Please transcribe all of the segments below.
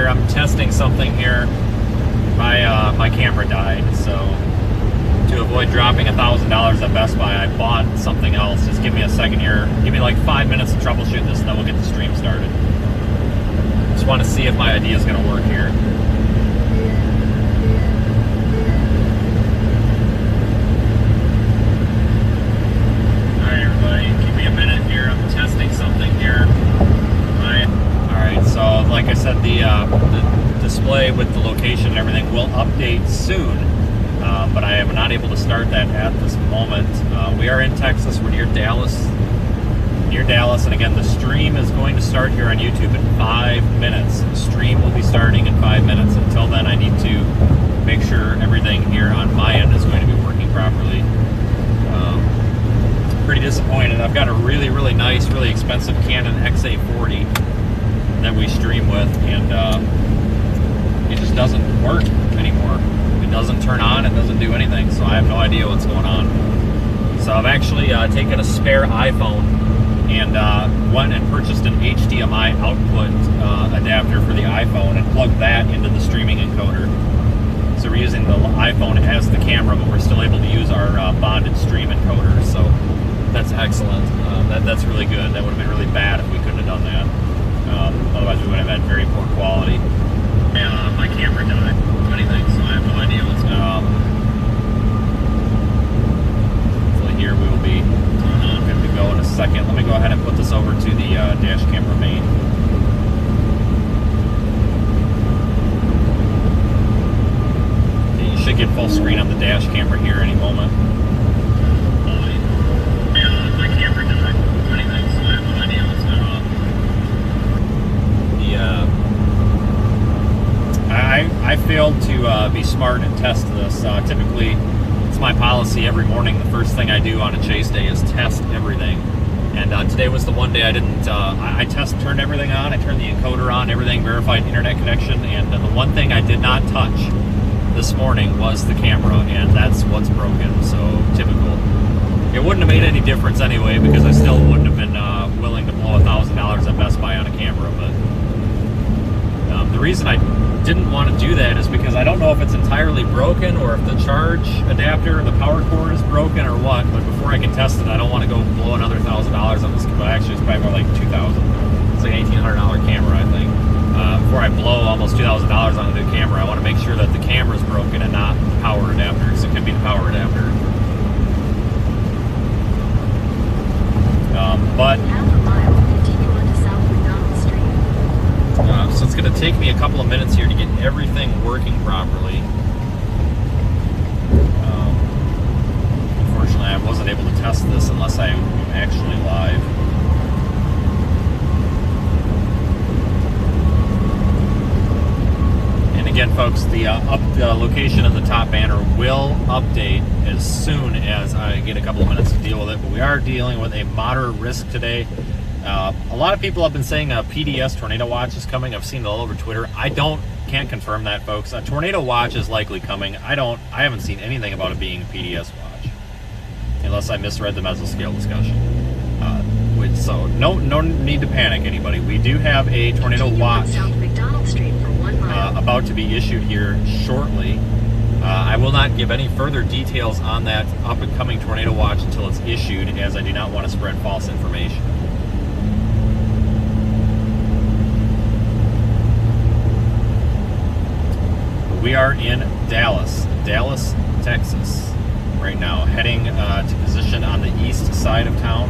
here. I'm testing something here. My camera died, so to avoid dropping $1,000 at Best Buy, I bought something else. Just give me a second here. Give me like 5 minutes to troubleshoot this, and then we'll get the stream started. Just want to see if my idea is going to work here. All right, everybody, give me a minute here. I'm testing something here. All right, so like I said, the display with the location and everything will update soon, but I am not able to start that at this moment. We are in Texas. We're near Dallas, and again, the stream is going to start here on YouTube in 5 minutes. The stream will be starting in 5 minutes. Until then, I need to make sure everything here on my end is going to be working properly. Pretty disappointed. I've got a really, really nice, really expensive Canon XA40 that we stream with, and it just doesn't work anymore. It doesn't turn on, it doesn't do anything, so I have no idea what's going on. So I've actually taken a spare iPhone and went and purchased an HDMI output adapter for the iPhone and plugged that into the streaming encoder. So we're using the iPhone as the camera, but we're still able to use our bonded stream encoder, so that's excellent. That's really good. That would have been really bad if we couldn't have done that. Otherwise, we would have had very poor quality. My camera died. Anything, so I have no idea what's going on. So here we will be good to go in a second. Let me go ahead and put this over to the dash camera main. Okay, you should get full screen on the dash camera here any moment. My camera died. Anything, so I have no idea what's going on. I failed to be smart and test this. Typically, it's my policy every morning. The first thing I do on a chase day is test everything. And today was the one day I didn't. I turned everything on. I turned the encoder on, everything, verified internet connection. And the one thing I did not touch this morning was the camera, and that's what's broken. So typical. It wouldn't have made any difference anyway, because I still wouldn't have been willing to blow $1,000 at Best Buy on a camera. But the reason I didn't want to do that is because I don't know if it's entirely broken or if the charge adapter, the power cord is broken or what, but before I can test it, I don't want to go blow another $1,000 on this. Well, actually, it's probably more like $2,000. It's like an $1,800 camera, I think. Before I blow almost $2,000 on a new camera, I want to make sure that the camera's broken and not the power adapter, because it could be the power adapter. So it's going to take me a couple of minutes here to get everything working properly. Unfortunately, I wasn't able to test this unless I am actually live. And again, folks, the location of the top banner will update as soon as I get a couple of minutes to deal with it. But we are dealing with a moderate risk today. A lot of people have been saying a PDS tornado watch is coming. I've seen it all over Twitter. Can't confirm that, folks. A tornado watch is likely coming. I haven't seen anything about it being a PDS watch, unless I misread the mesoscale discussion. So no need to panic, anybody. We do have a tornado watch about to be issued here shortly. I will not give any further details on that up-and-coming tornado watch until it's issued, as I do not want to spread false information. We are in Dallas, Texas, right now, heading to position on the east side of town.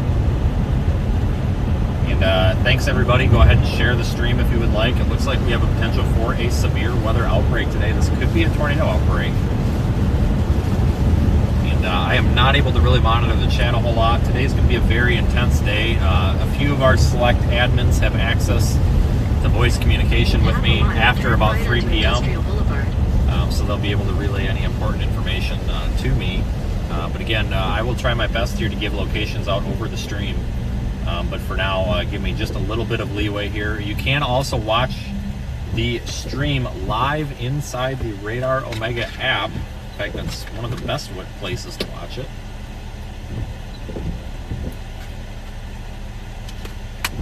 And thanks, everybody. Go ahead and share the stream if you would like. It looks like we have a potential for a severe weather outbreak today. This could be a tornado outbreak. And I am not able to really monitor the chat a whole lot. Today's going to be a very intense day. A few of our select admins have access to voice communication with me after about 3 p.m. So they'll be able to relay any important information to me. But again, I will try my best here to give locations out over the stream. But for now, give me just a little bit of leeway here. You can also watch the stream live inside the Radar Omega app. In fact, that's one of the best places to watch it.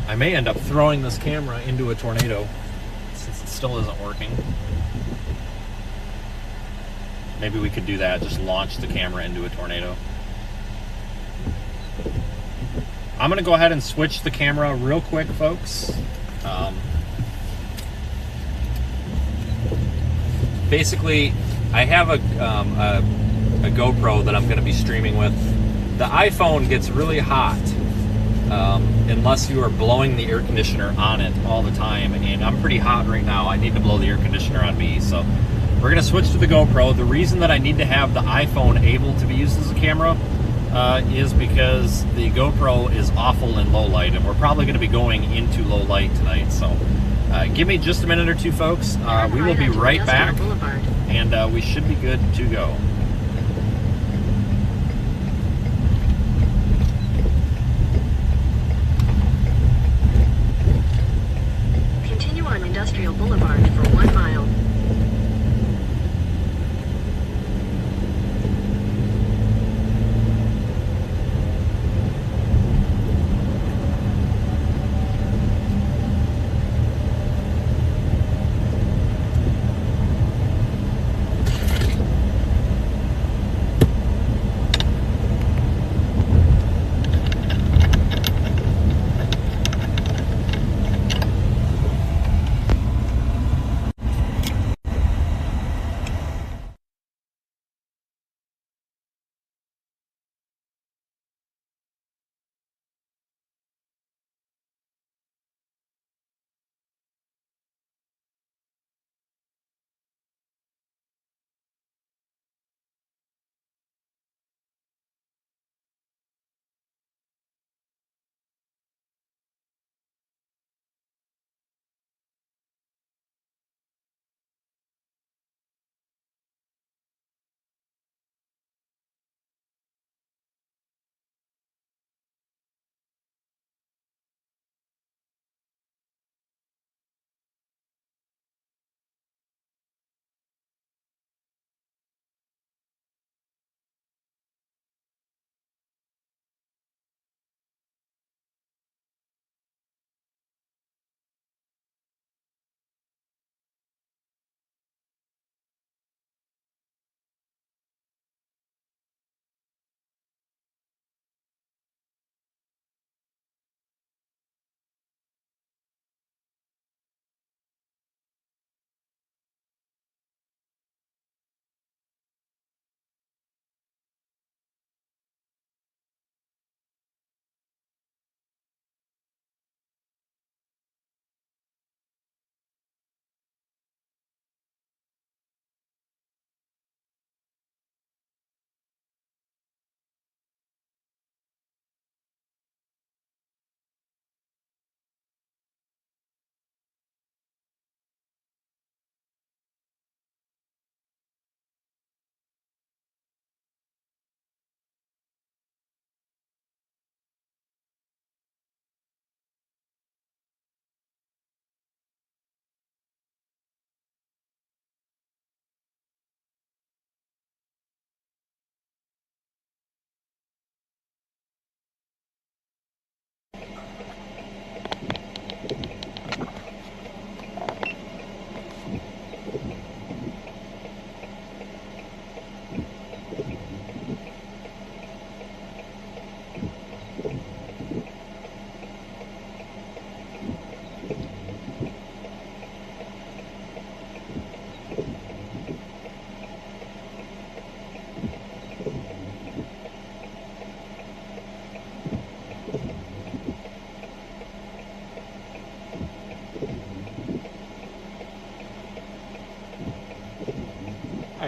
I may end up throwing this camera into a tornado since it's still isn't working. Maybe we could do that, just launch the camera into a tornado. I'm going to go ahead and switch the camera real quick, folks. Basically, I have a GoPro that I'm going to be streaming with. The iPhone gets really hot unless you are blowing the air conditioner on it all the time, and I'm pretty hot right now. I need to blow the air conditioner on me, so we're going to switch to the GoPro. The reason that I need to have the iPhone able to be used as a camera is because the GoPro is awful in low light, and we're probably going to be going into low light tonight, so give me just a minute or two, folks. We will be right back, and we should be good to go. Continue on Industrial Boulevard for 1 mile.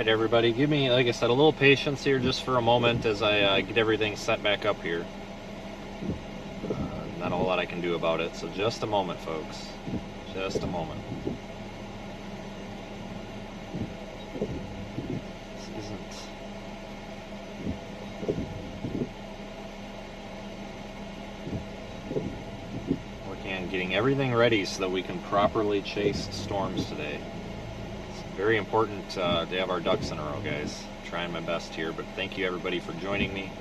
Alright everybody, give me, like I said, a little patience here just for a moment as I get everything set back up here. Not a whole lot I can do about it, so just a moment, folks. Just a moment. This isn't... Working on getting everything ready so that we can properly chase storms today. Very important to have our ducks in a row, guys. I'm trying my best here, but thank you everybody for joining me.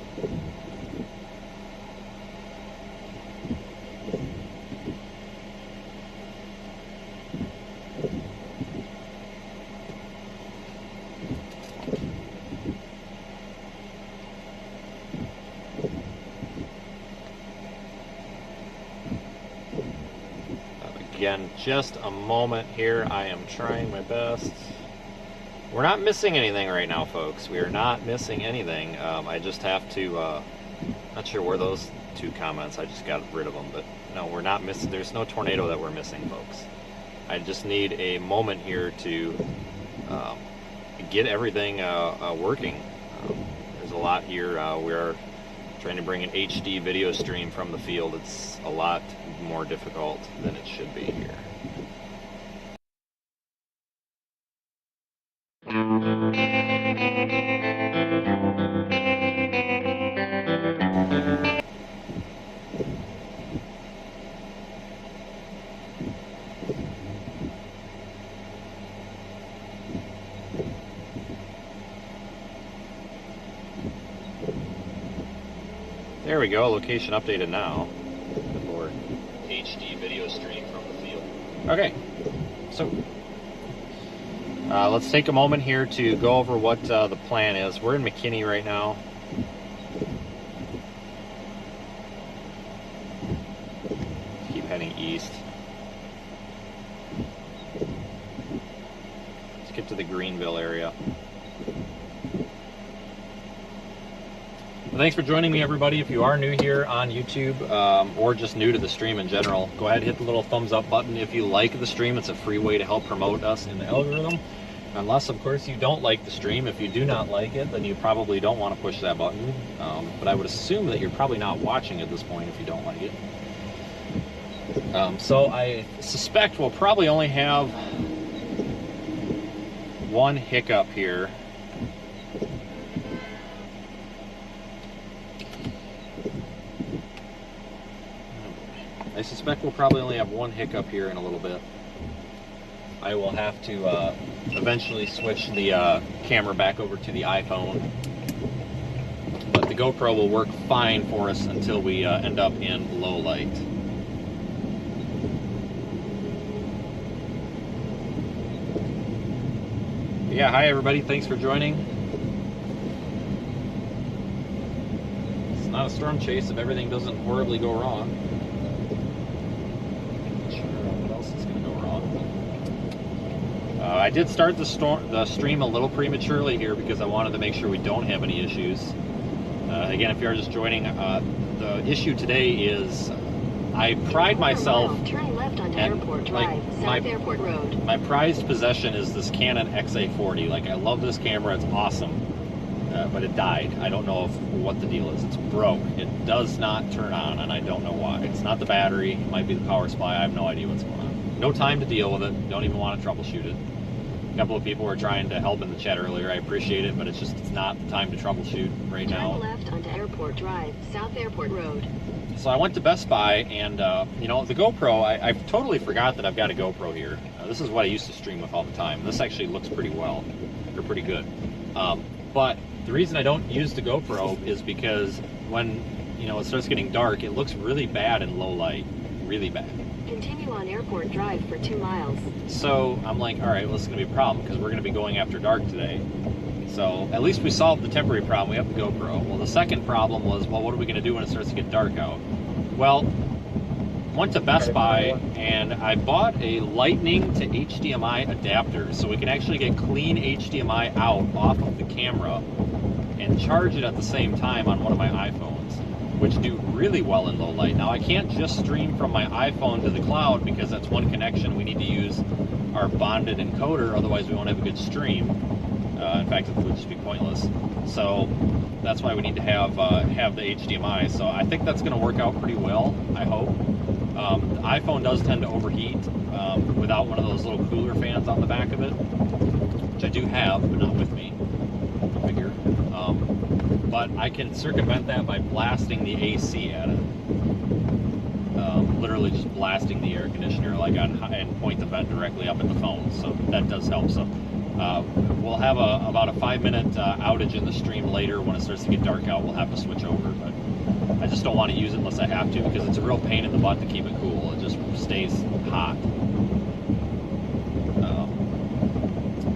Again, just a moment here. I am trying my best. We're not missing anything right now, folks. We are not missing anything. I just have to, not sure where those two comments, I just got rid of them, but no, we're not missing. There's no tornado that we're missing, folks. I just need a moment here to get everything working. There's a lot here. We're trying to bring an HD video stream from the field. It's a lot more difficult than it should be here. There we go, location updated now. Good Lord. HD video stream from the field. Okay, so let's take a moment here to go over what the plan is. We're in McKinney right now. Keep heading east. Let's get to the Greenville area. Thanks for joining me, everybody. If you are new here on YouTube or just new to the stream in general, go ahead and hit the little thumbs up button. If you like the stream, it's a free way to help promote us in the algorithm. Unless, of course, you don't like the stream. If you do not like it, then you probably don't want to push that button. But I would assume that you're probably not watching at this point if you don't like it. So I suspect we'll probably only have one hiccup here. I suspect we'll probably only have one hiccup here in a little bit. I will have to eventually switch the camera back over to the iPhone. But the GoPro will work fine for us until we end up in low light. Yeah, hi everybody, thanks for joining. It's not a storm chase if everything doesn't horribly go wrong. I did start the stream a little prematurely here because I wanted to make sure we don't have any issues. Again, if you're just joining, the issue today is I pride myself. Turn left onto Airport Drive, South Airport Road. My prized possession is this Canon XA40. Like, I love this camera; it's awesome, but it died. I don't know what the deal is. It's broke. It does not turn on, and I don't know why. It's not the battery. It might be the power supply. I have no idea what's going on. No time to deal with it. Don't even want to troubleshoot it. A couple of people were trying to help in the chat earlier. I appreciate it, but it's not the time to troubleshoot right now. Turn left onto Airport Drive, South Airport Road. So I went to Best Buy, and you know, the GoPro, I totally forgot that I've got a GoPro here. This is what I used to stream with all the time. This actually looks pretty well, or pretty good. But the reason I don't use the GoPro is because when, you know, it starts getting dark, it looks really bad in low light, really bad. Continue on Airport Drive for 2 miles. So I'm like, all right, well, this is going to be a problem because we're going to be going after dark today. So at least we solved the temporary problem. We have the GoPro. Well, the second problem was, well, what are we going to do when it starts to get dark out? Well, went to Best Buy and I bought a Lightning to HDMI adapter so we can actually get clean HDMI out off of the camera and charge it at the same time on one of my iPhones, which do really well in low light. Now, I can't just stream from my iPhone to the cloud because that's one connection. We need to use our bonded encoder, otherwise we won't have a good stream. In fact, it would just be pointless. So that's why we need to have the HDMI. So I think that's going to work out pretty well, I hope. The iPhone does tend to overheat without one of those little cooler fans on the back of it, which I do have, but not with me. Go figure. But I can circumvent that by blasting the AC at it. Literally just blasting the air conditioner and point the vent directly up at the phone. So that does help. So we'll have about a 5-minute outage in the stream later. When it starts to get dark out, we'll have to switch over. But I just don't want to use it unless I have to because it's a real pain in the butt to keep it cool. It just stays hot.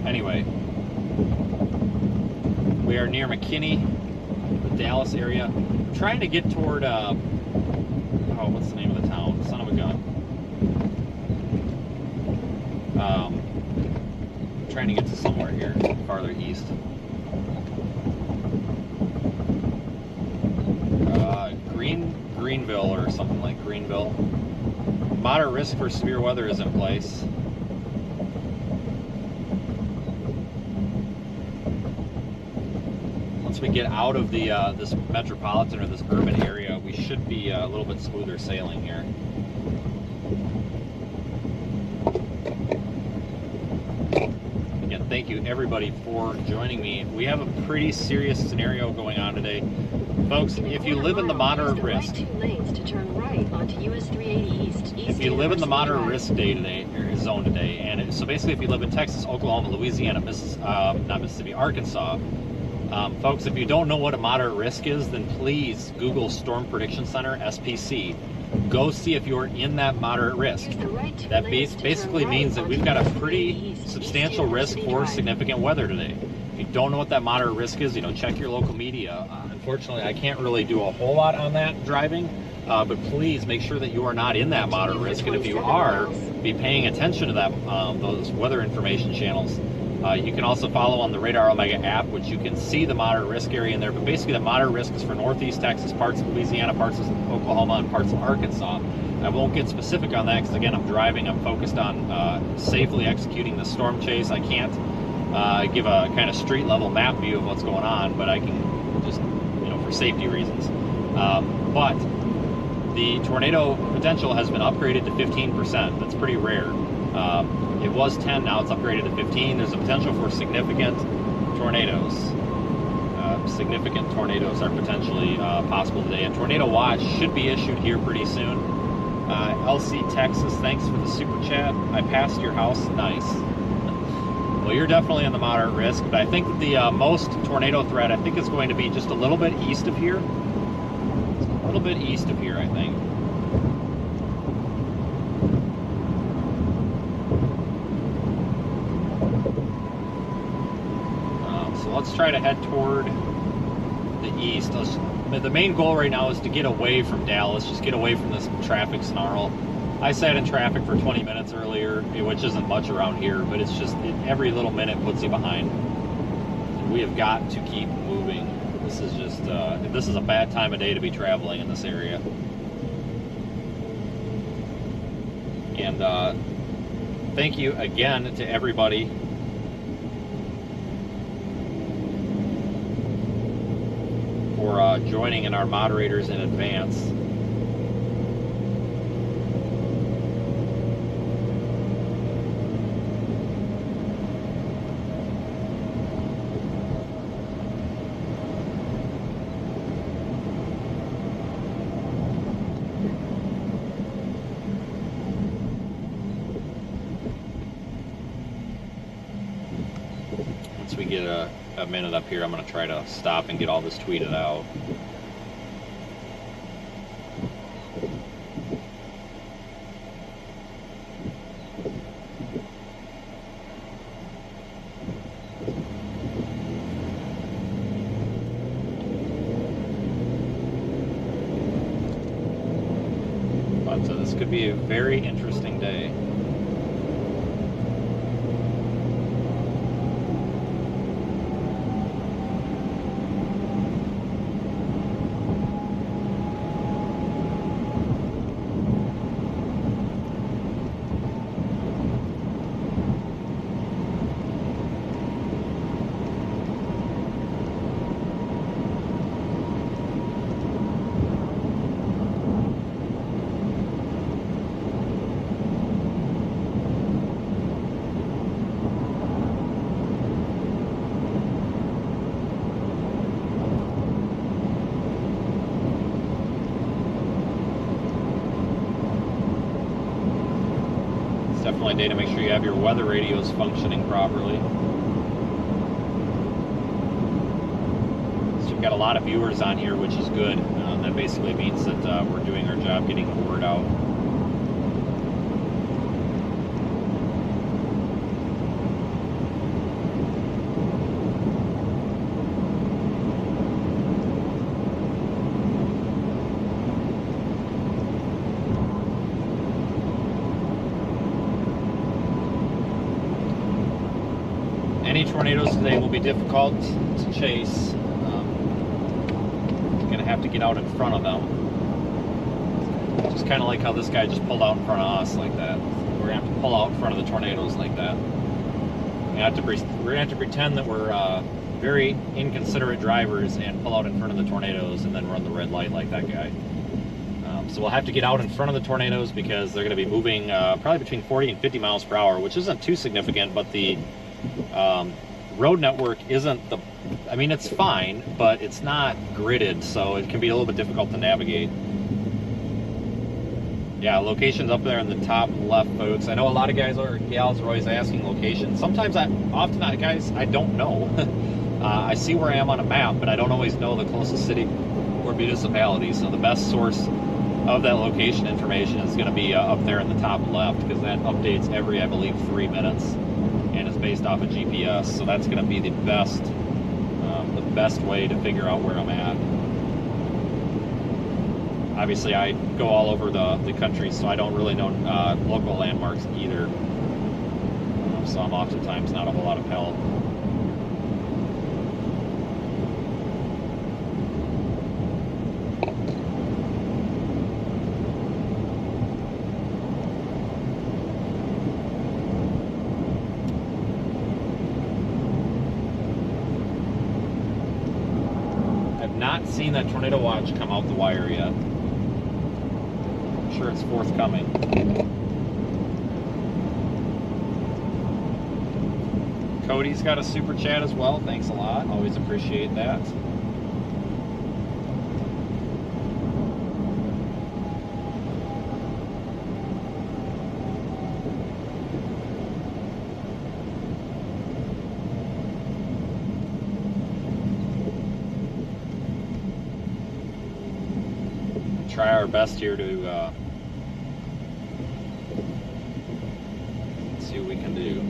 Anyway, we are near McKinney, the Dallas area. I'm trying to get toward, what's the name of the town? Son of a gun. trying to get to somewhere here farther east. Greenville or something like Greenville. Moderate risk for severe weather is in place. Once we get out of the this metropolitan or this urban area, we should be a little bit smoother sailing here. Again, thank you everybody for joining me. We have a pretty serious scenario going on today. Folks, if you live in the moderate risk, if you live in the moderate risk zone today, and so basically if you live in Texas, Oklahoma, Louisiana, not Mississippi, Arkansas, folks, if you don't know what a moderate risk is, then please Google Storm Prediction Center, SPC. Go see if you're in that moderate risk. That basically means that we've got a pretty substantial risk for significant weather today. If you don't know what that moderate risk is, check your local media. Unfortunately, I can't really do a whole lot on that driving, but please make sure that you are not in that moderate risk. And if you are, be paying attention to that those weather information channels. You can also follow on the Radar Omega app, which you can see the moderate risk area in there. But basically, the moderate risk is for Northeast Texas, parts of Louisiana, parts of Oklahoma, and parts of Arkansas. I won't get specific on that because, again, I'm driving. I'm focused on safely executing the storm chase. I can't give a kind of street level map view of what's going on, but I can just, for safety reasons. But the tornado potential has been upgraded to 15%. That's pretty rare. It was 10, now it's upgraded to 15. There's a potential for significant tornadoes. Significant tornadoes are potentially possible today. A tornado watch should be issued here pretty soon. LC Texas, thanks for the super chat. I passed your house, nice. Well, you're definitely in the moderate risk, but I think that the most tornado threat, I think, is going to be just a little bit east of here. A little bit east of here, I think. So let's try to head toward the east. The main goal right now is to get away from Dallas, just get away from this traffic snarl. I sat in traffic for 20 minutes earlier, which isn't much around here, but it's just every little minute puts you behind. And we have got to keep moving. This is just, this is a bad time of day to be traveling in this area. And thank you again to everybody for joining in our moderators in advance. Once we get a minute up here, I'm going to try to stop and get all this tweeted out. But this could be a very interesting day. Definitely a day to make sure you have your weather radios functioning properly. So we've got a lot of viewers on here, which is good. That basically means that we're doing our job getting the word out. tornadoes today will be difficult to chase. You're going to have to get out in front of them. Just kind of like how this guy just pulled out in front of us like that. We're going to have to pull out in front of the tornadoes like that. We're going to have to pretend that we're very inconsiderate drivers and pull out in front of the tornadoes and then run the red light like that guy. So we'll have to get out in front of the tornadoes because they're going to be moving probably between 40 and 50 miles per hour, which isn't too significant, but the road network isn't the, I mean, it's fine, but it's not gridded, so it can be a little bit difficult to navigate. Yeah, location's up there in the top left, folks. I know a lot of guys or gals are always asking location. Sometimes guys, I don't know. I see where I am on a map, but I don't always know the closest city or municipality. So the best source of that location information is going to be up there in the top left, because that updates every, I believe, 3 minutes, and is based off of GPS. So that's going to be the best way to figure out where I'm at. Obviously, I go all over the country, so I don't really know local landmarks either. So I'm oftentimes not a whole lot of help. I've not seen that tornado watch come out the wire yet. Sure it's forthcoming. Cody's got a super chat as well. Thanks a lot. Always appreciate that. Try our best here to see what we can do.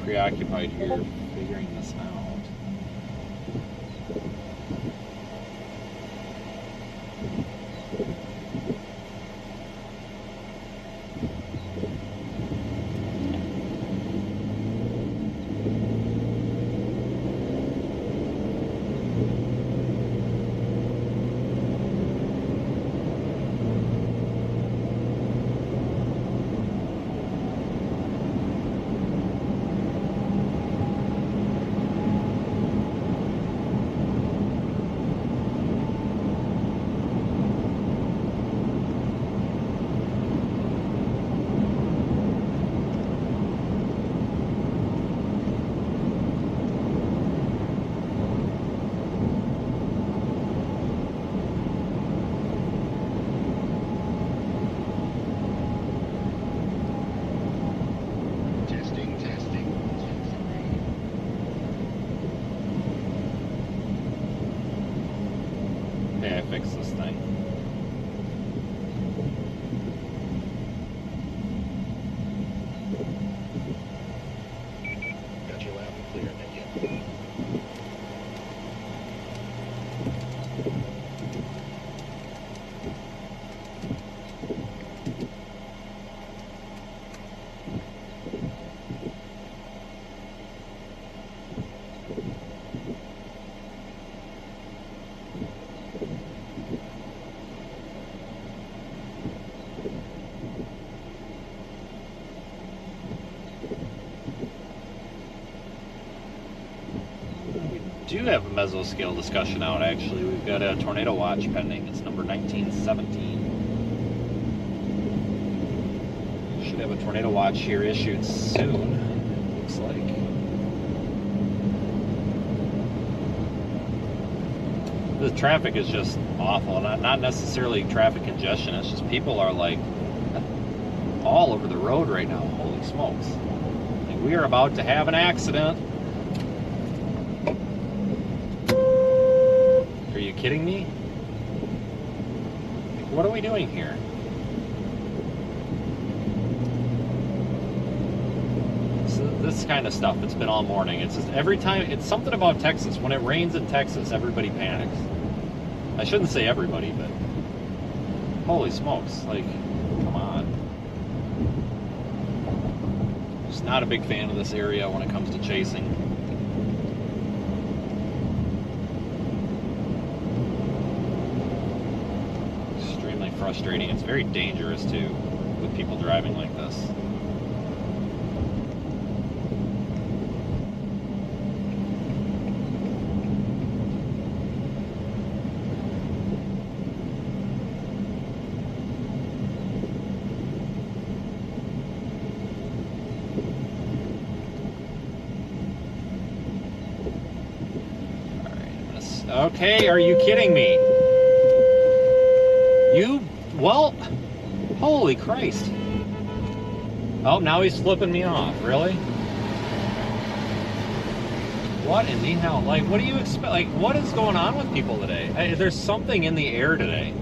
Preoccupied here figuring this out. Fix this thing. Got you loud and clear, thank you. Do have a mesoscale discussion out, actually. We've got a tornado watch pending. It's number 1917. Should have a tornado watch here issued soon, looks like. The traffic is just awful. Not necessarily traffic congestion, it's just people are like, I all over the road right now. Holy smokes. Like, we are about to have an accident. Are you kidding me? Like, what are we doing here? This kind of stuff, it's been all morning. It's just every time, it's something about Texas. When it rains in Texas, everybody panics. I shouldn't say everybody, but holy smokes, like, come on. Just not a big fan of this area when it comes to chasing. Extremely frustrating. It's very dangerous too, with people driving like this. Okay, are you kidding me? Well, holy Christ. Oh, now he's flipping me off, really? What in the hell? Like, what do you expect? Like, what is going on with people today? There's something in the air today.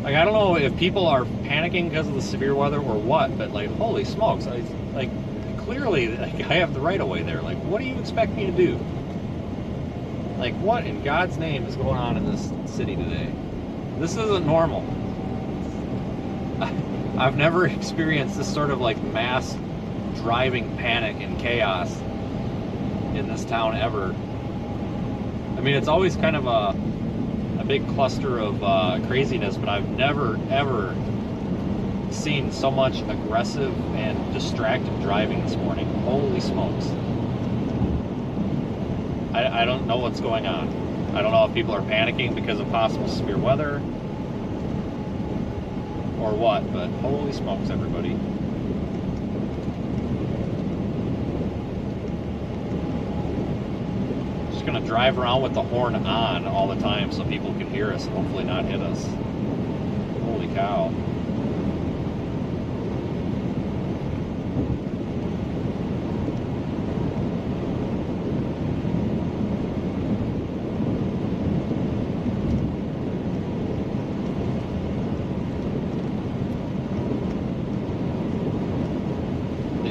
Like, I don't know if people are panicking because of the severe weather or what, but like, holy smokes. Like, clearly, like, I have the right of way there. Like, what do you expect me to do? Like, what in God's name is going on in this city today? This isn't normal. I've never experienced this sort of like mass driving panic and chaos in this town ever. I mean, it's always kind of a big cluster of craziness, but I've never, ever seen so much aggressive and distracted driving this morning. Holy smokes. I don't know what's going on. I don't know if people are panicking because of possible severe weather or what, but holy smokes, everybody. Just gonna drive around with the horn on all the time so people can hear us and hopefully not hit us. Holy cow.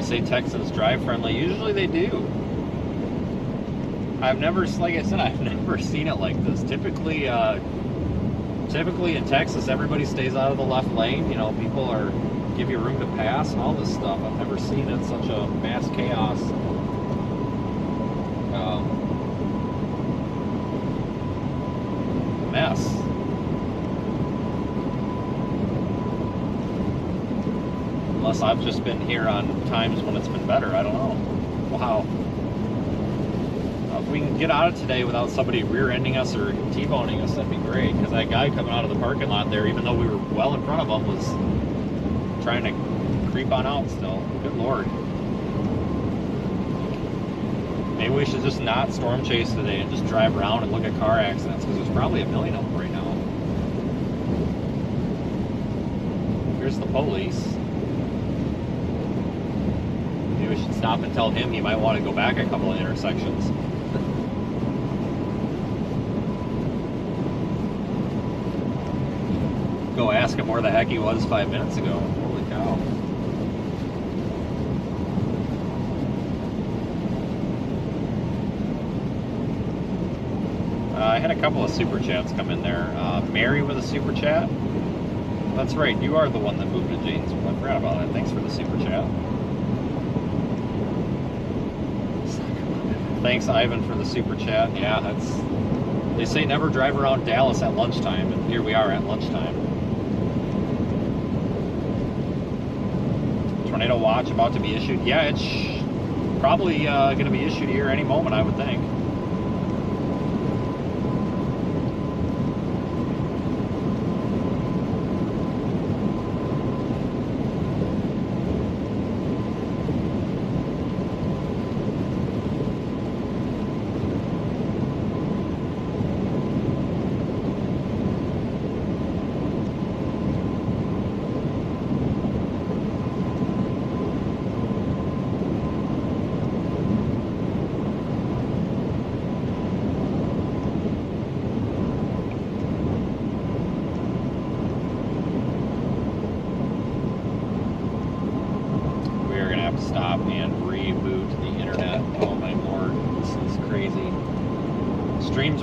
Say Texans drive friendly. Usually they do. I've never, like I said, I've never seen it like this. Typically in Texas, everybody stays out of the left lane. You know, people give you room to pass and all this stuff. I've never seen it such a mass chaos. Mess. Unless I've just been here on times when it's been better. I don't know. Wow. If we can get out of today without somebody rear-ending us or T-boning us, that'd be great. Because that guy coming out of the parking lot there, even though we were well in front of him, was trying to creep on out still. Good Lord. Maybe we should just not storm chase today and just drive around and look at car accidents, because there's probably a million of them right now. Here's the police. Maybe we should stop and tell him he might want to go back a couple of intersections. Go ask him where the heck he was 5 minutes ago. Holy cow. I had a couple of super chats come in there. Mary with a super chat. That's right, you are the one that moved to Janesville. I forgot about that. Thanks for the super chat. Thanks, Ivan, for the super chat. Yeah, they say never drive around Dallas at lunchtime, and here we are at lunchtime. Tornado watch about to be issued. Yeah, it's probably going to be issued here any moment, I would think.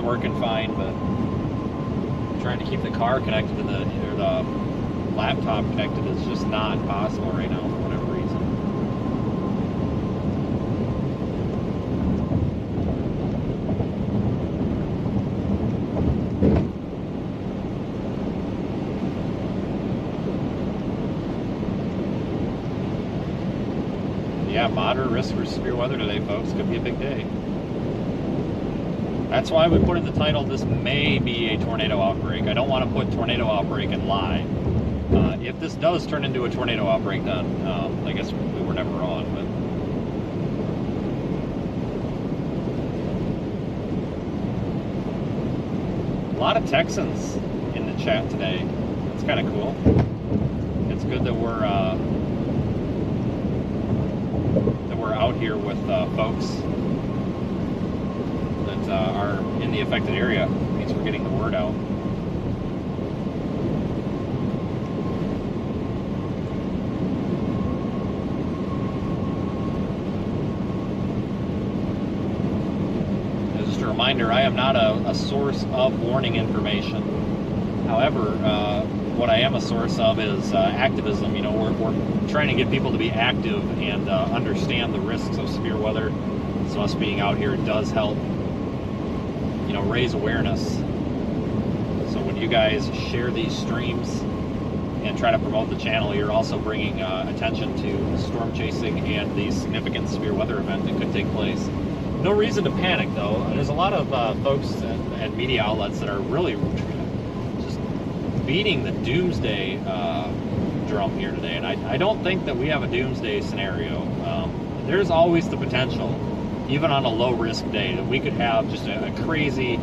working fine, but trying to keep the car connected to the laptop connected is just not possible right now for whatever reason. Yeah, moderate risk for severe weather today, folks. Could be a big day. That's why we put in the title, this may be a tornado outbreak. I don't want to put tornado outbreak and lie. If this does turn into a tornado outbreak, then I guess we were never on. But a lot of Texans in the chat today. It's kind of cool. It's good that we're out here with folks that are in the affected area. It means we're getting the word out. Just a reminder, I am not a source of warning information. However, what I am a source of is activism. You know, we're trying to get people to be active and understand the risks of severe weather. So us being out here does help, you know, raise awareness. So when you guys share these streams and try to promote the channel, you're also bringing attention to storm chasing and the significant severe weather event that could take place. No reason to panic, though. There's a lot of folks and media outlets that are really just beating the doomsday drum here today, and I don't think that we have a doomsday scenario. There's always the potential, even on a low-risk day, that we could have just a crazy,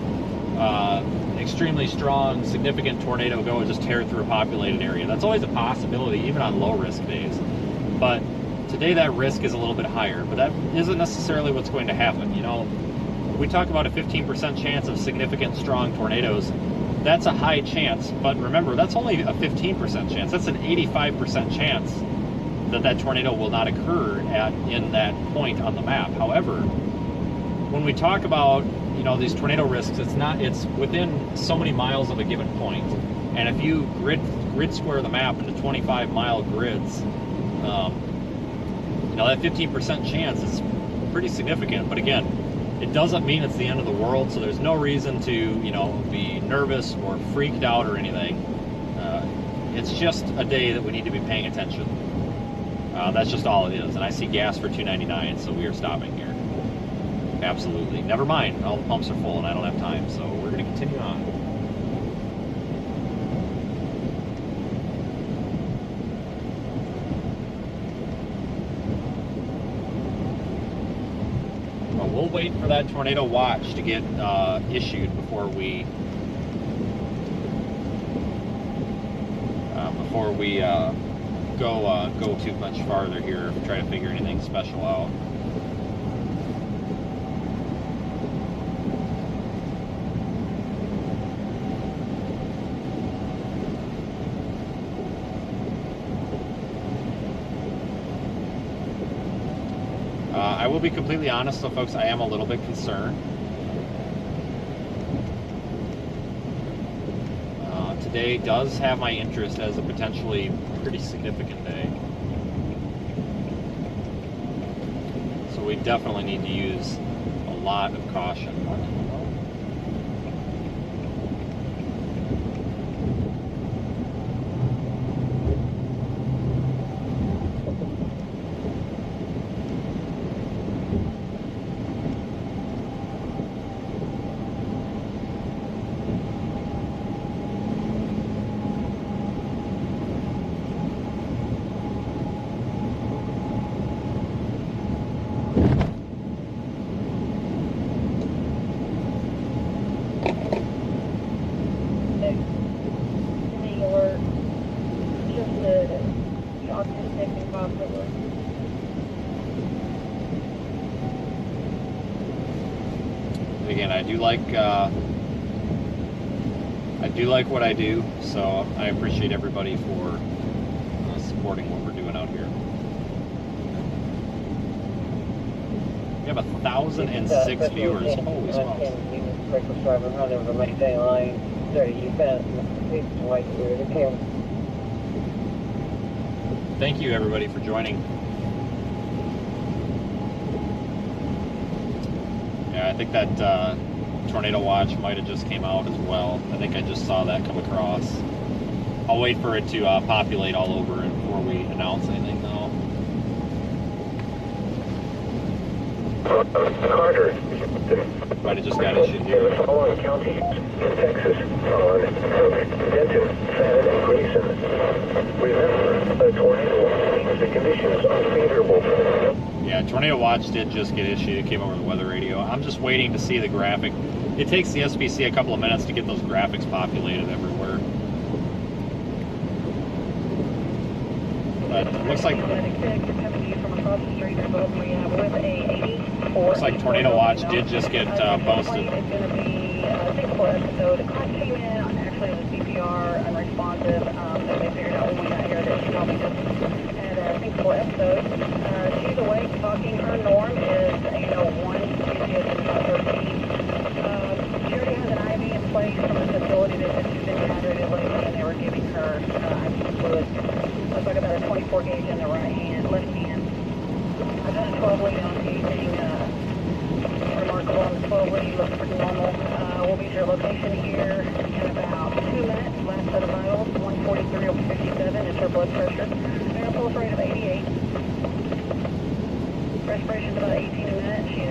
extremely strong, significant tornado go and just tear through a populated area. That's always a possibility, even on low-risk days. But today that risk is a little bit higher, but that isn't necessarily what's going to happen. You know, we talk about a 15% chance of significant strong tornadoes. That's a high chance, but remember, that's only a 15% chance. That's an 85% chance that that tornado will not occur in that point on the map. However, when we talk about, you know, these tornado risks, it's within so many miles of a given point. And if you grid square the map into 25-mile grids, you know, that 15% chance is pretty significant. But again, it doesn't mean it's the end of the world, so there's no reason to, you know, be nervous or freaked out or anything. It's just a day that we need to be paying attention. That's just all it is. And I see gas for $2.99, so we are stopping here. Absolutely. Never mind, all the pumps are full and I don't have time, so we're going to continue on. We'll wait for that tornado watch to get issued before we go too much farther here to try to figure anything special out. I will be completely honest, though, folks, I am a little bit concerned. Today does have my interest as a potentially pretty significant day. So we definitely need to use a lot of caution. Again, I do like what I do, so I appreciate everybody for supporting what we're doing out here. have 1,006 viewers. Holy smokes. Driver, there was a Mustang line 30 fast. It's white here. It came. Thank you, everybody, for joining. Yeah, I think that tornado watch might have just came out as well. I think I just saw that come across. I'll wait for it to populate all over it before we announce anything, though. Carter. Might have just got issued here. In the following counties in Texas on Denton, Fannin, and Grayson. Remember, a tornado means the conditions are favorable. Yeah, Tornado Watch did just get issued. It came over the weather radio. I'm just waiting to see the graphic. It takes the SPC a couple of minutes to get those graphics populated everywhere. But it looks like Tornado Watch did just get posted. It's going to be a 6-4 episode. A car came in, actually it was CPR, unresponsive. They figured out when we got here that she probably just had a 6-4 episode. She's awake, talking. Her norm is, 1, usually it's about 13. She already has an IV in place from the facility that she's been dehydrated lately, and they were giving her IV fluid. Looks like about a 24 gauge in the left hand. I've done a 12 lead on anything remarkable on the 12 lead. Looks pretty normal. We'll be at your location here in about 2 minutes. Last set of vitals, 143 over 57 is her blood pressure. Air pulse rate of 88. Respiration's about 18 a minute. She's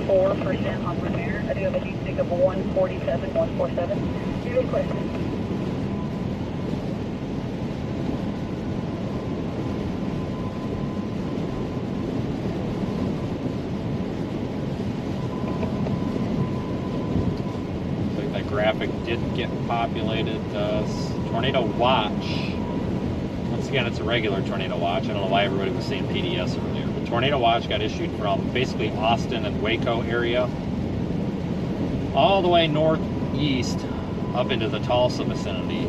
94% on room air. I do have a deep stick of 147, 147. Do you have any questions? Graphic didn't get populated. Tornado Watch. Once again, it's a regular Tornado Watch. I don't know why everybody was saying PDS earlier. But Tornado Watch got issued from basically Austin and Waco area, all the way northeast up into the Tulsa vicinity.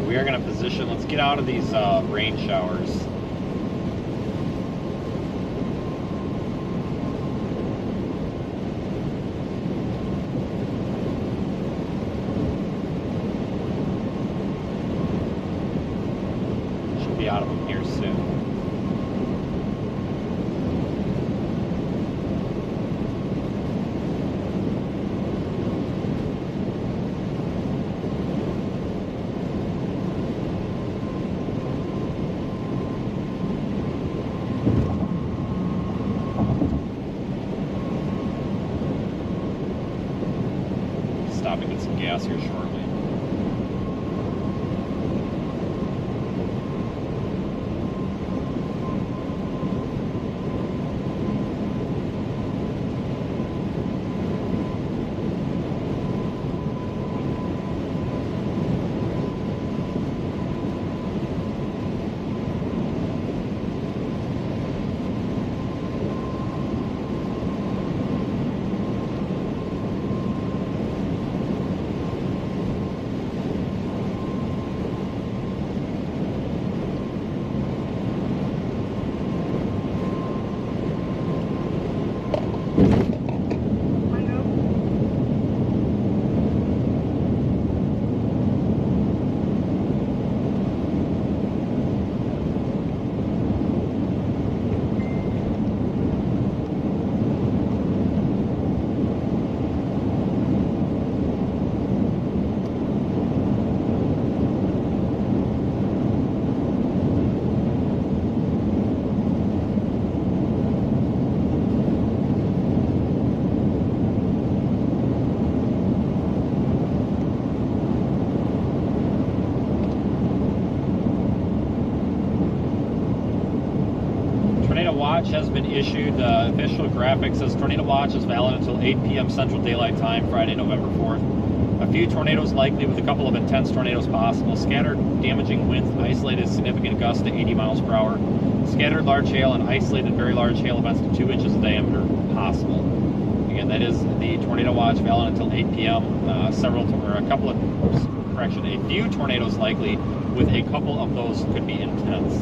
We are going to position. Let's get out of these rain showers. Should be out of them here soon. Stop and get some gas here shortly. watch has been issued. The official graphic says tornado watch is valid until 8 p.m. Central Daylight Time, Friday, November 4th. A few tornadoes likely with a couple of intense tornadoes possible. Scattered damaging winds, isolated significant gusts to 80 miles per hour. Scattered large hail and isolated very large hail events to 2 inches in diameter possible. Again, that is the tornado watch valid until 8 p.m. A few tornadoes likely with a couple of those could be intense.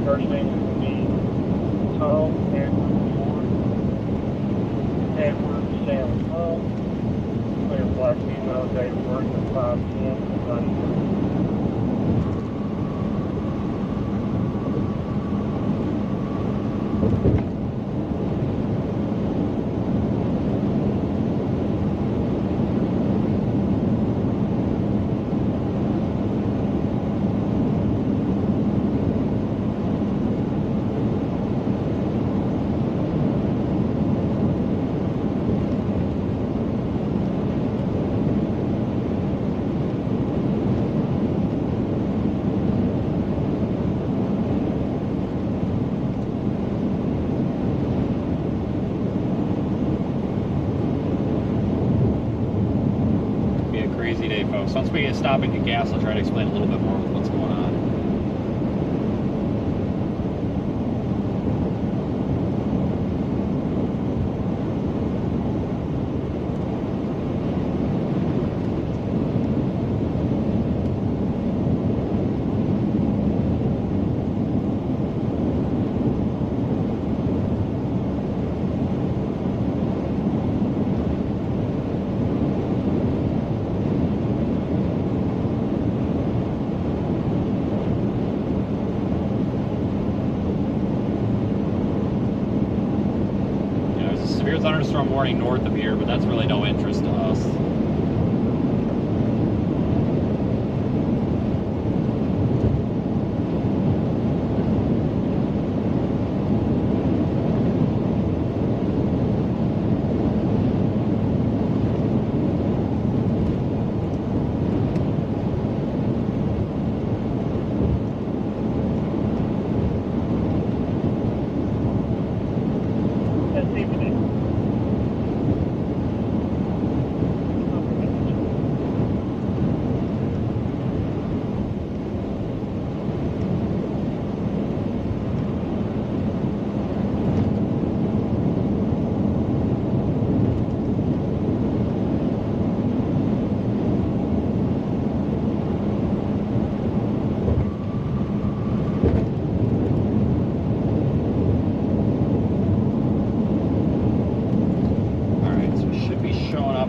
First name will be Tom Edward Ford. Edward Sam Hull. Clear black female, date of birth at 5/10/93. So once we get stopping to gas, I'll try to explain a little bit more with what's going on. Thunderstorm warning north of here, but that's really no interest to us.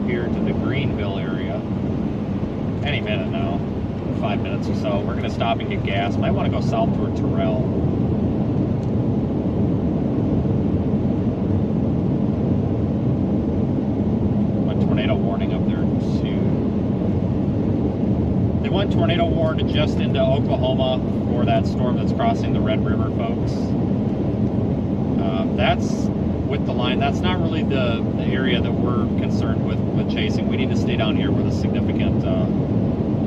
Here to the Greenville area any minute now, 5 minutes or so. We're going to stop and get gas. Might want to go south toward Terrell. One tornado warning up there too. They went tornado warned just into Oklahoma for that storm that's crossing the Red River, folks. That's with the line. That's not really the area that we're concerned with chasing. We need to stay down here where the significant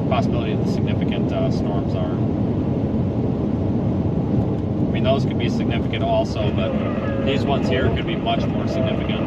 possibility of the significant storms are. I mean, those could be significant also, but these ones here could be much more significant.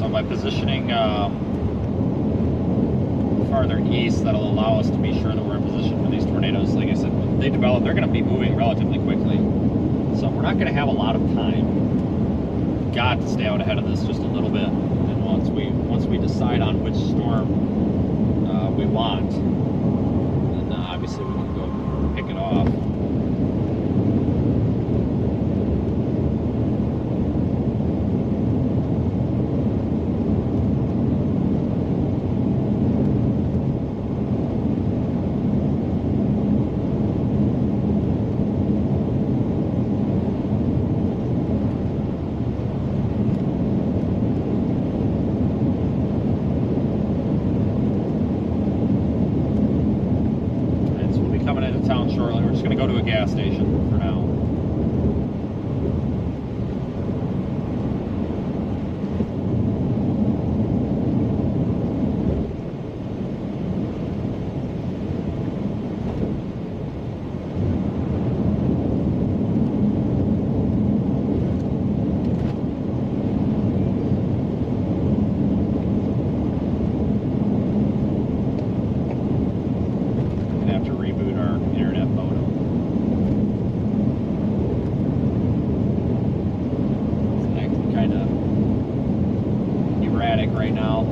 So by positioning farther east, that'll allow us to be sure that we're in position for these tornadoes. Like I said, when they develop, they're going to be moving relatively quickly. So we're not going to have a lot of time. We've got to stay out ahead of this just a little bit. And once we decide on which storm we want, then obviously we can go pick it off. Shortly. We're just going to go to a gas station for now. Right now.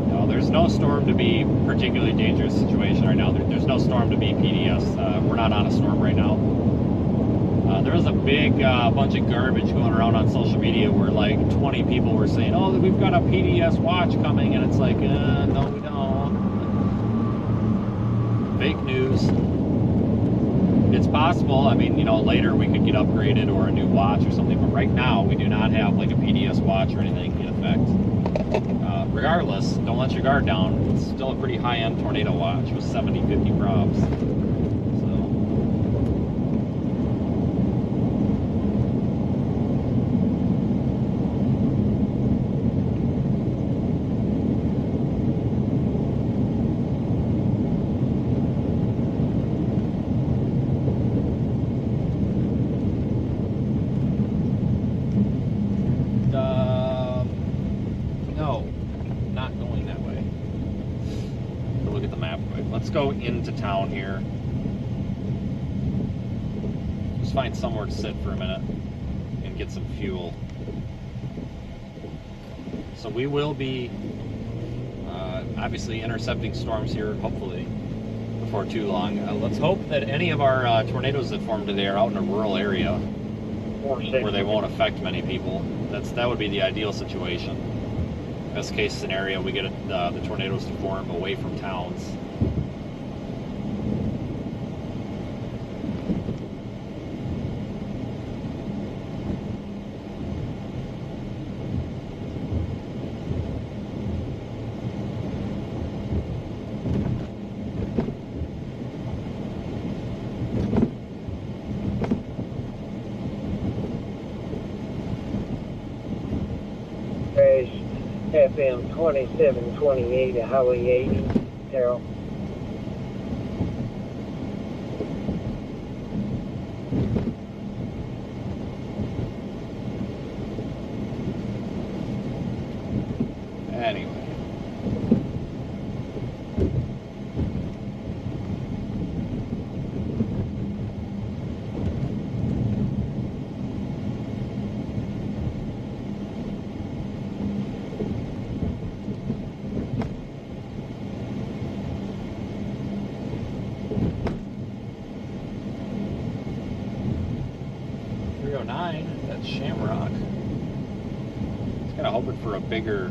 No, there's no storm to be particularly dangerous situation right now. There's no storm to be PDS. We're not on a storm right now. There was a big bunch of garbage going around on social media where like 20 people were saying, oh, we've got a PDS watch coming, and it's like, no, we don't. Fake news. It's possible. I mean, you know, later we could get upgraded or a new watch or something, but right now we do not have like a PDS watch or anything in effect. Regardless, don't let your guard down. It's still a pretty high-end tornado watch with 70-50 props. Let's go into town here. Just find somewhere to sit for a minute and get some fuel. So we will be obviously intercepting storms here, hopefully, before too long. Let's hope that any of our tornadoes that form today are out in a rural area where they won't affect many people. That would be the ideal situation. Best case scenario, we get the tornadoes to form away from towns. FM 2728 at Highway 80, Terrell. Anyway. That's Shamrock. It's kind of hoping for a bigger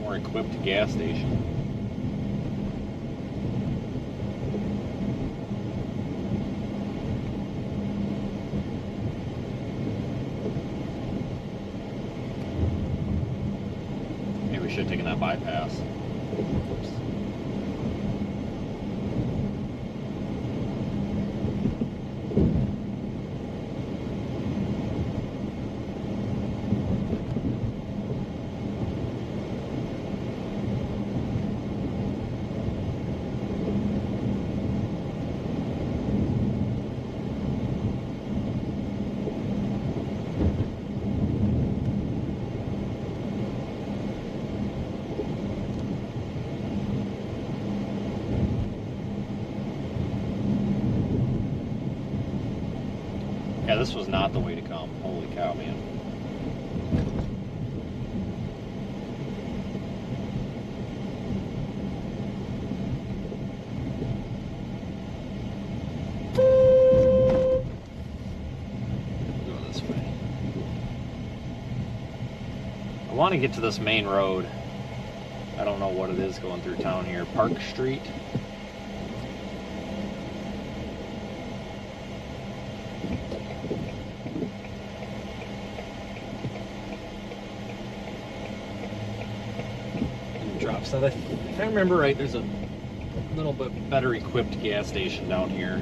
more equipped gas station. Maybe we should have taken that bypass. Oops. Yeah, this was not the way to come. Holy cow, man. Go this way. I want to get to this main road. I don't know what it is going through town here. Park Street. Drops. So if I remember right, there's a little bit better equipped gas station down here.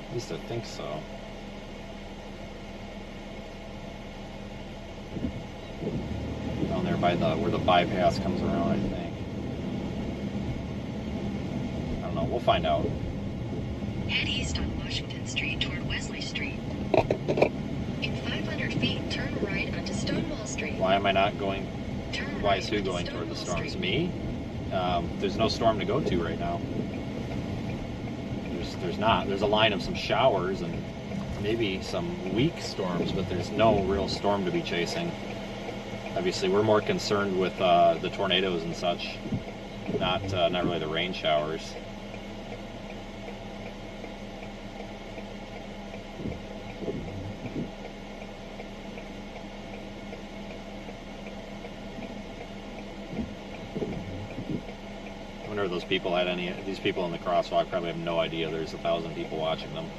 At least I think so. Down there by where the bypass comes around, I think. I don't know. We'll find out. Head east on Washington Street toward Wesley Street. In 500 feet, turn right onto Stonewall Street. Why am I not going? Turn Why right is who onto going toward the Stonewall storms? Street. Me? There's no storm to go to right now. There's not. There's a line of some showers and maybe some weak storms, but there's no real storm to be chasing. Obviously, we're more concerned with the tornadoes and such, not really the rain showers. I wonder if those people had any. These people in the crosswalk probably have no idea there's 1,000 people watching them.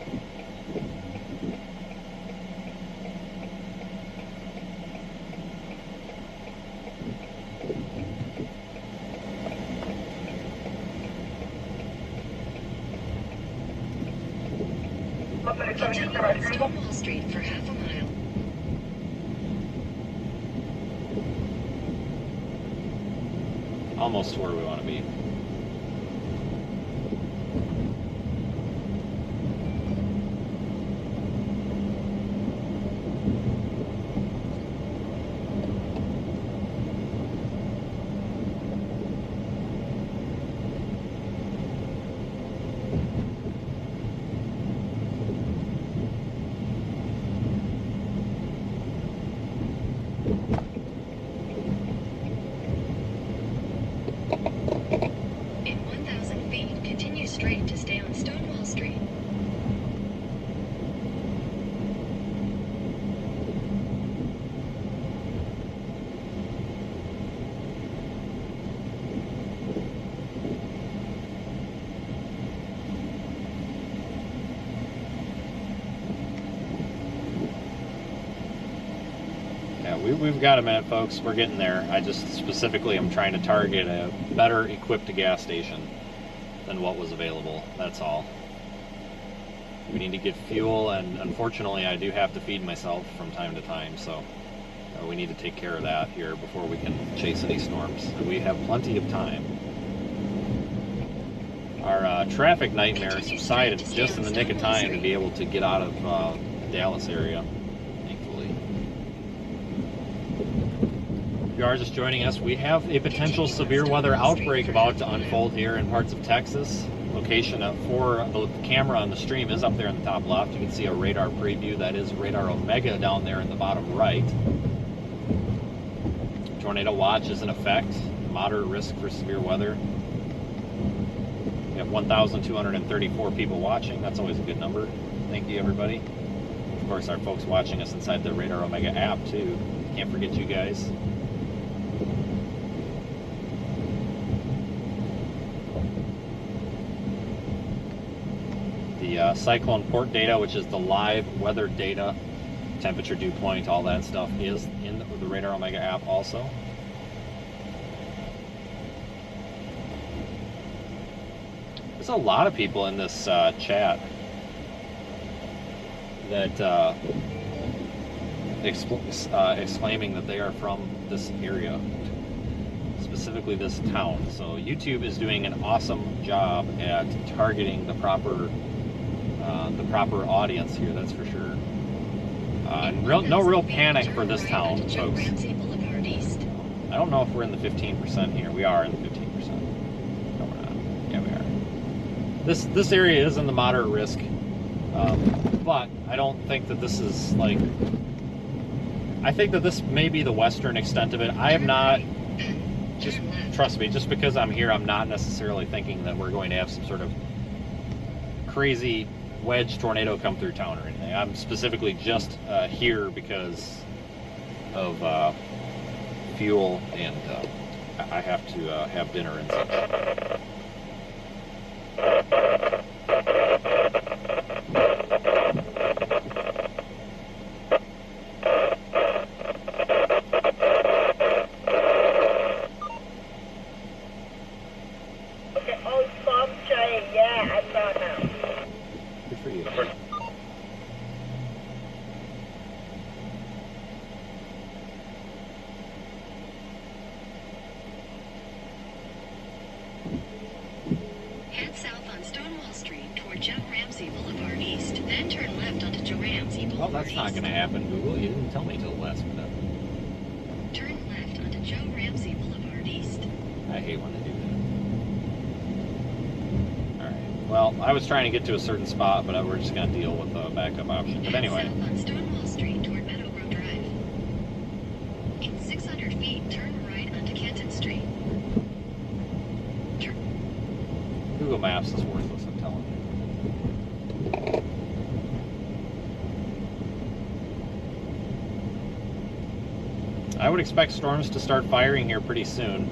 Continue on Stonewall Street for half a mile. Almost to where we want to be. In 1,000 feet, continue straight to stay on Stonewall Street. Yeah, we've got a minute, folks. We're getting there. I just specifically am trying to target a better equipped gas station than what was available. That's all. We need to get fuel, and unfortunately I do have to feed myself from time to time, so we need to take care of that here before we can chase any storms. And we have plenty of time. Our traffic nightmare subsided just in the nick of time to be able to get out of the Dallas area, thankfully. If you are just joining us, we have a potential severe weather outbreak about to unfold here in parts of Texas. Location for the camera on the stream is up there in the top left. You can see a radar preview. That is radar Omega down there in the bottom right. Tornado watch is in effect. Moderate risk for severe weather. We have 1,234 people watching. That's always a good number. Thank you, everybody. Of course, our folks watching us inside the Radar Omega app, too. Can't forget you guys. The cyclone port data, which is the live weather data, temperature, dew point, all that stuff, is in the Radar Omega app also. There's a lot of people in this chat that exclaiming that they are from this area, specifically this town. So YouTube is doing an awesome job at targeting the proper audience here. That's for sure. No real panic for this town, folks. I don't know if we're in the 15% here. We are in the 15%. No, we're not. Yeah, we are. This area is in the moderate risk, but I don't think that this is like. I think that this may be the western extent of it. I am not. Just trust me. Just because I'm here, I'm not necessarily thinking that we're going to have some sort of crazy wedge tornado come through town or anything. I'm specifically just here because of fuel, and I have to have dinner and such. Good for you. Head south on Stonewall Street toward Joe Ramsey Boulevard East, then turn left onto Joe Ramsey Boulevard Well, that's not going to happen, Google. You didn't tell me till the last minute. Turn left onto Joe Ramsey Boulevard East. I hate when they do that. Alright. Well, I was trying to get to a certain spot, but we're just going to deal with the backup option. But anyway. Head south on Stonewall Street toward Meadowbrook Drive. In 600 feet, turn right onto Kenton Street. Google Maps is worthless, I'm telling you. I would expect storms to start firing here pretty soon.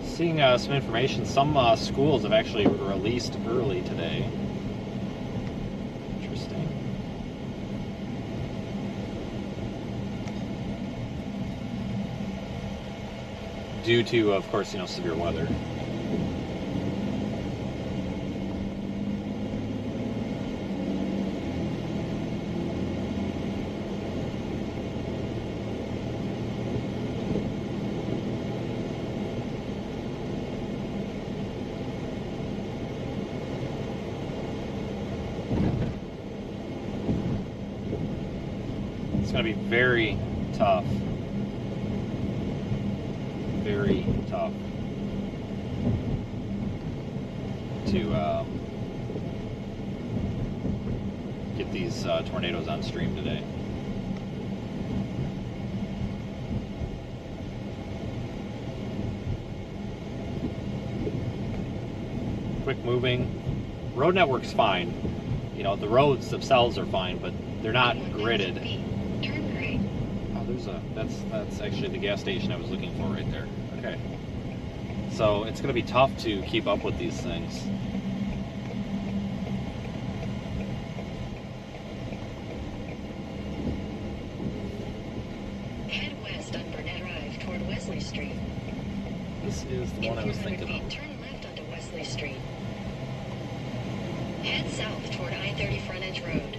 Seeing some information, some schools have actually released early today. Interesting. Due to, of course, severe weather. It's going to be very tough. Very tough to get these tornadoes on stream today. Quick moving. Road network's fine. The roads themselves are fine, but they're not gridded. Turn right. Oh, that's actually the gas station I was looking for right there. Okay. So it's going to be tough to keep up with these things. Head west on Burnett Drive toward Wesley Street. This is the one I was thinking of. Turn left onto Wesley Street. Head south toward I-30 Frontage Road.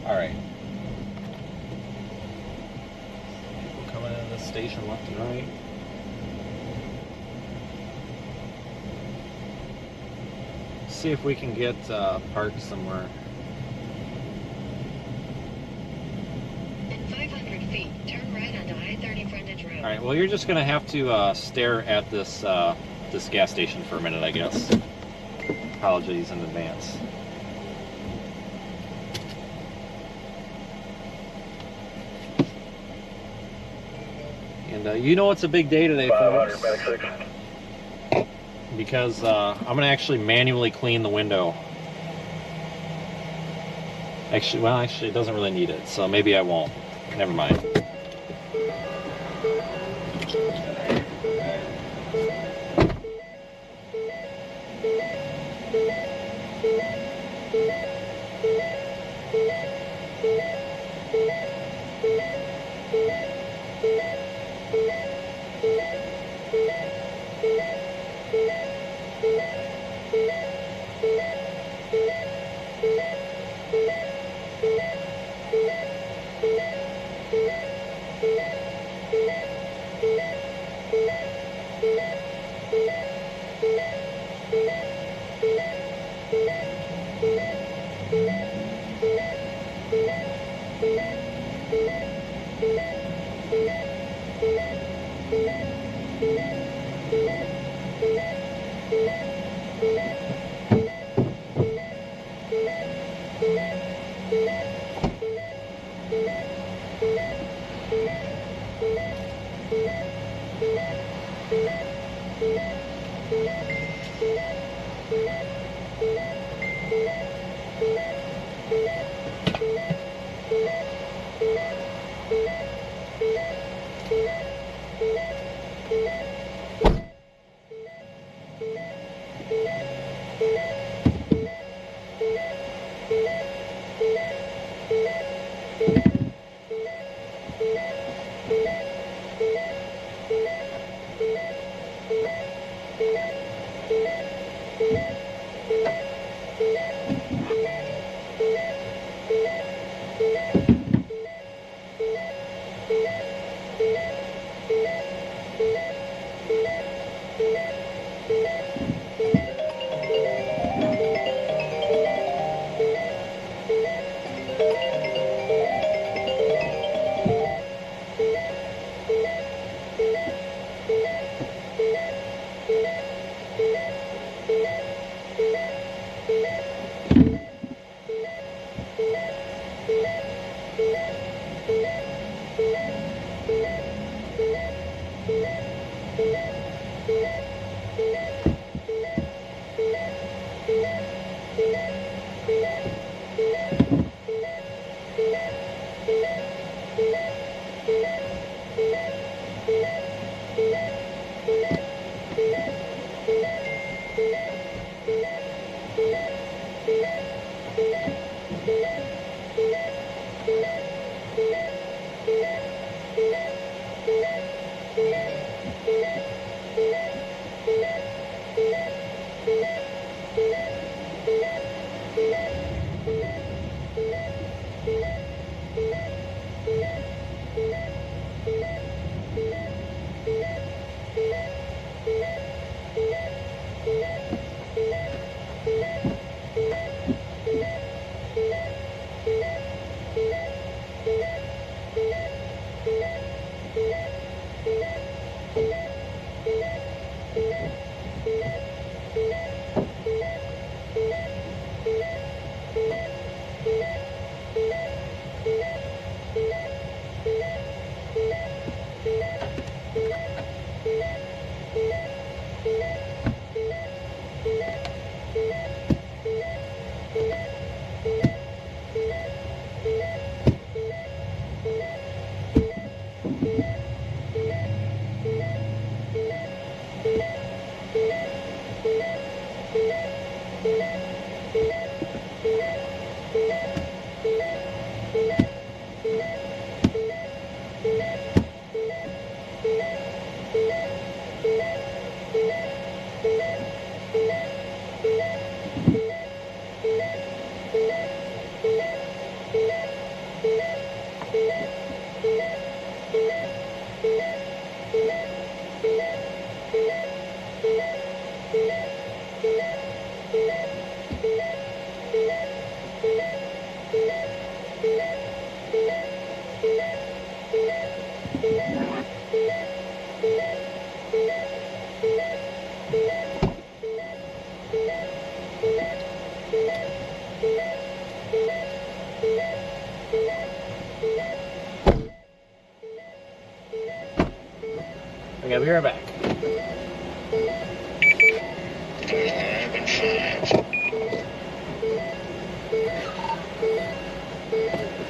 All right. People coming into the station left and right. See if we can get parked somewhere. In 500 feet, turn right onto I-30 Frontage Road. All right. Well, you're just gonna have to stare at this this gas station for a minute, I guess. Apologies in advance. And you know it's a big day today, 500, folks, medic 6. because I'm gonna actually manually clean the window. Actually, well, actually, it doesn't really need it, so maybe I won't. Never mind. Okay, I'll be right back.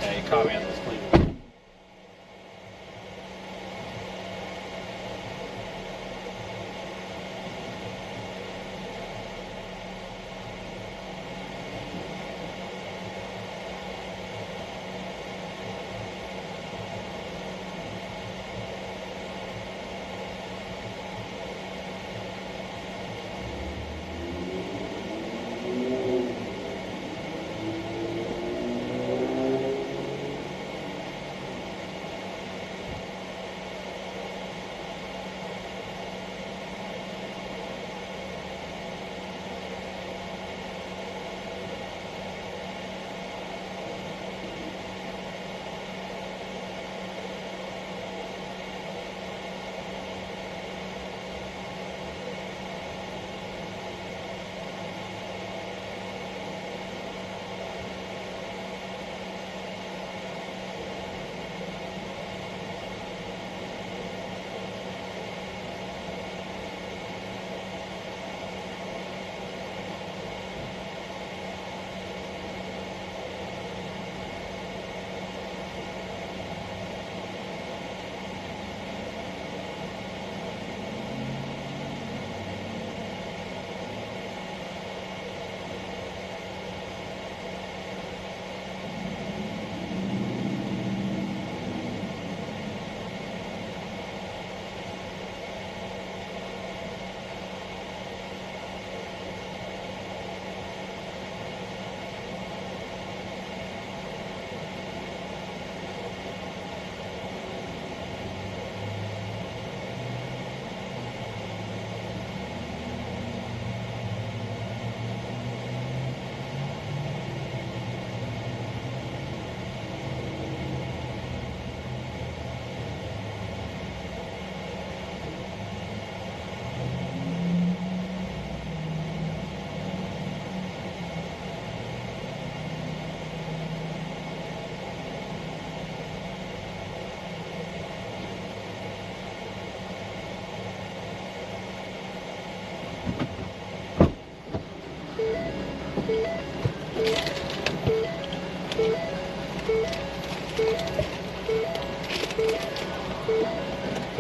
Yeah, you caught me on those clean.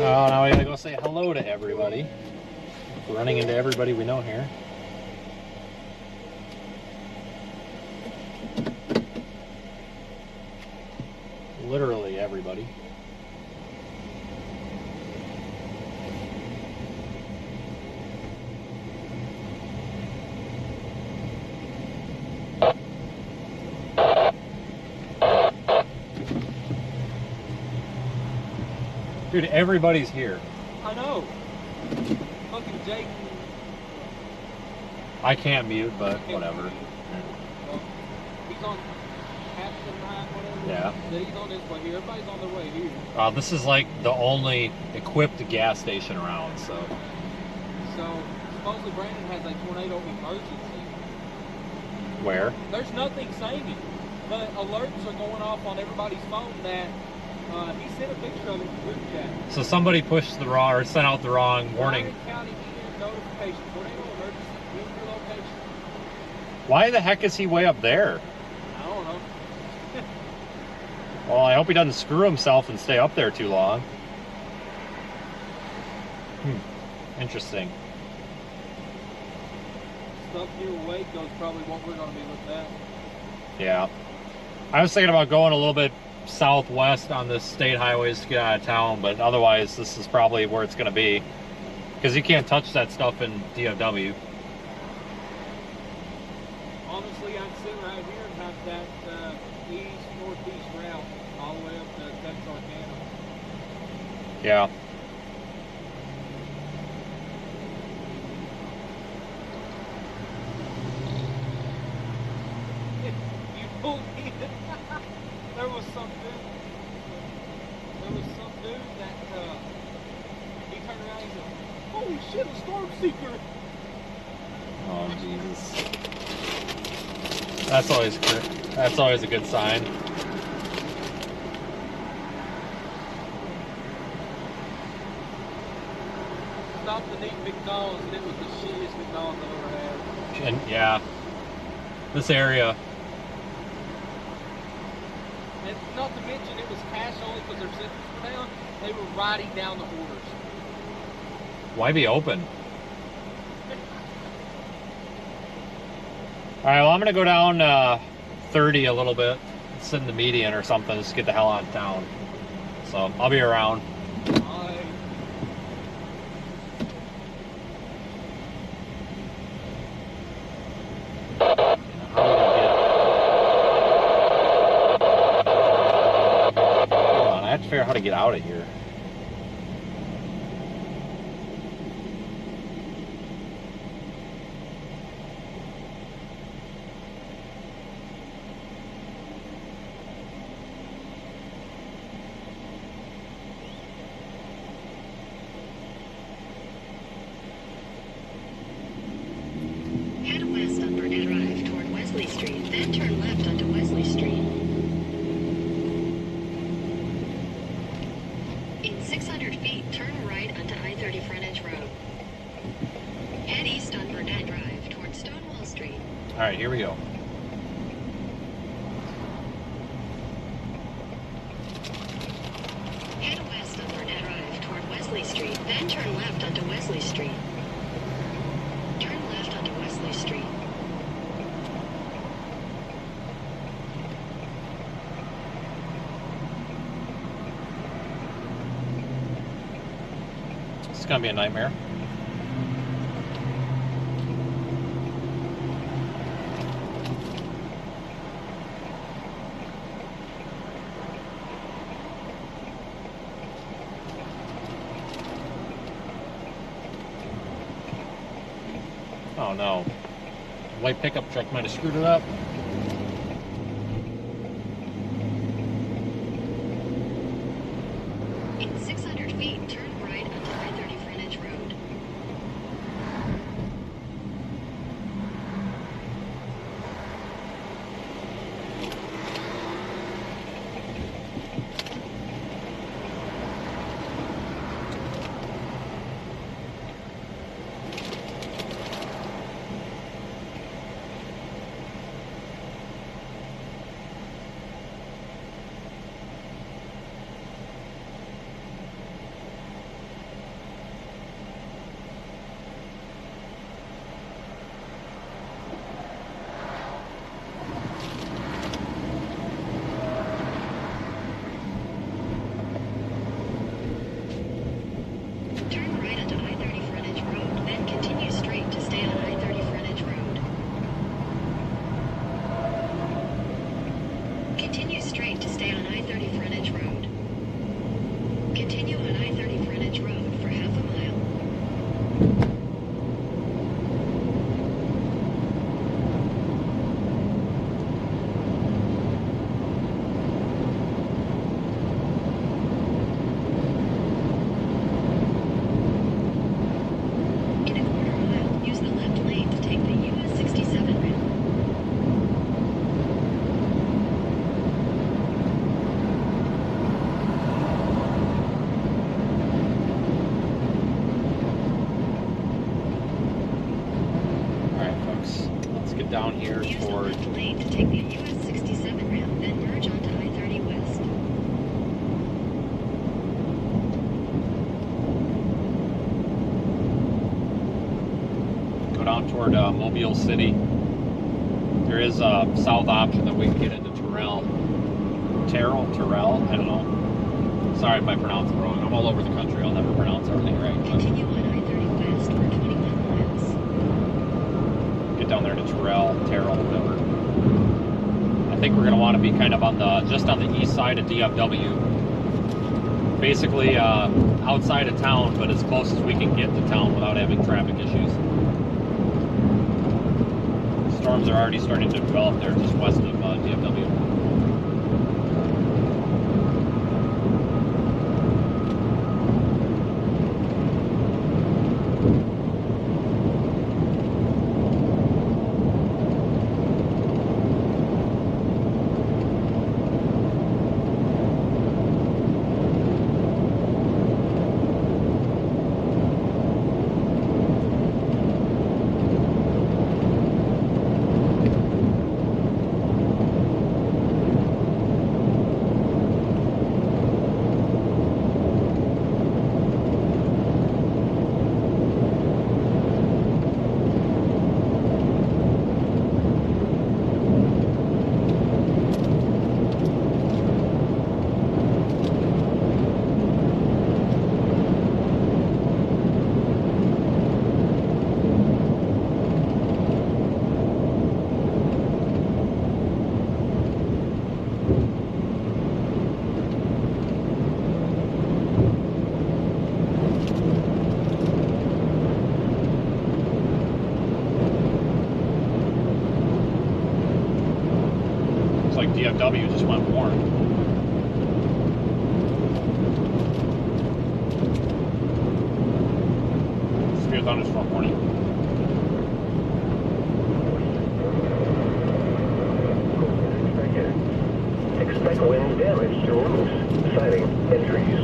Oh, now we gotta go say hello to everybody. We're running into everybody we know here. Literally everybody. Dude, everybody's here. I know. Fucking Jake. I can't mute, but whatever. Well, he's on Athens, whatever. Yeah. Then he's on his way here. Everybody's on their way here. This is like the only equipped gas station around, so. So, supposedly Brandon has a tornado emergency. Where? There's nothing saying it, but alerts are going off on everybody's phone that he sent a picture of it in the group chat. So somebody pushed the wrong, or sent out the wrong warning. Bryan County EM notification. Tornado emergency in your location. Why the heck is he way up there? I don't know. Well, I hope he doesn't screw himself and stay up there too long. Interesting. Stuff near Waco is probably what we're going to be looking at. Yeah. I was thinking about going a little bit southwest on the state highways to get out of town, but otherwise this is probably where it's going to be. Because you can't touch that stuff in DFW. Honestly, I'd sit right here and have that east-northeast route all the way up Yeah. You pulled in. There was some dude that he turned around and said, "Holy shit, a storm seeker!" Oh Jesus. That's always a good sign. Stopped to eat McDonald's, and it was the shittiest McDonald's I've ever had. And yeah, this area. And not to mention, it was cash only because their systems were down. They were writing down the orders. Why be open? All right, well, I'm gonna go down 30 a little bit, sit in the median or something, just get the hell out of town. So I'll be around. I have to figure out how to get out of here. Head west on Burnett Drive toward Wesley Street, then turn left onto Wesley Street. In 600 feet, turn right onto I-30 Frontage Road. Head east on Burnett Drive toward Stonewall Street. All right, here we go. Head west on Burnett Drive toward Wesley Street, then turn left onto Wesley Street. Turn left onto Wesley Street. It's gonna be a nightmare. Oh no. White pickup truck might have screwed it up. In 600 feet, turn right onto I-30 Frontage Road. Turn right onto I-30 Frontage Road, then continue straight to stay on I-30 Frontage Road. Continue straight to stay on I-30 Frontage Road. Continue on I-30 Frontage Road for half a mile. In a quarter mile, use the left lane to take the US 67 route. All right, folks, let's get down here Use the toward. left lane to take the US 67 route, then merge onto I-30 West. Go down toward Mobile City. There is a south option that we can get into Terrell, I don't know. Sorry if I pronounce it wrong. I'm all over the country. I'll never pronounce everything right. But Continue on I-30 West for 21 miles. get down there to Terrell, whatever. I think we're going to want to be kind of on the just on the east side of DFW. basically outside of town, but as close as we can get to town without having traffic issues. Storms are already starting to develop there just west of DFW. DFW just went warm. Severe thunderstorm warning. Expect wind damage to roofs, siding, and trees.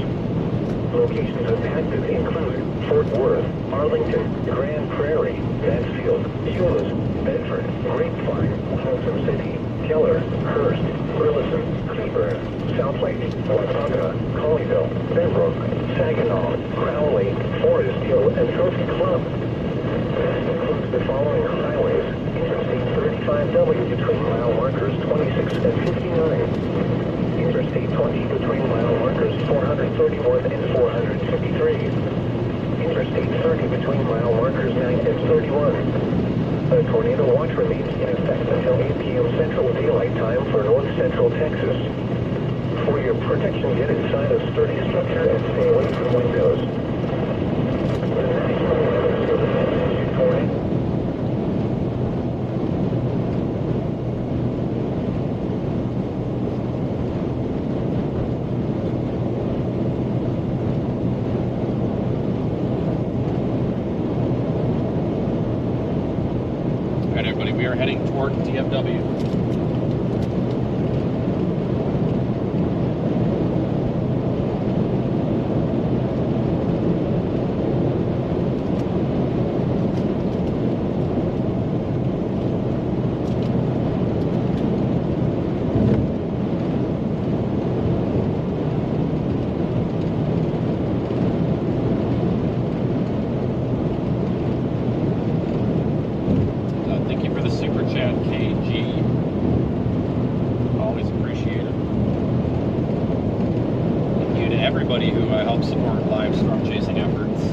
Locations impacted include Fort Worth, Arlington, Grand Prairie, Mansfield, Euless, Bedford, Grapevine, Haltom City, Keller, Hurst, Burleson, Cleburne, Southlake, Wausauga, Colleyville, Pembroke, Saginaw, Crowley, Forest Hill, and Trophy Club. This includes the following highways: Interstate 35W between mile markers 26 and 59. Interstate 20 between mile markers 431 and 453. Interstate 30 between mile markers 9 and 31. A tornado watch remains in effect until 8 p.m. Central Daylight Time for North Central Texas. For your protection, get inside a sturdy structure and stay away from windows. The National Weather Service has issued tornado. We are heading toward DFW. Everybody who helps support live storm chasing efforts.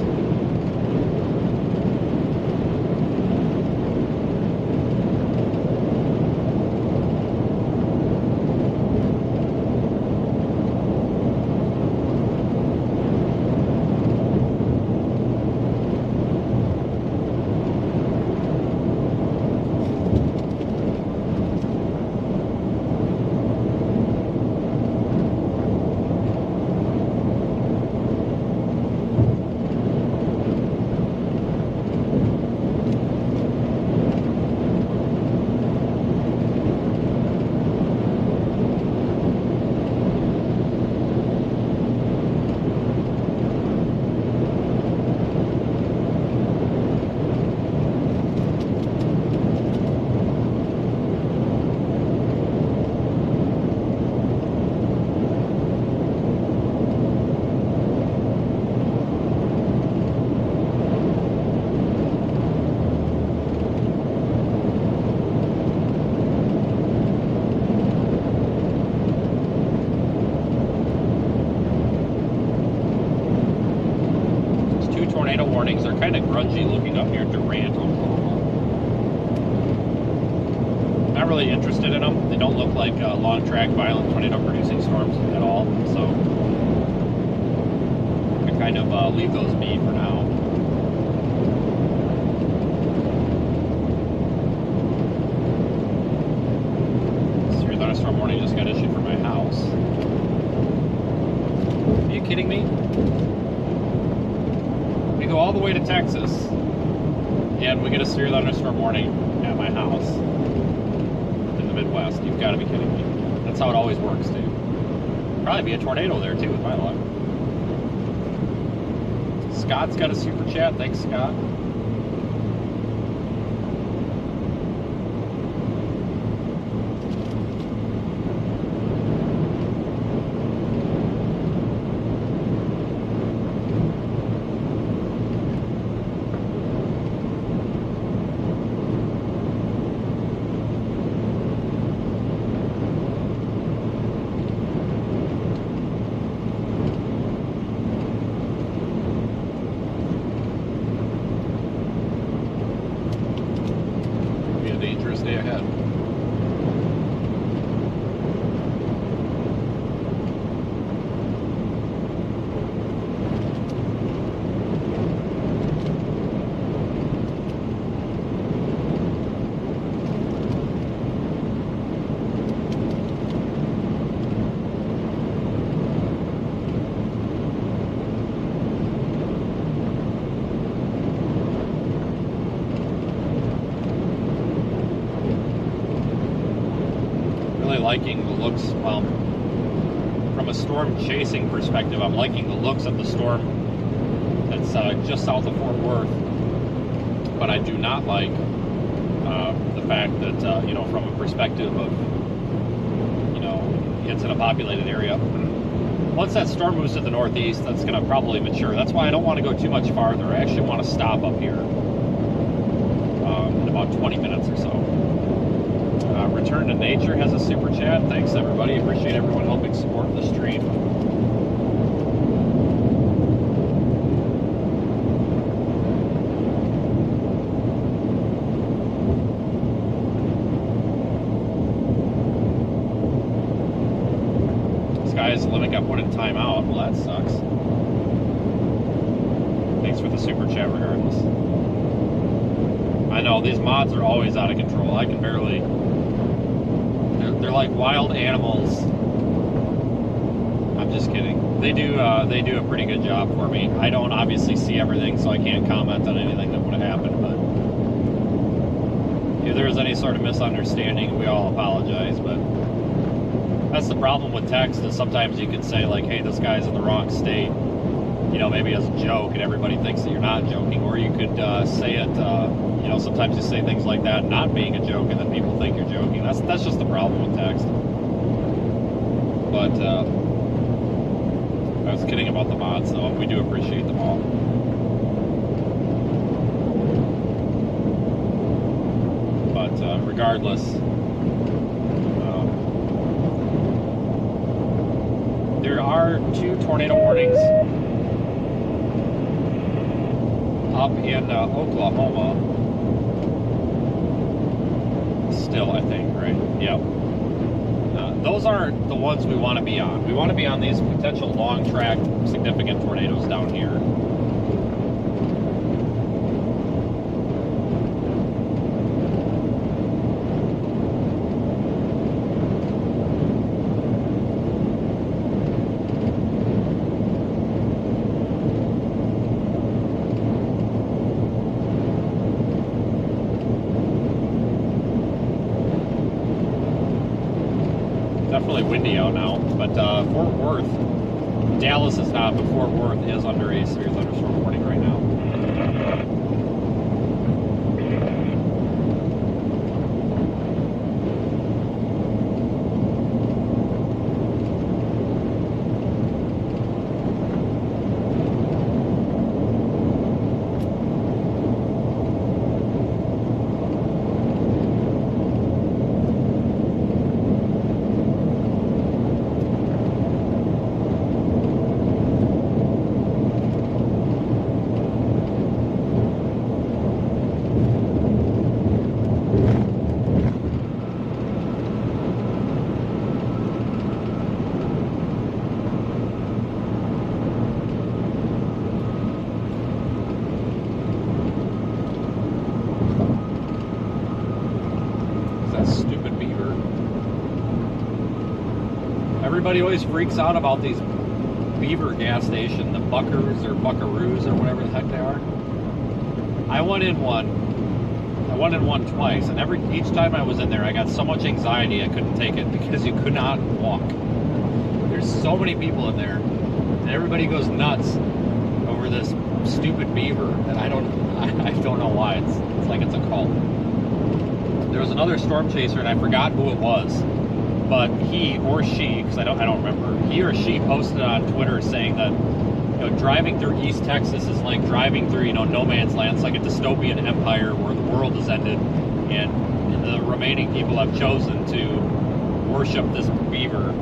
Warnings are kind of grungy looking up near Durant, Oklahoma. Not really interested in them. They don't look like long track violent tornado producing storms at all. So kind of leave those be for now. Severe thunderstorm warning just got issued for my house. Are you kidding me? We go all the way to Texas, and we get a severe thunderstorm warning at my house in the Midwest. You've got to be kidding me. That's how it always works, dude. Probably be a tornado there too with my luck. Scott's got a super chat. Thanks, Scott. Day ahead. Liking the looks, well, from a storm chasing perspective, I'm liking the looks of the storm that's just south of Fort Worth, but I do not like the fact that, you know, from a perspective of, you know, it's in a populated area. Once that storm moves to the northeast, that's going to probably mature. That's why I don't want to go too much farther. I actually want to stop up here in about 20 minutes or so. Return to Nature has a super chat. Thanks, everybody. Appreciate everyone helping support the stream. Sky's the limit got put in timeout. Well, that sucks. Thanks for the super chat regardless. I know, these mods are always out of control. I can barely... They're like wild animals. I'm just kidding. They do a pretty good job for me. I don't obviously see everything, so I can't comment on anything that would have happened, but if there was any sort of misunderstanding, we all apologize, but that's the problem with text, is sometimes you can say like, hey, this guy's in the wrong state, you know, maybe as a joke, and everybody thinks that you're not joking, or you could say it, you know, sometimes you say things like that not being a joke, and then people think you're joking. That's just the problem with text. But I was kidding about the mods, though. We do appreciate them all. But regardless, there are 2 tornado warnings up in Oklahoma. Still, I think, right? Yep. Those are the ones we want to be on. We want to be on these potential long track significant tornadoes down here. Definitely windy out now, but Fort Worth, Dallas is not, but Fort Worth is under a severe thunderstorm warning right now. everybody always freaks out about these beaver gas station, the Buckers or Buckaroos or whatever the heck they are. I went in one twice, and each time I was in there, I got so much anxiety I couldn't take it because you could not walk. There's so many people in there, and everybody goes nuts over this stupid beaver, and I don't know why. It's like it's a cult. There was another storm chaser, and I forgot who it was, but he or she, because I don't remember, he or she posted on Twitter saying that, you know, driving through East Texas is like driving through, you know, no man's land. It's like a dystopian empire where the world has ended, and the remaining people have chosen to worship this beaver,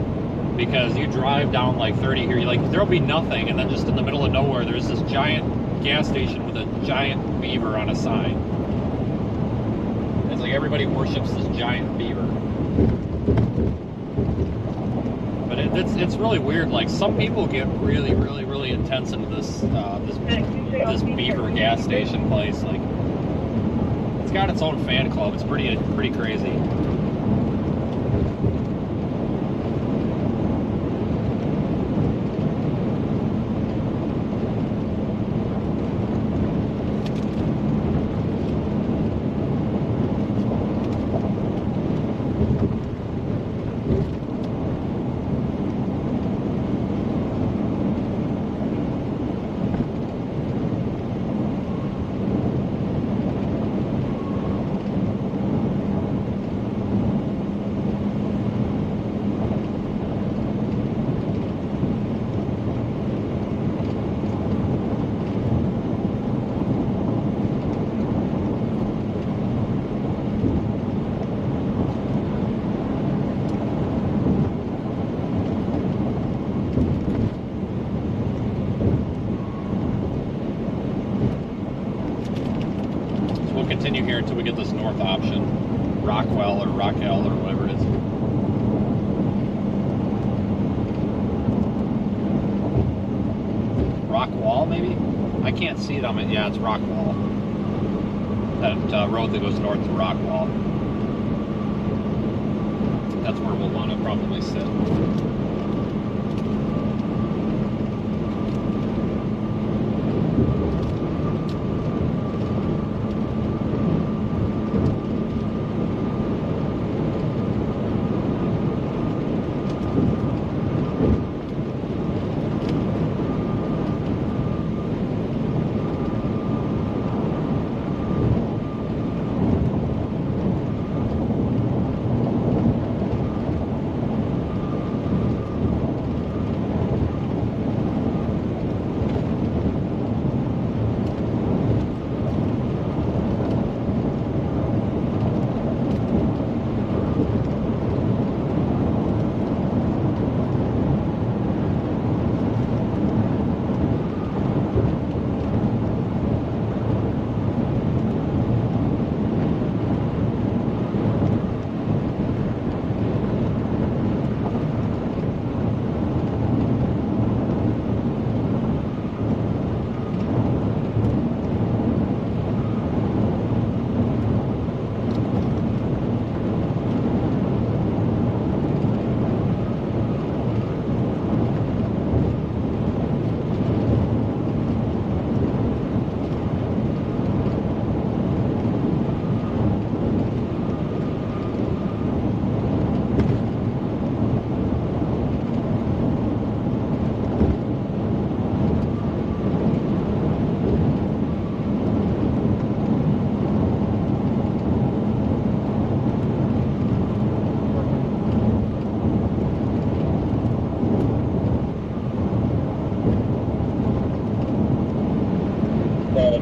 because you drive down like 30 here, you're like, there'll be nothing, and then just in the middle of nowhere, there's this giant gas station with a giant beaver on a sign. It's like everybody worships this giant beaver. But it's really weird. Like, some people get really intense into this beaver gas station place. Like, it's got its own fan club. It's pretty crazy. Continue here until we get this north option, Rockwell or Rockwell or whatever it is. Rockwall, maybe? I can't see it on it. Yeah, it's Rockwall. That road that goes north to Rockwall. That's where we'll want to probably sit.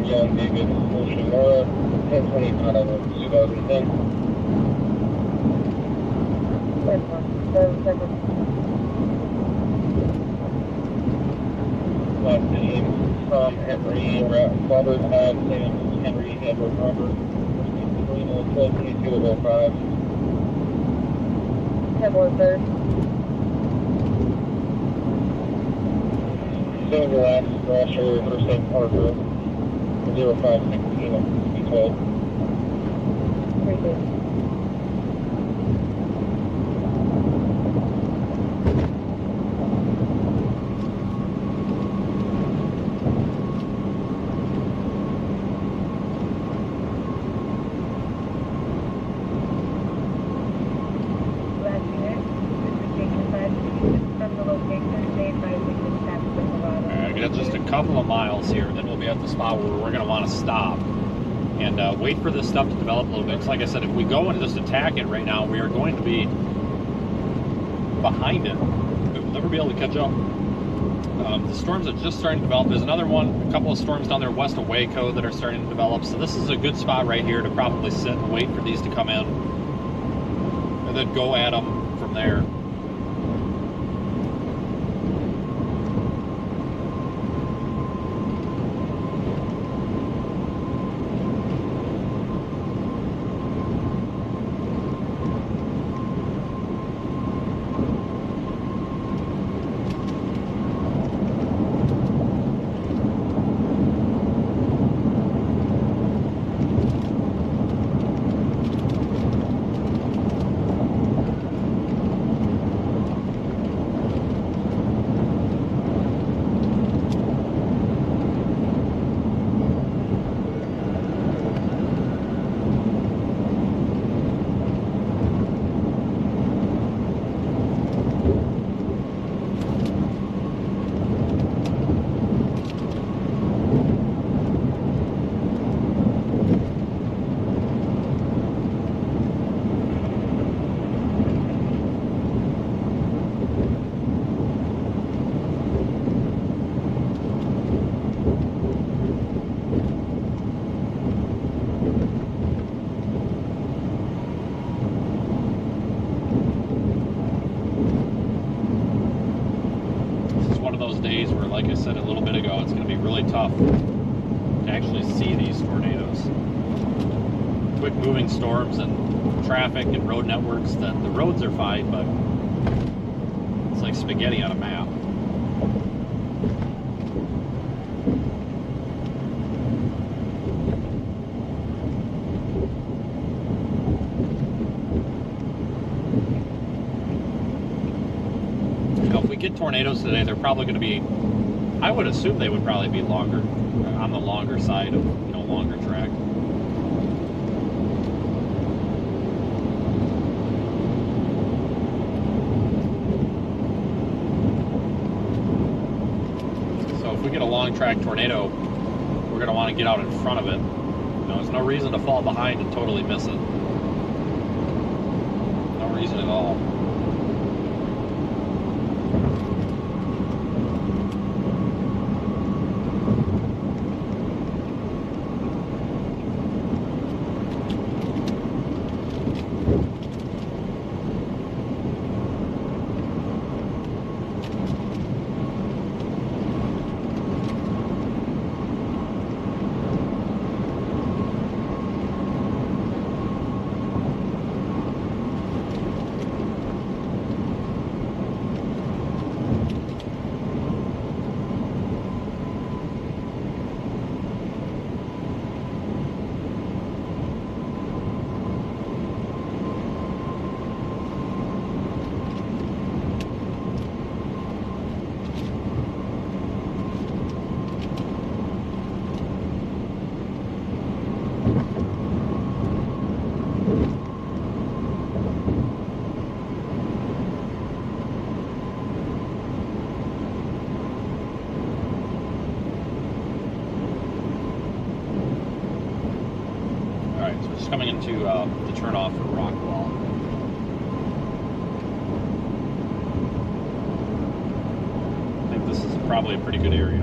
John David Oshimura, 1025 of 2010. Last name, Tom Henry, Robert Adams, Henry, Edward Robert, 122205. Edward 3rd. Same last Thrasher, first name Parker, 0516 of 12. We got just a couple of miles here, then we'll be at the spot where we're going to want to stop and wait for this stuff to develop a little bit. Because like I said, if we go and just attack it right now, we are going to be behind it. We'll never be able to catch up. The storms are just starting to develop. There's another one, a couple of storms down there west of Waco that are starting to develop. So this is a good spot right here to probably sit and wait for these to come in, and then go at them from there. Days where, like I said a little bit ago, it's going to be really tough to actually see these tornadoes. Quick moving storms and traffic and road networks, the roads are fine, but it's like spaghetti on a map. Get tornadoes today, they're probably going to be, I would assume they would probably be longer, on the longer side of, you know, longer track. So if we get a long track tornado, we're going to want to get out in front of it. You know, there's no reason to fall behind and totally miss it. No reason at all. Coming into the turnoff for Rockwall. I think this is probably a pretty good area.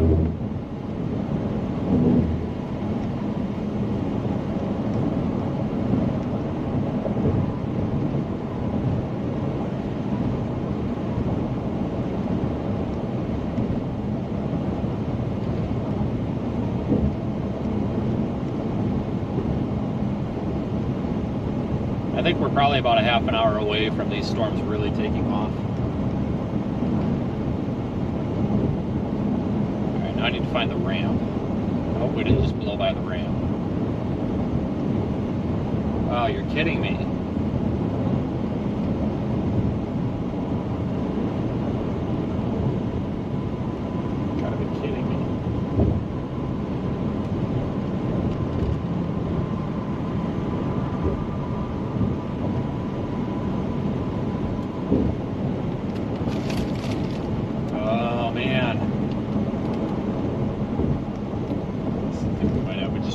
I think we're probably about a half an hour away from these storms really taking off. Alright, now I need to find the ramp. I hope we didn't just blow by the ramp. Oh, you're kidding me. You gotta be kidding me.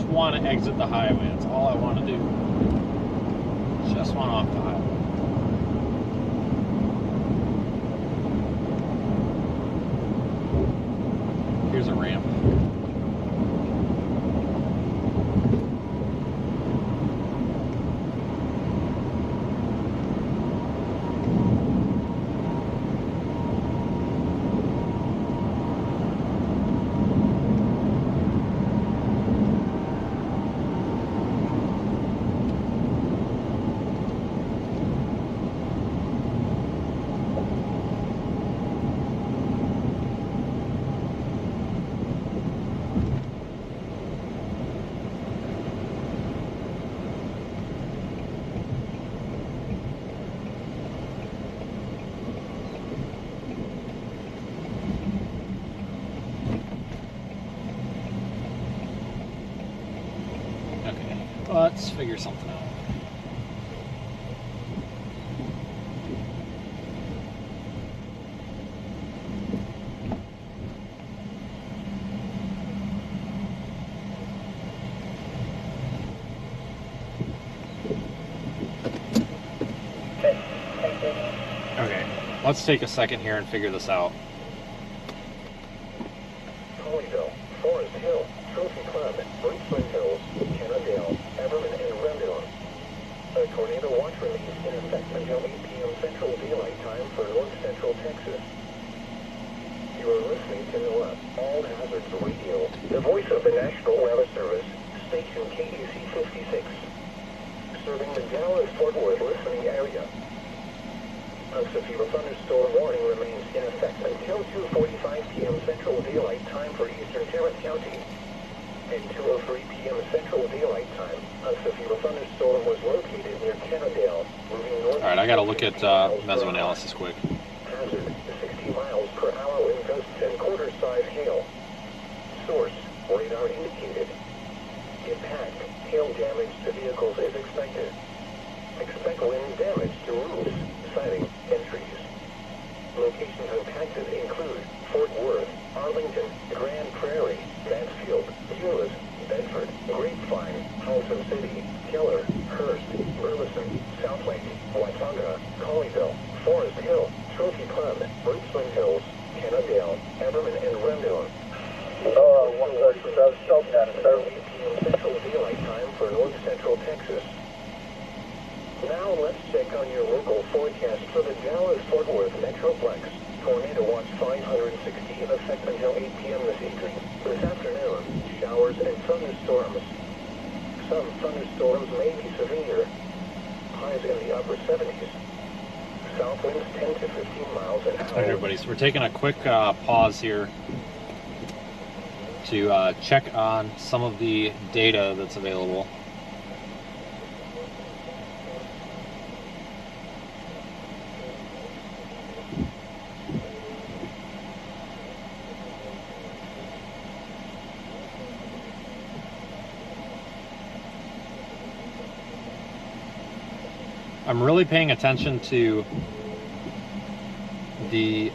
just want to exit the highway. That's all I want to do. Just want off the highway. Here's a ramp. Let's figure something out. Okay, let's take a second here and figure this out. Colleyville, Forest Hill, Trophy Club, Refueling Hills, Cannondale, Everman, and Greenville. A tornado watch remains in effect until 8 p.m. Central Daylight Time for North Central Texas. You are listening to NOAA All Hazards Radio, the voice of the National Weather Service, station KDC 56, serving the Dallas-Fort Worth listening area. A severe thunderstorm warning remains in effect until 2:45 p.m. Central Daylight Time for Eastern Tarrant County. At 2:03 p.m. Central Daylight Time, a severe thunderstorm was located near Cannondale, moving north. All right, I got to look at mesoanalysis quick. Hazard, 60 miles per hour wind gusts and quarter-size hail. Source, radar indicated. Impact, hail damage to vehicles is expected. Expect wind damage to roofs, siding, and trees. Locations impacted include Fort Worth, Arlington, Grand Prairie, Mansfield, Euless, Bedford, Grapevine, Halton City, Keller, Hurst, Burleson, Southlake, Watauga, Colleyville, Forest Hill, Trophy Club, Refueling Hills, Cannondale, Everman, and Greenville. 137, still down at 8 p.m. Central Daylight Time for North Central Texas. Now let's check on your local forecast for the Dallas-Fort Worth Metroplex. Tornado watch 560 in effect until 8 p.m. this evening. This afternoon, showers and thunderstorms. Some thunderstorms may be severe. Highs in the upper 70s. South winds 10 to 15 miles an hour. All right, everybody, so we're taking a quick pause here to check on some of the data that's available. I'm really paying attention to the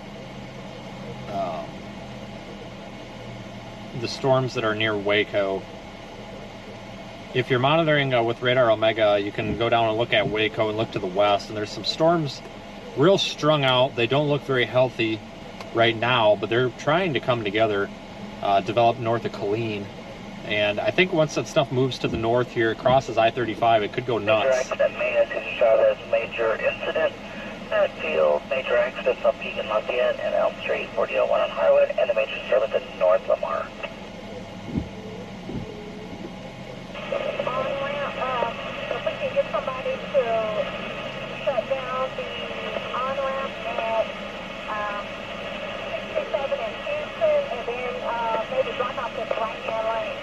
storms that are near Waco. If you're monitoring with Radar Omega, you can go down and look at Waco and look to the west, and there's some storms real strung out. They don't look very healthy right now, but they're trying to come together, develop north of Killeen. And I think once that stuff moves to the north here, it crosses I-35, it could go nuts. Major incident at field, major accidents on Peak and Lafayette and Elm Street, 4001 on Harwood, and the major disturbance in North Lamar. On-ramp, if we can get somebody to shut down the on-ramp at 67 and Houston, and then maybe block off this right-hand lane.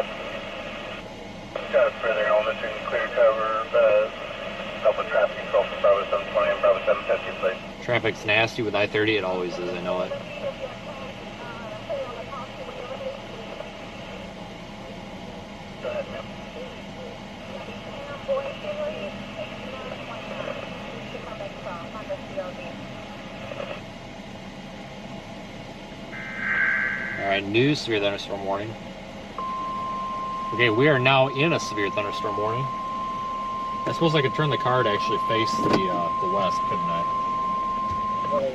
Got further elementary clear cover, help with traffic control for Bravo 720 and Bravo 750, please. Traffic's nasty with I-30, it always is, I know it. Go ahead, ma'am. All right, new severe thunderstorm warning. Okay, we are now in a severe thunderstorm warning. I suppose I could turn the car to actually face the west, couldn't I?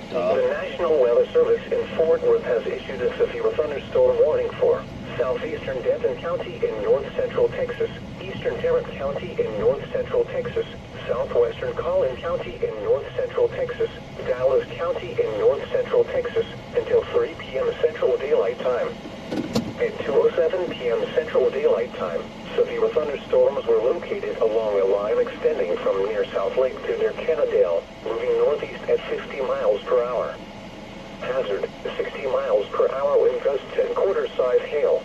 The National Weather Service in Fort Worth has issued a severe thunderstorm warning for southeastern Denton County in north central Texas, eastern Tarrant County in north central Texas, southwestern Collin County in north central Texas, Dallas County in north central Texas until 3 p.m. Central Daylight Time. At 2:07 p.m. Central Daylight Time, severe thunderstorms were located along a line extending from near South Lake to near Kennedale, moving northeast at 50 miles per hour. Hazard, 60 miles per hour wind gusts and quarter-size hail.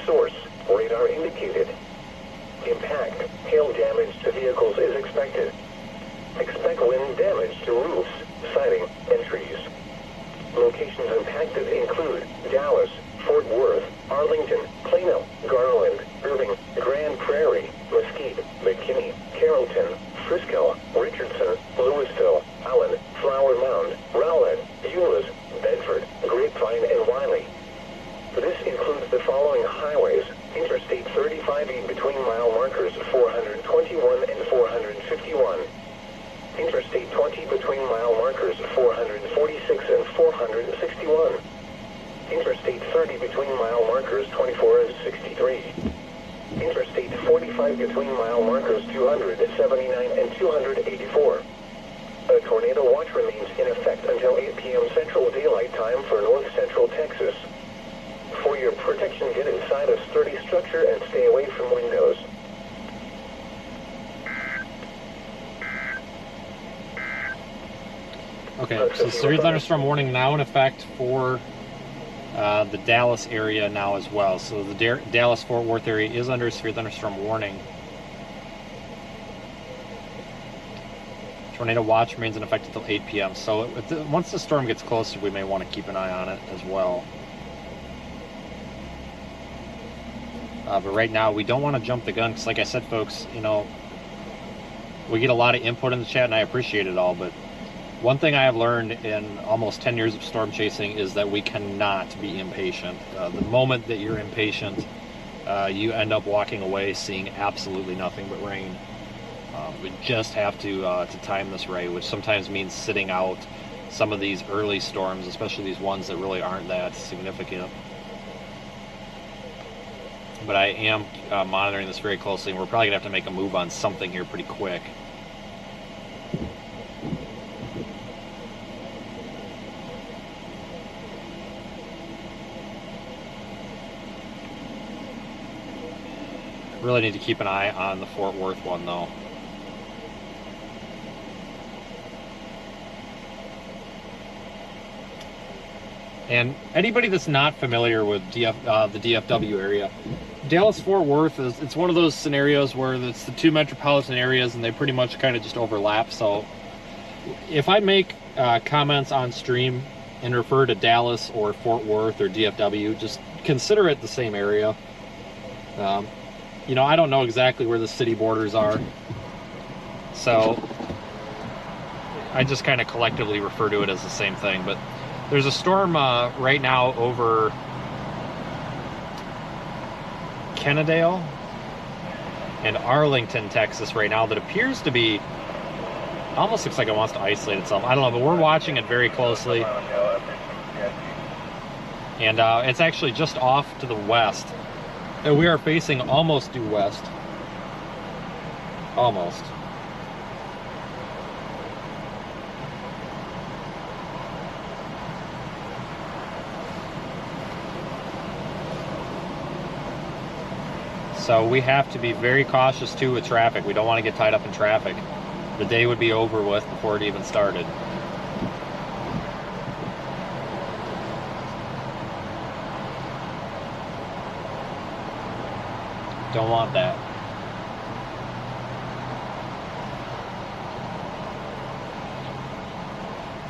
Source, radar indicated. Impact, hail damage to vehicles is expected. Expect wind damage to roofs, siding, and trees. Locations impacted include Dallas, Fort Worth, Arlington, Plano, Garland, Irving, Grand Prairie, Mesquite, McKinney, Carrollton, Frisco, Richardson, Louisville, Allen, Flower Mound, Rowlett, Euless, Bedford, Grapevine, and Wiley. This includes the following highways: Interstate 35E between mile markers 421 and 451. Interstate 20 between mile markers 446 and 461. Interstate 30 between mile markers 24 and 63. Interstate 45 between mile markers 279 and 284. A tornado watch remains in effect until 8 p.m. Central Daylight Time for north central Texas. For your protection, get inside a sturdy structure and stay away from windows. Okay, so severe thunderstorm warning now in effect for the Dallas area now as well. So the Dallas-Fort Worth area is under severe thunderstorm warning. Tornado watch remains in effect until 8 p.m. So once the storm gets closer, we may want to keep an eye on it as well. But right now, we don't want to jump the gun because, like I said, folks, you know, we get a lot of input in the chat, and I appreciate it all. But one thing I have learned in almost 10 years of storm chasing is that we cannot be impatient. The moment that you're impatient, you end up walking away seeing absolutely nothing but rain. We just have to time this right, which sometimes means sitting out some of these early storms, especially these ones that really aren't that significant. But I am monitoring this very closely, and we're probably going to have to make a move on something here pretty quick. Really need to keep an eye on the Fort Worth one, though. And anybody that's not familiar with the DFW area, Dallas-Fort Worth it's one of those scenarios where it's the two metropolitan areas and they pretty much kind of just overlap. So if I make comments on stream and refer to Dallas or Fort Worth or DFW, just consider it the same area. You know, I don't know exactly where the city borders are, so I just kind of collectively refer to it as the same thing. But there's a storm right now over Kennedale and Arlington, Texas right now that appears to be, almost looks like it wants to isolate itself. I don't know, but we're watching it very closely. And it's actually just off to the west. And we are facing almost due west. Almost. So we have to be very cautious too with traffic. We don't want to get tied up in traffic. The day would be over with before it even started. Don't want that.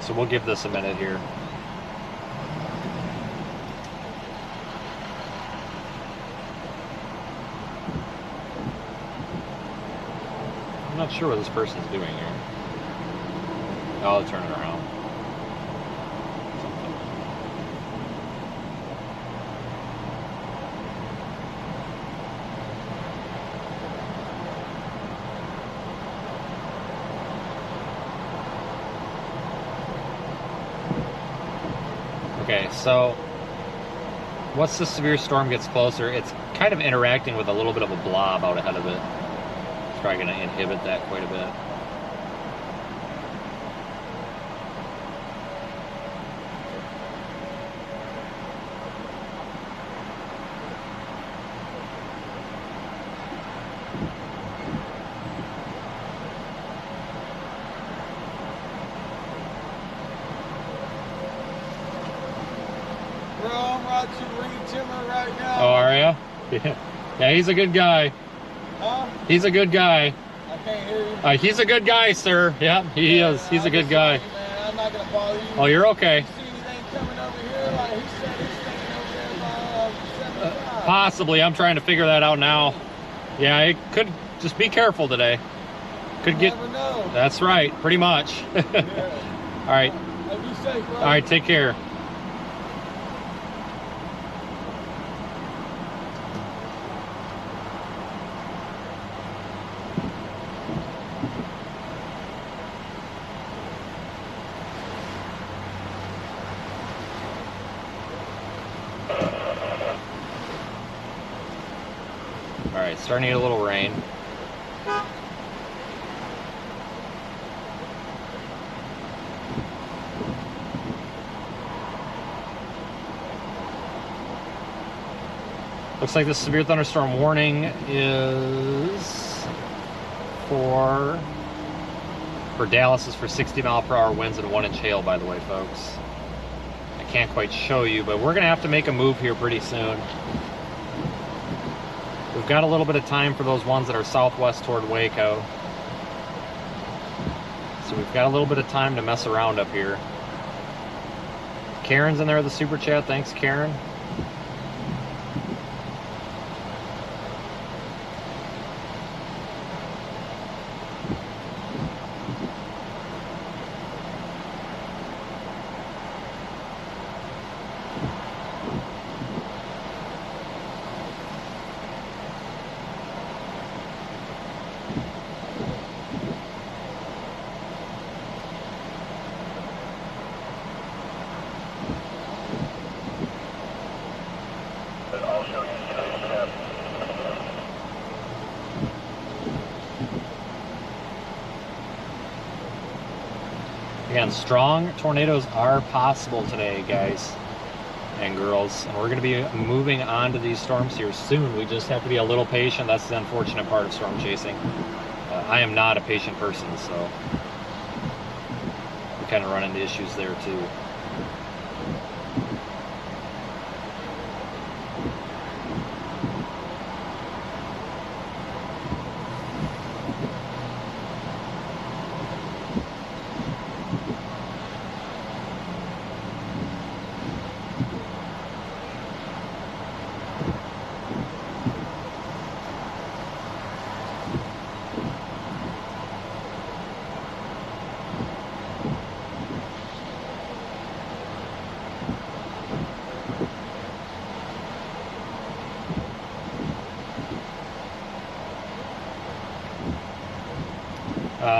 So we'll give this a minute here. I'm not sure what this person's doing here. Oh, I'll turn it around. Okay, so once the severe storm gets closer, it's kind of interacting with a little bit of a blob out ahead of it. It's probably going to inhibit that quite a bit. Bro, I'm watching Ring Timmer right now. Oh, are you? Yeah, he's a good guy. Huh? He's a good guy. I can't hear you. He's a good guy, sir. Yeah, he is. He's a good guy. Man, I'm not gonna bother you. Oh, you're okay. You see anything coming over here? Like he said he's staying over there by 75. Possibly. I'm trying to figure that out now. Yeah, it could. Just be careful today. Could get. Never know. That's right. Pretty much. Yeah. All right. Hey, be safe, bro. All right. Take care. All right, starting to get a little rain. Looks like the severe thunderstorm warning is for Dallas is for 60-mile-per-hour winds and 1-inch hail, by the way, folks. I can't quite show you, but we're gonna have to make a move here pretty soon. We've got a little bit of time for those ones that are southwest toward Waco. So we've got a little bit of time to mess around up here. Karen's in there with the super chat. Thanks, Karen. I'll show you intercept. Again, strong tornadoes are possible today, guys and girls, and we're going to be moving on to these storms here soon. We just have to be a little patient. That's the unfortunate part of storm chasing. I am not a patient person, so we kind of run into issues there too.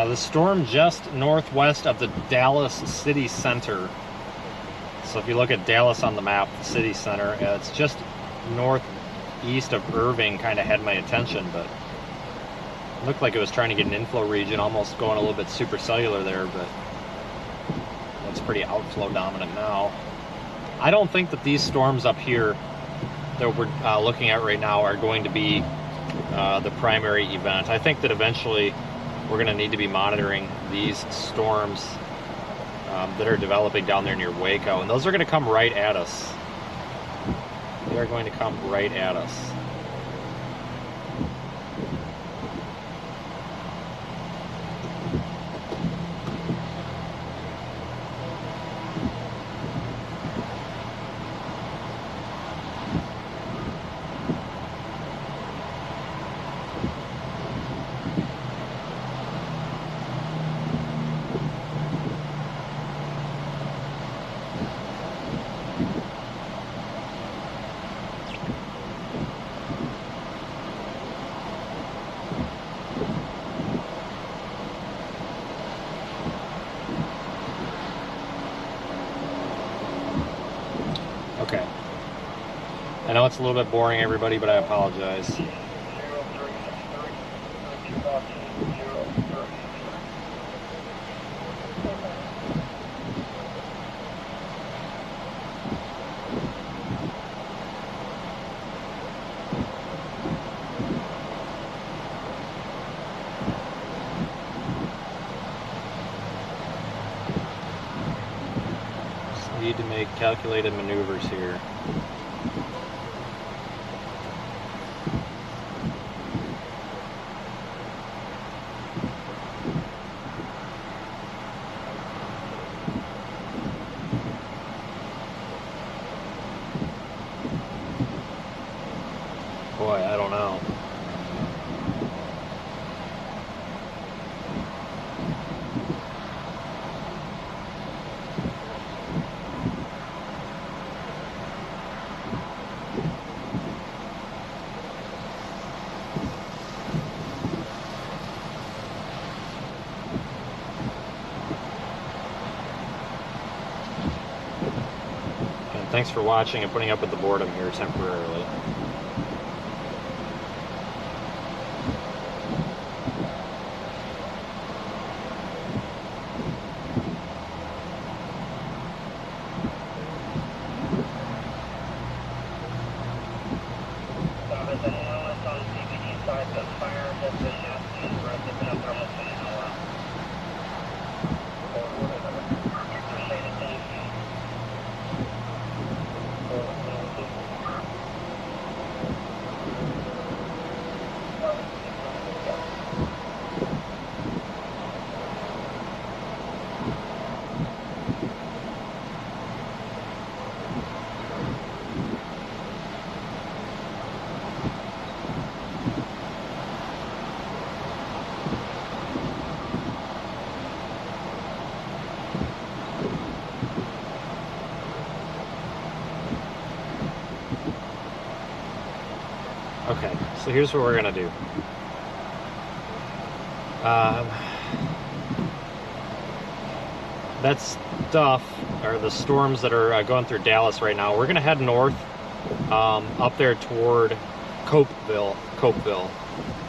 The storm just northwest of the Dallas city center. So if you look at Dallas on the map, the city center, it's just northeast of Irving, kind of had my attention, but it looked like it was trying to get an inflow region, almost going a little bit supercellular there, but looks pretty outflow dominant now. I don't think that these storms up here that we're looking at right now are going to be the primary event. I think that eventually we're going to need to be monitoring these storms that are developing down there near Waco, and those are going to come right at us. They are going to come right at us. I know it's a little bit boring, everybody, but I apologize. 0363, Just need to make calculated maneuvers here. Boy, I don't know. And thanks for watching and putting up with the boredom here temporarily. As anyone was on the CBD side, the fire has been nasty and aggressive and I'm almost an hour. Appreciate it, thank you. Okay, so here's what we're gonna do. That stuff, or the storms that are going through Dallas right now, we're gonna head north, up there toward Copeville,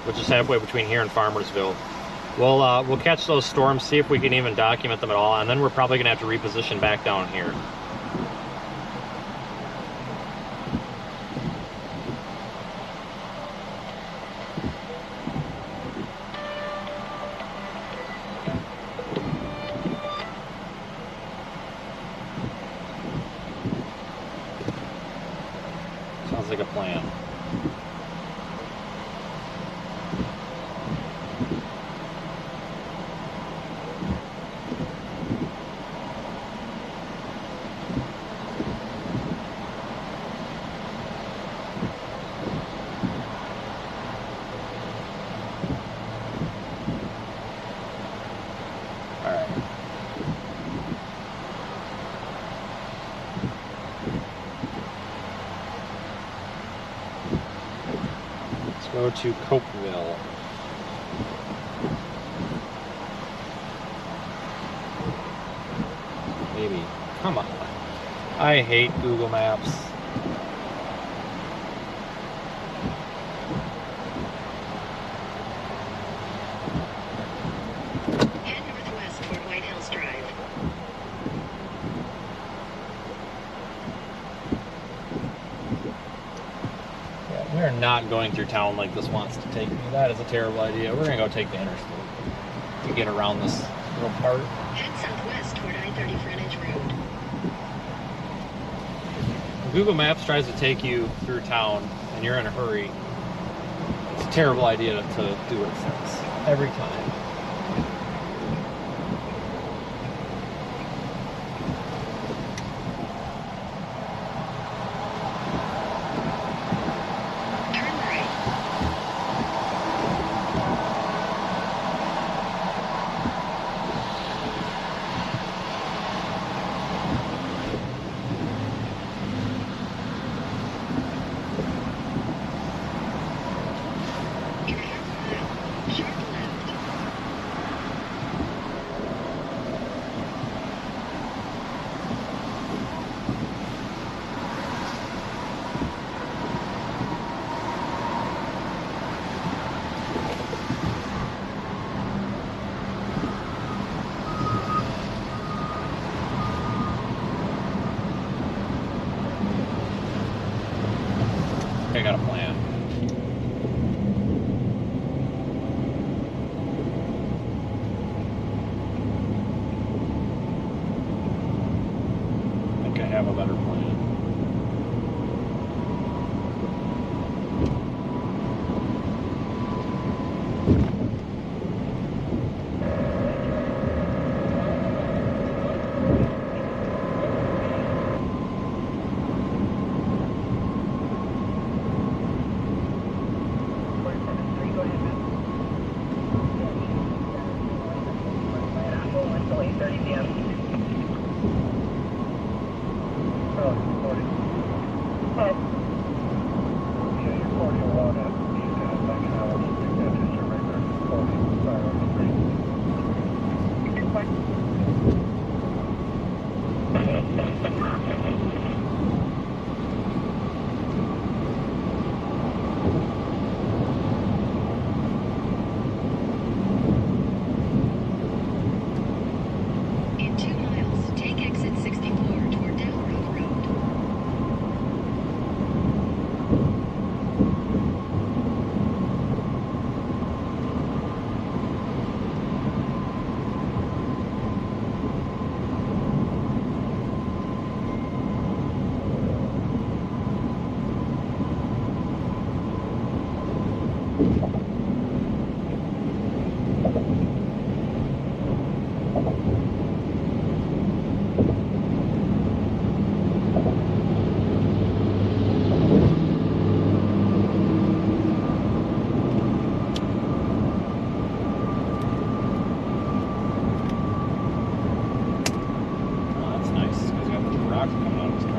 which is halfway between here and Farmersville. We'll catch those storms, see if we can even document them at all, and then we're probably gonna have to reposition back down here. Sounds like a plan. Go to Copeville. Maybe. Come on. I hate Google Maps. Head northwest toward White Hills Drive. We are not going through town like this wants to take me. That is a terrible idea. We're gonna go take the interstate to get around this little part. Head southwest toward I-30 Frontage Road. When Google Maps tries to take you through town and you're in a hurry, it's a terrible idea to do what it says every time. In a half mile, sharp left. think I got a plan. I think I have a better plan. In 2 miles, take exit 64 toward Down Road Road. Oh, that's nice. This guy's got a bunch of rocks coming out of his car.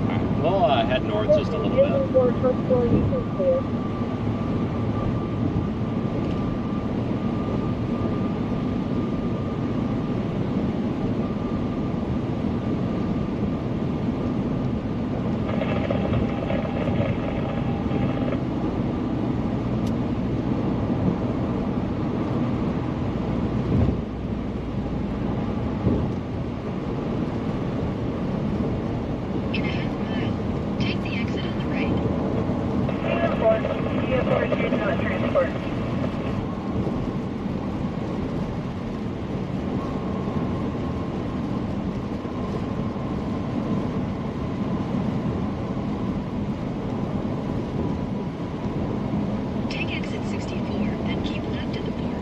Alright, we'll head north just a little bit. In a half mile, take the exit on the right. Transport. Take exit 64, then keep left at the park.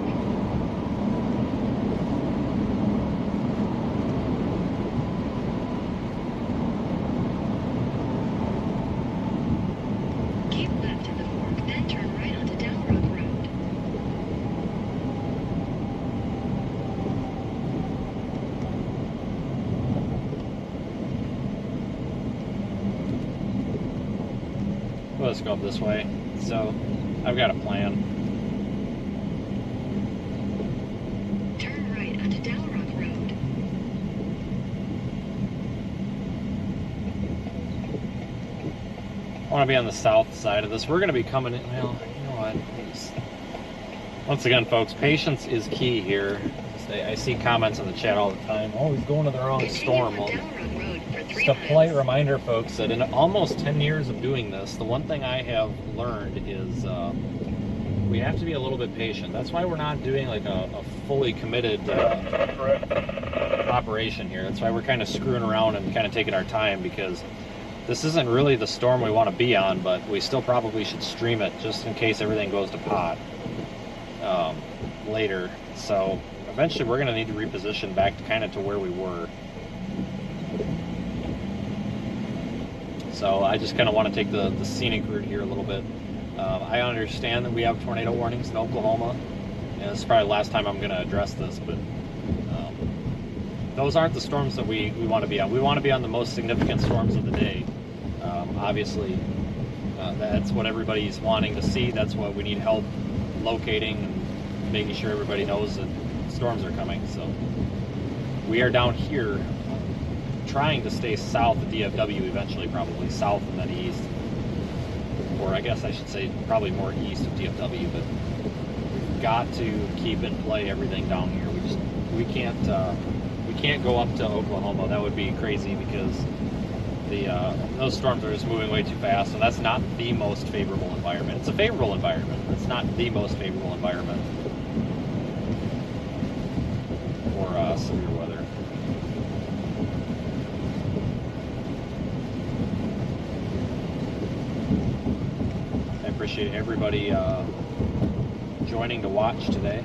Keep left at the fork, then turn right onto Down Road Road. Well, let's go up this way. So, I've got a plan. Turn right onto Dalrock Road. I want to be on the south side of this. We're going to be coming in. Well, you know what? Once again, folks, patience is key here. I see comments in the chat all the time. Oh, he's going to the wrong Continue storm. on Well, Dalrock Road for 3 just a miles. polite reminder, folks, that in almost 10 years of doing this, the one thing I have learned is we have to be a little bit patient. That's why we're not doing like a fully committed operation here. That's why we're kind of screwing around and kind of taking our time, because this isn't really the storm we want to be on, but we still probably should stream it just in case everything goes to pot later. So eventually we're going to need to reposition back to kind of to where we were. So I just kind of want to take the scenic route here a little bit. I understand that we have tornado warnings in Oklahoma, and this is probably the last time I'm going to address this, but those aren't the storms that we want to be on. We want to be on the most significant storms of the day. Obviously, that's what everybody's wanting to see. That's what we need help locating and making sure everybody knows that storms are coming. So we are down here trying to stay south of DFW eventually, probably south and then east. Or I guess I should say probably more east of DFW, but we've got to keep in play everything down here. We can't go up to Oklahoma. That would be crazy because those storms are just moving way too fast, and that's not the most favorable environment. It's a favorable environment, but it's not the most favorable environment for severe weather. I appreciate everybody joining to watch today.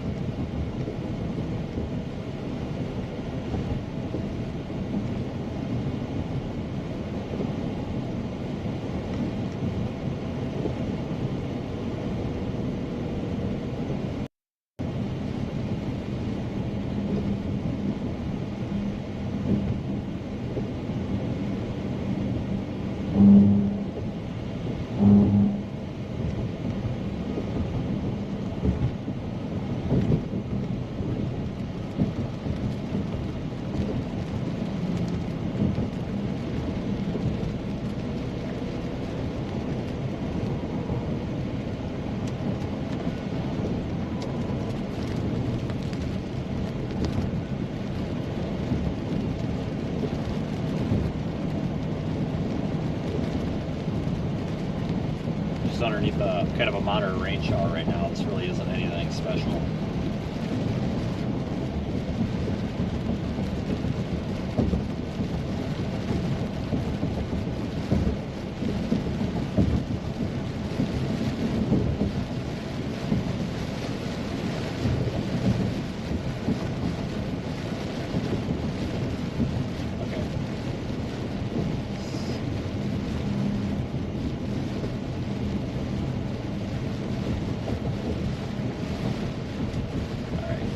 Underneath kind of a moderate rain shower right now. This really isn't anything special.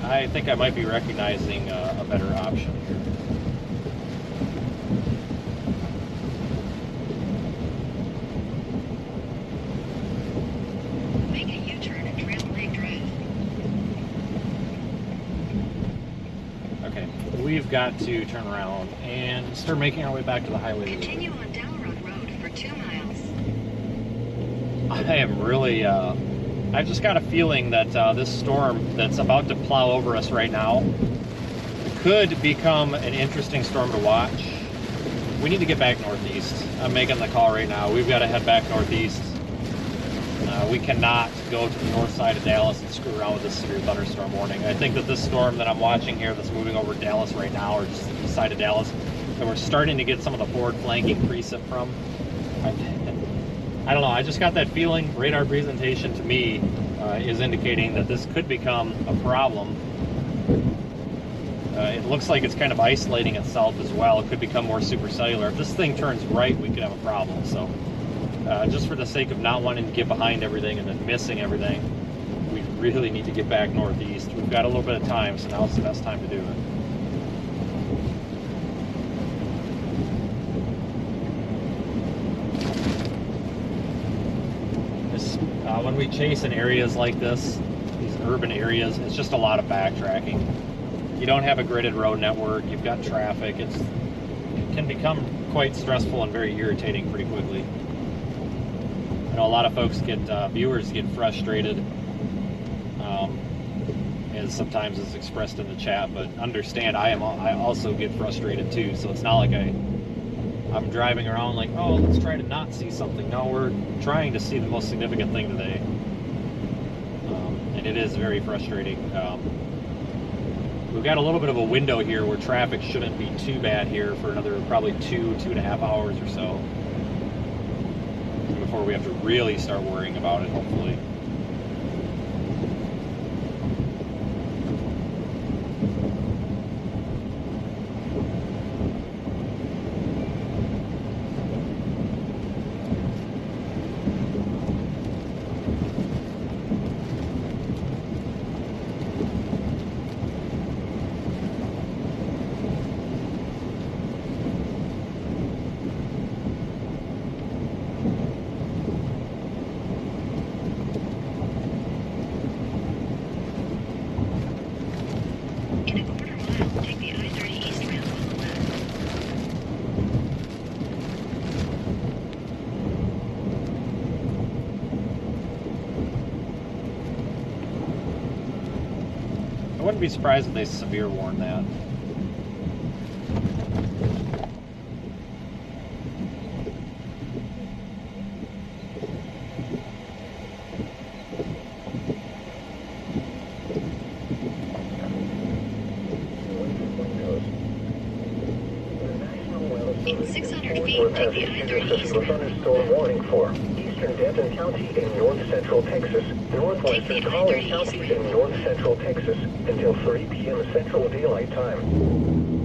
I think I might be recognizing a better option here. Make a U-turn at Trail Lake Drive. Okay, we've got to turn around and start making our way back to the highway. Continue on Dalrod Road for 2 miles. I am really, I've just got a feeling that this storm that's about to plow over us right now could become an interesting storm to watch. We need to get back northeast. I'm making the call right now. We've got to head back northeast. We cannot go to the north side of Dallas and screw around with this severe thunderstorm warning. I think that this storm that I'm watching here that's moving over Dallas right now, or just the east side of Dallas, that we're starting to get some of the forward flanking precip from, I don't know, I just got that feeling. Radar presentation to me is indicating that this could become a problem. It looks like it's kind of isolating itself as well. It could become more supercellular. If this thing turns right, we could have a problem. So just for the sake of not wanting to get behind everything and then missing everything, we really need to get back northeast. We've got a little bit of time, so now's the best time to do it. When we chase in areas like this, these urban areas, it's just a lot of backtracking. You don't have a gridded road network, you've got traffic, it can become quite stressful and very irritating pretty quickly. I know a lot of folks viewers get frustrated, as sometimes is expressed in the chat, but understand I also get frustrated too, so it's not like I'm driving around like, oh, let's try to not see something. No, we're trying to see the most significant thing today. And it is very frustrating. We've got a little bit of a window here where traffic shouldn't be too bad here for another probably 2.5 hours or so before we have to really start worrying about it, hopefully. I wouldn't be surprised if they severe warn that. In 600 feet, Fourth take has the issued I-30 a severe thunderstorm warning for eastern Denton County in north central Texas, northwestern Collin County in north central Texas until 3 p.m. Central Daylight Time.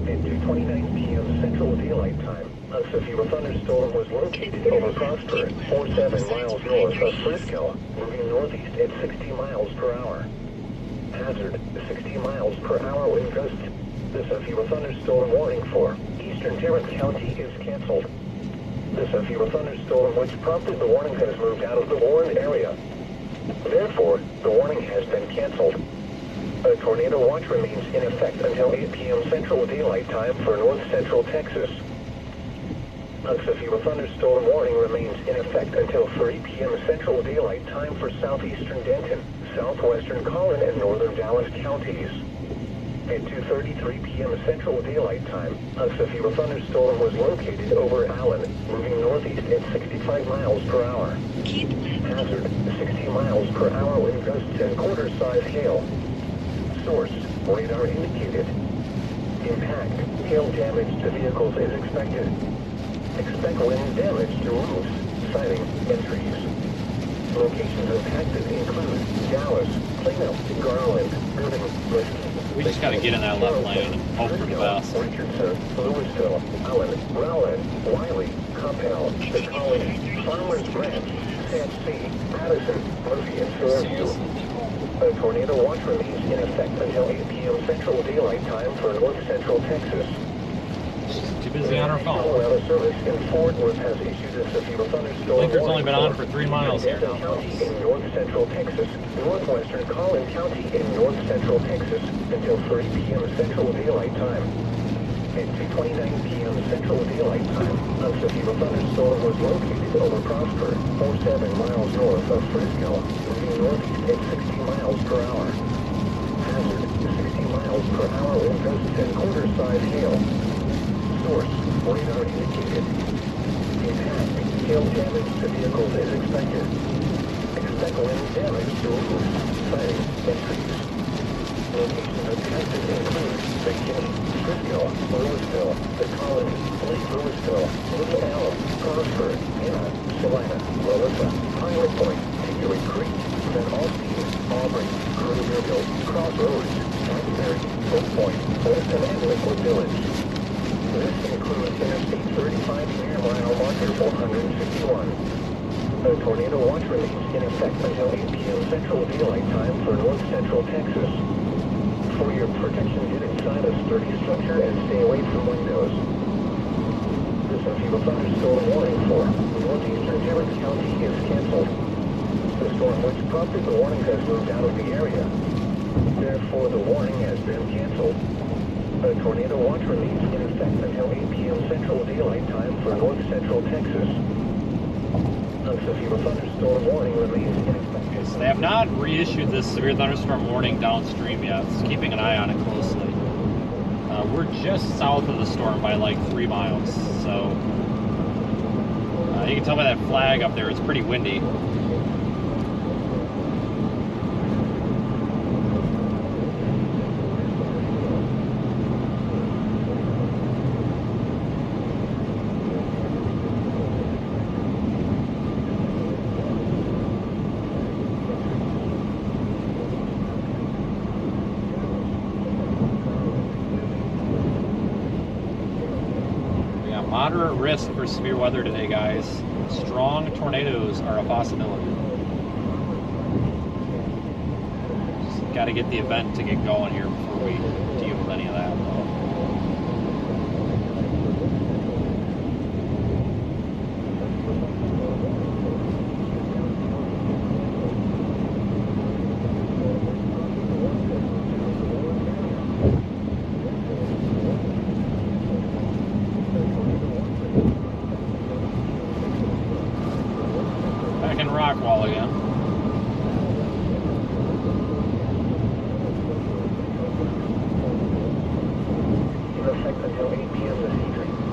At 2:29 p.m. Central Daylight Time, a severe thunderstorm was located over Prosper, 47 miles north of Frisco, moving northeast at 60 miles per hour. Hazard, 60 miles per hour wind gusts. The severe thunderstorm warning for eastern Tarrant County is canceled. The severe thunderstorm which prompted the warning has moved out of the warned area. Therefore, the warning has been canceled. A tornado watch remains in effect until 8 p.m. Central Daylight Time for north central Texas. A severe thunderstorm warning remains in effect until 3 p.m. Central Daylight Time for southeastern Denton, southwestern Collin, and northern Dallas counties. At 2:33 p.m. Central Daylight Time, a severe thunderstorm was located over Allen, moving northeast at 65 miles per hour. keep left. Hazard, 60 miles per hour wind gusts and quarter-size hail. Source, radar indicated. Impact, hail damage to vehicles is expected. Expect wind damage to roofs, siding, and trees. Locations impacted include Dallas, Plano, Garland, Irving, Mesquite. We just gotta get in that left lane and hope for the best. Richardson, Louisville, Allen, Rowland, Wiley, Coppell, the College, Farmers Branch, Sandsea, Addison, Murphy, and Fairview. A tornado watch remains in effect until 8 p.m. Central Daylight Time for north central Texas. Too busy on our phone. Colorado Service in Fort Worth has issued a severe thunderstorm. Blinker's only been on for 3 miles here Denton now. County in north central Texas, northwestern Collin County in north central Texas until 3 p.m. Central Daylight Time. At 2:29 p.m. Central Daylight Time, a severe thunderstorm was located over Prosper, 47 miles north of Frisco, moving northeast at 60 miles per hour. Hazard, 60 miles per hour wind gusts and quarter-size hail. Source, radar indicated. Impact, hail damage to vehicles is expected. Expect wind damage to roofs, siding, and trees. Locations impacted include McKinney, Frisco, Louisville, the Colony, Lake Louisville, Little Elm, Prosper, Anna, Salina, Melissa, Pilot Point, Tingley Creek, Van Alstine, Aubrey, Greenville, Crossroads, Asbury, Oak Point, Weston, and Liquid Village. This includes Interstate 35 near mile marker 451. A tornado watch remains in effect until 8 p.m. Central Daylight Time for north central Texas. For your protection, get inside a sturdy structure and stay away from windows. The severe thunderstorm warning for northeastern Tarrant County is canceled. The storm which prompted the warning has moved out of the area. Therefore, the warning has been canceled. A tornado watch remains in effect until 8 p.m. Central Daylight Time for north central Texas. A severe thunderstorm warning remains in effect. Okay, so they have not reissued this severe thunderstorm warning downstream yet. So keeping an eye on it closely. We're just south of the storm by like 3 miles, so you can tell by that flag up there it's pretty windy. Moderate risk for severe weather today, guys. Strong tornadoes are a possibility. Just got to get the event to get going here before we deal with any of that. Rockwall again. In effect until 8 p.m.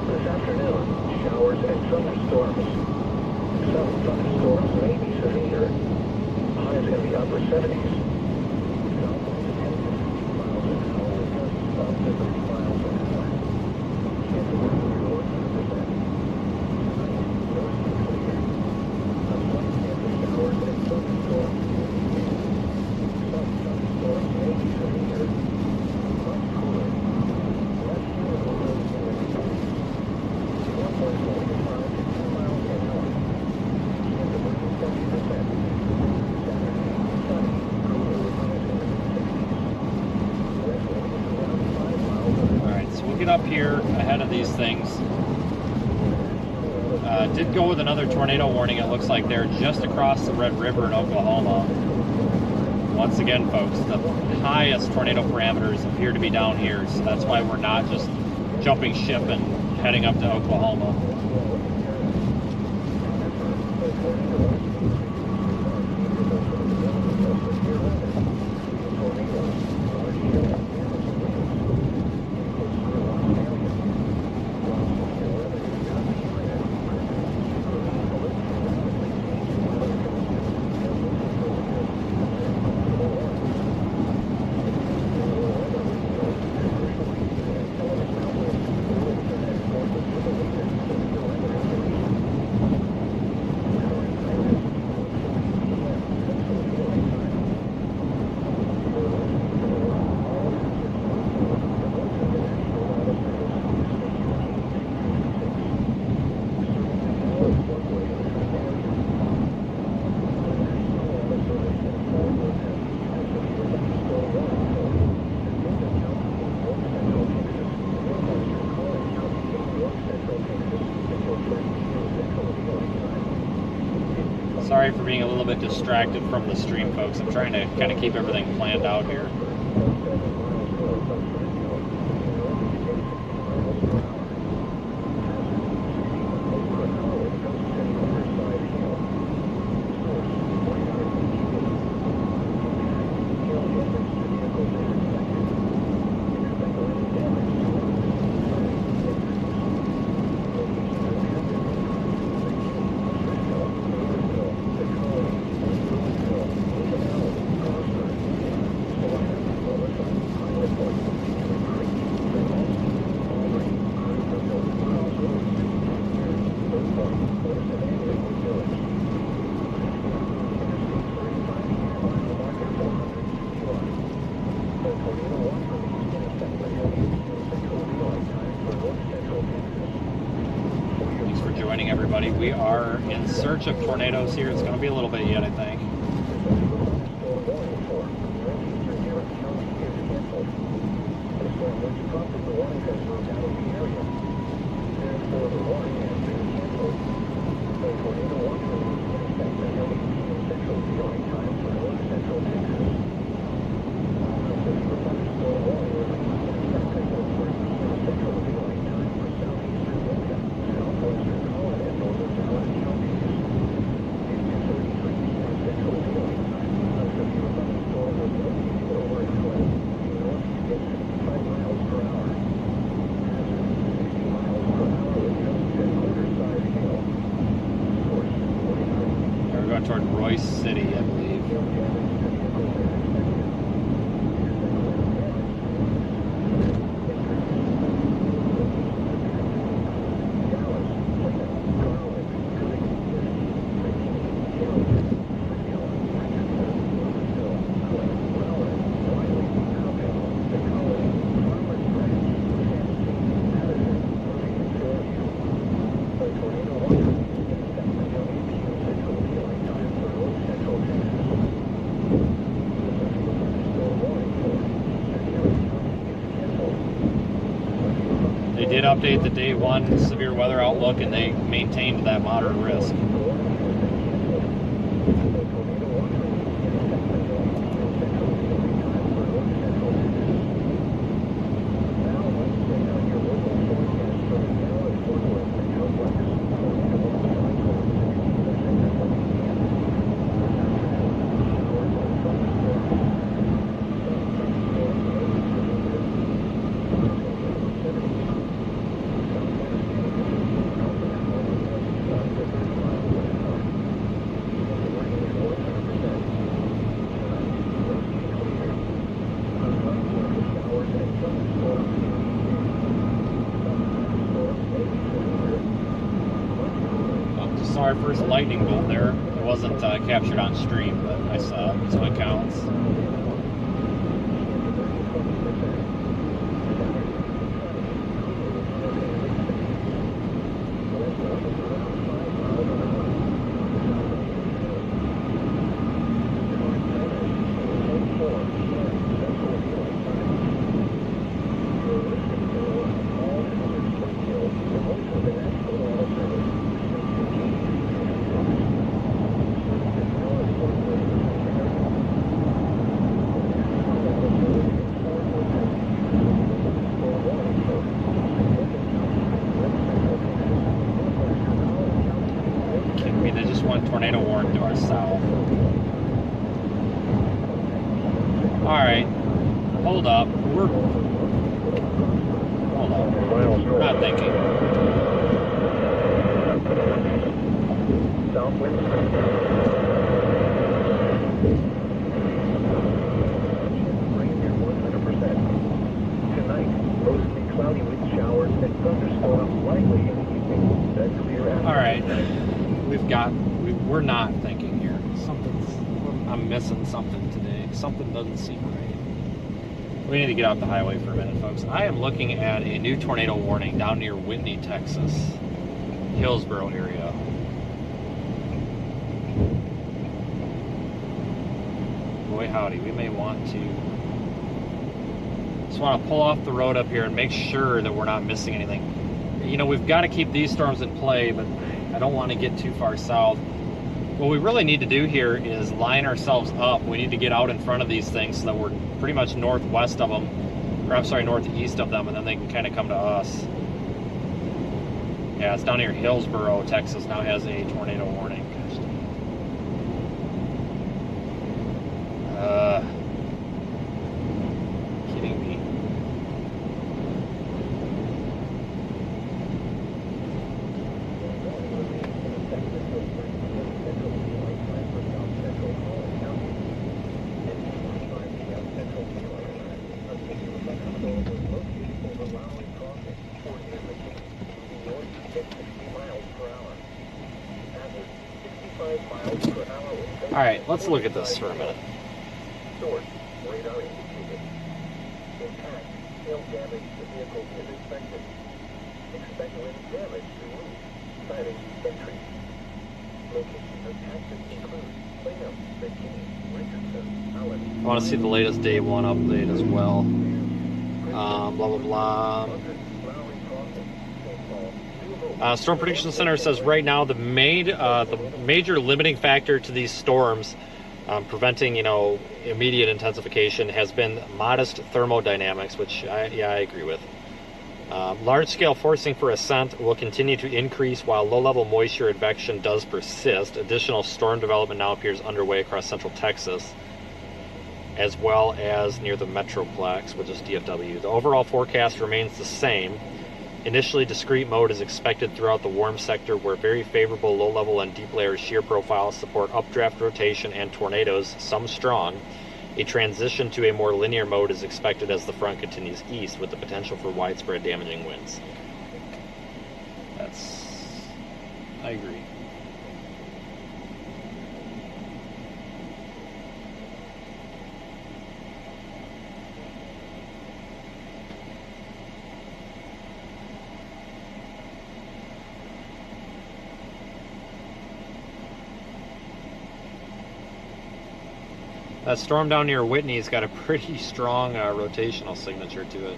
this afternoon, showers and thunderstorms. Some thunderstorms may be severe. Highs in the upper 70s. Miles an hour with gusts up to 30 miles an hour. Chance of wind 40%. get up here ahead of these things. Did go with another tornado warning. It looks like they're just across the Red River in Oklahoma. Once again, folks, the highest tornado parameters appear to be down here, so that's why we're not just jumping ship and heading up to Oklahoma. Sorry for being a little bit distracted from the stream, folks. I'm trying to kind of keep everything planned out here. Everybody, we are in search of tornadoes here. It's going to be a little bit yet, I think. Toward Royce City, I believe. Did update the day 1 severe weather outlook, and they maintained that moderate risk. Our first lightning bolt there. It wasn't captured on stream, but I saw it, so it counts. tornado warning to our south. Alright, hold up. Hold up. We're not thinking. Southwind. Rain near 100%. Tonight, mostly cloudy with showers and thunderstorms likely in the evening. Then clear after. Alright, we're not thinking here. I'm missing something today. Something doesn't seem right. We need to get off the highway for a minute, folks. I am looking at a new tornado warning down near Whitney, Texas, Hillsboro area. Boy howdy, we may want to just want to pull off the road up here and make sure that we're not missing anything. You know, we've got to keep these storms in play, but I don't want to get too far south. What we really need to do here is line ourselves up. We need to get out in front of these things so that we're pretty much northwest of them, or I'm sorry, northeast of them, and then they can kind of come to us. Yeah, it's down here. Hillsboro, Texas now has a tornado warning. Kidding me. All right, let's look at this for a minute. Source, radar indicated. Impact, hail damage to vehicle is expected. Expect wind damage to roofs, siding, entries. Locations impacted include Plano, McKinney, Richardson, Allen. I want to see the latest day one update as well. Blah, blah, blah. Storm Prediction Center says right now the major limiting factor to these storms preventing, immediate intensification has been modest thermodynamics, which I agree with. Large-scale forcing for ascent will continue to increase while low-level moisture advection does persist. Additional storm development now appears underway across central Texas, as well as near the Metroplex, which is DFW. The overall forecast remains the same. Initially, discrete mode is expected throughout the warm sector, where very favorable low-level and deep layer shear profiles support updraft rotation and tornadoes, some strong. A transition to a more linear mode is expected as the front continues east, with the potential for widespread damaging winds. I agree. That storm down near Whitney's got a pretty strong rotational signature to it.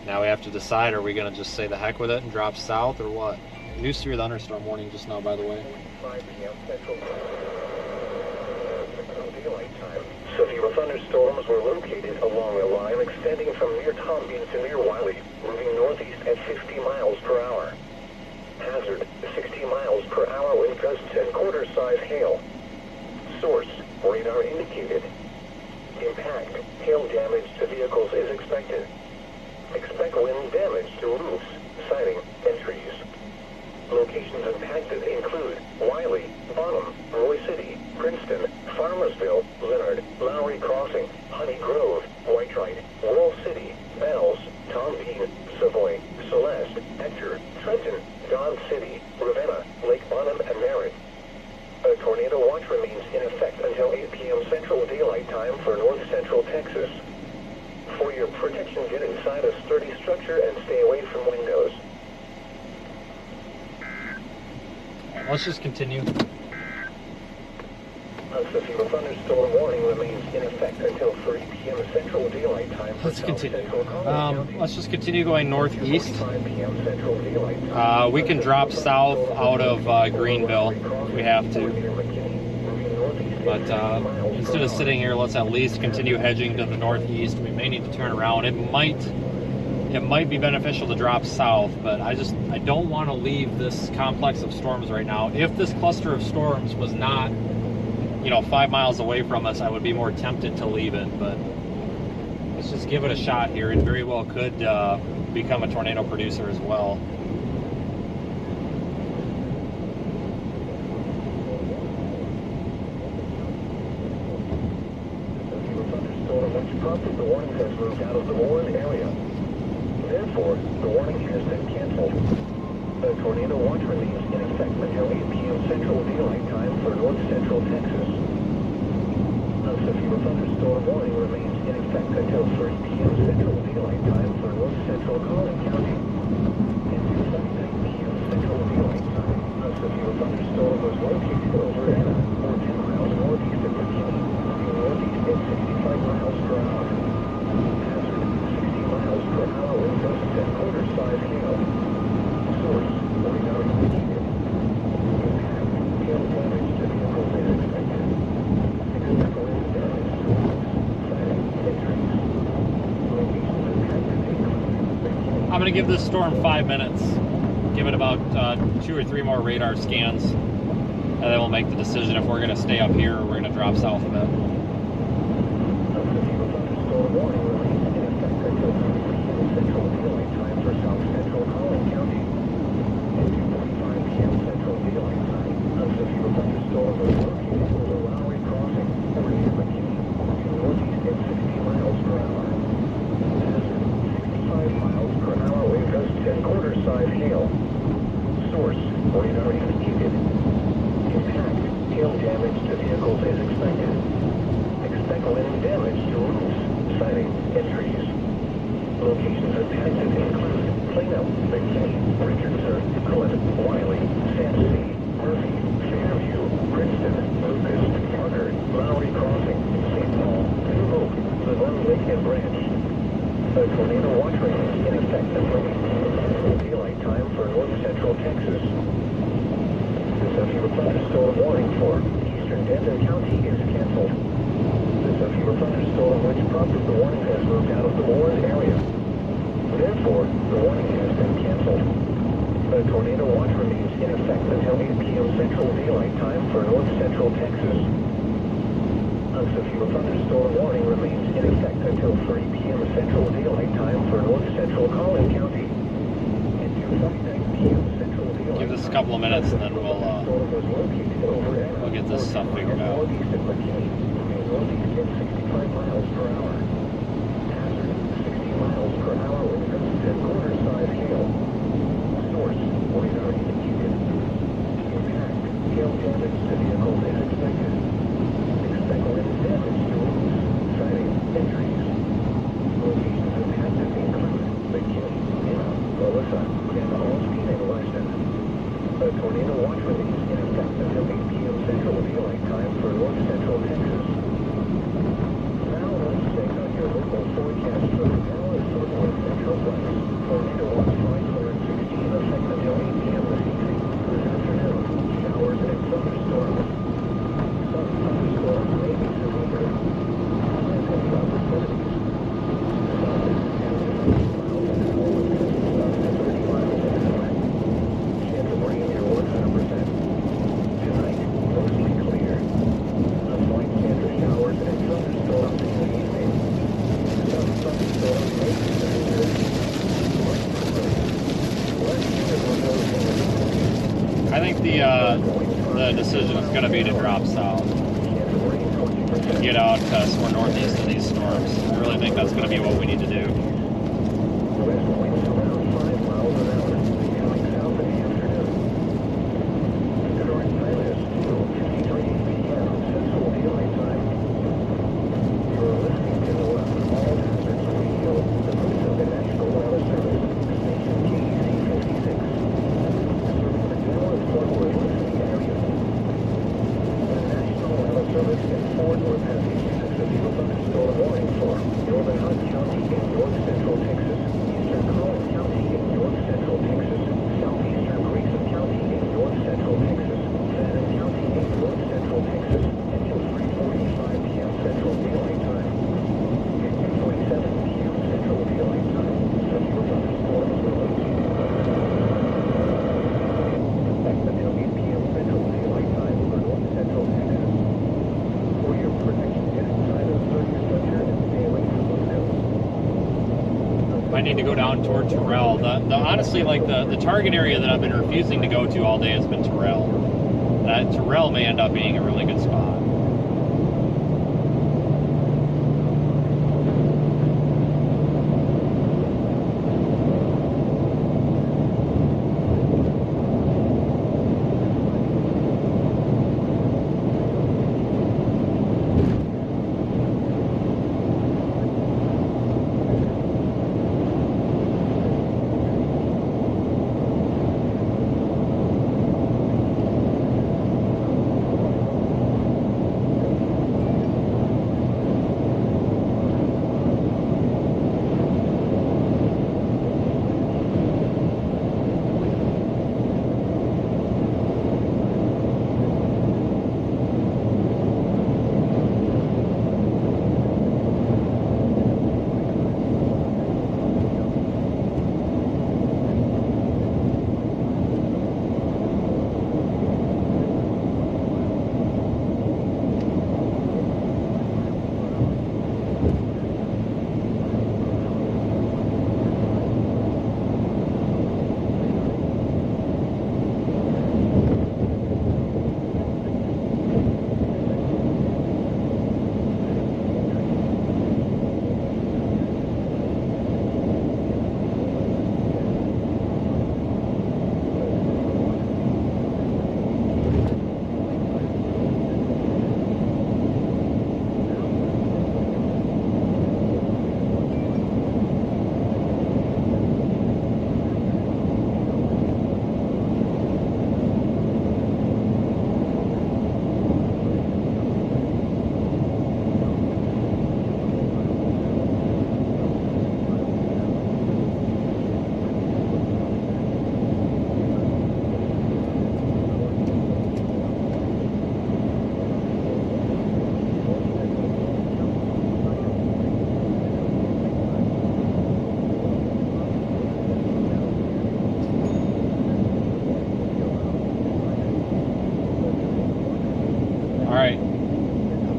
Now we have to decide, are we going to just say the heck with it and drop south or what? New severe thunderstorm warning just now, by the way. 5 p.m. Central Daylight Time. Severe thunderstorms were located along a line extending from near Tompkins to near Waelti, moving northeast at 50 miles per hour. Hazard, 60 miles per hour wind gusts and quarter-size hail. Source, radar indicated. Impact, hail damage to vehicles is expected. Expect wind damage to roofs, siding, and trees. Locations impacted include Wylie, Bonham, Roy City, Princeton, Farmersville, Leonard, Lowry Crossing, Honey Grove, Whitewright, Wall City, Bells, Tom Bean, Savoy, Celeste, Hector, Trenton, Dodge City, Ravenna, Lake Bonham, and Merritt. A tornado watch remains in effect until 8 p.m. Central Daylight Time for north central Texas. For your protection, get inside a sturdy structure and stay away from windows. Let's just continue. A severe thunderstorm warning remains in effect until 3 p.m. Central Daylight Time. Let's continue. Let's just continue going northeast. 5 p.m. Central Daylight Time. We can drop south out of Greenville if we have to. Northeast But instead of sitting here, let's at least continue hedging to the northeast. We may need to turn around. It might be beneficial to drop south, but I don't want to leave this complex of storms right now. If this cluster of storms was not, 5 miles away from us, I would be more tempted to leave it, but let's just give it a shot here. It very well could become a tornado producer as well. The warning has moved out of the warned area. Therefore, the warning has been canceled. The tornado watch remains in effect until 8 p.m. Central Daylight Time for North Central Texas. A severe thunderstorm warning remains in effect until 3 p.m. Central Daylight Time for North Central Collin County. And 2:49 p.m. Central Daylight Time, a severe thunderstorm was located over Anna, or 10 miles northeast of McKinney, moving northeast at 65 miles per hour. Hazard, 60 miles per hour wind gusts at quarter-size hail. Source, radar indicated. Impact, hail damage to vehicles is expected. Expect wind damage to roofs, siding, and trees. Locations impacted include McKinney. I'm going to give this storm 5 minutes. Give it about 2 or 3 more radar scans, and then we'll make the decision if we're going to stay up here or we're going to drop south a bit. A severe thunderstorm warning remains in effect until 3 p.m. Central Daylight Time for South Central Collin County. At 2:45 p.m. Central Daylight Time, a severe thunderstorm was located over Lowry Crossing, over near McKinney, moving northeast at 60 miles per hour. Hazard, 65 miles per hour wind gusts and quarter-size hail. Source, radar indicated. Impact, hail damage to vehicles is expected. Expect wind damage to roofs, siding, and trees. Locations impacted include Plano, McKinney, Richardson, Clinton, Wiley, Sandusky, Murphy, Fairview, Princeton, Lucas, Parker, Lowry Crossing, St. Paul, New Hope, Laverne Lake and Branch. The tornado watch remains in effect until 8 p.m. Central Daylight Time for North Central Texas. The severe thunderstorm warning for eastern Denton County is canceled. The severe thunderstorm which prompted the warning has moved out of the warned area. Therefore, the warning has been canceled. The tornado watch remains in effect until 8 p.m. Central Daylight Time for North Central Texas. A severe thunderstorm warning remains in effect until 3 p.m. Central Daylight Time for North Central Collin County. At 2:49 p.m. Central Daylight. Give this a couple of minutes and then we'll get this stuff figured out. Northeast at McKinney, moving northeast at 65 miles per hour. Hazard, 60 miles per hour wind gusts and quarter-size hail. Source, radar indicated. Impact, hail damage to vehicles is expected. Expect wind damage to roofs, siding, and trees. Locations impacted include McKinney, Anna, Melissa, and Allspeed and Weston. The tornado watch remains in effect until 8 p.m. Central Daylight Time for North Central Texas. Now let's check on your local forecast for the Dallas Fort Worth Metroplex. Tornado watch 516 effect until 8 p.m. this evening. This afternoon, showers and thunderstorms. Some thunderstorms may be severe. Highs in the upper 70s. Sun and 50 miles an hour with gusts up to 30 miles an hour. Chance of rain near 100%. Tonight, mostly clear. A slight chance of showers and thunderstorms in the evening. Some thunderstorms may be severe. I think the decision is going to be to drop south. Get out somewhere northeast of these storms. I really think that's going to be what we need to do. West winds around 5 miles an hour, coming south in the afternoon. The current time is 2:53 p.m. Central Daylight Time. You're listening to All Hazards Radio, the voice of the National Weather Service, station KEC 56. Serving the Dallas Fort Worth listening area. The National Weather Service in Fort Worth has issued a severe thunderstorm warning for Northern Hunt County in North Central Texas, Eastern Collin County in North Central Texas, Southeastern Grayson County in North Central Texas, Fannin County in North Central Texas, until I need to go down toward Terrell. The honestly, like the target area that I've been refusing to go to all day has been Terrell. That Terrell may end up being a really good spot.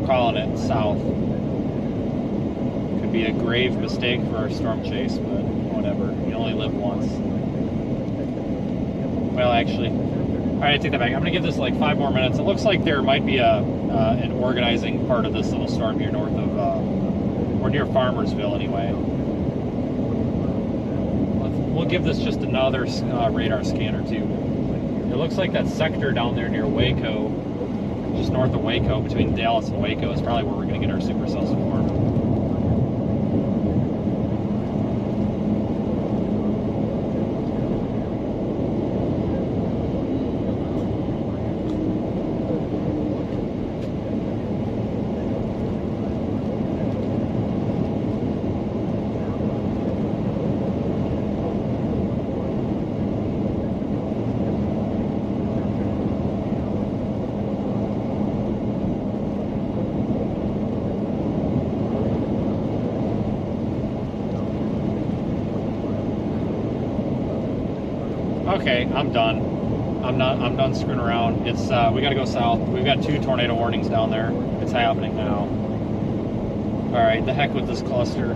Calling it south. Could be a grave mistake for our storm chase, but whatever. You only live once. Well, actually, all right, I take that back. I'm gonna give this like 5 more minutes. It looks like there might be an organizing part of this little storm here north of, or near Farmersville anyway. We'll give this just another radar scan or two. It looks like that sector down there near Waco, just north of Waco, between Dallas and Waco, is probably where we're going to get our supercell storm. Okay, I'm done. I'm done screwing around. It's we gotta go south. We've got 2 tornado warnings down there. It's happening now. Alright, the heck with this cluster.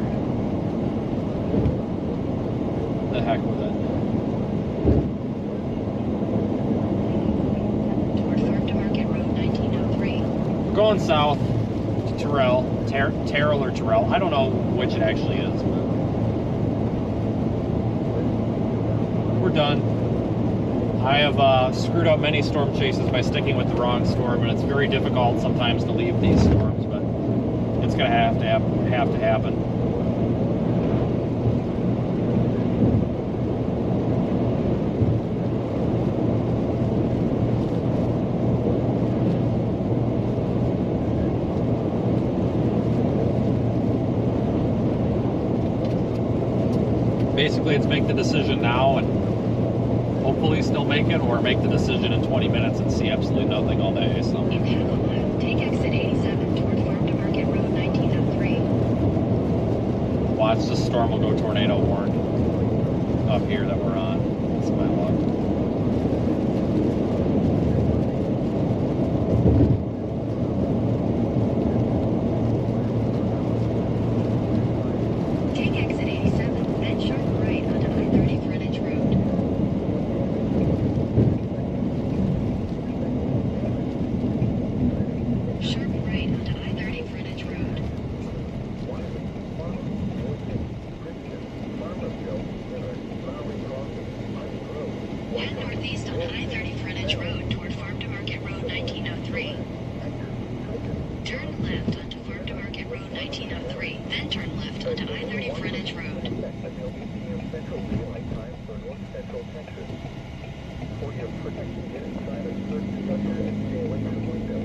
The heck with it. Toward Farm to Market Road 1903. We're going south to Terrell. Terrell or Terrell. I don't know which it actually is, but we're done. I have screwed up many storm chases by sticking with the wrong storm, and it's very difficult sometimes to leave these storms, but it's going to have to happen. Basically, it's make the decision now and hopefully still make it, or make the decision in 20 minutes and see absolutely nothing all day. So In half a mile, take exit 87 toward Farm to Market Road 1903. watch the storm will go tornado warn up here that we're on. That's my luck. Take exit 87, then short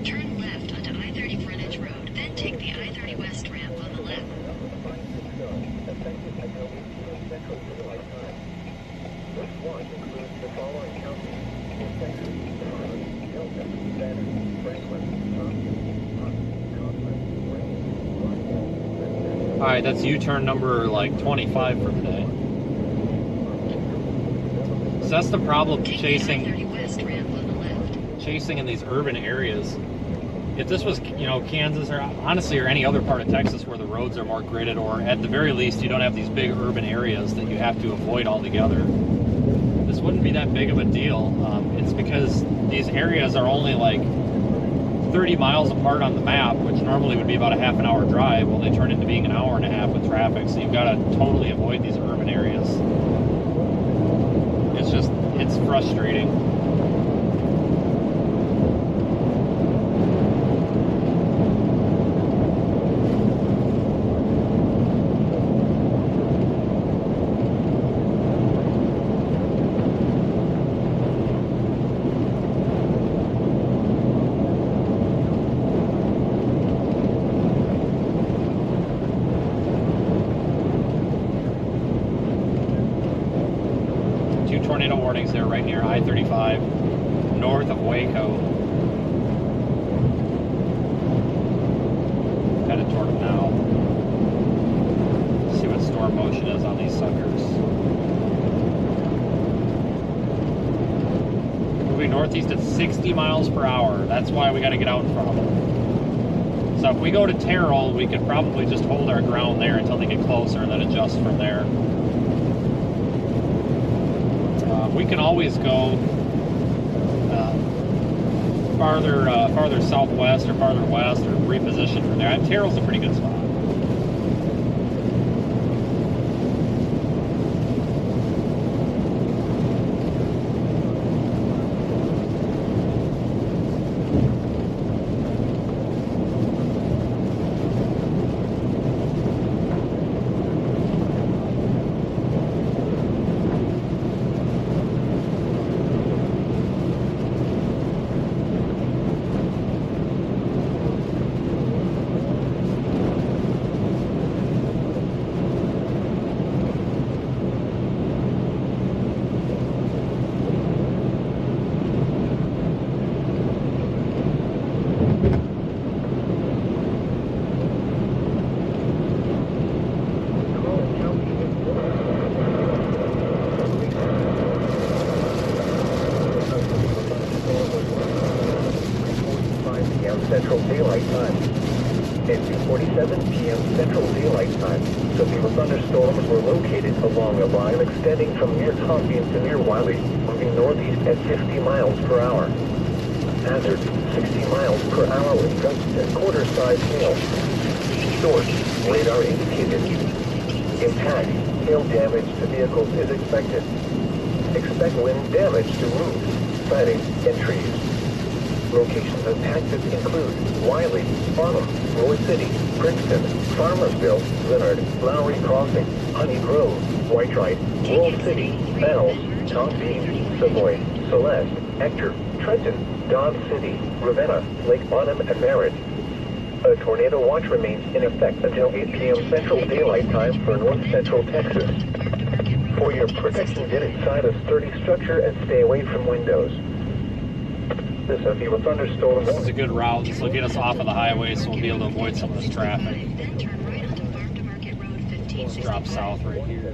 Turn left onto I-30 Frontage Road, then take the I-30 West ramp on the left. This watch includes the following counties: Texas, Delta, Banner, Franklin, All right, that's U-turn number like 25 for today. So that's the problem Take chasing the I-30 West ramp on the left. in these urban areas. If this was, you know, Kansas or honestly or any other part of Texas where the roads are more gridded, or at the very least you don't have these big urban areas that you have to avoid altogether, this wouldn't be that big of a deal. It's because these areas are only like 30 miles apart on the map, which normally would be about a half an hour drive. Well, they turn into being an hour and a half with traffic, so you've got to totally avoid these urban areas. It's frustrating. Tornado warnings there right near I-35, north of Waco. Headed toward them now. See what storm motion is on these suckers. Moving northeast at 60 miles per hour. That's why we got to get out in front of them. So if we go to Terrell, we could probably just hold our ground there until they get closer and then adjust from there. We can always go farther southwest or farther west or reposition from there. Terrell's a pretty good spot. Central Daylight Time. At 2:47 p.m. Central Daylight Time, severe thunderstorms were located along a line extending from near Tompkins to near Waelti, moving northeast at 50 miles per hour. Hazard, 60 miles per hour with gusts and quarter-size hail. Source, radar indicated. Impact, hail damage to vehicles is expected. Expect wind damage to roofs, siding, and trees. Locations impacted include Wiley, Farnham, Roy City, Princeton, Farmersville, Leonard, Lowry Crossing, Honey Grove, Whitewright, Wall City, Bells, Tompkins, Savoy, Celeste, Hector, Trenton, Dodge City, Ravenna, Lake Bonham, and Merritt. A tornado watch remains in effect until 8 p.m. Central Daylight Time for North Central Texas. For your protection, get inside a sturdy structure and stay away from windows. This is a thunderstorm. This is a good route. This will get us off of the highway, so we'll be able to avoid some of this traffic. Then turn right onto Farm to Market Road Let's 1565. drop south right here.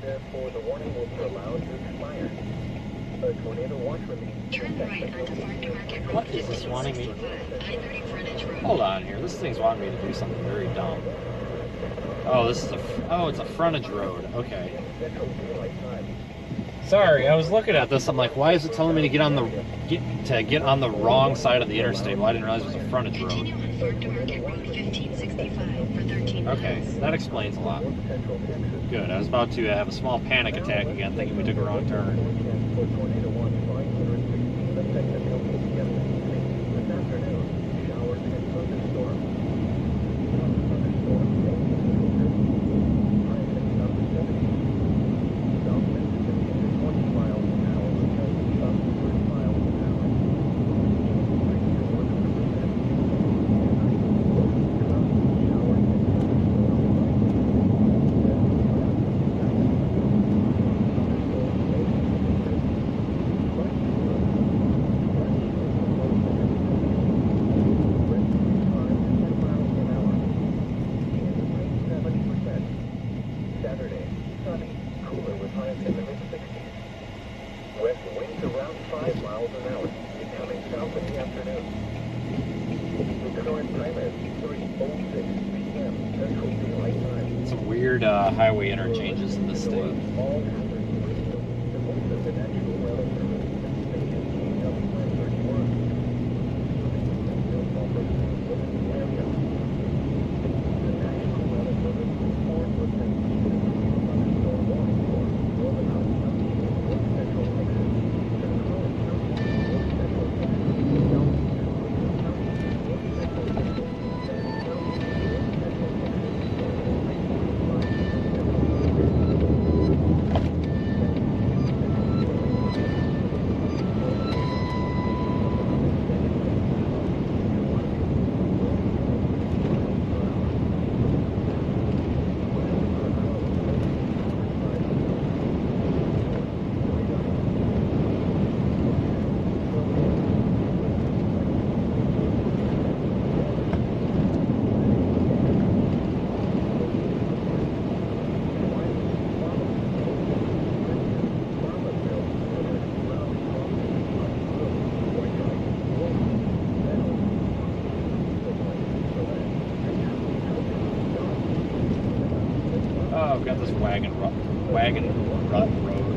Therefore, the warning will be allowed to expire. A tornado watch remains. Turn right onto Farm to Market Road What is this wanting me? 1565. I-30 Frontage Road. Hold on here. This thing's wanting me to do something very dumb. Oh, this is it's a frontage road. Okay. Sorry, I was looking at this. I'm like, why is it telling me to get on the wrong side of the interstate? Well, I didn't realize it was a frontage road. Continue on Farm to Market Road 1565 for 13 miles. Okay, that explains a lot. Good. I was about to have a small panic attack again, thinking we took a wrong turn. about 5 miles an hour, becoming south in the afternoon. The current time is 3:06 p.m. Central Daylight Time. Some weird highway interchanges in the state. All hazards radio. The voice of the National Weather Service. Station KW931. The National Weather Service reports with thunderstorm warning for northern County, north central Texas, Texarkana County, north central Texas, southeastern Greenville County, north central Texas, and southeast north central Texas, until Oh, I've got this wagon rut road.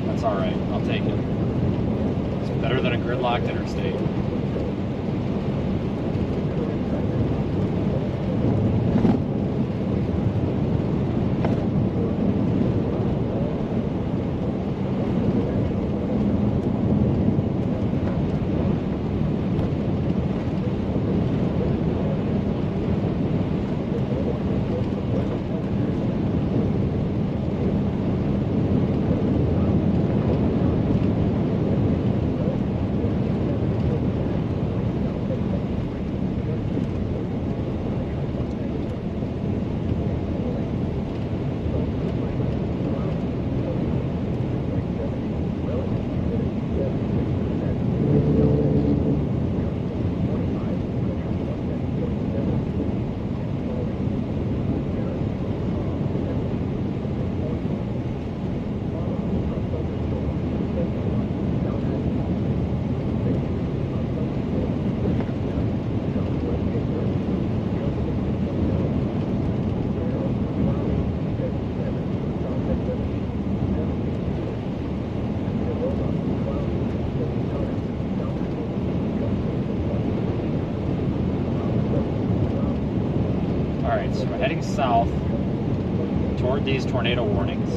That's all right. I'll take it. It's better than a gridlocked interstate. Alright, so we're heading south toward these tornado warnings.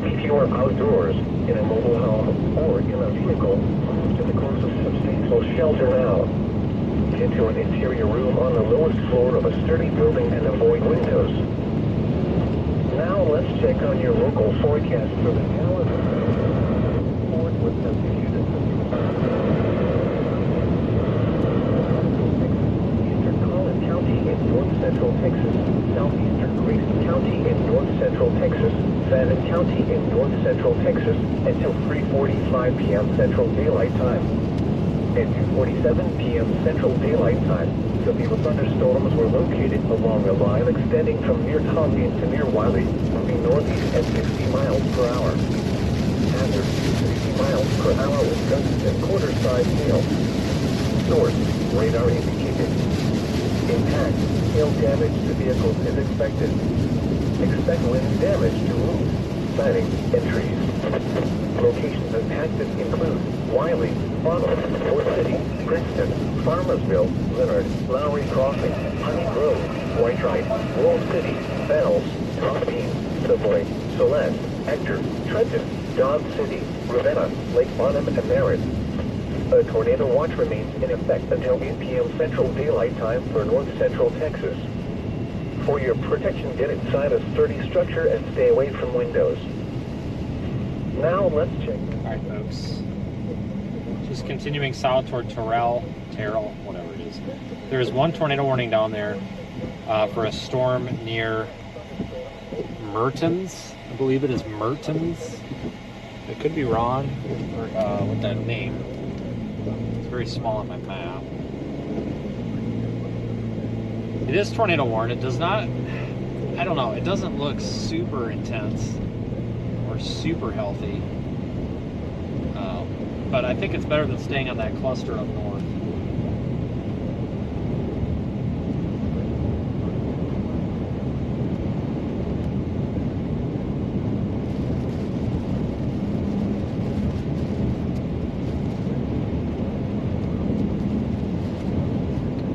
If you are outdoors, in a mobile home, or in a vehicle, move to the closest substantial shelter now. Get to an interior room on the lowest floor of a sturdy building and avoid windows. Now let's check on your local forecast for the calendar. Forward with Eastern Collin County in north central Texas, southeastern Grayson County in north central Texas, Athens County in north central Texas until 3:45 p.m. Central Daylight Time. At 2:47 p.m. Central Daylight Time, severe thunderstorms were located along a line extending from near Tombstone to near Waelti, moving northeast at 60 miles per hour. Hazard 60 miles per hour with gusts and quarter-size hail. Source, radar indicated. Impact, hail damage to vehicles is expected. Expect wind damage to roofs, siding, and trees. Locations impacted include Waelti, Bonnell, Fort City, Princeton, Farmersville, Leonard, Lowry Crossing, Honey Grove, Whitewright, Wall City, Bells, Tompkins, Savoy, Celeste, Hector, Trenton, Dodge City, Ravenna, Lake Bonham, and Merritt. A tornado watch remains in effect until 8 p.m. Central Daylight Time for north central Texas. For your protection, get inside a sturdy structure and stay away from windows. Now let's check. Alright folks, Just continuing south toward Terrell, whatever it is. There is one tornado warning down there for a storm near Mertens. I believe it is Mertens. I could be wrong with that name. It's very small on my map. It is tornado warned. It does not, I don't know, it doesn't look super intense or super healthy. But I think it's better than staying on that cluster up north.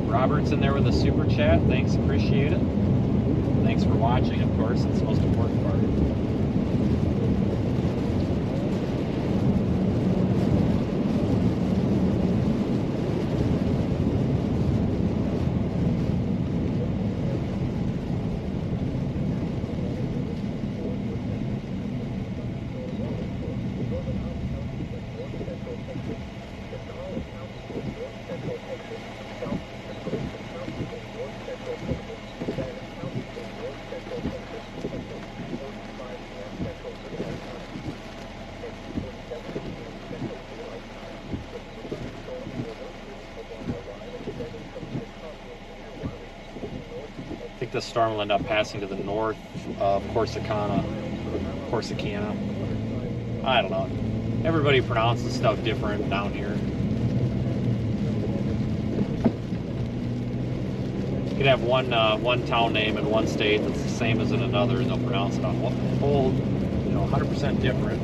Robert's in there with a super chat. Thanks, appreciate it. Thanks for watching, of course. It's the most important part. The storm will end up passing to the north of Corsicana. I don't know. Everybody pronounces stuff different down here. You could have one town name in one state that's the same as in another, and they'll pronounce it on whole, 100% different.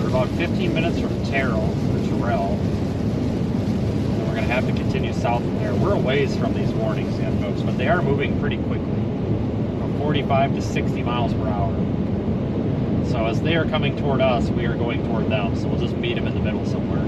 About 15 minutes from Terrell, and we're going to have to continue south from there. We're a ways from these warnings yet, folks, but they are moving pretty quickly, from 45 to 60 miles per hour. So as they are coming toward us, we are going toward them, so we'll just meet them in the middle somewhere.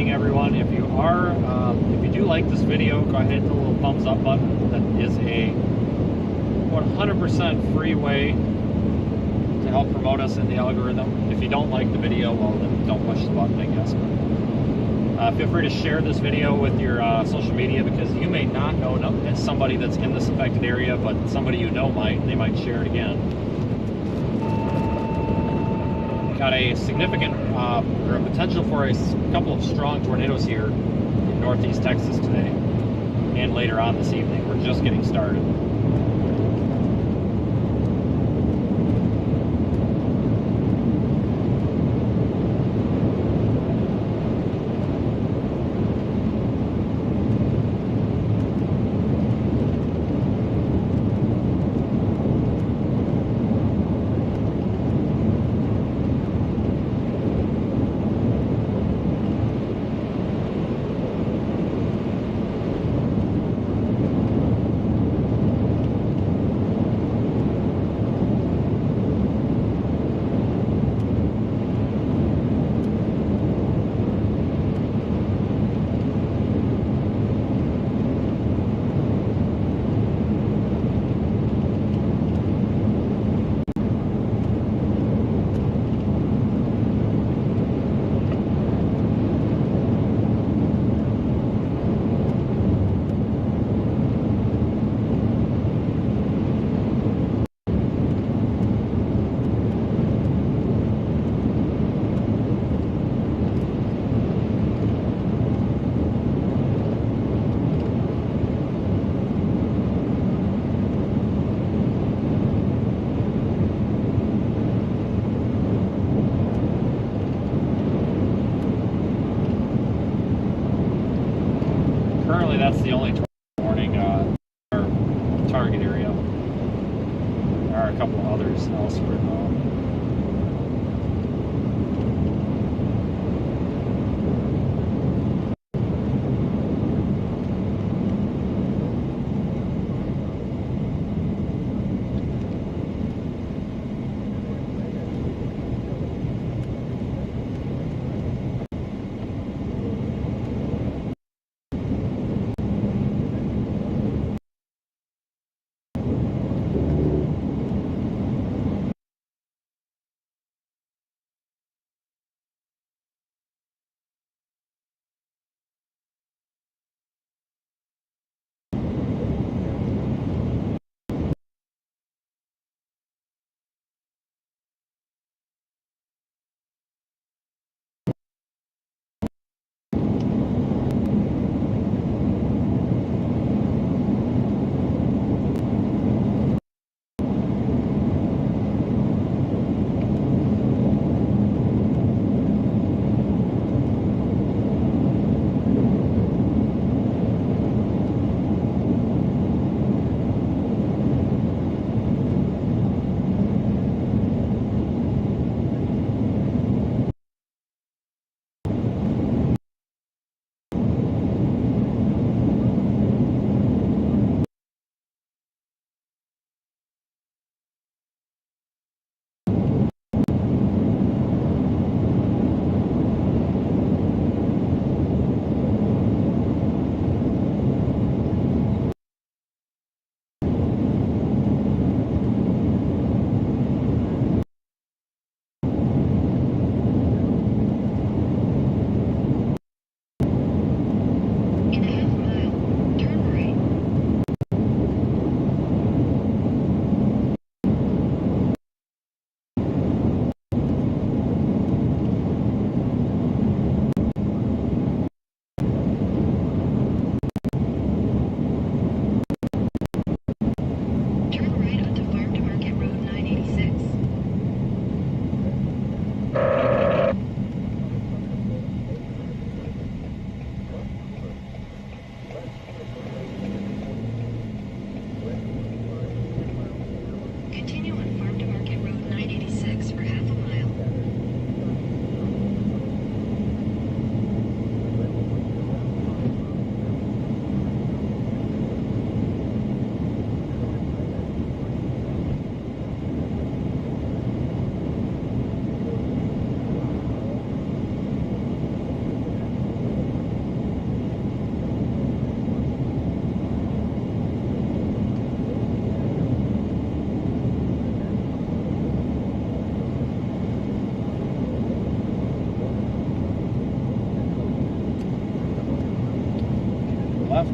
Everyone, if you do like this video, go ahead and hit the little thumbs up button. That is a 100% free way to help promote us in the algorithm. If you don't like the video, well then don't push the button, I guess. Feel free to share this video with your social media, because you may not know somebody that's in this affected area, but somebody you know might, and they might share it again. Got a significant, or a potential for a couple of strong tornadoes here in northeast Texas today, and later on this evening. We're just getting started.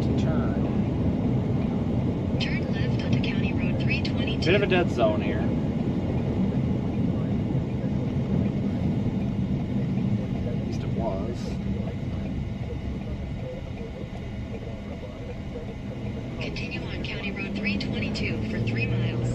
to turn. Turn left onto County Road 322. Bit of a dead zone here. At least it was. Continue on County Road 322 for 3 miles.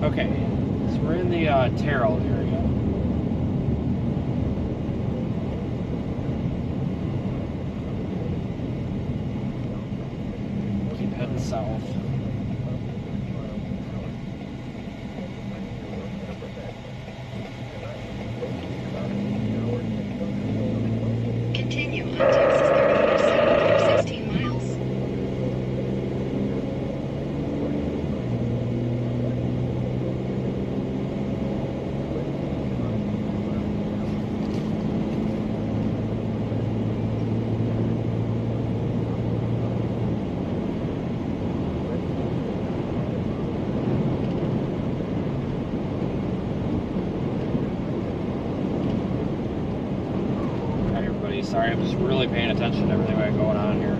Okay, so we're in the Terrell area. Keep heading south. Continue on Texas 34 south for 16 miles. Sorry, I'm just really paying attention to everything we got going on here.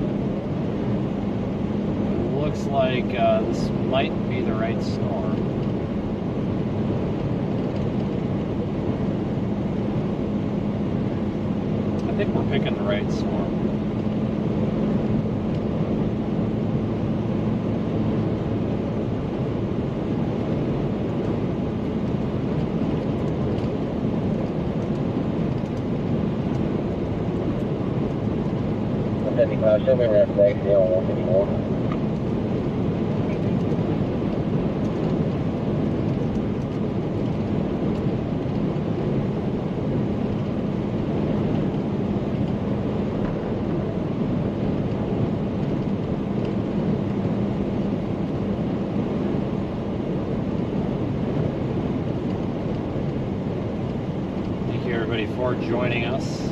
It looks like this might be the right storm. I think we're picking the right storm. Show me where I'm next. They don't want anymore. Thank you everybody for joining us.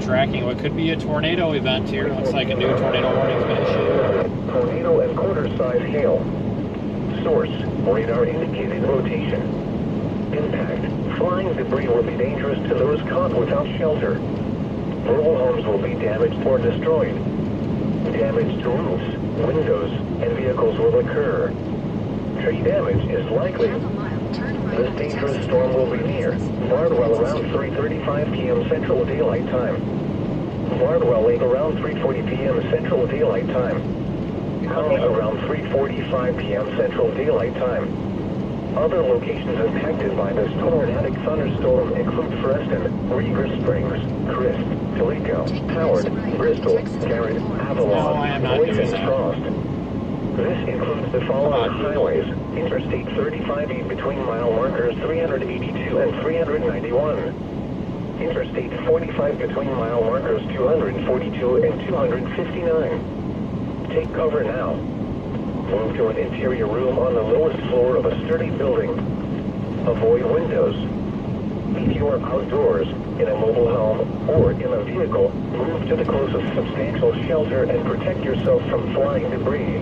Tracking what could be a tornado event here. Looks like a new tornado warning's been issued. Tornado and quarter-size hail. Source, radar indicated rotation. Impact, flying debris will be dangerous to those caught without shelter. Mobile homes will be damaged or destroyed. Damage to roofs, windows, and vehicles will occur. Tree damage is likely. Half a mile, turn right This onto dangerous Texarkana storm will be Road. near Bardwell around 3:35 p.m. Central Daylight Time. Bardwell Lake around 3:40 p.m. Central Daylight Time. House around 3:45 p.m. Central Daylight Time. Other locations impacted by this tornadic thunderstorm include Freston, Reeder Springs, Crist, Toledo, Howard, Bristol, Garrett, No, I am Avalon, not Boise, doing and that. Frost. This includes the following highways: Interstate 35E between mile markers 382 and 391. Interstate 45 between mile markers 242 and 259. Take cover now. Move to an interior room on the lowest floor of a sturdy building. Avoid windows. If you are outdoors, in a mobile home, or in a vehicle, move to the closest substantial shelter and protect yourself from flying debris.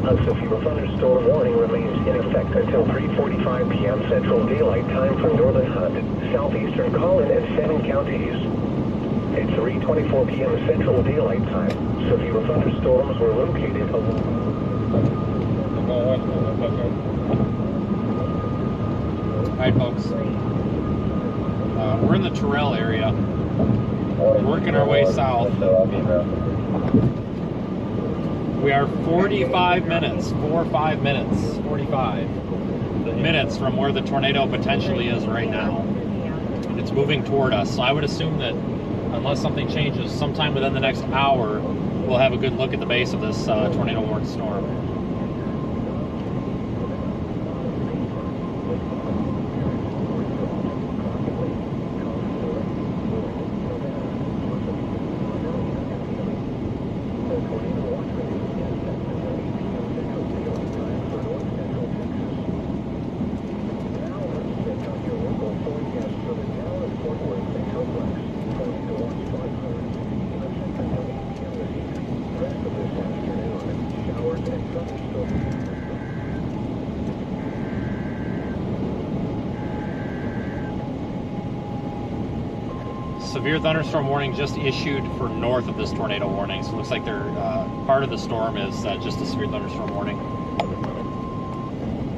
A severe thunderstorm warning remains in effect until 3:45 p.m. Central Daylight Time for northern Hunt, southeastern Collin, and 7 counties. At 3:24 p.m. Central Daylight Time, severe thunderstorms were located along. Alright folks, we're in the Terrell area, working our way south. We are 45 minutes from where the tornado potentially is right now. And it's moving toward us, so I would assume that unless something changes, sometime within the next hour, we'll have a good look at the base of this tornado warned storm. Severe thunderstorm warning just issued for north of this tornado warning. So it looks like they're part of the storm is just a severe thunderstorm warning. The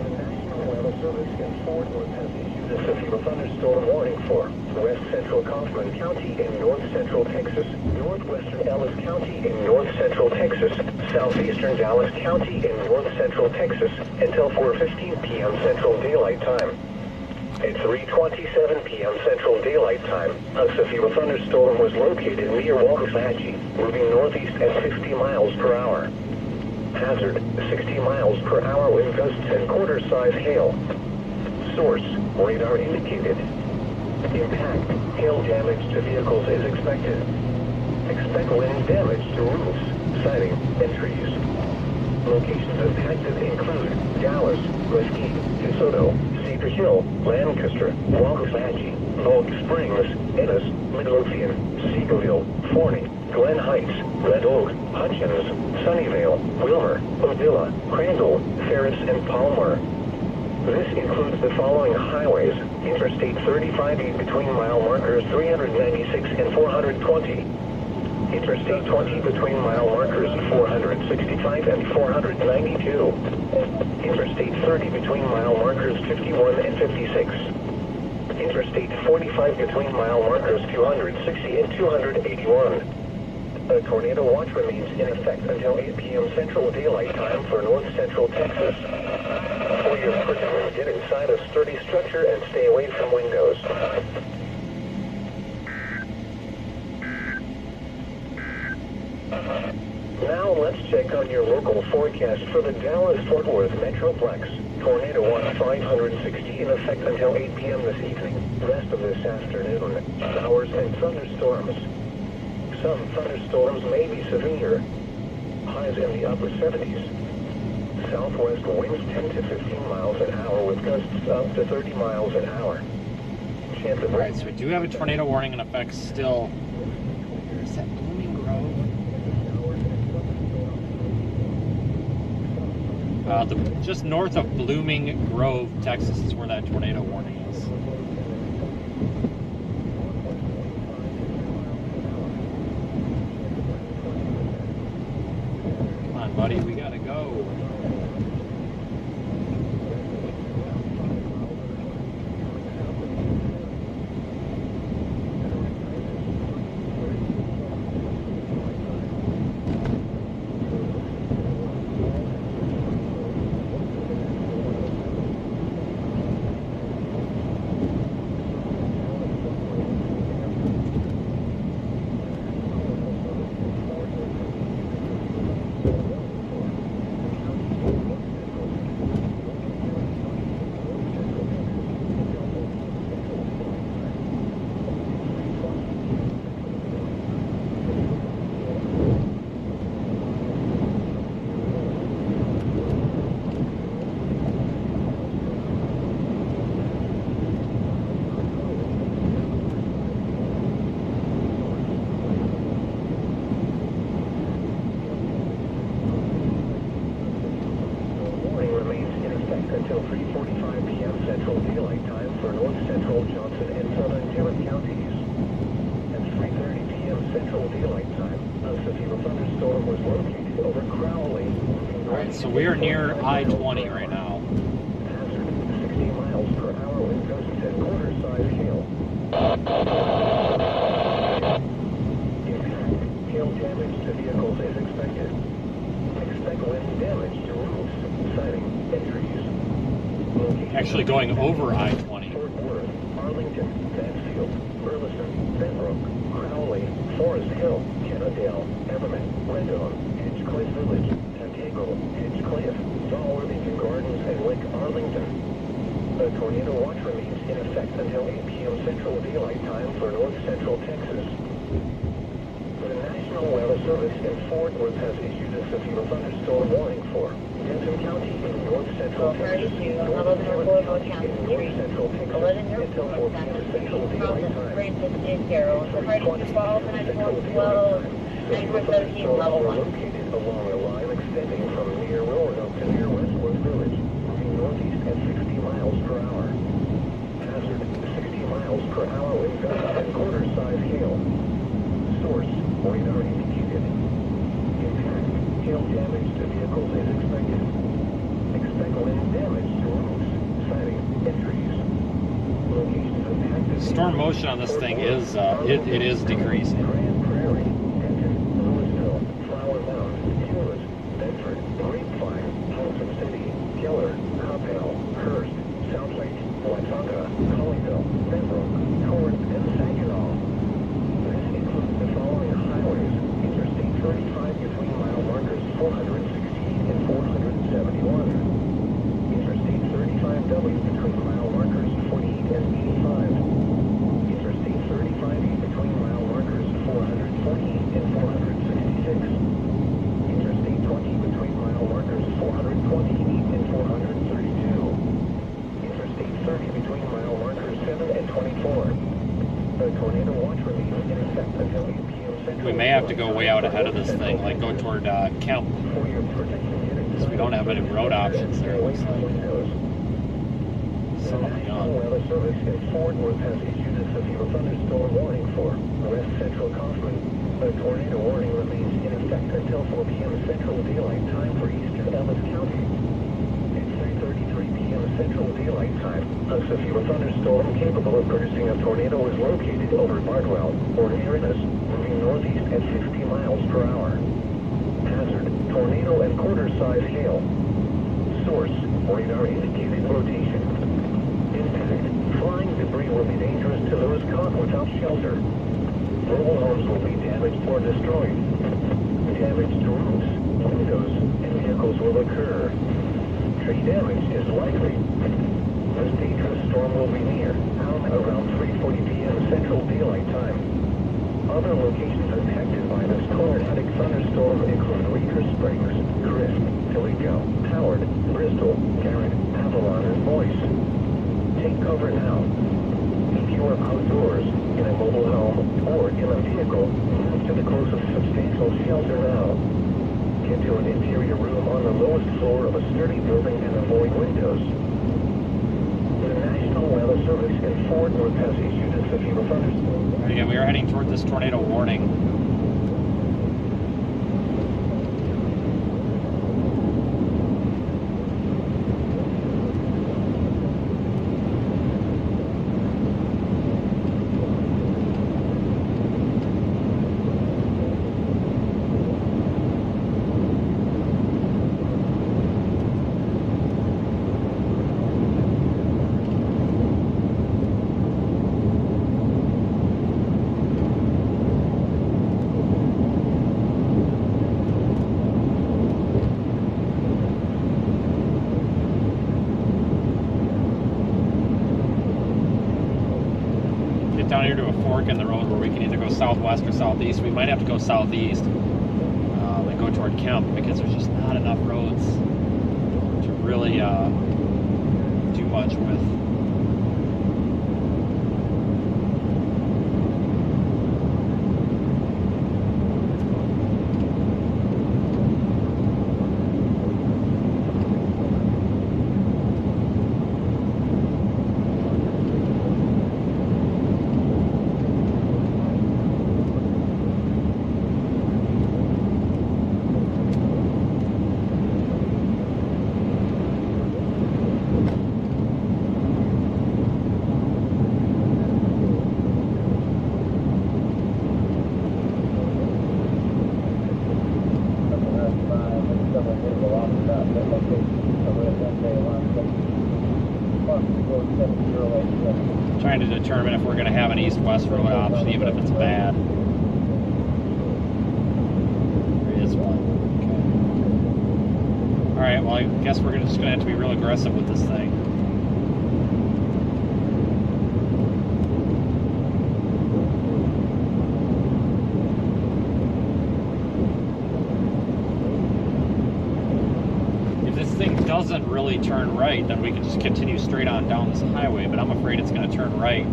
National Weather Service in Fort Worth has issued a severe thunderstorm warning for West Central Kaufman County in North Central Texas, Northwestern Ellis County in North Central Texas, Southeastern Dallas County in North Central Texas until 4:15 p.m. Central Daylight Time. At 3:27 p.m. Central Daylight Time, a severe thunderstorm was located near Waelti, moving northeast at 60 miles per hour. Hazard, 60 miles per hour wind gusts and quarter-size hail. Source, radar indicated. Impact, hail damage to vehicles is expected. Expect wind damage to roofs, siding, and trees. Locations impacted include Dallas, Mesquite, DeSoto, Cedar Hill, Lancaster, Waelti, Oak Springs, Ennis, Midlothian, Seagoville, Forney, Glen Heights, Red Oak, Hutchins, Sunnyvale, Wilmer, Odilla, Crandall, Ferris, and Palmer. This includes the following highways: Interstate 35E between mile markers 396 and 420. Interstate 20 between mile markers 465 and 492. Interstate 30 between mile markers 51 and 56. Interstate 45 between mile markers 260 and 281. A tornado watch remains in effect until 8 p.m. Central Daylight Time for North Central Texas. For your protection, get inside a sturdy structure and stay away from windows. Now let's check on your local forecast for the Dallas-Fort Worth Metroplex. Tornado watch 560 in effect until 8 p.m. this evening. Rest of this afternoon, showers and thunderstorms. Some thunderstorms may be severe. Highs in the upper 70s. Southwest winds 10 to 15 miles an hour with gusts up to 30 miles an hour. Chance of Alright, so we do have a tornado warning in effect still. Is that Blooming Grove? Just north of Blooming Grove, Texas is where that tornado warning is. Come on, buddy, we gotta go. Until 3:45 p.m. Central Daylight Time for North Central, Johnson, and Southern Tarrant counties. At 3:30 p.m. Central Daylight Time, a severe thunderstorm was located over Crowley. Alright, so we are near I-20 right now. Hazard, 60 miles per hour wind gusts and quarter-size hail. Impact, hail damage to vehicles is expected. Expect wind damage to roofs, siding, and trees. Actually going over I-20. Fort Worth, Arlington, Mansfield, Burleson, Pembroke, Crowley, Forest Hill, Kennedale, Everman, Rendon, Edgecliff Village, Antigo, Edgecliff, Worthington Gardens, and Lake Arlington. The tornado watch remains in effect until 8 p.m. Central Daylight Time for North Central Texas. The National Weather Service in Fort Worth has issued a severe thunderstorm warning for Denton County in North Central Texas, North Tarrant County in North Central Texas, until 4 p.m. Central Daylight Time. 3:20 Central Daylight Time. Severe thunderstorms were located along a line extending from near Roanoke to near Westwood Village, moving northeast at 60 miles per hour. Hazard, 60 miles per hour wind gusts and quarter-size hail. Source, radar indicated. Impact, hail damage to vehicles is expected. Expect wind damage to roofs, siding, and trees. Locations impacted. Storm motion on this thing is it is decreasing. Grand Prairie, Denton, Louisville, Flower Mound, Hewlett, Bedford, Grapevine, Halton City, Keller, Coppell, Hearst, Southlake, Watauga, Colleyville, Pembroke, Corinth, and Saginaw. This includes the following highways: Interstate 35 between mile markers 416 and 471. Interstate 35W between mile markers 48 and 85. Interstate 35E between mile markers 440 and 466. Interstate 20 between mile markers 428 and 432. Interstate 30 between mile markers 7 and 24. The tornado watch remains in effect until 8 p.m. Central. We may have to go way out ahead of this thing, like go toward Kemp, For your protection, because we don't have any road options there, it looks like. The So, National Weather Service in Fort Worth has issued a severe thunderstorm warning for West Central Kaufman. The tornado warning remains in effect until 4 p.m. Central Daylight Time for eastern Ellis County. At 3:33 p.m. Central Daylight Time, a severe thunderstorm capable of producing a tornado is located over Bardwell or near Innis, moving northeast at 60 miles per hour. Hazard, tornado and quarter-size hail. Source, radar indicated rotation. Impact, flying debris will be dangerous to those caught without shelter. Mobile homes will be damaged or destroyed. Damage to roofs, windows, and vehicles will occur. Tree damage is likely. This dangerous storm will be near around 3:40 p.m. Central Daylight Time. Other locations impacted by this tornadic thunderstorm include Reeder Springs, Crisp, Toledo, Howard, Bristol, Garrett, Avalon, and Boyce. Take cover now. If you are outdoors, in a mobile home, or in a vehicle, move to the closest substantial shelter now. into an interior room on the lowest floor of a sturdy building and avoid windows. The National Weather Service in Fort Worth has issued a severe thunderstorm. All right, again, we are heading toward this tornado warning. Down here to a fork in the road where we can either go southwest or southeast. We might have to go southeast and go toward Kemp because there's just not enough roads to really do much with. Trying to determine if we're going to have an east-west road option, even if it's bad. There is one. Okay. All right. Well, I guess we're just going to have to be real aggressive with this thing. Doesn't really turn right, then we can just continue straight on down this highway, but I'm afraid it's going to turn right.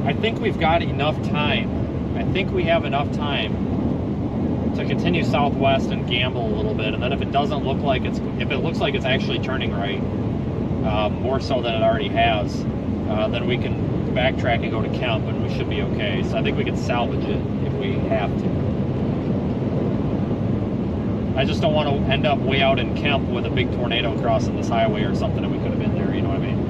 I think we've got enough time. I think we have enough time to continue southwest and gamble a little bit, and then if it doesn't look like it's, if it looks like it's actually turning right, more so than it already has, then we can backtrack and go to Kemp and we should be okay. So I think we can salvage it if we have to. I just don't want to end up way out in Kemp with a big tornado crossing this highway or something, and we could have been there, you know what I mean?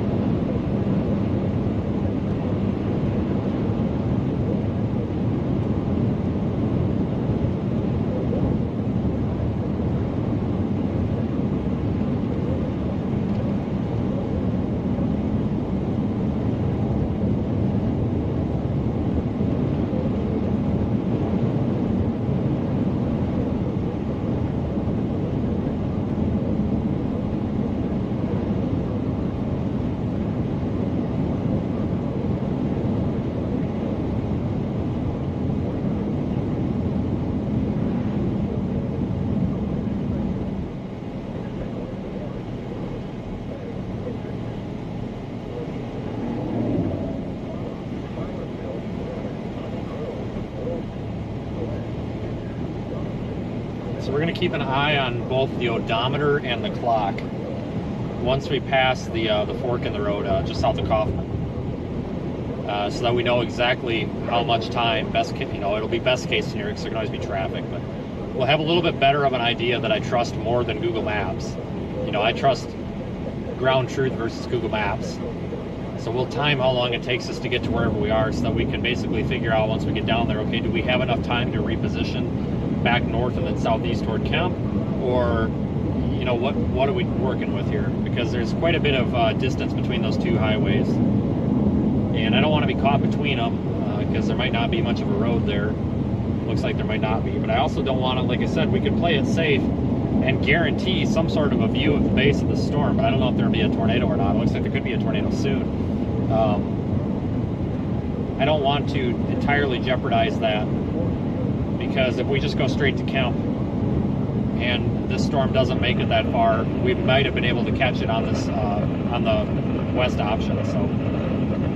So we're going to keep an eye on both the odometer and the clock once we pass the fork in the road just south of Kaufman, so that we know exactly how much time. Best case, you know, it'll be best case scenario because there can always be traffic, but we'll have a little bit better of an idea that I trust more than Google Maps. You know, I trust ground truth versus Google Maps. So we'll time how long it takes us to get to wherever we are, so that we can basically figure out once we get down there, okay, do we have enough time to reposition back north and then southeast toward Kemp, or, you know, what are we working with here? Because there's quite a bit of distance between those two highways, and I don't want to be caught between them because there might not be much of a road there. Looks like there might not be, but I also don't want to, like I said, we could play it safe and guarantee some sort of a view of the base of the storm, but I don't know if there'll be a tornado or not. It looks like there could be a tornado soon. I don't want to entirely jeopardize that, because if we just go straight to Kemp and this storm doesn't make it that far, we might have been able to catch it on this on the west option. So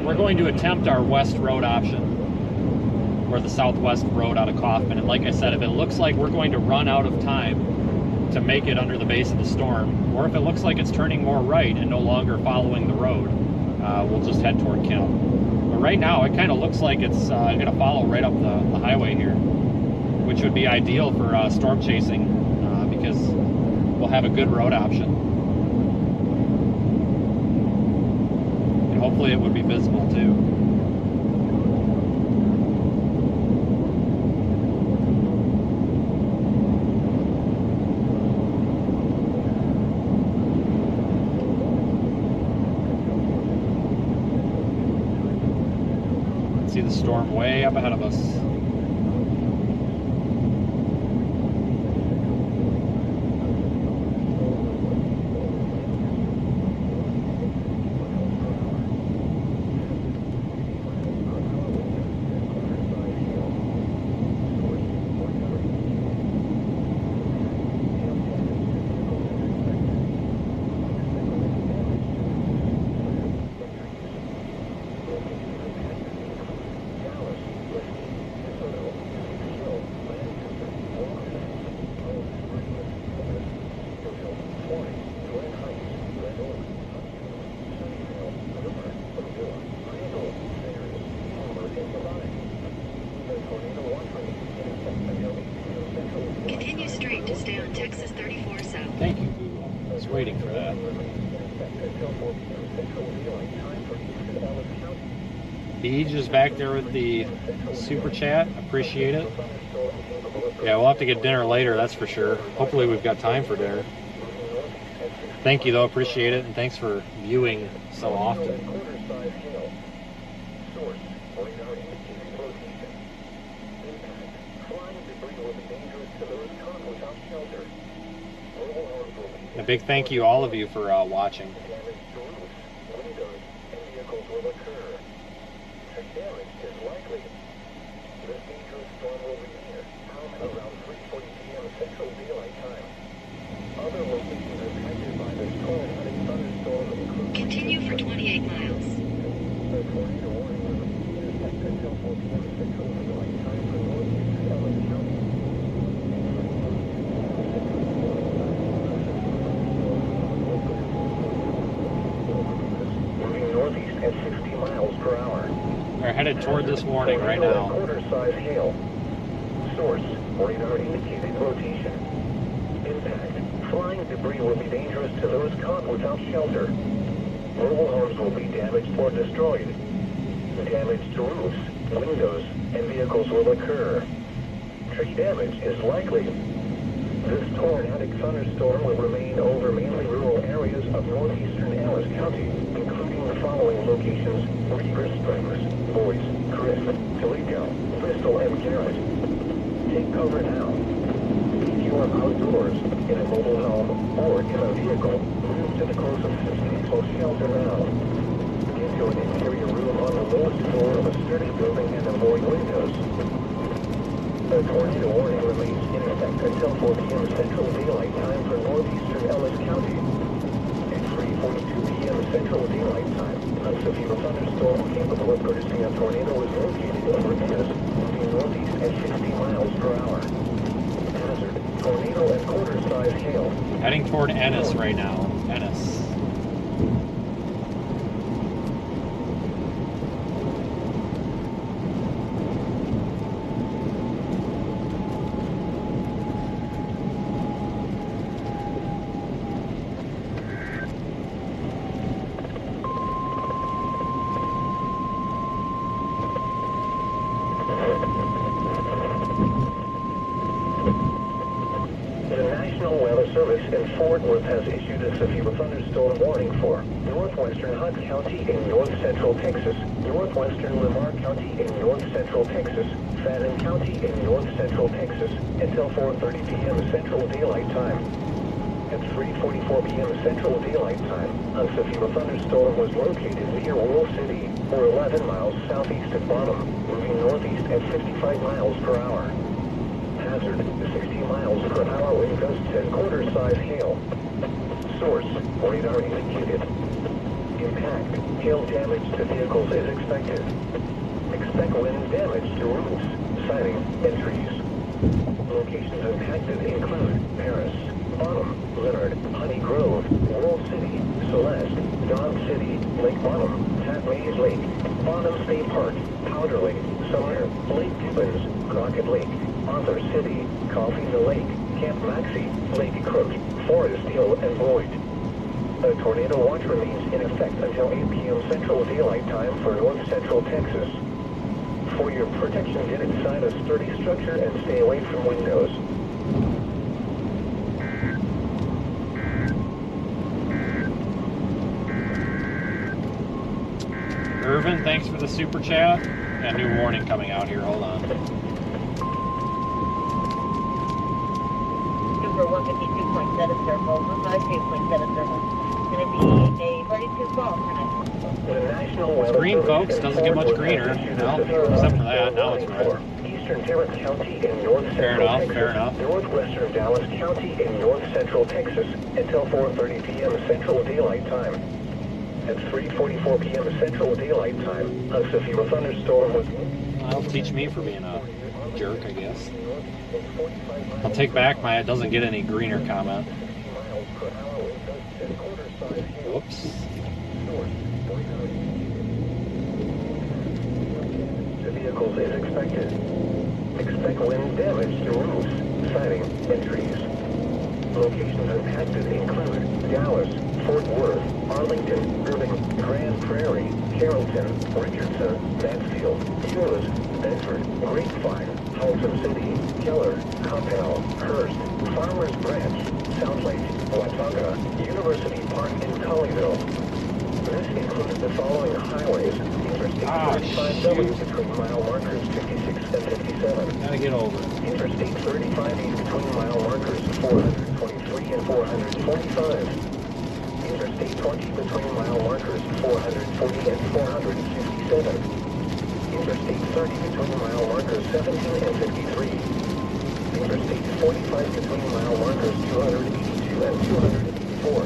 we're going to attempt our west road option. or the southwest road out of Kaufman. And like I said, if it looks like we're going to run out of time to make it under the base of the storm, or if it looks like it's turning more right and no longer following the road, we'll just head toward Cal. But right now, it kind of looks like it's going to follow right up the highway here, which would be ideal for storm chasing because we'll have a good road option. And hopefully it would be visible too. See the storm way up ahead of us. Continue straight to stay on Texas 34 South. Thank you, Google. I was waiting for that. Beej is back there with the super chat. Appreciate it. Yeah, we'll have to get dinner later, that's for sure. Hopefully we've got time for dinner. Thank you, though. Appreciate it. And thanks for viewing so often. And a big thank you, all of you, for watching. Continue for 28 miles. Moving northeast at 60 miles per hour. We're headed toward this warning right now. Quarter-size hail. Source, radar indicated rotation. Impact. Flying debris will be dangerous to those caught without shelter. Mobile homes will be damaged or destroyed. Damage to roofs, windows, and vehicles will occur. Tree damage is likely. This tornadic thunderstorm will remain over mainly rural areas of northeastern Alice County, including the following locations: Reaver Springs, Boise, Griffin, Toledo, Bristol, and Garrett. Take cover now. If you are outdoors, in a mobile home, or in a vehicle, move to the closest substantial shelter now. Get to an interior room on the lowest floor of a sturdy building and avoid windows. The tornado warning remains in effect until 4 p.m. Central Daylight Time for northeastern Ellis County. At 3:42 p.m. Central Daylight Time, a severe thunderstorm capable of producing a tornado was located over Ennis, moving northeast at 60 miles per hour. Hazard, tornado and quarter-size hail. Heading toward Ennis right now. Ennis. Fort Worth has issued a severe thunderstorm warning for northwestern Hunt County in north-central Texas, northwestern Lamar County in north-central Texas, Fadden County in north-central Texas, until 4:30 p.m. Central Daylight Time. At 3:44 p.m. Central Daylight Time, a severe thunderstorm was located near Wool City, or 11 miles southeast of Bonham, moving northeast at 55 miles per hour. Hazard, 60 miles per hour wind gusts and quarter-size hail. Source, radar indicated. Impact, hail damage to vehicles is expected. Expect wind damage to roofs, siding, and trees. Locations impacted include Paris, Bonham, Leonard, Honey Grove, World City, Celeste, Dog City, Lake Bonham, Maze Lake, Bonham State Park, Powder Lake, Sumner, Lake Gibbons, Crockett Lake, Arthur City, Coffee in the Lake, Camp Maxie, Lake Crook, Forest Hill, and Boyd. A tornado watch remains in effect until 8 p.m. Central Daylight Time for North Central Texas. For your protection, get inside a sturdy structure and stay away from windows. Irvin, thanks for the super chat. Got a new warning coming out here. Hold on. Super 152.7 circle, 152.7 circle. Going to be a 32 fall tonight. It's green, folks. Doesn't get much greener. Well, except for that. Now it's red. Eastern Tarrant County in North Central Texas. Fair enough. Northwestern Dallas County in North Central Texas until 4:30 p.m. Central Daylight Time. At 3:44 p.m. Central Daylight Time, a severe thunderstorm was... That'll teach me for being a jerk, I guess. I'll take back my "it doesn't get any greener" comment. Whoops. The vehicles is expected. Expect wind damage to roofs, siding, and trees. Locations impacted include Dallas, Fort Worth, Arlington, Irving, Grand Prairie, Carrollton, Richardson, Mansfield, Euless, Bedford, Grapevine, Haltom City, Keller, Coppell, Hurst, Farmers Branch, Southlake, Watauga, University Park in Colleyville. This includes the following highways: Interstate 35W between mile markers 56 and 57. Gotta get over it. Interstate 35E between mile markers 423 and 445. Interstate 20 between mile markers 440 and 457. Interstate 30 between mile markers 17 and 53. Interstate 45 between mile markers 282 and 284.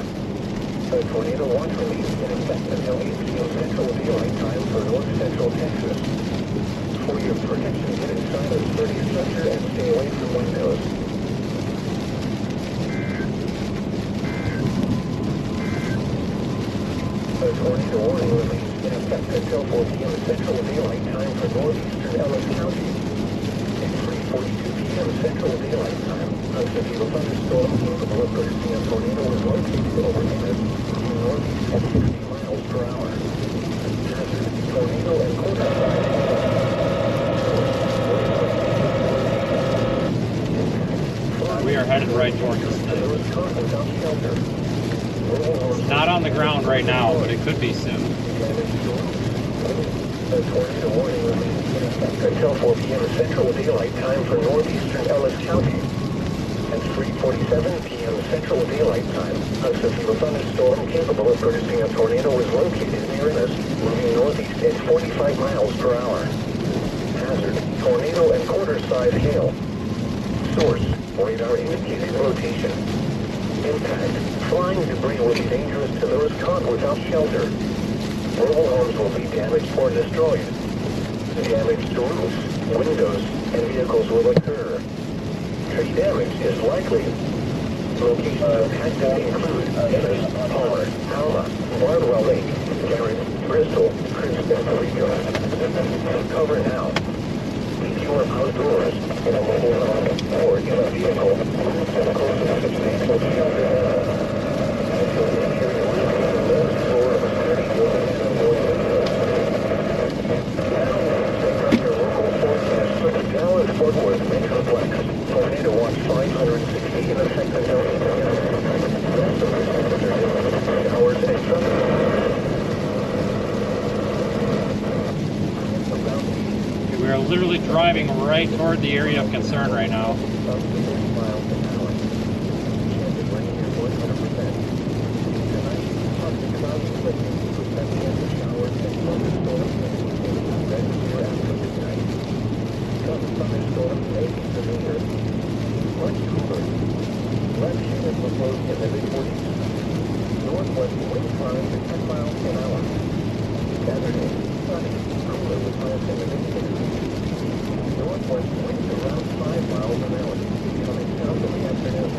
A tornado watch remains in effect until 8 p.m. Central Daylight Time for North Central Texas. For your protection, get inside a sturdy structure and stay away from windows. A tornado warning remains in effect until 4 p.m. Central Daylight Time for northeastern Ellis County. At 3:42 p.m. Central Daylight Time, a severe thunderstorm capable of producing a tornado was located over Athens, moving northeast at 60 miles per hour. Hazard, tornado and quarter. We are headed right towards this thing. It's not on the ground right now, but it could be soon. A tornado warning remains in effect until 4 p.m. Central Daylight Time for northeastern Ellis County. At 3:47 p.m. Central Daylight Time, a severe thunderstorm capable of producing a tornado was located near us, moving northeast at 45 miles per hour. Hazard, tornado and quarter-size hail. Source, radar indicated rotation. Impact, flying debris will be dangerous to those caught without shelter. Mobile homes will be damaged or destroyed. Damage to roofs, windows, and vehicles will occur. Tree damage is likely. Locations impacted include Ennis, Palmer, Alma, Bardwell Lake, Garrett, Bristol, Crimson, and Rico. Cover now. If you are outdoors, in a mobile home, or in a vehicle, move to the closest substantial shelter now. Until the interior will be the lowest floor of a sturdy building and avoid windows. Now, check out your local forecast for the Dallas-Fort Worth Metroplex. Tornado Watch 560 in effect until 8 p.m. Rest of the showers and We are literally driving right toward the area of concern right now. Northwest wind 5 to 10 miles an hour. Saturday, sunny, cooler with highs in the mid northwest winds around 5 miles an hour, coming south in the afternoon.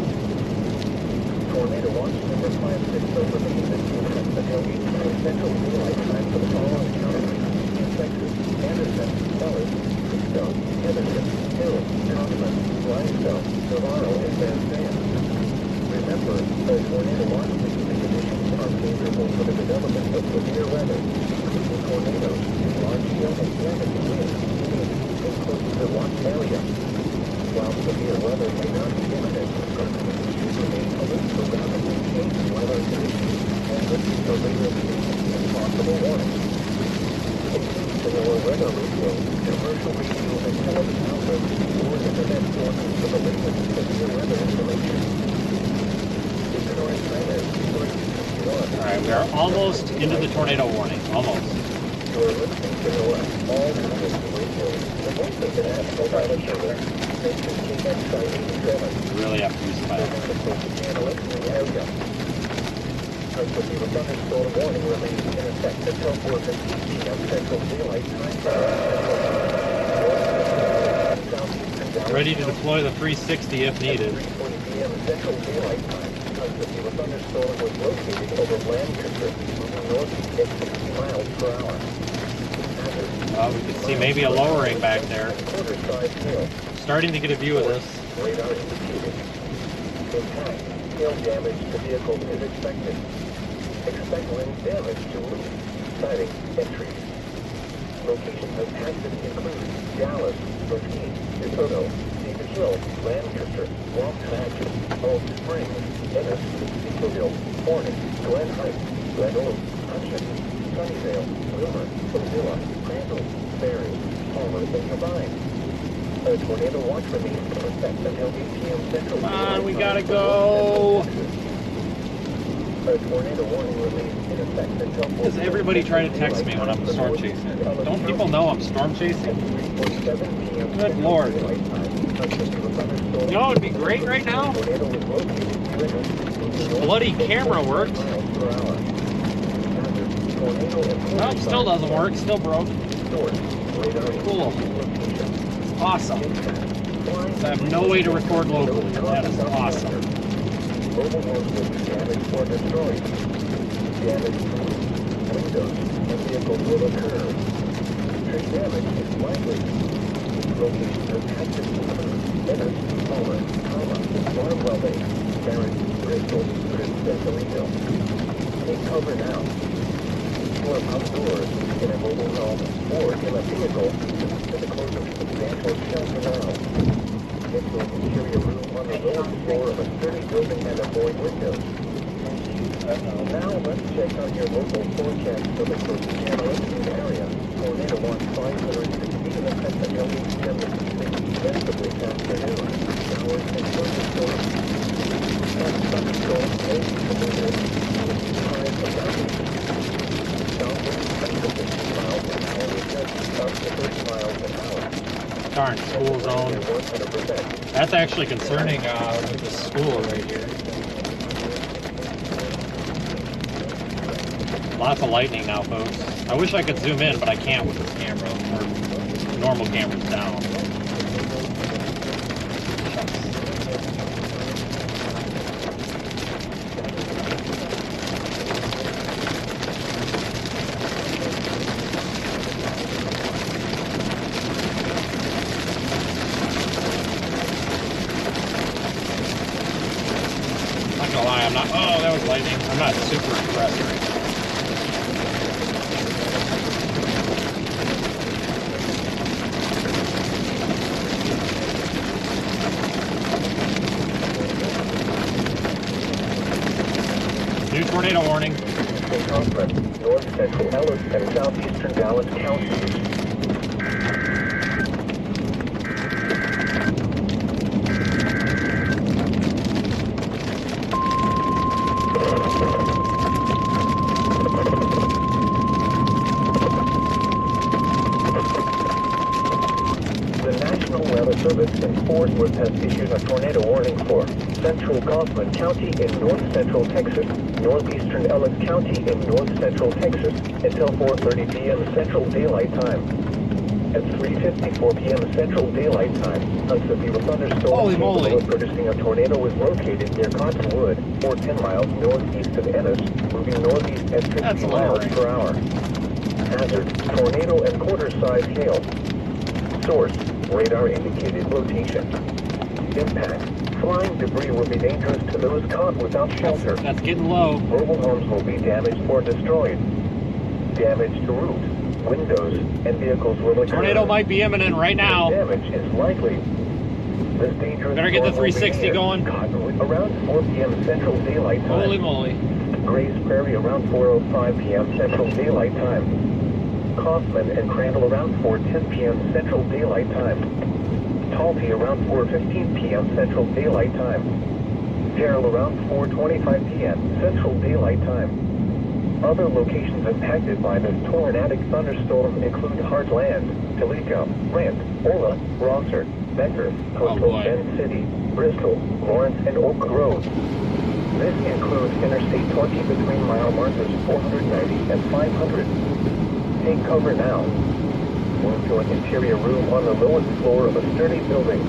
Tornado watch number 560 remains in effect until 8 Central Daylight Time for the following counties: Texas, Anderson, Ellis, Keystone, Henderson, Hill, Kaufman, Limestone, Navarro, and Van Zandt. Remember, the tornado watch conditions are favorable for the development of severe weather, including tornadoes, large-scale and damaging winds, including the watch area. While severe weather may not be imminent, should remain alert for rapidly changing weather conditions and listen for later indications and possible warnings. The lower weather radio, commercial radio, and television outlets or internet sources for the latest severe weather information. Alright, we are almost into the tornado warning. Almost. You are listening to NOAA, all Athens radio, the voice of the National Weather Service, station KXI 87. We really have to use the file. Analysts in the area. A severe thunderstorm warning remains in effect until 4:15 p.m. Central Daylight Time. Ready to deploy the 360 if needed. 3:20 p.m. Central Daylight Time. A severe thunderstorm was located over Lancaster, moving northeast at 60 miles per hour. We can see maybe a lowering back there. Quarter-size hail. Starting to get a view of this. Radar indicated. Impact. Hail damage to vehicles is expected. Expect wind damage to roof, siding, entries. Locations of hazards include Dallas, Mesquite, DeSoto, David Hill, Lancaster, Waelti, Oak Springs, Ennis, Eagleville, Hornet, Glen Heights, Glen Oaks, Hutchinson, Sunnyvale, Wilmer, Ozilla, Crandall, Berry, Palmer, and Cabine. A tornado watch remains in effect until 8 p.m. Central. Come on, we gotta go. A tornado warning remains in effect until 4 Does everybody try to text me when I'm storm chasing? Don't people know I'm storm chasing? Good Lord. You know what would be great right now? Bloody camera worked. Nope, still doesn't work. Still broke. Cool. It's awesome. I have no way to record locally. That is awesome. Mobile homes will be damaged or destroyed. Damage to windows and vehicles will occur. Tree damage is likely. Locations of hazards include Ennis, Palmer, Barnwell Lake, Barrett, Bristol, Centerino. Take cover now. You are outdoors in a mobile home or in a vehicle to the closest substantial shelter now. Get to an interior room on the lower floor of a sturdy building and avoid windows. Now let's check on your local forecast for the Texarkana area. Tornado watch 560 in effect until 8 p.m. West of this afternoon. Showers and thunderstorms. Thunderstorms may be committed. Highs of southwest 10 to 50 miles an hour with gusts up to 30 miles an hour. Darn, school zone. That's actually concerning with the school right here. Lots of lightning now, folks. I wish I could zoom in, but I can't with this camera. Or normal camera's down. I'm not, oh, that was lightning. I'm not super impressed right now. New tornado warning. North central Ellis and southeastern Dallas counties. Service in Fort Worth has issued a tornado warning for central Kaufman County in north central Texas, northeastern Ellis County in north central Texas until 4:30 p.m. Central Daylight Time. At 3:54 p.m. Central Daylight Time, a severe thunderstorm Holy capable moly. of producing a tornado was located near Cottonwood, or 10 miles northeast of Ennis, moving northeast at 50 miles per hour. Hazard, tornado and quarter-size hail. Source, radar indicated location. Impact, flying debris will be dangerous to those caught without shelter. That's getting low. Mobile homes will be damaged or destroyed. Damage to roofs, windows, and vehicles will occur. Tornado might be imminent right now. Damage is likely. This dangerous Better get the storm will 360 begin going. around 4 p.m. Central Daylight Time. Holy moly. Grays Prairie around 4:05 p.m. Central Daylight Time. Kaufman and Crandall around 4:10 p.m. Central Daylight Time. Talty around 4:15 p.m. Central Daylight Time. Terrell around 4:25 p.m. Central Daylight Time. Other locations impacted by this tornadic thunderstorm include Heartland, Toledo, Brent, Ola, Rosser, Becker, Coastal Bend City, Bristol, Lawrence, and Oak Grove. This includes Interstate 20 between mile markers 490 and 500. Take cover now. Move to an interior room on the lowest floor of a sturdy building.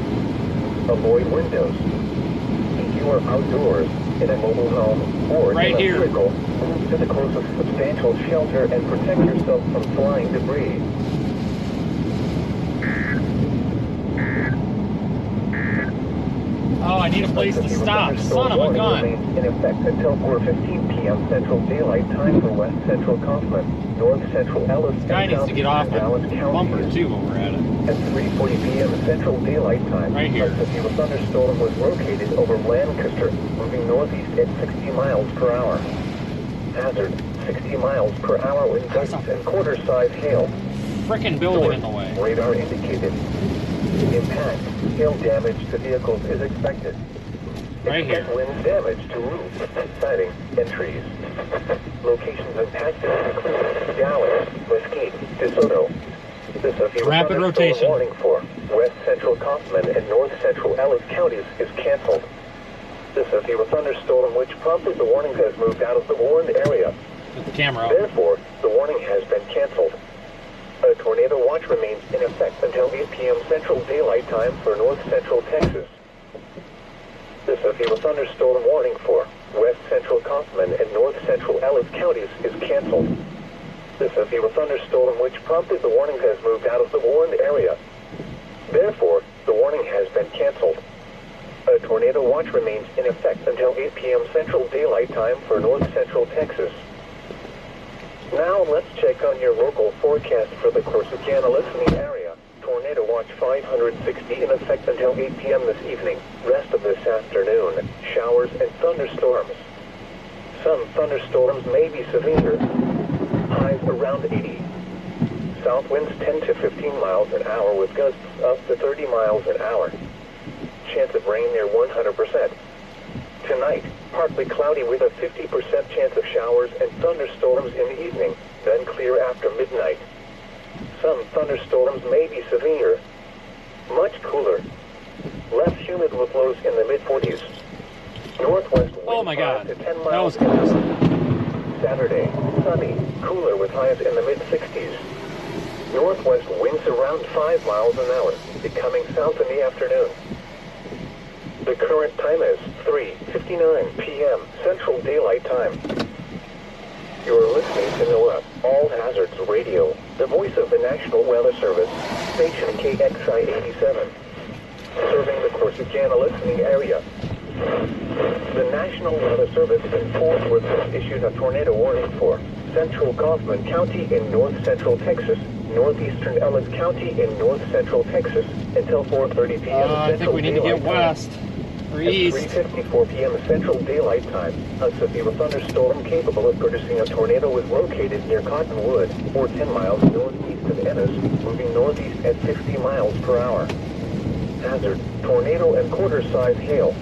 Avoid windows. If you are outdoors, in a mobile home, or right in a here. vehicle, move to the closest substantial shelter and protect yourself from flying debris. Oh, I need a place to stop. Son of a gun. Remains in effect until 4:15 p.m. Central Daylight Time for West Central Kaufman, North Central Ellis, This guy and needs South to get off Central Dallas the bumper counties. too while we're at it. At 3:40 p.m. Central Daylight Time, Right here. a severe thunderstorm was located over Lancaster, moving northeast at 60 miles per hour. Hazard, 60 miles per hour with gusts and quarter-size hail. Frickin' building in the way. Radar indicated. Impact, hail damage to vehicles is expected. Right here. Expect wind damage to roofs, siding, and trees. Locations impacted include Dallas, Mesquite, DeSoto. This severe Rapid thunderstorm rotation. warning for West Central Kaufman and North Central Ellis counties is canceled. This severe thunderstorm, which prompted the warning, has moved out of the warned area. Get the camera up. Therefore, the warning has been canceled. A tornado watch remains in effect until 8 p.m. Central Daylight Time for North Central Texas. This severe thunderstorm warning for West Central Kaufman and North Central Ellis counties is canceled. This severe thunderstorm, which prompted the warning, has moved out of the warned area. Therefore, the warning has been canceled. A tornado watch remains in effect until 8 p.m. Central Daylight Time for North Central Texas. Now let's check on your local forecast for the Corsicana listening area. Tornado watch 560 in effect until 8 p.m. this evening. Rest of this afternoon, showers and thunderstorms. Some thunderstorms may be severe. Highs around 80. South winds 10 to 15 miles an hour with gusts up to 30 miles an hour. Chance of rain near 100%. Tonight, partly cloudy with a 50% chance of showers and thunderstorms in the evening, then clear after midnight. Some thunderstorms may be severe. Much cooler. Less humid with lows in the mid-40s. Northwest winds Oh my 5 God. to 10 That miles was close. Saturday, sunny, cooler with highs in the mid-60s. Northwest winds around 5 miles an hour, becoming south in the afternoon. The current time is 3:59 p.m. Central Daylight Time. You're listening to NOAA All Hazards Radio, the voice of the National Weather Service, station KXI 87, serving the Corsicana listening area. The National Weather Service in Fort Worth has issued a tornado warning for Central Kaufman County in north central Texas, northeastern Ellis County in north central Texas until 4:30 p.m. I think we need to get west or east. At 3:54 p.m. Central Daylight Time, a severe thunderstorm capable of producing a tornado was located near Cottonwood, or 10 miles northeast of Ennis, moving northeast at 60 miles per hour. Hazard, tornado and quarter-size hail.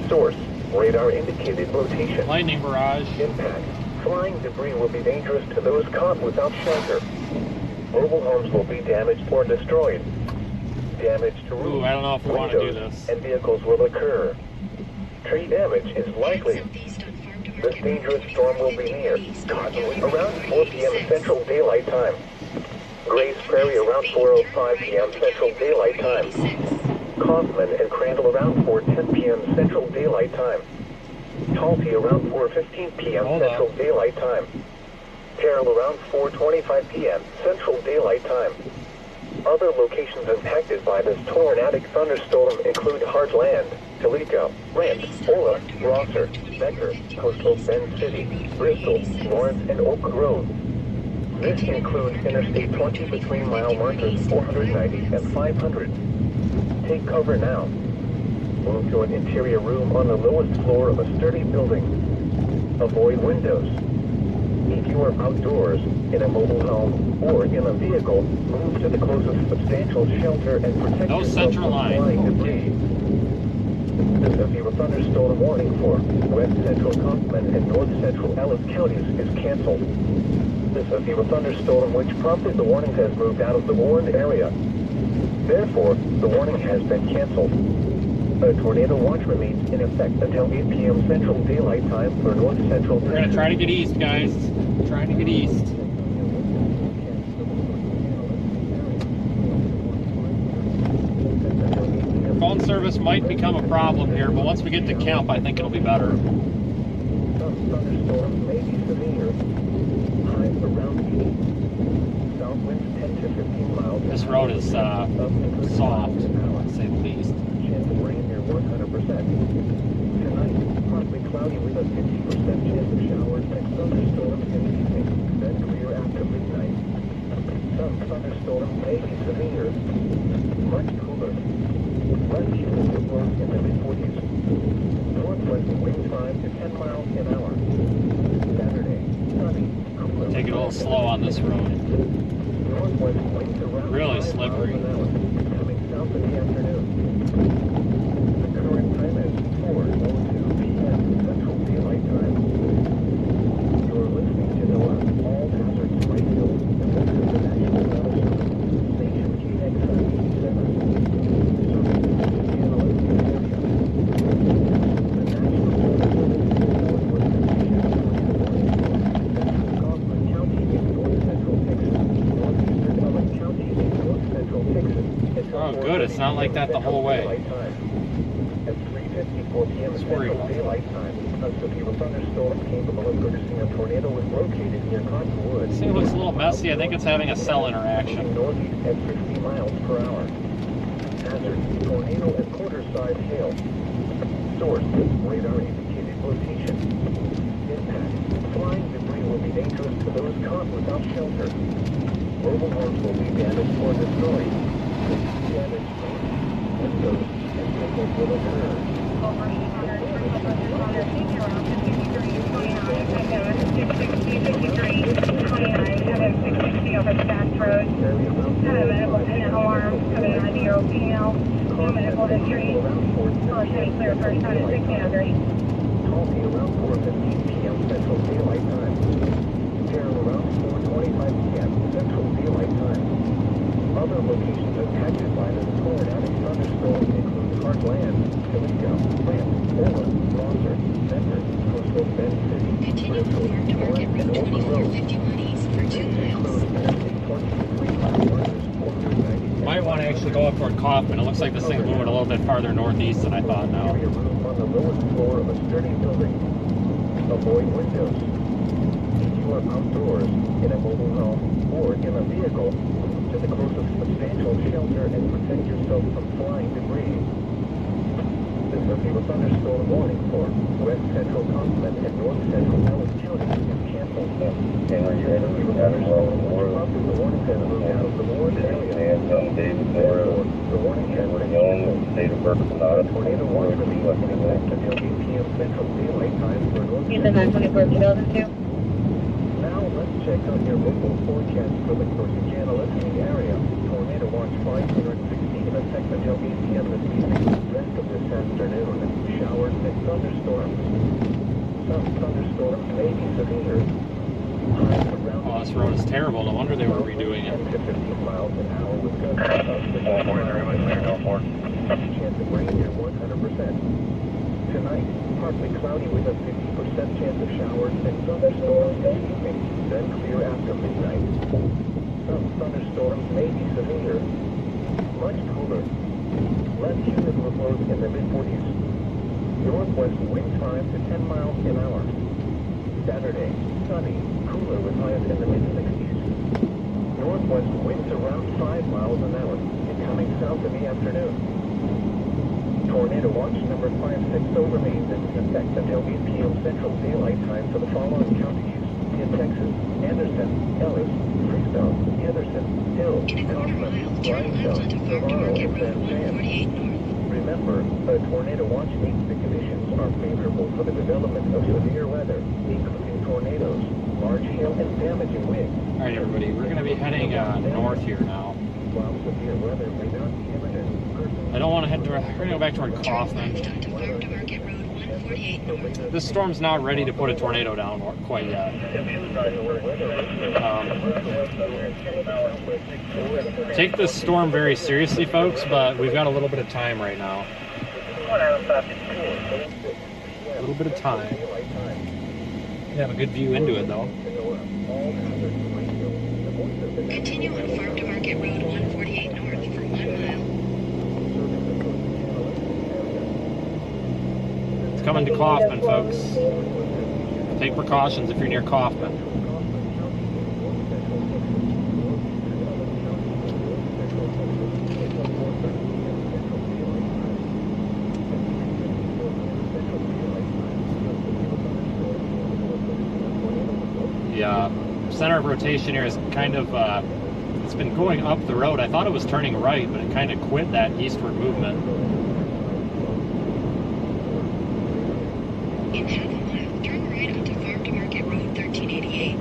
Source, radar indicated location. Lightning barrage. Impact, flying debris will be dangerous to those caught without shelter. Mobile homes will be damaged or destroyed. Damage to roofs, Ooh, I don't know if we want to do windows, this. and vehicles will occur. Tree damage is likely. This dangerous storm will be near Cottonwood around 4 p.m. Central Daylight Time. Grays Prairie around 4:05 p.m. Central Daylight Time. Kaufman and Crandall around 4:10 p.m. Central Daylight Time. Talty around 4:15 p.m. Central Daylight Time. Terrell around 4:25 p.m. Central Daylight Time. Other locations impacted by this tornadic thunderstorm include Heartland, Toledo, Brent, Ola, Rosser, Becker, Coastal Bend City, Bristol, Lawrence, and Oak Grove. This includes Interstate 20 between mile markers 490 and 500. Take cover now. Move to an interior room on the lowest floor of a sturdy building. Avoid windows. If you are outdoors, in a mobile home, or in a vehicle, move to the closest substantial shelter and protect yourself from flying debris. The severe thunderstorm warning for West Central Kaufman and North Central Ellis counties is canceled. The severe thunderstorm which prompted the warning has moved out of the warned area. Therefore, the warning has been canceled. A tornado watch remains in effect until 8 p.m. Central Daylight Time for North Central. We're going to try to get east, guys. Trying to get east. Phone service might become a problem here, but once we get to camp, I think it'll be better. Some thunderstorms may be severe. Highs around 80. South winds 10 to 15 miles. This road is soft, to say the least. Chance of rain near 100%. Tonight, partly cloudy with a 50% chance of showers and thunderstorms in the evening, then clear after midnight. Some thunderstorms may be severe. Much cooler. West humid will blow in the mid-40s. Northwest winds 5 to 10 miles an hour. Saturday, sunny, cooler. Take it a little slow on this road. Northwest winds around Really 5 slippery. miles an hour, coming south in the afternoon. The current time is 4:02 p.m. Central Daylight Time. You're listening to the All Hazards Radio, and this is the National Weather Service. Station KXL 87. Oh, good. It's not like that the whole way. At 3:54 p.m. Central Daylight Time, a severe thunderstorm capable of producing a tornado was located near Cottonwood. See, it looks a little messy. I think it's having a cell interaction. Northeast at 60 miles per hour. Hazard: tornado and quarter-size hail. Source: radar indicated location. Impact: flying debris will be dangerous to those caught without shelter. Mobile homes will be damaged or destroyed. Damage windows and signals will occur. Over 800, 300, 660 over the fast road. Have a medical and alarm, have an IDO female, no medical history. Caution clear first time at 600. Talty around 4:15 p.m. Central Daylight Time. Terrell around 4:25 p.m. Central Daylight Time. Other locations impacted by this tornadic thunderstorm include Heartland, Toledo, Brent, Ola, Rosser, Becker, Coastal Bend City, Continue Bristol, forward toward Lawrence, and Route Oak Grove. 2451 East for 2 miles. Might want to actually go up toward Kaufman. It looks like this thing's moving a little bit farther northeast than I thought now. Area room on the lowest floor of a sturdy building. Avoid windows. If you are outdoors, in a mobile home, or in a vehicle, move to the closest substantial shelter and protect yourself from flying debris. This will be a thunderstorm warning for West Central Kaufman and North Central Ellis counties is canceled. The warning has moved out of the warned area. Therefore, the warning has been canceled. The tornado watch remains in effect until 8 p.m. Central Daylight Time for North You said 924 Now let's check on your local forecast for the Corsicana listening area. Tornado watch 560 in effect until 8 p.m. this evening. Rest of this afternoon, showers and thunderstorms. Some thunderstorms may be severe. Highs around Oh, this road is terrible. No wonder they were redoing 10 it. to 15 miles an hour with gusts up to 50 miles an hour. Chance of rain near 100%. Tonight, partly cloudy with a 50% chance of showers and thunderstorms in the evening, then clear after midnight. Some thunderstorms northwest wind 5 to 10 miles an hour. Saturday, sunny, cooler with highs in the mid-60s. Northwest winds around 5 miles an hour and coming south in the afternoon. Tornado watch number 560 remains in effect until 8 p.m. Central Daylight Time for the following counties in Texas: Anderson, Ellis, Freestone, Henderson, Hill, In a quarter mile, turn left onto Farm to Market Road 148 North. Remember, a tornado watch means the conditions are favorable for the development of severe weather, including tornadoes, large hail, and damaging winds. All right, everybody, we're going to be heading north here now. While severe weather may not be imminent, I don't want to head direct. We're going to go back toward Turn Kaufman. left onto Farm to Market Road 148 North. This storm's not ready to put a tornado down quite yet. Take this storm very seriously, folks, but we've got a little bit of time right now. A little bit of time. We have a good view into it, though. Continue on Farm to Market Road 148 North for 1 mile. It's coming to Kaufman, folks. Take precautions if you're near Kaufman. The center of rotation here is kind of, it's been going up the road. I thought it was turning right, but it kind of quit that eastward movement. In half a mile, turn right onto Farm to Market Road 1388.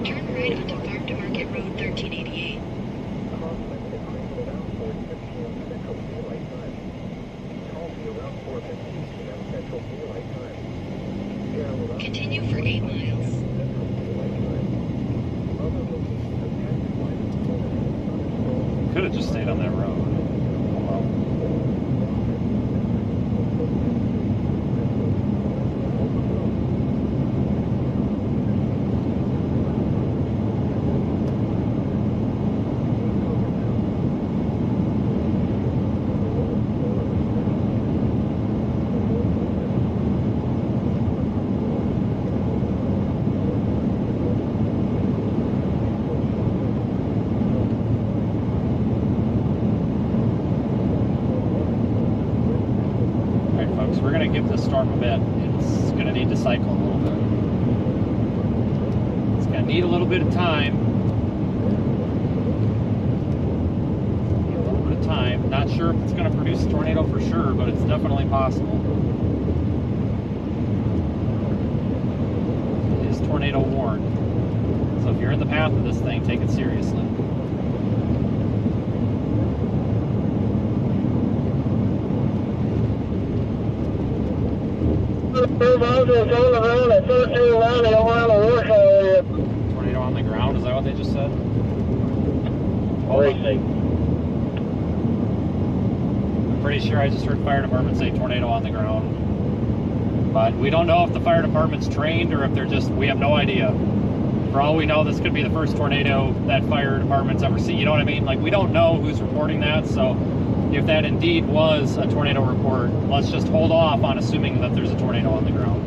Turn right onto Farm to Market Road 1388. Continue for 8 miles. Could have just stayed on that road. We're going to give this storm a bit. It's going to need to cycle a little bit. It's going to need a little bit of time. Need a little bit of time. Not sure if it's going to produce a tornado for sure, but it's definitely possible. It is tornado warned. So if you're in the path of this thing, take it seriously. Tornado on the ground, is that what they just said? I'm pretty sure I just heard fire department say tornado on the ground. But we don't know if the fire department's trained or if they're just, we have no idea. For all we know, this could be the first tornado that fire department's ever seen. You know what I mean? Like, we don't know who's reporting that, so if that indeed was a tornado report, let's just hold off on assuming that there's a tornado on the ground.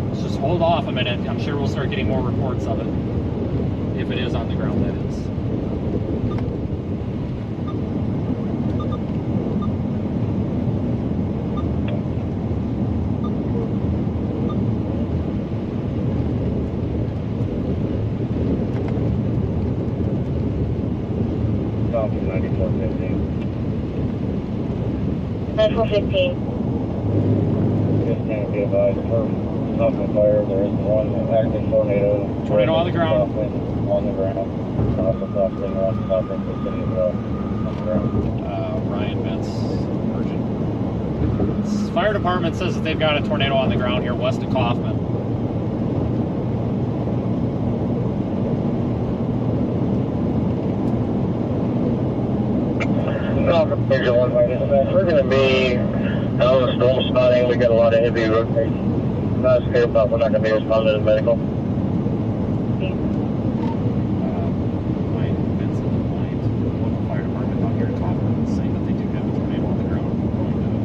Let's just hold off a minute. I'm sure we'll start getting more reports of it. If it is on the ground, that is. Falcon 9415. 9415. Just going to be advised for Falcon Fire, there is one active tornado. Tornado on the ground. On the ground. Also crossing around Falcon for the city as well. On the ground. Ryan Metz, urgent. Fire department says that they've got a tornado on the ground here west of Kaufman. Falcon Here's one by dispatch. We're going to be on the storm spotting. We got a lot of heavy rotation. Not scared about we're not going to be responding to medical. Fire department out here in Kaufman is saying that they do have a tornado on the ground. We're going to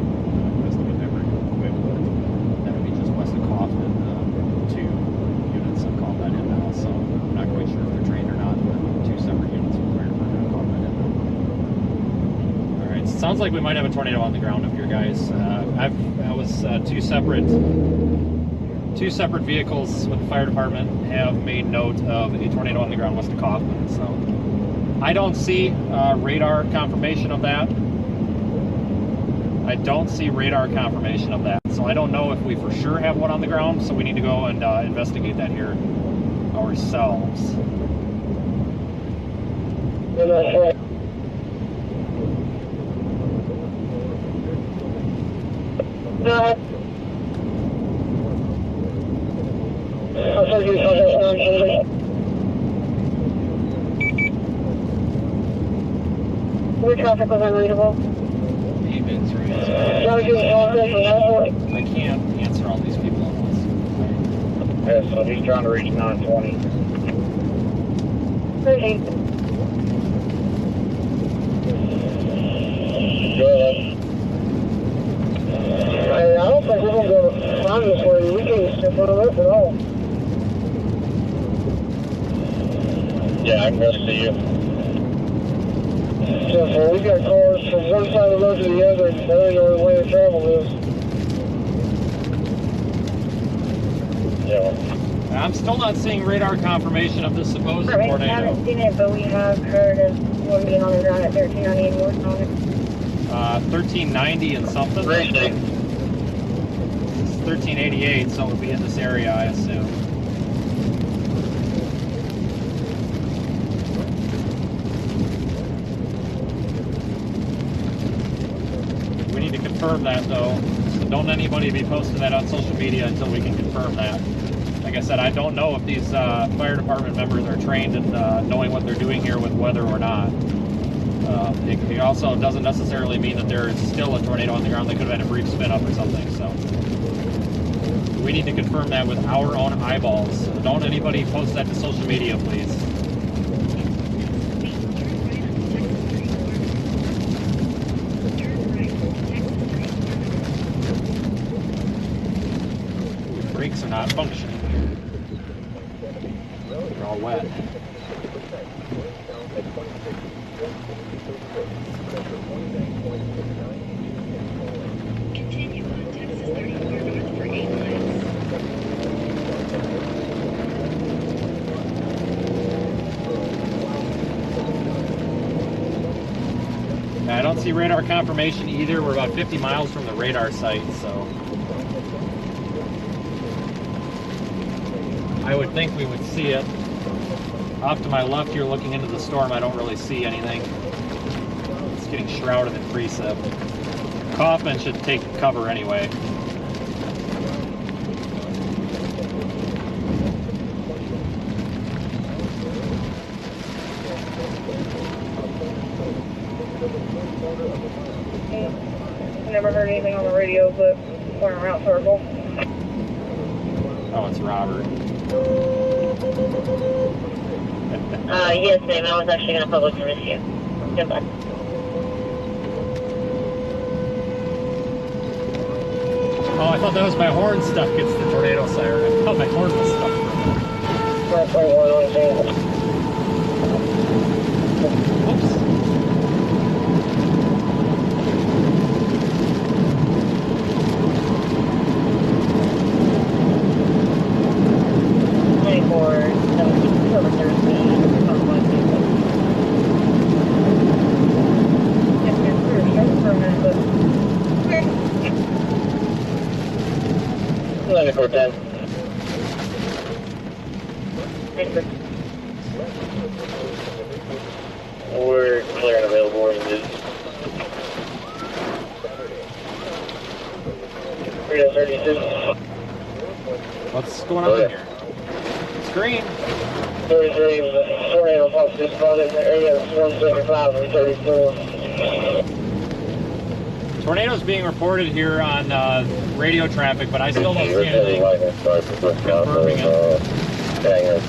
investigate that very quick, but that would be just west of Kaufman. 2 units have called that in now, so I'm not quite sure if they're trained or not, but 2 separate units from the fire department have called that in now. Alright, so it sounds like we might have a tornado on the ground up here, guys. That was two separate vehicles with the fire department have made note of a tornado on the ground west of Kaufman, so I don't see radar confirmation of that. I don't see radar confirmation of that. So I don't know if we for sure have one on the ground, so we need to go and investigate that here ourselves. Your traffic was unreadable. I can't answer all these people at once. Yeah, so he's trying to reach 920. 13. Good. I don't think we're going to go find this way. We can't step on it at all. Yeah, I can really see you. So we got cars from one side of the road to the other, and that ain't the only way to travel is. Yeah. I'm still not seeing radar confirmation of this supposed We tornado. haven't seen it, but we have heard of one being on the ground at 1390 and north on it. 1390 and something. Great day. It's 1388, so it would be in this area, I assume. We need to confirm that, though. So don't anybody be posting that on social media until we can confirm that. Like I said, I don't know if these fire department members are trained in knowing what they're doing here with weather or not. It also doesn't necessarily mean that there is still a tornado on the ground. They could have had a brief spin up or something. So we need to confirm that with our own eyeballs. Don't anybody post that to social media, please. Brakes are not functioning here. They're all wet. Continue on Texas 34 north for 8 miles. I don't see radar confirmation either. We're about 50 miles from the radar site, so I would think we would see it. Off to my left here, looking into the storm, I don't really see anything. It's getting shrouded in precip. Kaufman should take cover anyway. Never heard anything on the radio, but going around circle. Oh, it's Robert. Yes, ma'am. I was actually going to public service you. Goodbye. Oh, I thought that was my horn stuck. It's the tornado siren. I thought my horn was stuck. Whoops. We're clear and available where it is. 32. What's going on here? Screen. 33 was a tornado possibly spotted in the area of 175 and 34. Tornadoes being reported here on radio traffic, but I still don't see anything confirming it.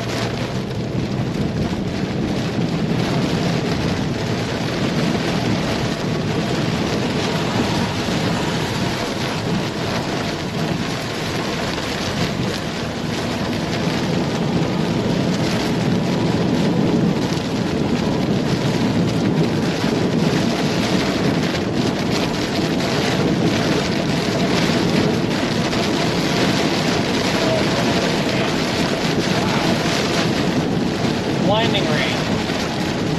Blinding rain.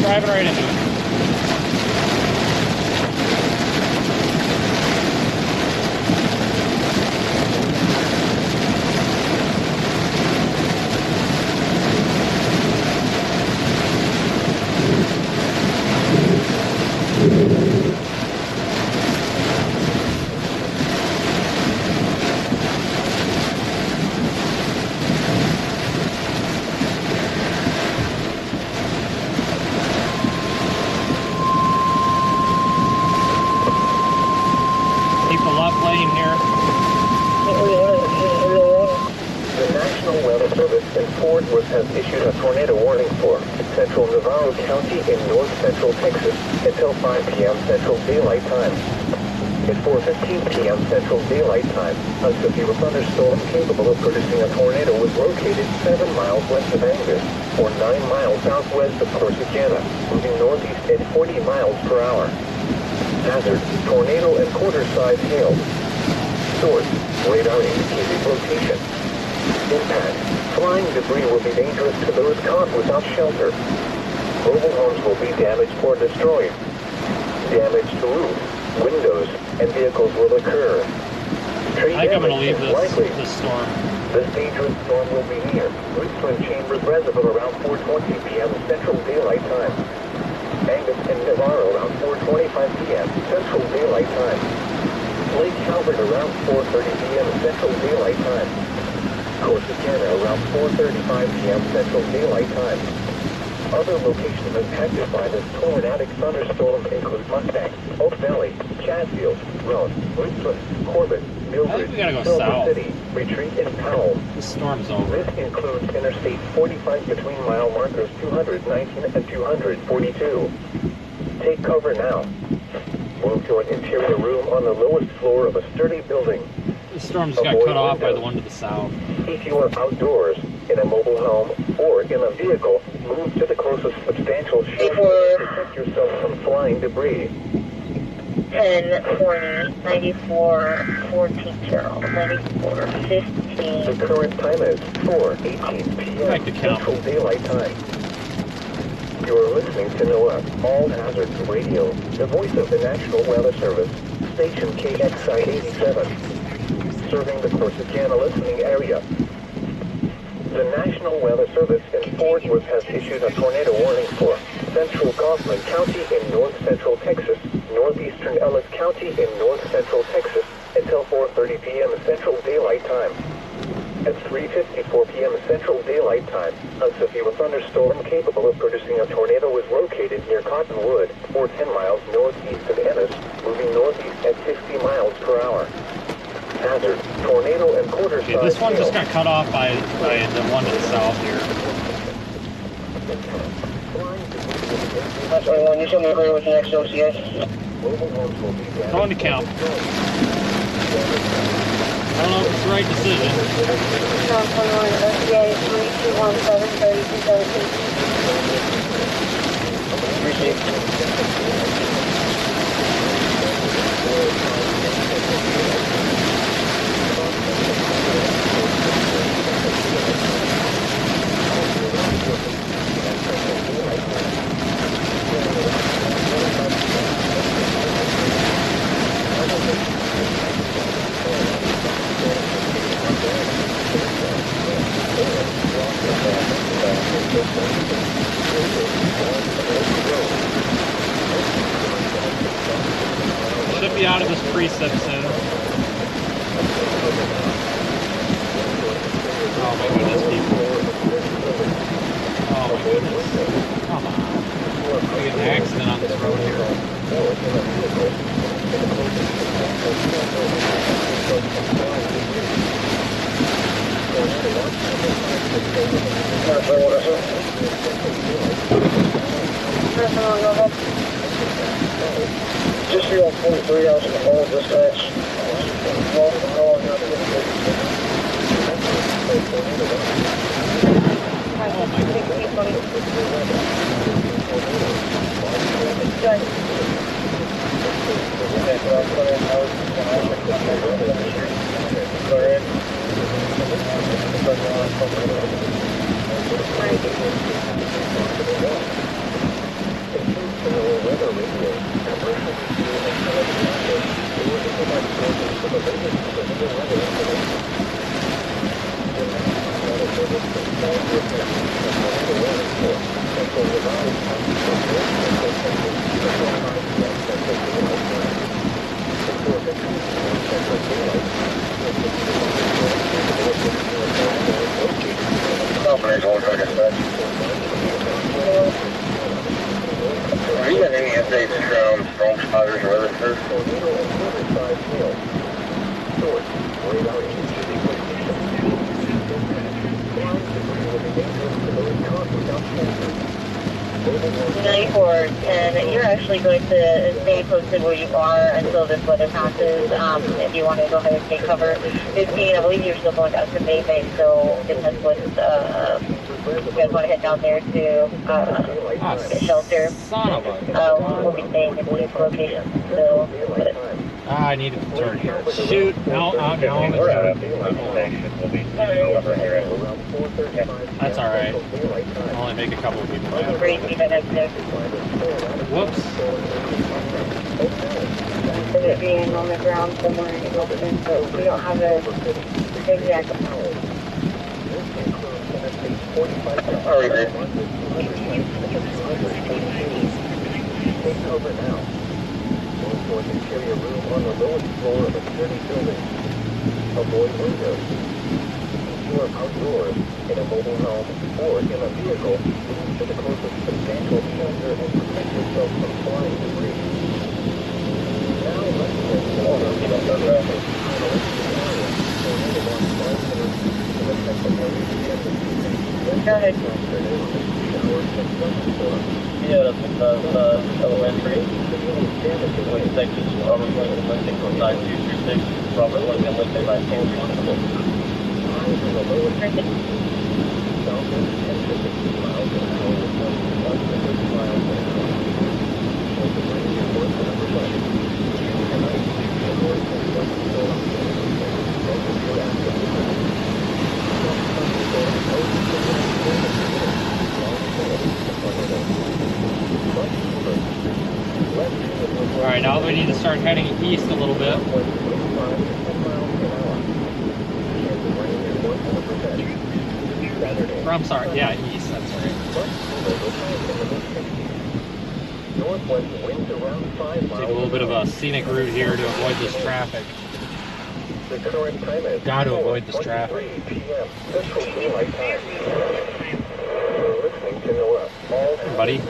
Driving right into it. Lane here. The National Weather Service in Fort Worth has issued a tornado warning for central Navarro County in north central Texas until 5 p.m. Central Daylight Time. At 4:15 p.m. Central Daylight Time, a severe thunderstorm capable of producing a tornado was located 7 miles west of Angus, or 9 miles southwest of Texarkana, moving northeast at 40 miles per hour. Hazard, tornado and quarter-size hail. Source, radar indicated location. Impact, flying debris will be dangerous to those caught without shelter. Mobile homes will be damaged or destroyed. Damage to roofs, windows, and vehicles will occur. I think I'm going to leave this storm. This dangerous storm will be near Refueling Chambers Reservoir around 4:20 p.m. Central Daylight Time. Angus and Navarro around 4:25 p.m. Central Daylight Time. Lake Calvert around 4:30 p.m. Central Daylight Time. Corsicana around 4:35 p.m. Central Daylight Time. Other locations impacted by this tornadic thunderstorm include Mustang, Oak Valley, Chatfield, Roan, Richland, Corbett, Mildred, we gotta go Silver south. City, Retreat, and Powell. This storm's over. This includes Interstate 45 between mile markers 219 and 242. Take cover now. Move to an interior room on the lowest floor of a sturdy building. The storm just got Avoid cut off by windows. the one to the south. If you are outdoors, in a mobile home, or in a vehicle, move to the closest substantial shelter to protect yourself from flying debris. 10:20, 94, 14 Carol, 94, 15. The current time is 4:18 p.m. Back to count. Central Daylight Time. You are listening to NOAA All Hazards Radio, the voice of the National Weather Service, station KXI 87, serving the Corsicana listening area. The National Weather Service in Fort Worth has issued a tornado warning for central Kaufman County in north central Texas, northeastern Ellis County in north central Texas until 4:30 p.m. Central Daylight Time. At 3:54 p.m. Central Daylight Time, a severe thunderstorm capable of producing a tornado was located near Cottonwood, or 10 miles northeast of Ennis, moving northeast at 60 miles per hour. Hazard, tornado and quarter-size Okay, this one hail. just got cut off by the one to the south here. That's 21, you show me agree with the next OCS. Going to count. I don't know if it's the right decision. 21, OCA 3217, Should be out of this precip soon. Oh my goodness, people. Oh my goodness. Come on. We get an accident on this road here. Just here on 43, I was in the whole dispatch. Have you got any updates from storm spotters or other first? And you're actually going to stay posted where you are until this weather passes. If you want to go ahead and take cover. 15, I believe you're still going out to Maybank, so depends what you guys want to head down there to get shelter. Son of a... We'll be staying in these locations. So, I needed to turn here. Shoot! No, I'm going to turn. That's alright. I'll only make a couple of people mad. Whoops. It being on the ground somewhere in Oakland, so we don't have an exact Take cover now. Move towards interior room on the lowest floor of a sturdy building. Avoid windows. If you are outdoors, in a mobile home, or in a vehicle, move to the closest substantial shelter and protect yourself from flying debris. Now let's get water in a traffic. Go ahead. Yeah, that's elementary. When Texas, Robert Lincoln, Lincoln, 9236, Robert Lincoln, Lincoln, Alright, now we need to start heading east a little bit. Or, I'm sorry, yeah, east, that's right. Take a little bit of a scenic route here to avoid this traffic. Got to avoid this traffic. Hey, buddy.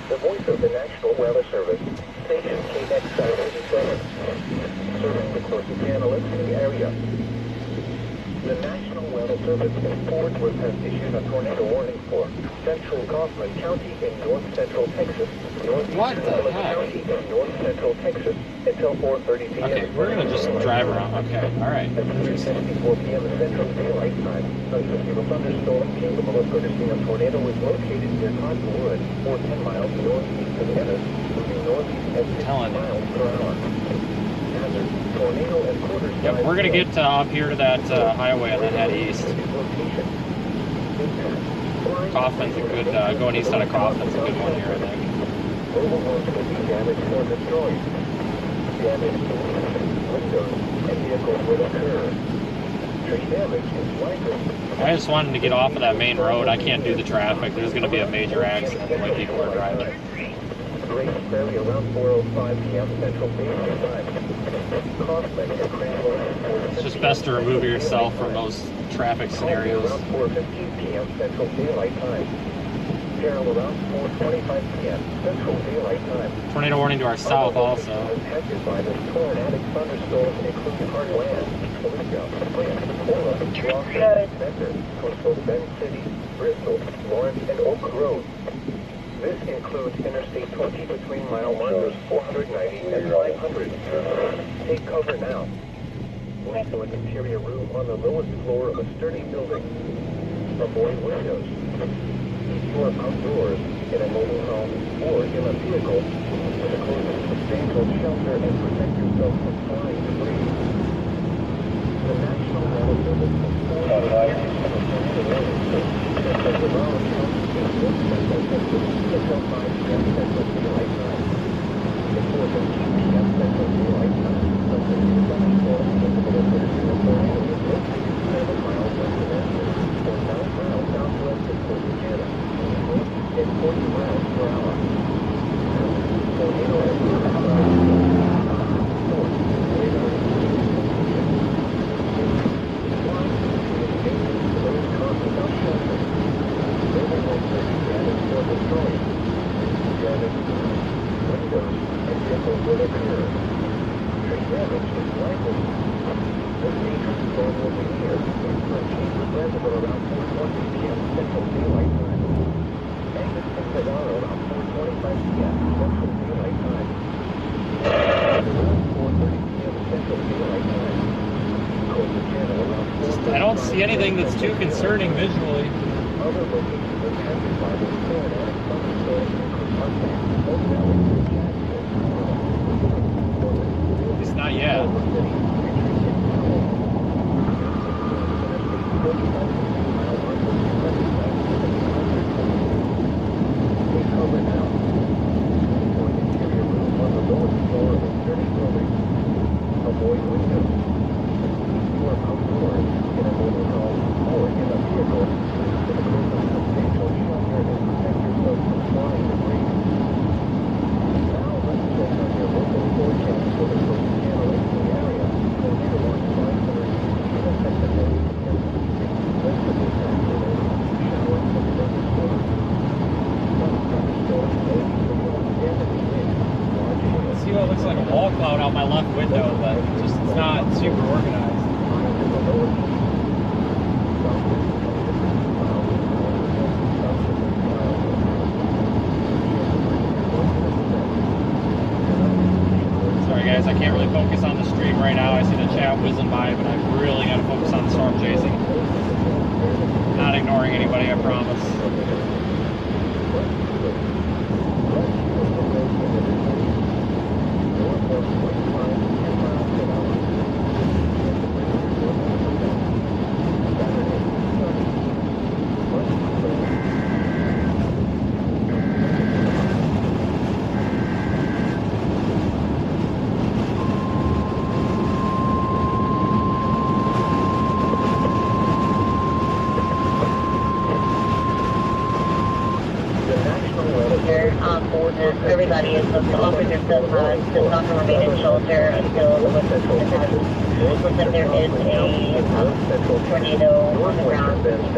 The voice of the National Weather Service, station KX-87, serving the Corsicana listening area. The National Weather Service in Fort Worth has issued a tornado warning for central Kaufman County in north-central Texas, northeast County in north-central Texas until 4:30 p.m. Okay, we're going to just drive around. Okay, alright. At 3:54 p.m. Central Daylight Time, a severe thunderstorm capable of producing a tornado was located near Cottonwood, 10 miles northeast of Athens, moving northeast at 50 miles per hour. Hazard, tornado and quarter. Yep, we're going to get up here to that highway and then head east. Kaufman's a good, going east out of Kaufman's a good one here, I think. Mobile homes will be damaged or destroyed. Damage to windows and vehicles will occur. Tree damage is likely. I just wanted to get off of that main road. I can't do the traffic. There's going to be a major accident the way people are driving. Great Prairie around 4:05 p.m. Central Daylight Time. Kaufman and Greenville. It's just best to remove yourself from those traffic scenarios. Around 4:15 p.m. Central Daylight Time. Channel around 4:25 p.m. Central Daylight Time. Tornado warning to our south also. Impacted by this tornadic thunderstorm, including hard land, Felicia, Flint, Orla, Rockland, Center, coastal Bend City, Bristol, Lawrence, and Oak Road. This includes Interstate 20 between mile markers 490 and 500. Take cover now. Also an interior room on the lowest floor of a sturdy building. Avoid windows. If you are outdoors, in a mobile home, or in a vehicle, with a closest substantial shelter and protect yourself from flying debris. The National Weather Service has warned the warning that the Vermont County is in central Texas until 5 p.m. Central Daylight Time. Before 15 p.m. Central Daylight Time, the severe thunderstorm capable of producing a tornado is located 7 miles west of Athens, or 9 miles southwest of Texarkana, at 40 miles per hour. Tornado has source, radar, those caught without shelter. Building homes are damaged or destroyed. Damage, windows, and vehicles will occur. Tree damage is likely. The dangerous storm will be near in Greenville, Refueling around 4:20 p.m. Central Daylight Time. Exit Texarkana around 4:25 p.m. Central Daylight Time. Around 4:30 p.m. Central Daylight Time. Coastal Channel around 4:30. I don't see anything that's too concerning visually. Other locations impacted by this tornadic thunderstorm include Athens, Oak Valley, Jacksonville. It's not yet. Avoid windows. If you are outdoors, in a mobile home, or in a vehicle, with a closest substantial shelter and protect yourself from flying debris. Now let's check on your local forecast for the coastal Channel area. Tornado watch 560 in effect at 1 p.m. West of this afternoon, showers and thunderstorms. Some thunderstorms may be pronounced damaging wind. Large hail. See what looks like a wall cloud out my left window, but just it's not super organized. Sorry guys, I can't really focus on the stream right now. I see the chat whizzing by, but I've really got to focus on the storm chasing. Not ignoring anybody, I promise. Everybody is supposed to offer themselves to not remain in shelter until the weather passes. That there is a tornado on the ground and it's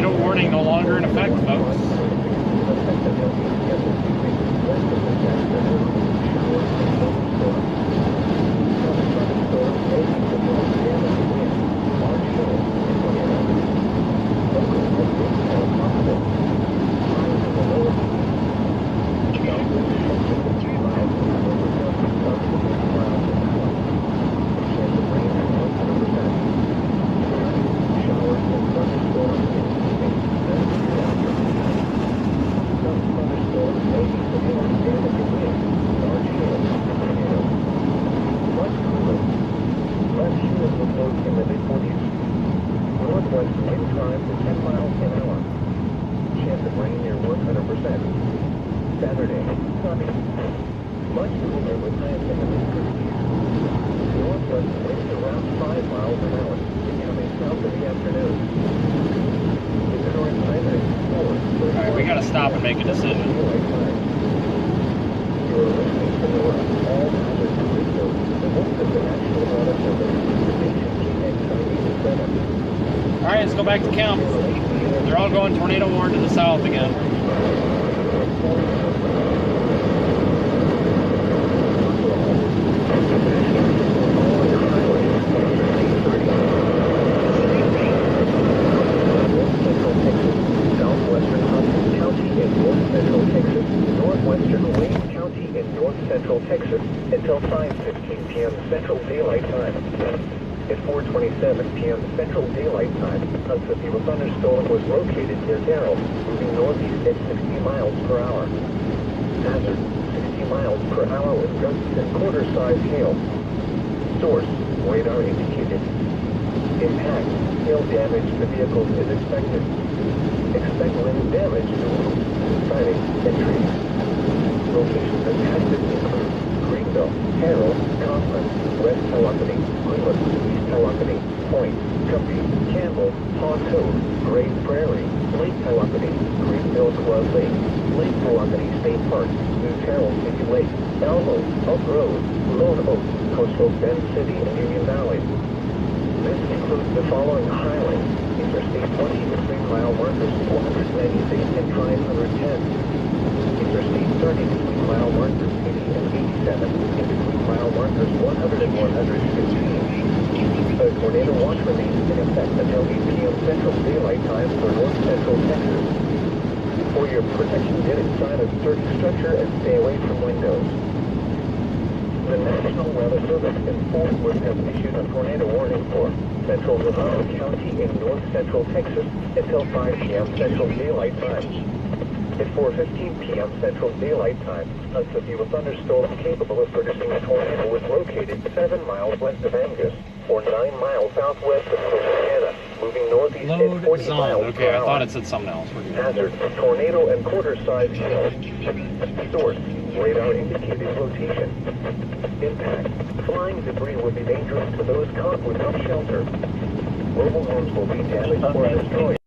Tornado warning no longer in effect, folks. Saturday, sunny. Much cooler with highest temperatures. Northwest winds around 5 miles an hour, becoming south in the afternoon. The current time is 4. Alright, we gotta stop and make a decision. You're listening to the all hazard radio, the voice of the National Weather Service, station GX97. Alright, let's go back to camp. They're all going tornado warning to the south again. Until 5:15 p.m. Central Daylight Time. At 4:27 p.m. Central Daylight Time, a severe thunderstorm was located near Darrell, moving northeast at 60 miles per hour. Hazard, 60 miles per hour with gusts and quarter-size hail. Source, radar indicated. Impact, hail damage to vehicles is expected. Expect wind damage to roofs, siding, and trees. Locations of hazards include Greenville, Harrell, Conklin, West Telocony, Cleveland, East Telocony, Point, Cumbie, Campbell, Paw Cove, Grave Prairie, Lake Telocony, Greenville Club Lake, Lake Telocony State Park, New Terrell City Lake, Elmo, Oak Road, Lone Oak, Coastal Bend City, and Union Valley. This includes the following highways: Interstate 20 between mile markers 496 and 510. Interstate 30 between mile markers 80 and 87, and between mile markers 100 and 115. A tornado watch remains in effect until 8 p.m. Central Daylight Time for North Central Texas. For your protection, get inside a sturdy structure and stay away from windows. The National Weather Service in Fort Worth has issued a tornado warning for Central Nevada County in North Central Texas until 5 p.m. Central Daylight Time. At 4:15 p.m. Central Daylight Time, a severe thunderstorm capable of producing a tornado was located 7 miles west of Angus, or 9 miles southwest of Texarkana, moving northeast at 40 miles Okay, per hour. I thought it said something else. Hazard, tornado and quarter-size hail. Source, radar indicated rotation. Impact, flying debris would be dangerous to those caught without shelter. Mobile homes will be damaged or destroyed.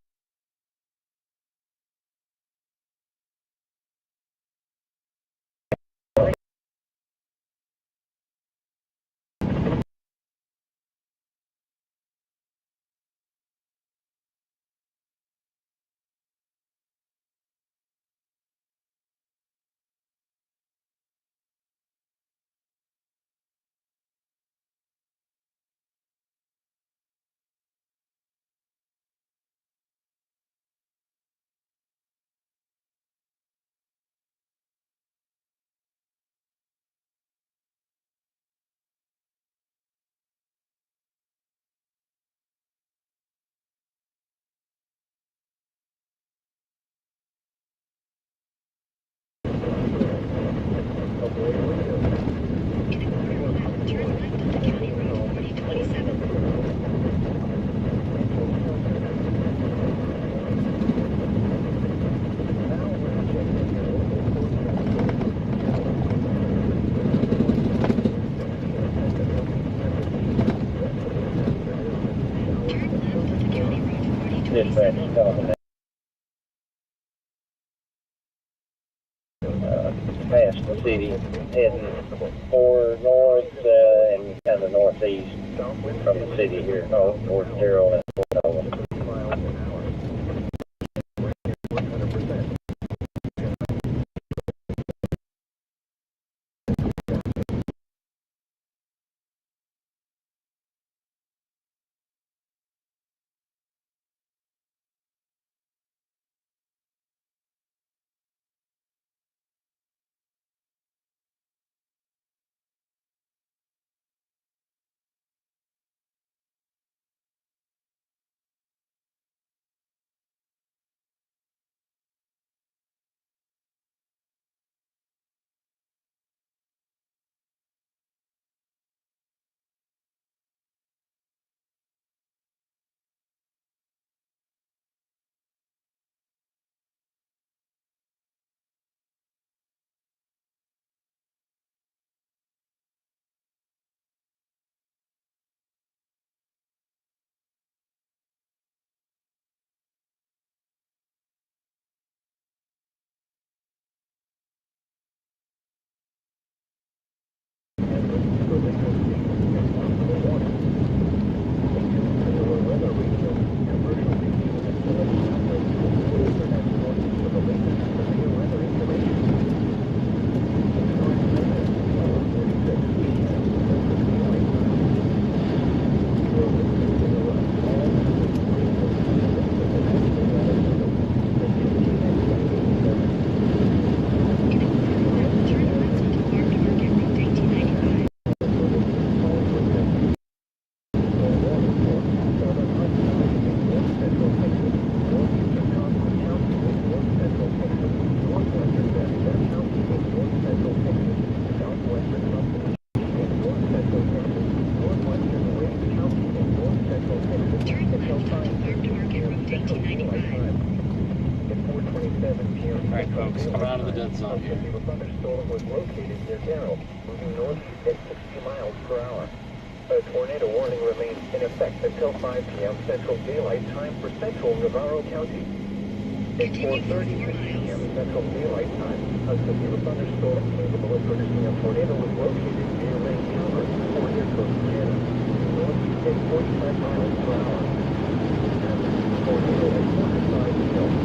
Past the city, heading more north and kind of northeast from the city here, towards Gerald and Fort Owen. 100%. Alright folks, coming out of the dead zone here. The thunderstorm was located near Darrow, moving northeast at 60 miles per hour. A tornado warning remains in effect until 5 p.m. Central Daylight Time for central Navarro County. At 4:30 p.m. Central Daylight Time, a severe thunderstorm capable of producing a tornado was located near Lake Calvert, or near Texarkana, northeast at 45 miles per hour. Tornado at 45 miles.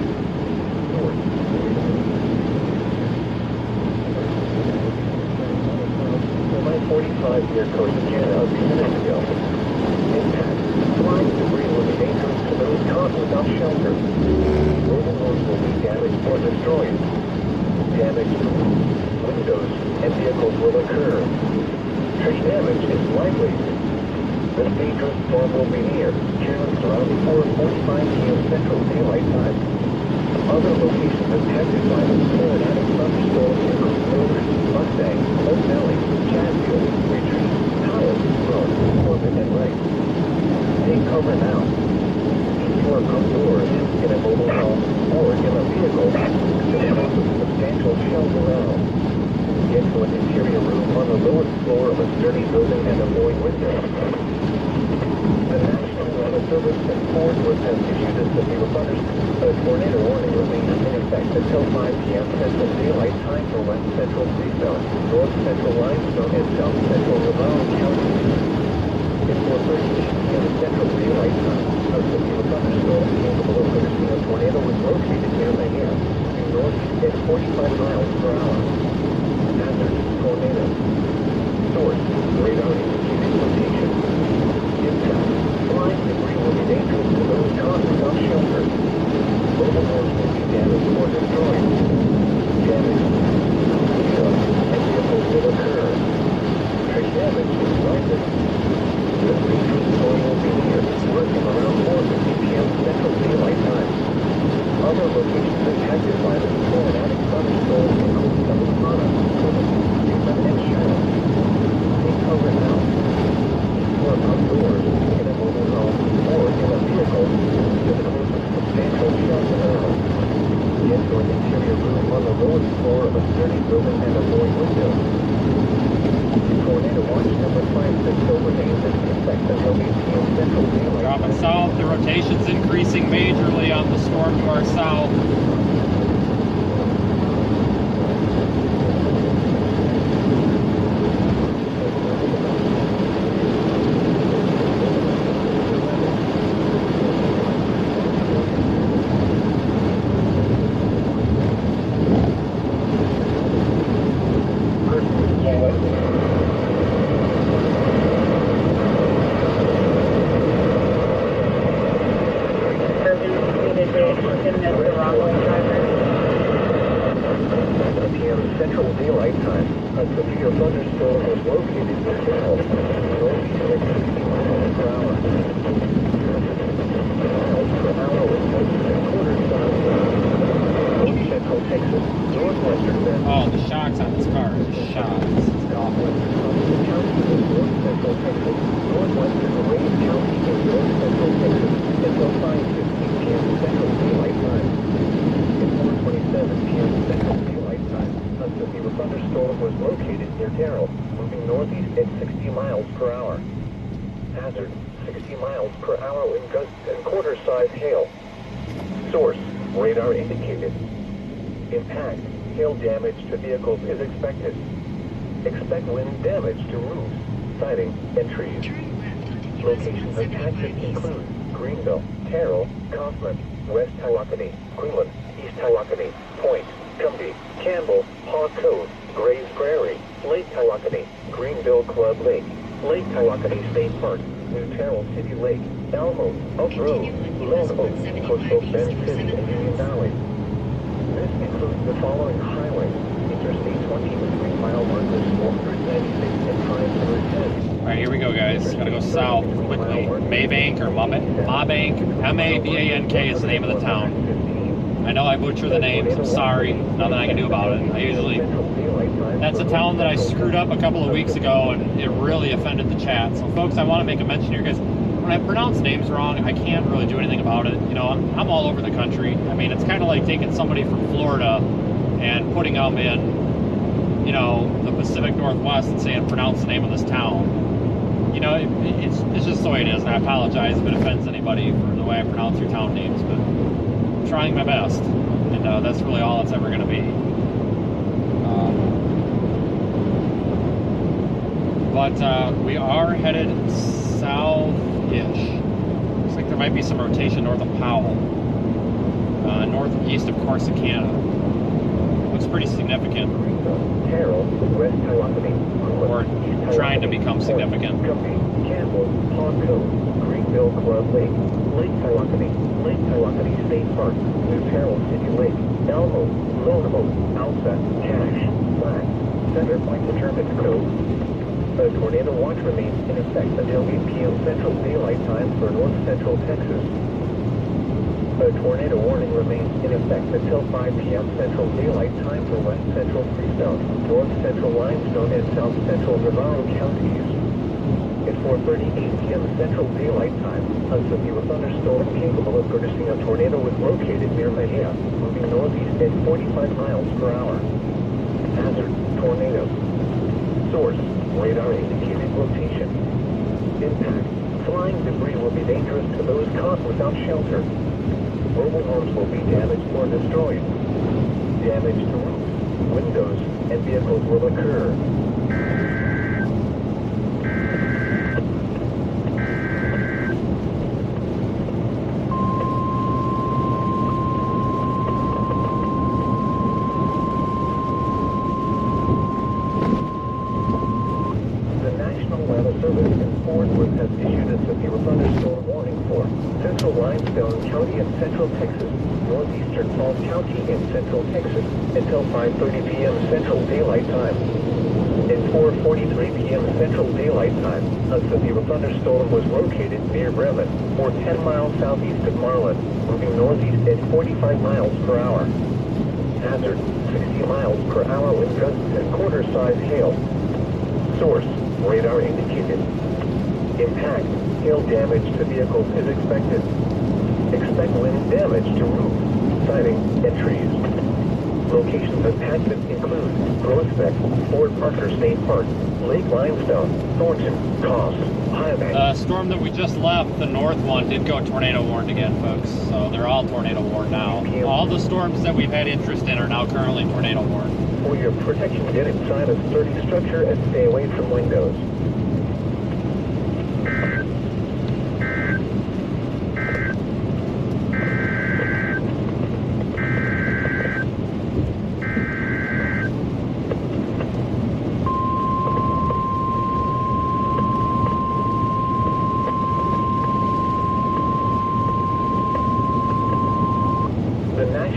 North. 45 near Texarkana a few minutes ago. Impact. Flying debris will be dangerous to those caught without shelter. Mobile homes will be damaged or destroyed. Damage to windows and vehicles will occur. Tree damage is likely. This dangerous storm will be near Channels around 4:45 p.m. Central Daylight Time. Other locations impacted by the tornadic thunderstorm include Mildred, Mustang, Oak Valley, Chatfield, Retreat, Powell, Rome, Corbin, and Wright. Take cover now. If you are outdoors in a mobile home or in a vehicle, there is a substantial shelter around. Get to an interior room on the lowest floor of a sturdy building and avoid windows. The National Weather Service and Fort Worth has issued a severe thunderstorm. A tornado warning remains in effect until 5 p.m. Central Daylight Time for West Central Freestone, North Central Limestone, and South Central Navarro County. At 4:38 p.m. Central Daylight Time, a severe thunderstorm capable of producing a tornado was located near Mayhem, due northeast at 45 miles per hour. Hazard tornado. Source: radar indicating location. Impact. Flying debris will be dangerous to those caught without shelter. Mobile homes will be damaged or destroyed. Damage, windows, and vehicles will occur. Tree damage is likely. This dangerous storm will be near, working around 4:50 p.m. Central Daylight Time. Other locations impacted by the tornadic thunderstorm include Texarkana, Greenville, and Shannon. Take cover now. Or outdoors, in a mobile home, or in a vehicle, to the closest substantial shelter around. Get to an interior room on the lowest floor of a sturdy building and avoid windows. Tornado watch number 5 still remains in effect until 8 p.m. Central Daylight. Dropping south, the rotation's increasing majorly on the storm to our south. time. A severe thunderstorm was located in Greenville, northeast at 60 miles per hour. Miles per hour with gusts and quarters south. North central Texas, northwestern San Oh, the shocks on this car are just shocks. It's awful. County in north central Texas, northwestern Wayne County in north central Texas, until 5:15 p.m. Central Daylight Time. At 4:27 p.m. Central Daylight Time, a severe thunderstorm was located near Terrell, moving northeast at 60 miles per hour. Hazard, 60 miles per hour wind gusts and quarter-size hail. Source, radar indicated. Impact, hail damage to vehicles is expected. Expect wind damage to roofs, siding, and trees. Turn left onto US Locations 175 impacted East. include Greenville, Terrell, Kaufman, West Tawakoni, Quinlan, East Tawakoni, Point, Cumbie, Campbell, Hawk Cove, Grays Prairie, Lake Tawakoni, Greenville Club Lake, Lake Tawakoni State Park, New Terrell City Lake, Elmo, Oak Grove, Lone Oak, Coastal Bend City, and Union Valley. This includes the following highways: Interstate 20 with 3 mile markers 496 and 510. All right, here we go, guys. Gotta go south quickly. Maybank or Mabank. M-A-B-A-N-K is the name of the town. I know I butcher the names. I'm sorry. Nothing I can do about it. That's a town that I screwed up a couple of weeks ago, and it really offended the chat. So, folks, I want to make a mention here, because when I pronounce names wrong, I can't really do anything about it. You know, I'm all over the country. I mean, it's kind of like taking somebody from Florida and putting them in, you know, the Pacific Northwest and saying, pronounce the name of this town. You know, it's just the way it is, and I apologize if it offends anybody for the way I pronounce your town names, but I'm trying my best, and that's really all it's ever going to be. But we are headed south-ish. Looks like there might be some rotation north of Powell, northeast of Texarkana. Looks pretty significant. Terrell, West Tawakoni, Or trying to become significant. Cumbie, Campbell, Hawk Cove, Greenville Club Lake, Lake Tawakoni State Park, New Terrell City Lake, Elmo, Lone Oak, Alpha, Cache, Flat, Center Point determined code. A tornado watch remains in effect until 8 p.m. Central Daylight Time for north central Texas. A tornado warning remains in effect until 5 p.m. Central Daylight Time for west central Freestone, north central Limestone, and south central Navarro counties. At 4:38 p.m. Central Daylight Time, a severe thunderstorm capable of producing a tornado was located near Mejia, moving northeast at 45 miles per hour. Hazard, tornado. Source, radar indicated location. Impact, flying debris will be dangerous to those caught without shelter. Mobile homes will be damaged or destroyed. Damage to roofs, windows, and vehicles will occur. The National Weather Service in Fort Worth has issued a severe thunderstorm warning for central Limestone County and central Texas, northeastern Falls County and central Texas, until 5:30 p.m. Central Daylight Time. At 4:43 p.m. Central Daylight Time, a severe thunderstorm was located near Bremen, or 10 miles southeast of Marlin, moving northeast at 45 miles per hour. Hazard, 60 miles per hour with gusts and quarter-size hail. Source, radar indicated. Impact, hail damage to vehicles is expected. Expect wind damage to roofs, siding, and trees. Locations impacted include Groesbeck, Fort Parker State Park, Lake Limestone, Thornton, Coss, Highbank. The storm that we just left, the north one, did go tornado warned again, folks. So they're all tornado warned now. All the storms that we've had interest in are now currently tornado warned. For your protection, get inside a sturdy structure and stay away from windows.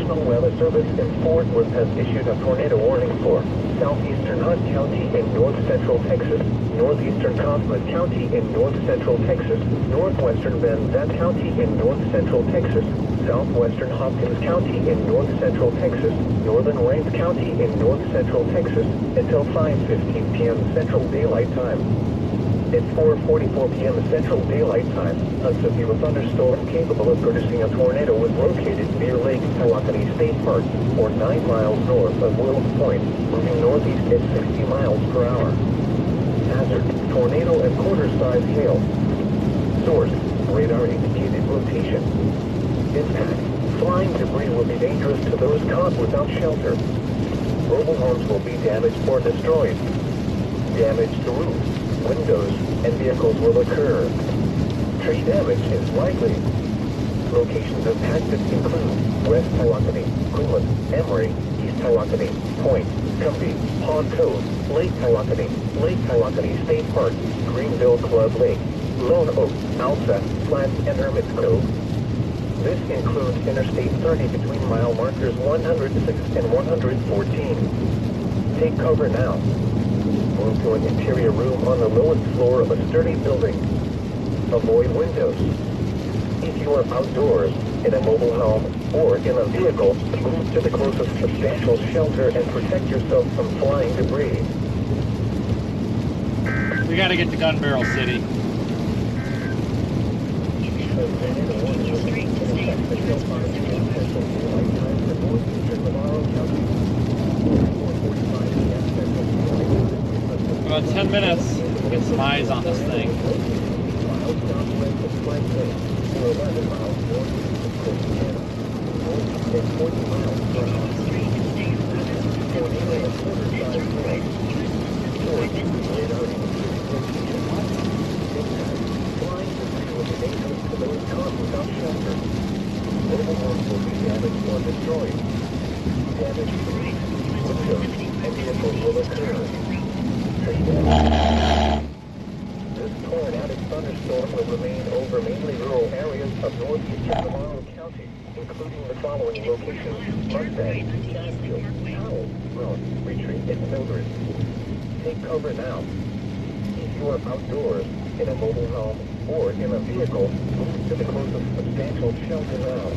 National Weather Service in Fort Worth has issued a tornado warning for southeastern Hunt County in north central Texas, northeastern Kaufman County in north central Texas, northwestern Van Zandt County in north central Texas, southwestern Hopkins County in north central Texas, northern Wayne County in north central Texas until 5:15 p.m. Central Daylight Time. At 4:44 p.m. Central Daylight Time, a severe thunderstorm capable of producing a tornado was located near Lake Tawakoni State Park, or 9 miles north of Wills Point, moving northeast at 60 miles per hour. Hazard: tornado and quarter-size hail. Source: radar indicated rotation. Impact: flying debris will be dangerous to those caught without shelter. Mobile homes will be damaged or destroyed. Damage to roofs, windows, and vehicles will occur. Tree damage is likely. Locations impacted include West Tawakoni, Greenville, Emory, East Tawakoni, Point, Cumbie, Pond Cove, Lake Tawakoni State Park, Greenville Club Lake, Lone Oak, Alsa, Flats, and Hermit's Cove. This includes Interstate 30 between mile markers 106 and 114. Take cover now. Move to an interior room on the lowest floor of a sturdy building. Avoid windows. If you are outdoors, in a mobile home, or in a vehicle, move to the closest substantial shelter and protect yourself from flying debris. We gotta get to Gun Barrel City. About 10 minutes to get some eyes on this thing. This tornadic thunderstorm will remain over mainly rural areas of northeastern County, including the following locations: Mustang, Nashville, Powell, Road, Retreat, and Mildred. Take cover now. If you are outdoors, in a mobile home, or in a vehicle, move to the closest substantial shelter now.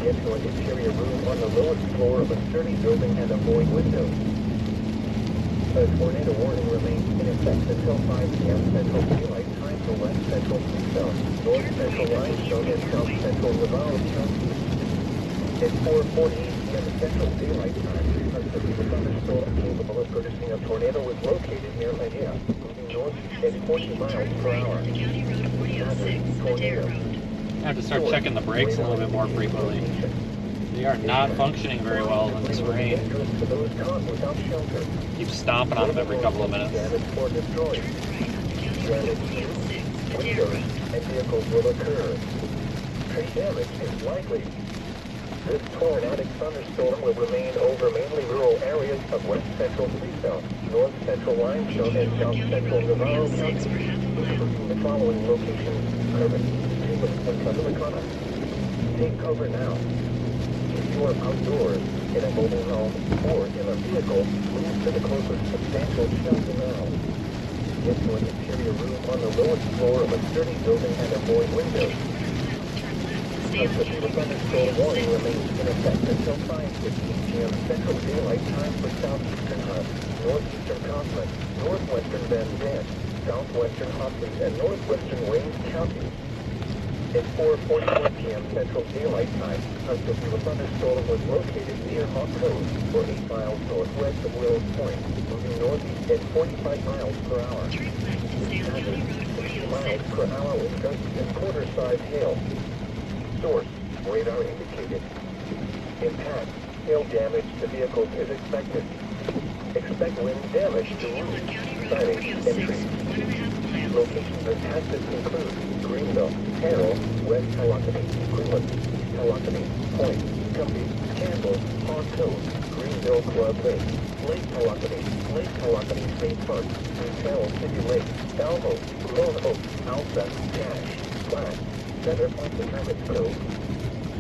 Get to an interior room on the lowest floor of a sturdy building and avoid windows. A tornado warning remains in effect until 5 p.m. Central Daylight Time for West Central South, North Central Limestone, and South Central Navarro County. At 4:48 p.m. Central Daylight Time, a severe thunderstorm capable of producing a tornado was located near Lanier, moving north at 40 miles per hour. Hazard: tornado. I have to start checking the brakes a little bit more frequently. They are not functioning very well in this rain. Keep stomping on them every couple of minutes. Windows and vehicles will occur. Tree damage is likely. This tornadic thunderstorm will remain over mainly rural areas of west central Freestone, north central Limestone, and south central Navarro County, including the following locations: Kermit, Greenville, and Texarkana. Take cover now. If you are outdoors, in a mobile home, or in a vehicle, move to the closest substantial shelter now. Get to an interior room on the lowest floor of a sturdy building and avoid windows. A severe thunderstorm warning remains in effect until 5:15 p.m. Central Daylight Time for southeastern Hunt, northeastern Kaufman, northwestern Van Zandt, southwestern Hopkins, and northwestern Wayne counties. At 4:44 p.m. Central Daylight Time, a severe thunderstorm was located near Hawk Cove, or 8 miles northwest of Wills Point, moving northeast at 45 miles per hour. Hazard: 60 miles per hour with gusts and quarter-size hail. Source: radar indicated. Impact: hail damage to vehicles is expected. Expect wind damage to roofs, siding, and trees. Locations impacted include Greenville, Carroll, West Tawakoni, Greenville, East Tawakoni, Point, Cumbie, Campbell, Pond Cove, Greenville Club Lake, Lake Tawakoni State Park, Carroll City Lake, Elmo, Lone Oak, Alsa, Cache, Flat, Center Point, and Hermit's Cove.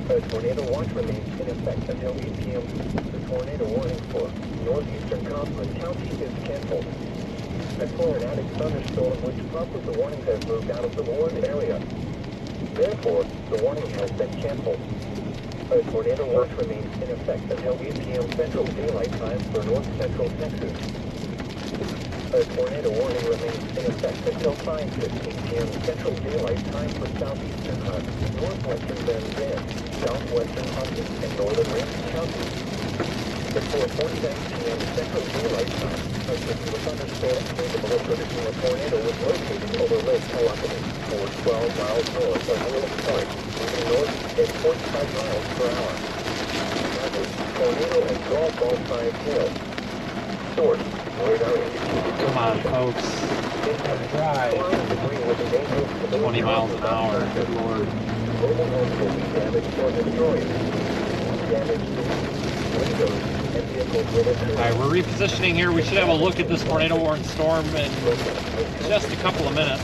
A tornado watch remains in effect until 8 p.m. The tornado warning for northeastern Kaufman County is canceled. A tornadic thunderstorm which prompted the warning has moved out of the warned area. Therefore, the warning has been canceled. A tornado watch remains in effect until 8 p.m. Central Daylight Time for north central Texas. A tornado warning remains in effect until 5:15 p.m. Central Daylight Time for southeastern Hunt, northwestern Bend, southwestern Hudson, and northern Ramsey counties. At 4:49 p.m. Central Daylight Time, a severe thunderstorm capable of producing a tornado was located over Lake Waelti, 12 miles north of Willis Point, moving north at 45 miles per hour. Hazard, tornado and golf ball size hail. Source, radar indicated. Come on, folks. Drive. 20 miles an hour. Good lord. Mobile homes will be damaged or destroyed. Damage to windows and vehicles will occur. Alright, we're repositioning here. We should have a look at this tornado warning storm in just a couple of minutes.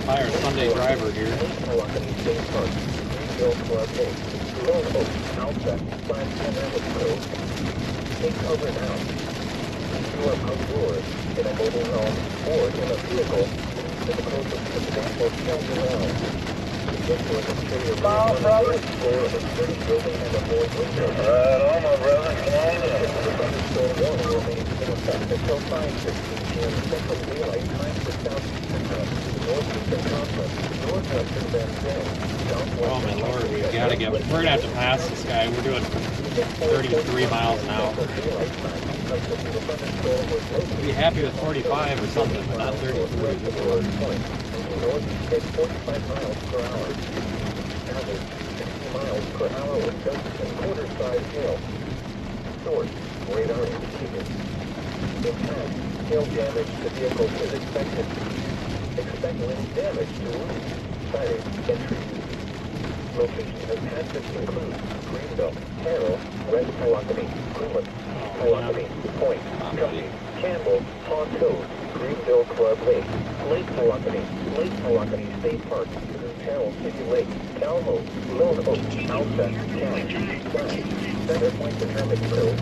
Hire a Sunday driver here. Take cover now. You are outdoors in a mobile home or in a vehicle to the closest substantial shelter around. Get to an interior room on the first floor of a sturdy building and avoid windows. Right on, my brother. Come on in. The thunderstorm warning remains in effect until 5:15 p.m. Central Daylight Time for southeastern Hunt, northeastern Kaufman, northwestern Bend, southwestern. Oh my lord, we're gonna have to pass this guy. We're doing 33 miles an hour. Be happy with 45 or something, but not 33. Northeast at 45 miles per hour. Average 60 miles per hour with gusts and quarter-size hail. Source, radar indicated. Impact, hail damage to vehicles is expected. Expect wind damage to roofs, siding, and trees. Locations of hazards include Greenville, Harrow, West Waelti, Plymouth, Waelti, Point, Cuffy, Campbell, Paw Cove, Greenville Club Lake, Lake Waelti State Park, Carroll City Lake, Calmo, Lone Oak, Alta, Cass, Center Point determined crew.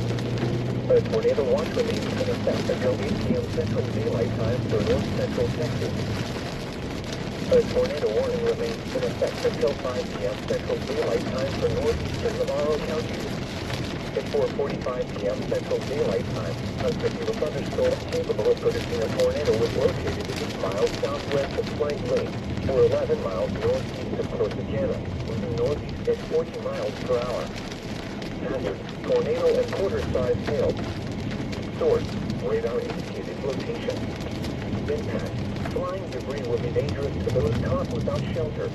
A tornado watch remains in effect until 8 p.m. Central Daylight Time for north central Texas. A tornado warning remains in effect until 5 p.m. Central Daylight Time for northeastern Navarro County. At 4:45 p.m. Central Daylight Time, a severe thunderstorm capable of producing a tornado was located 8 miles southwest of Plank Lake, or 11 miles northeast of Texarkana, moving northeast at 40 miles per hour. Hazard, tornado and quarter-size hail. Source, radar indicated location. Impact, flying debris will be dangerous to those caught without shelter.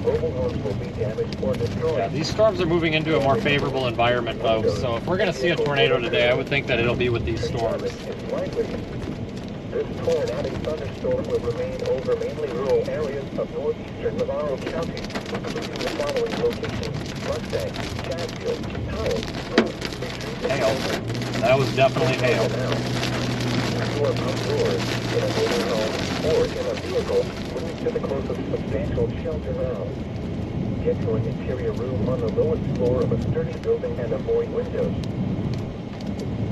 Mobile homes will be damaged or destroyed. Yeah, these storms are moving into a more favorable environment, folks. So if we're going to see a tornado today, I would think that it'll be with these storms. This tornadic thunderstorm will remain over mainly rural areas of northeastern Navarro County, including the following locations: Mustang, Chatfield, Powell, Hail. That was definitely hail. You are outdoors in a mobile home or in a vehicle, moving to the closest substantial shelter now. Get to an interior room on the lowest floor of a sturdy building and avoid windows.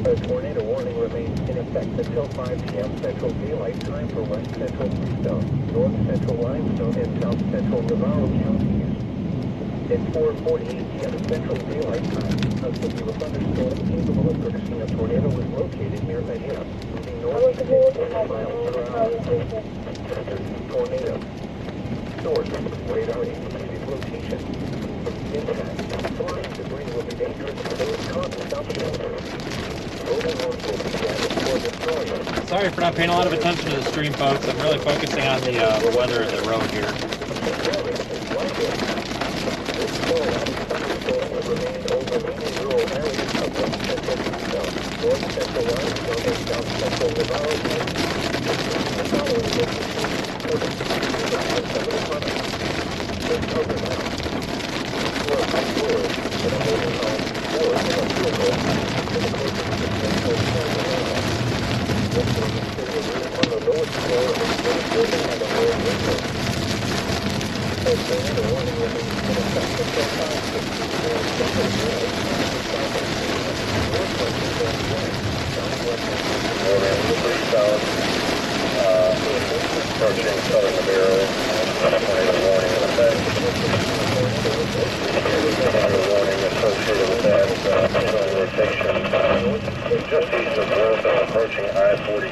A tornado warning remains in effect until 5 p.m. Central Daylight Time for west central Freestone, north central Limestone, and south central Navarro counties. At 4:48 p.m. Central Daylight Time, a severe thunderstorm capable of producing a tornado was located near Medina, moving north at 50 miles per hour. Tornado. Source, radar indicated location. Impact, flying debris will be dangerous to those caught without shelter. Sorry for not paying a lot of attention to the stream, folks. I'm really focusing on the weather and the road here. On the lowest floor of the building and the Pretty solid. Approaching southern Madero. Tornado warning in effect. Tornado warning associated with that. Rotation just east of Waelti, approaching I-45.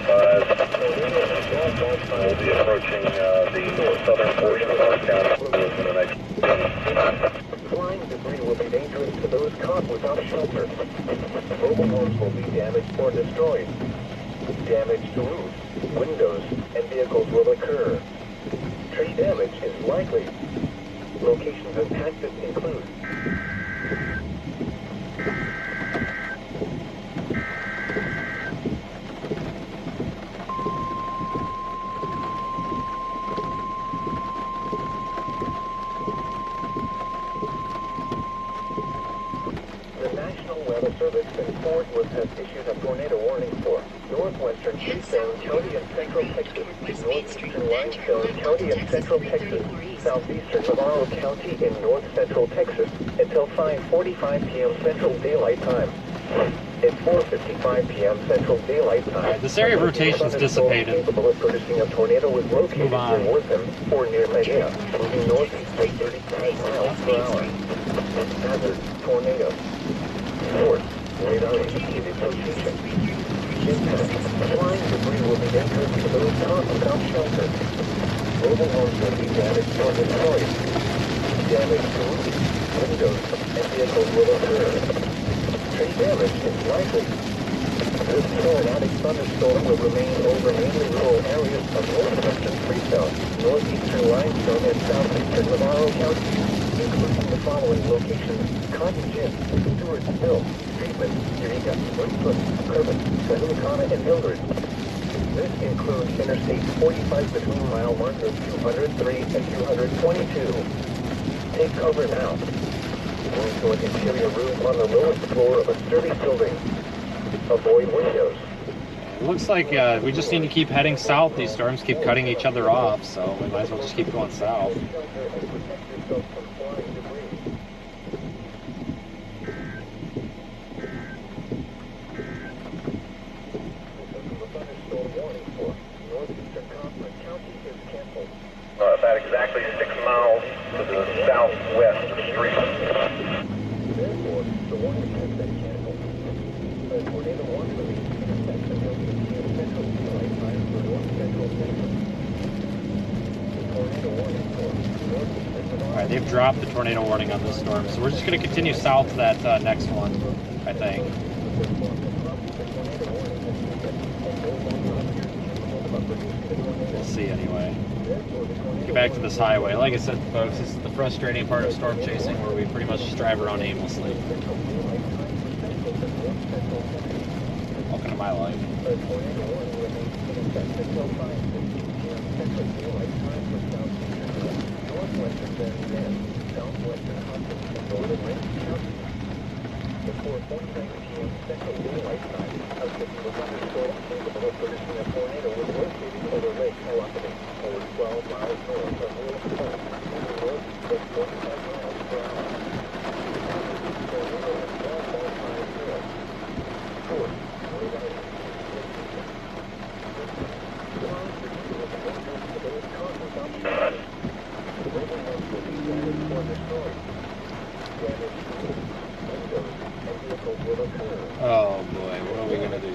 We'll be approaching the southern portion of our county within the next 15. Flying debris will be dangerous to those caught without shelter. Mobile homes will be damaged or destroyed. Damage to roofs, windows, and vehicles will occur. Tree damage is likely. Locations impacted include the National Weather Service in Fort Worth has issued a tornado warning for northwestern Keystone County and Central Texas, northeastern Limestone County and Central Texas, southeastern Navarro County in north central Texas until 5:45 p.m. Central Daylight Time. At 4:55 p.m. Central Daylight Time, this area of rotation is dissipated. capable of producing a tornado was located near Wortham or near Medina, moving northeast at 35 miles per hour. Hazard, tornado. North, radar indicated location. Impact, flying debris will be dangerous to those caught without shelter. Mobile homes will be damaged or destroyed. Damage to roofs, windows, and vehicles will occur. Tree damage is likely. This tornadic thunderstorm will remain over mainly rural areas of northwestern Freestone, northeastern Limestone, and southeastern Navarro counties, including the following locations: Cotton Gin, Stewartsville, Friedman, Eureka, Westwood, Kerman, Texarkana, and Hildred. This includes Interstate 45 between mile markers 203 and 222. Take cover now. Going to an interior room on the lowest floor of a sturdy building. Avoid windows. It looks like we just need to keep heading south. These storms keep cutting each other off, so we might as well just keep going south. About exactly 6 miles to the southwest of the street. Therefore, the warning has been canceled. A tornado warning will be in effect until 8 p.m. Central Daylight Time for north central Texas. The tornado warning for northeastern Navarro. All right, they've dropped the tornado warning on this storm, so we're just going to continue south to that next one, I think. We'll see anyway. Get back to this highway. Like I said, folks, this is the frustrating part of storm chasing, where we pretty much just drive around aimlessly. Welcome to my life. Before 4:30 p.m. Central Daylight Time, a signal thunderstorm capable of producing a tornado was located over Lake Waelti, over 12 miles north of Waelti, moving northeast at 45 miles per hour. Tornado is 12.50. Fourth, radar location. Clouds reduce the dangerous to those caught without shelter. Mobile homes will be damaged or destroyed. Damage to roofs, windows, and vehicles will occur. Oh boy, what are we going to do?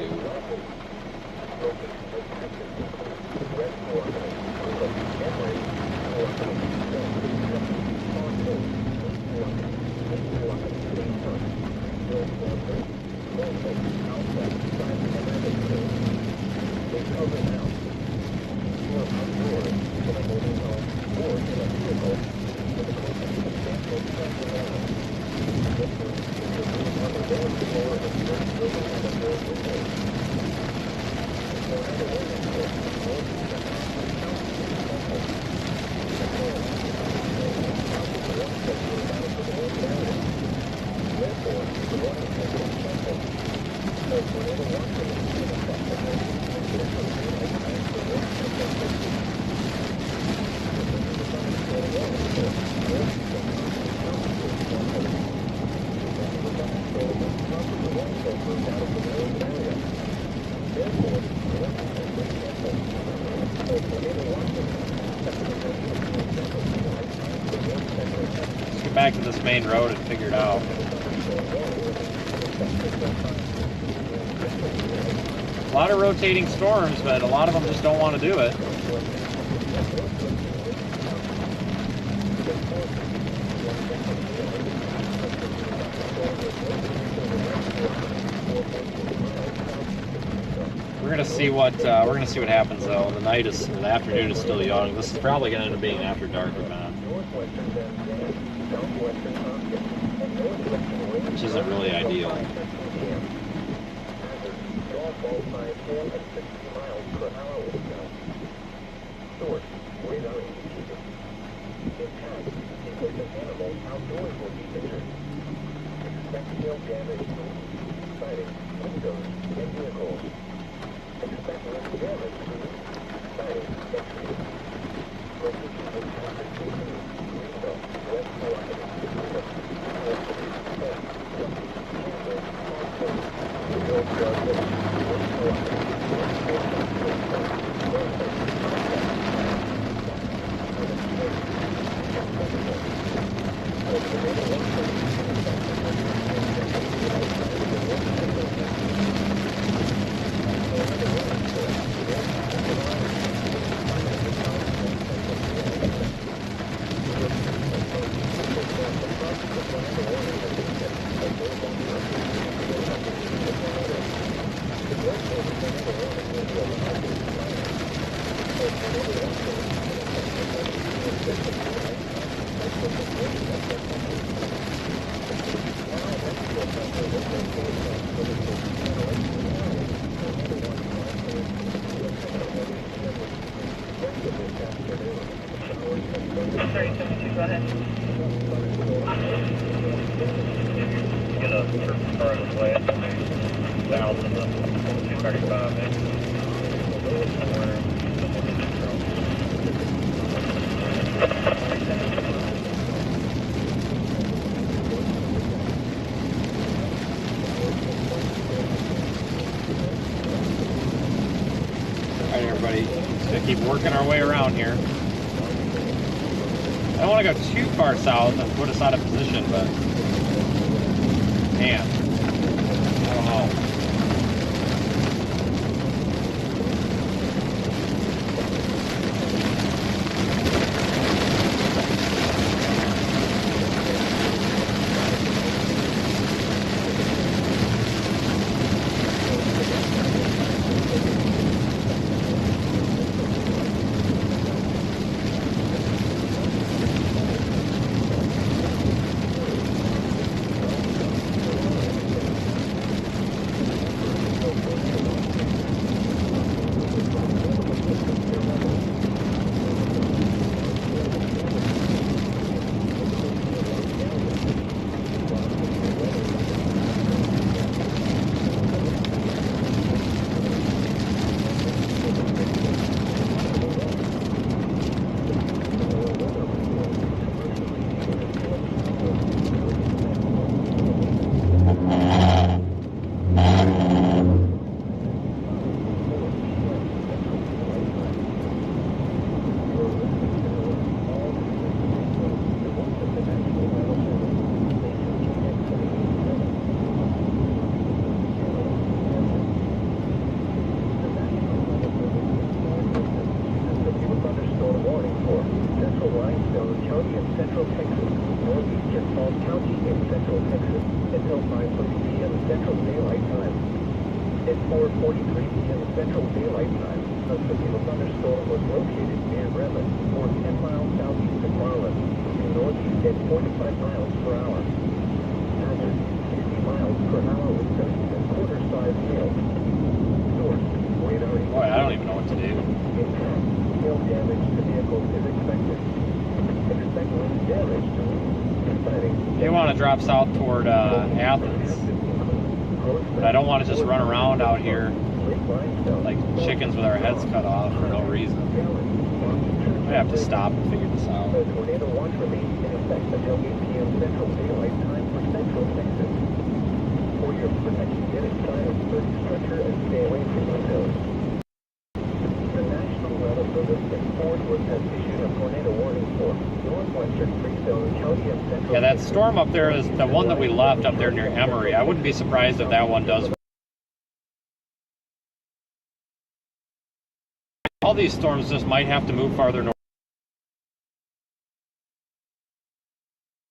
get back to this main road and figure it out. A lot of rotating storms, but a lot of them just don't want to do it. We're gonna see what happens though. The afternoon is still young. This is probably gonna end up being an after dark event, which isn't really ideal. Keep working our way around here. I don't want to go too far south and put us out of position, but man, I don't know. Drop south toward Athens, but I don't want to just run around out here like chickens with our heads cut off for no reason. I have to stop and figure this out. Tornado watch remains in effect until 8 p.m. Central Daylight Time for Central Texas. For your protection, get inside of the structure and stay away from windows. The National Weather Service in Fort Worth has issued a tornado warning for northwest northwestern free zone, county and central. Yeah, that storm up there is the one that we left up there near Emory. I wouldn't be surprised if that one does. All these storms just might have to move farther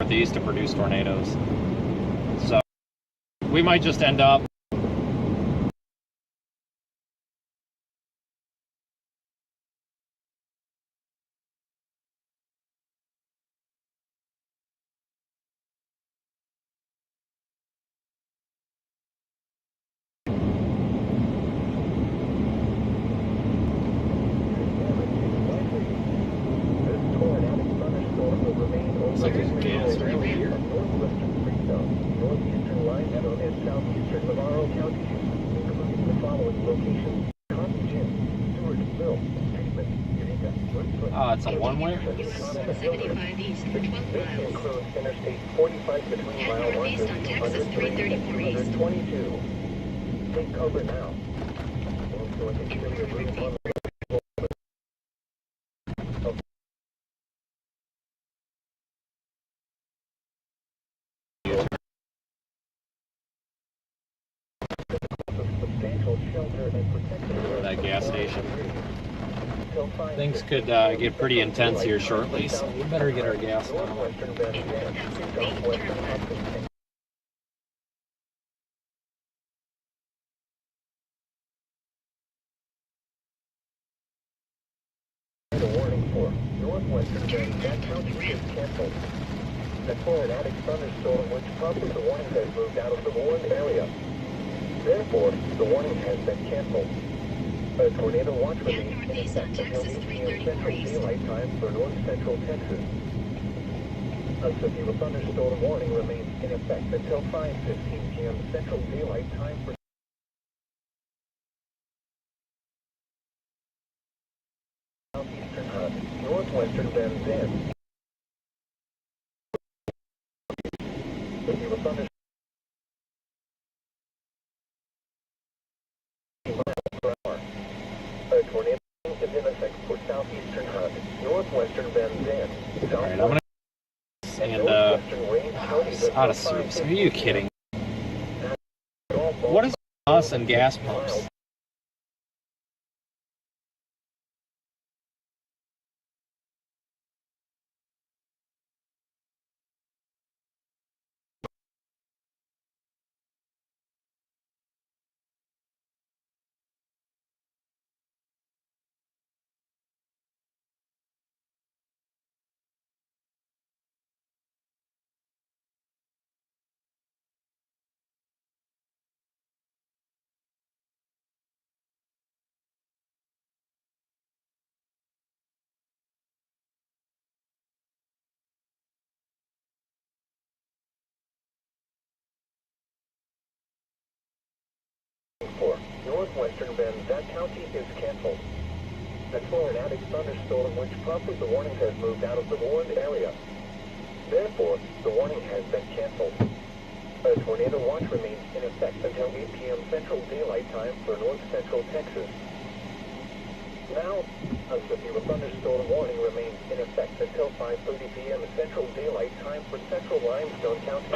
northeast to produce tornadoes. So we might just end up like a gas right here. Northwestern free zone, northeastern limestone and southeastern Navarro counties, including the following locations: Cotton Gin, Stewartsville, Streetman, Eureka, it's a one-way. 75 east for 12 This miles. includes Interstate 45 between Head mile 1 northeast on Texas 334 east. 122. Take cover now. Also, interior room on the substantial shelter and protection. That gas station. Things could get pretty intense here shortly, so we better get our gas now. Northwestern Bend, southwestern Hudson, and a warning for northwestern Bend. That county is canceled. The tornadic thunderstorm, which prompted the warning, has moved out of the warned area. Therefore, the warning has been canceled. A tornado watch remains in effect until 8 p.m. Central Daylight Time for north central Texas. A severe thunderstorm warning remains in effect until 5:15 p.m. Central Daylight Time for southeastern Hudson, northwestern Bend, Zen. Severe thunderstorm miles per hour. A tornado is in effect for southeastern Hudson, northwestern Bend, Zen. All right, I'm gonna and it's out of service. Are you kidding? What is us and gas pumps? For northwestern Bend, that county is canceled. The tornadic thunderstorm, which prompted the warning, has moved out of the warned area. Therefore, the warning has been canceled. A tornado watch remains in effect until 8 p.m. Central Daylight Time for north central Texas. Now, a severe thunderstorm warning remains in effect until 5:30 p.m. Central Daylight Time for central Limestone County.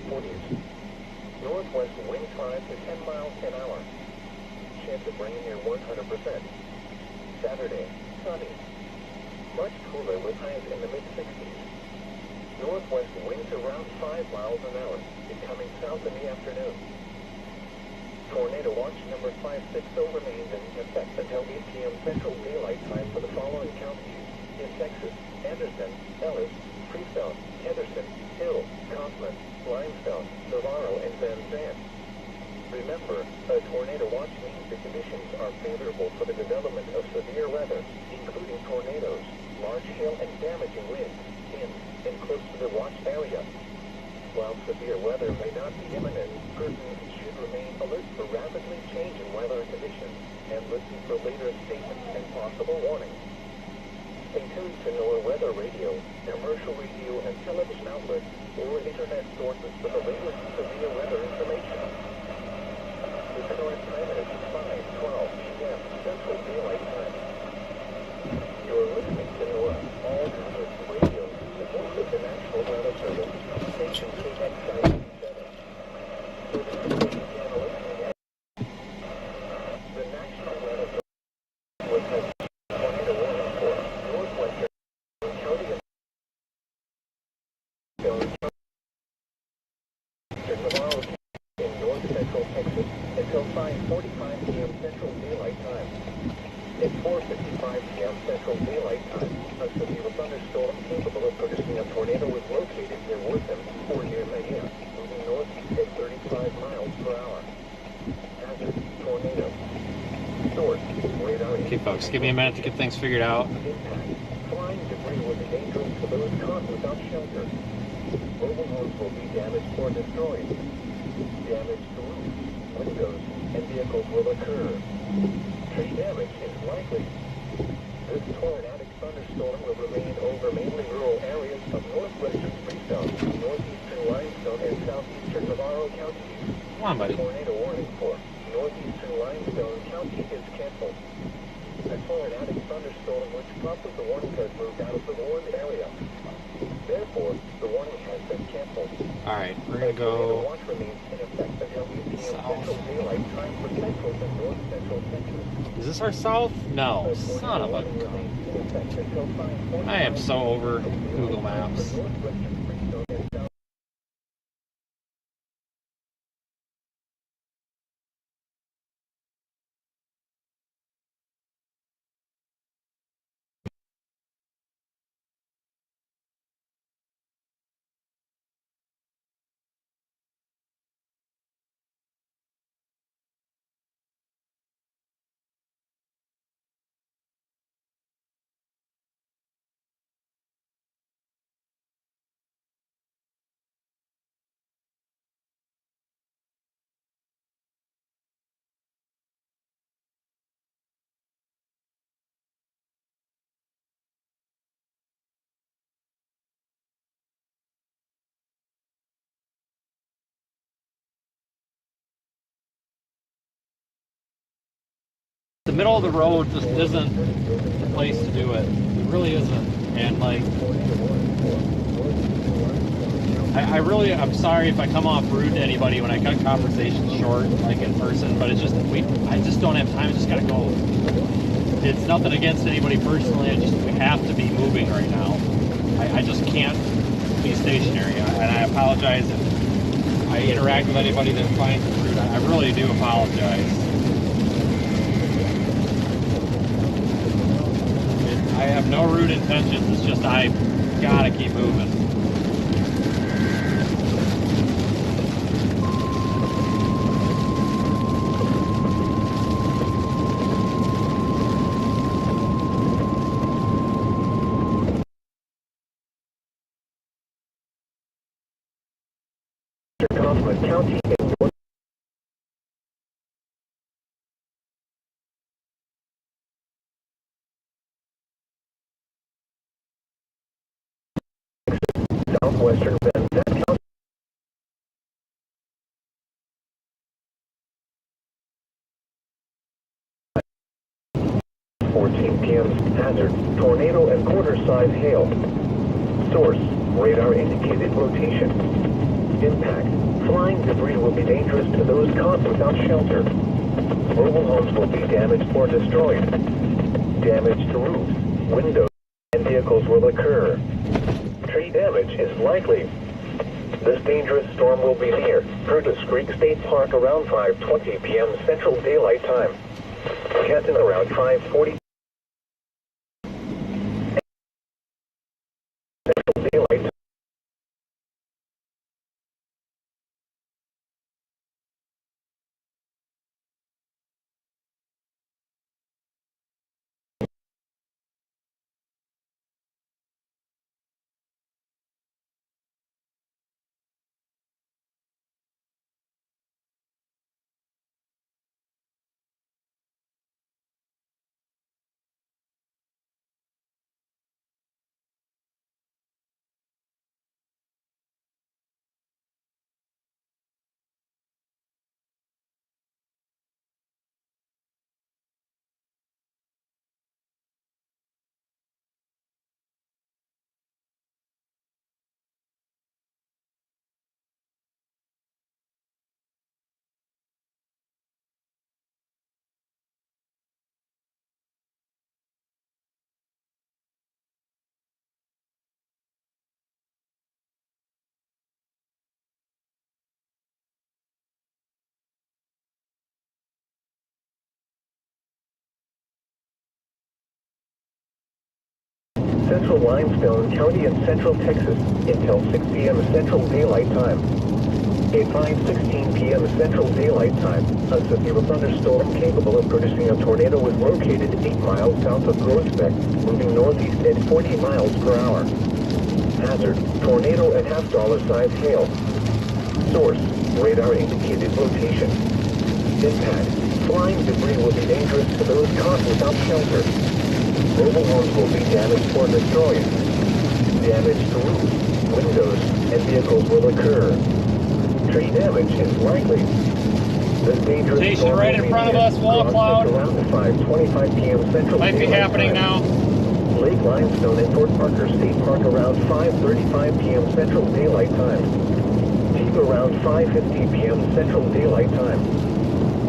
40s. Northwest wind 5 to 10 miles an hour. Chance of rain near 100%. Saturday, sunny. Much cooler with highs in the mid-60s. Northwest winds around 5 miles an hour, becoming south in the afternoon. Tornado watch number 560 remains in effect until 8 p.m. Central Daylight Time for the following counties in Texas: Anderson, Ellis, Freestone, Henderson, Hill, Kaufman, Limestone, Navarro, and Van Zandt. Remember, a tornado watch means the conditions are favorable for the development of severe weather, including tornadoes, large hail, and damaging winds in and close to the watch area. While severe weather may not be imminent, persons should remain alert for rapidly changing weather conditions and listen for later statements and possible warnings. Stay tuned to NOAA Weather Radio, commercial radio and television outlets, or internet sources for the latest severe weather information. The current time is 5:12 p.m. Central Daylight Time. You're listening to NOAA All-Weather Radio, the voice of the National Weather Service, station KX97. The National Weather Service has tornado warning for northwestern county and Navarro in north central Texas until 5:45 p.m. Central Daylight Time. At 4:55 p.m. Central Daylight Time, a severe thunderstorm capable of producing a tornado was located near Wortham or near Maya, moving northeast at 35 miles per hour. Hazard: tornado. Source: radar. Okay, folks, give me a minute to get things figured out. Impact: flying debris was dangerous to those caught without shelter. Mobile homes will be damaged or destroyed. Damage to roofs, windows, and vehicles will occur. Tree damage is likely. This tornadic thunderstorm will remain over mainly rural areas of northwestern Freestone, northeastern Limestone, and southeastern Navarro counties. Come on, buddy. Tornado warning for northeastern Limestone County is canceled. A tornadic thunderstorm which prompted the warning has moved out of the warned area. Therefore, the warning has been canceled. Alright, we're gonna go Watch remains in effect until 8 p.m. south. Central Daylight Time for central and north central Texas. Is this our south? No. Son of a gun. I am so over Google Maps. The middle of the road just isn't the place to do it. It really isn't. And like, I'm sorry if I come off rude to anybody when I cut conversations short, like in person, but it's just, I just don't have time. I just gotta go. It's nothing against anybody personally. We have to be moving right now. I just can't be stationary. And I apologize if I interact with anybody that finds it rude. I really do apologize. I have no rude intentions, it's just I gotta keep moving. Kaufman County in north 14 p.m. hazard, tornado and quarter-size hail. Source, radar indicated rotation. Impact. Flying debris will be dangerous to those caught without shelter. Mobile homes will be damaged or destroyed. Damage to roofs, windows, and vehicles will occur. Tree damage is likely. This dangerous storm will be near Curtis Creek State Park around 5:20 p.m. Central Daylight Time. Canton around 5:40 Central Daylight Time. Central Limestone County in Central Texas until 6 p.m. Central Daylight Time. At 5:16 p.m. Central Daylight Time, a severe thunderstorm capable of producing a tornado was located 8 miles south of Groesbeck, moving northeast at 40 miles per hour. Hazard, tornado and half-dollar size hail. Source, radar indicated location. Impact, flying debris will be dangerous to those caught without shelter. Mobile homes will be damaged or destroyed. Damage to roofs, windows, and vehicles will occur. Tree damage is likely. This dangerous Station storm right will in be front of near us, wall cloud. around 5:25 p.m. Central Might be Daylight happening Time. now. Lake Limestone and Fort Parker State Park around 5:35 p.m. Central Daylight Time. Deep around 5:50 p.m. Central Daylight Time.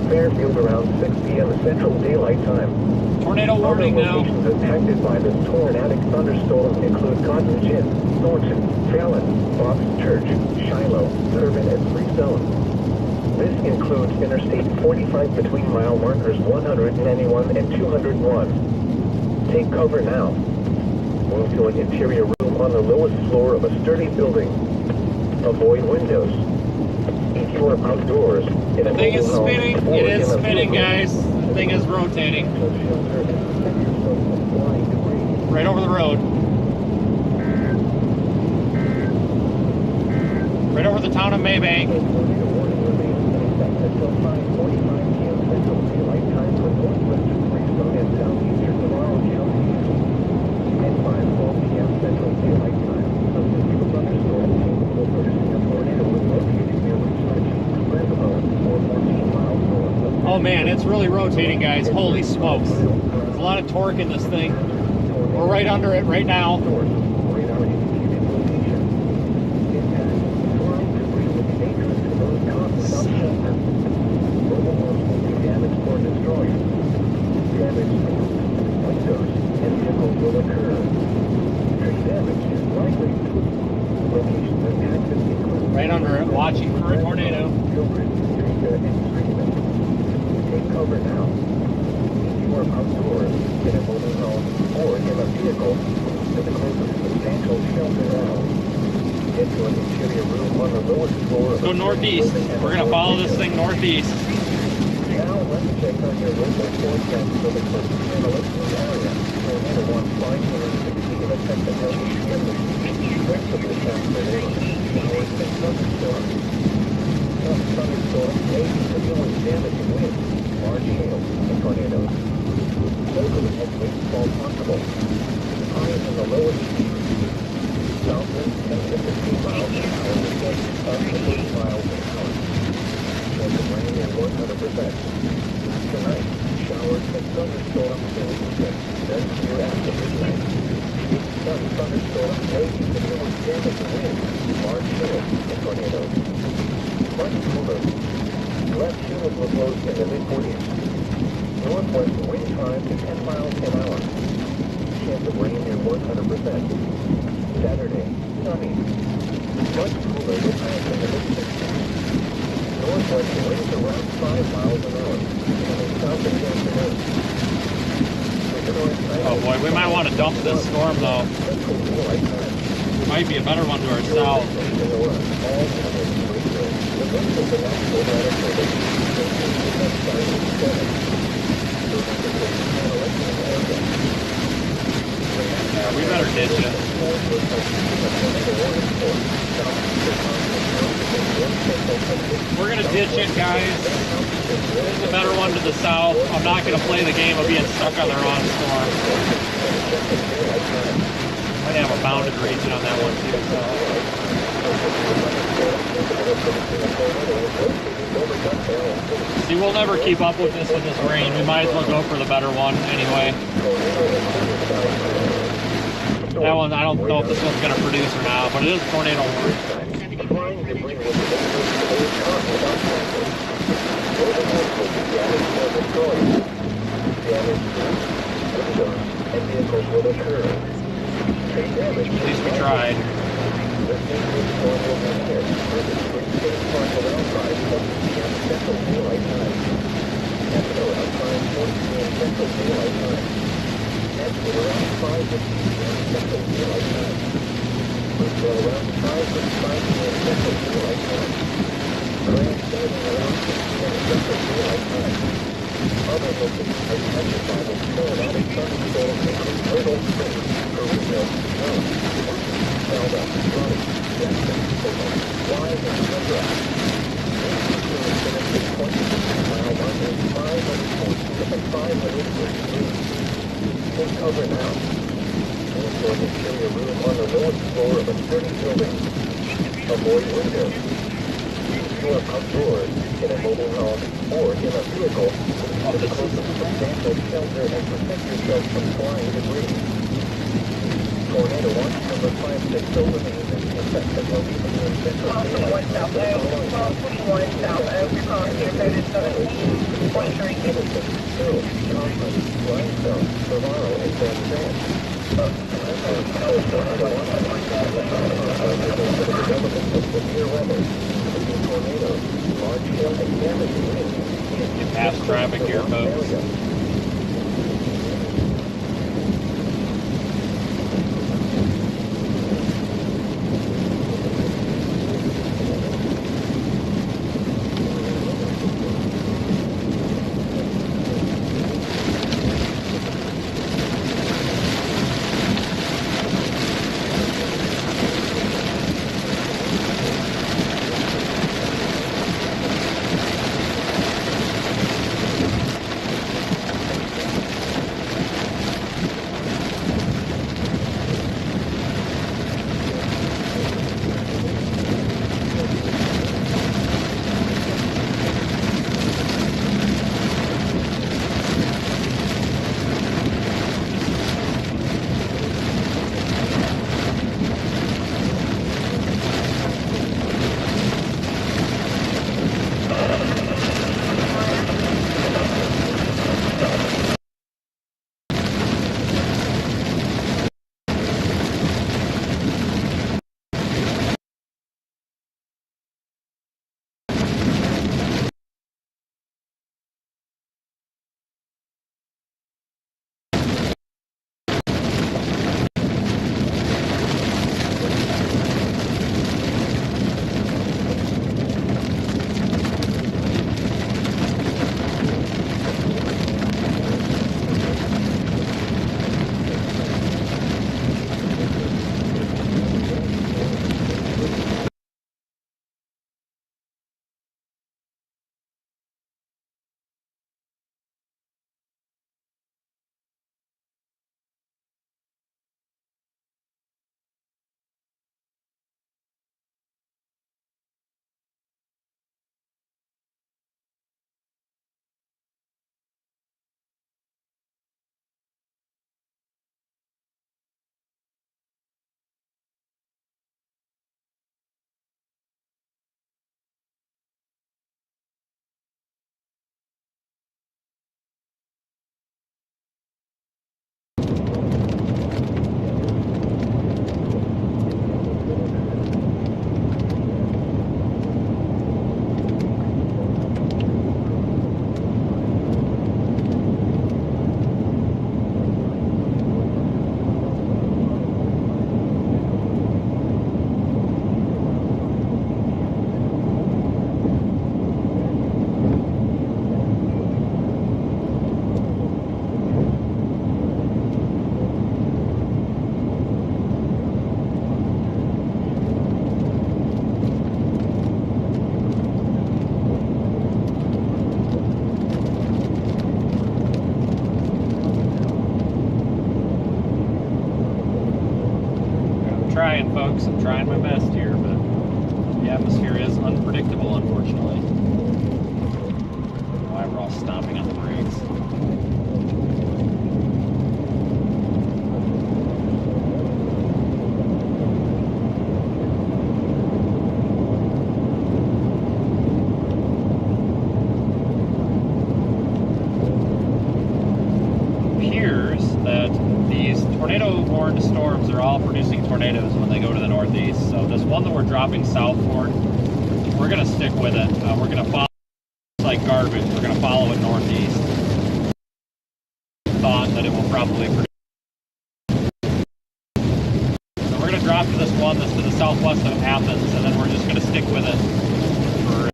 Fairfield around 6 p.m. Central Daylight Time. Tornado warning Other now. locations impacted by this tornadic thunderstorm include Cotton Gin, Thornton, Fallon, Box Church, Shiloh, Irvin, and Freestone. This includes Interstate 45 between mile markers 191 and 201. Take cover now. Move to an interior room on the lowest floor of a sturdy building. Avoid windows. If you are outdoors in a The thing is mobile home spinning. or It is in a spinning, vehicle, guys. The thing is rotating. Right over the road. Right over the town of Maybank. Oh man, it's really rotating, guys. Holy smokes. There's a lot of torque in this thing. We're right under it right now. Right under it, watching for a tornado. Take cover now. If you are outdoors in a mobile home or in a vehicle, to the closest substantial shelter now. Get to an interior room on the lowest floor. Let's go northeast. We're going to follow this thing northeast. Now let's check on your local forecast for the Texarkana area. Tornado warning 560 in effect of the rest of this afternoon. Showers and thunderstorms. Some thunderstorms may be with damaging winds, large hail, and tornadoes. Locally, heavy fall possible. Highs in the lowest southwest 10 to 15 miles an hour with gusts up to 30 miles an hour. Chance of rain at 100%. Tonight, showers and thunderstorms in the evening. Then clear after midnight. Some thunderstorms may be continuous damage winds, large hail, and tornadoes. Much cooler. Less humid will blow in the mid-40s. Northwest wind time to 10 miles an hour. Chance of rain near 100%. Saturday, sunny. Much cooler with highs in the mid-60s. Northwest winds around 5 miles an hour. Coming south in the afternoon. Oh boy, we might want to dump this storm though. Might be a better one to our south. Yeah, we better ditch it. We're gonna ditch it, guys. This is a better one to the south. I'm not gonna play the game of being stuck on the wrong storm. Might have a bounded region on that one too. So. See, we'll never keep up with this rain. We might as well go for the better one anyway. That one, I don't know if this one's gonna produce or not, but it is tornado warning. At least we tried. Cover now. And for the interior room on the lowest floor of a sturdy building. Avoid windows. If you are outdoors, in a mobile home, or in a vehicle, to the closest substantial shelter and protect yourself from flying debris. Tornado watch number 56 over the effect of location in central daylight. 21 South Oak, calling here, coded 17.3. Hill, Conklin, Limestone, Navarro, and San Fran. Severe weather, including tornadoes, large hail, and damaging winds. Get past traffic here, folks. folks. I'm trying my best here, but the atmosphere is unpredictable, unfortunately. Why we're all stomping on the brakes. Tornado-warned storms are all producing tornadoes when they go to the northeast. So this one that we're dropping southward, we're going to stick with it. We're going to follow it like garbage. We're going to follow it northeast. Thought that it will probably produce. So we're going to drop to this one that's to the southwest of Athens, and then we're just going to stick with it for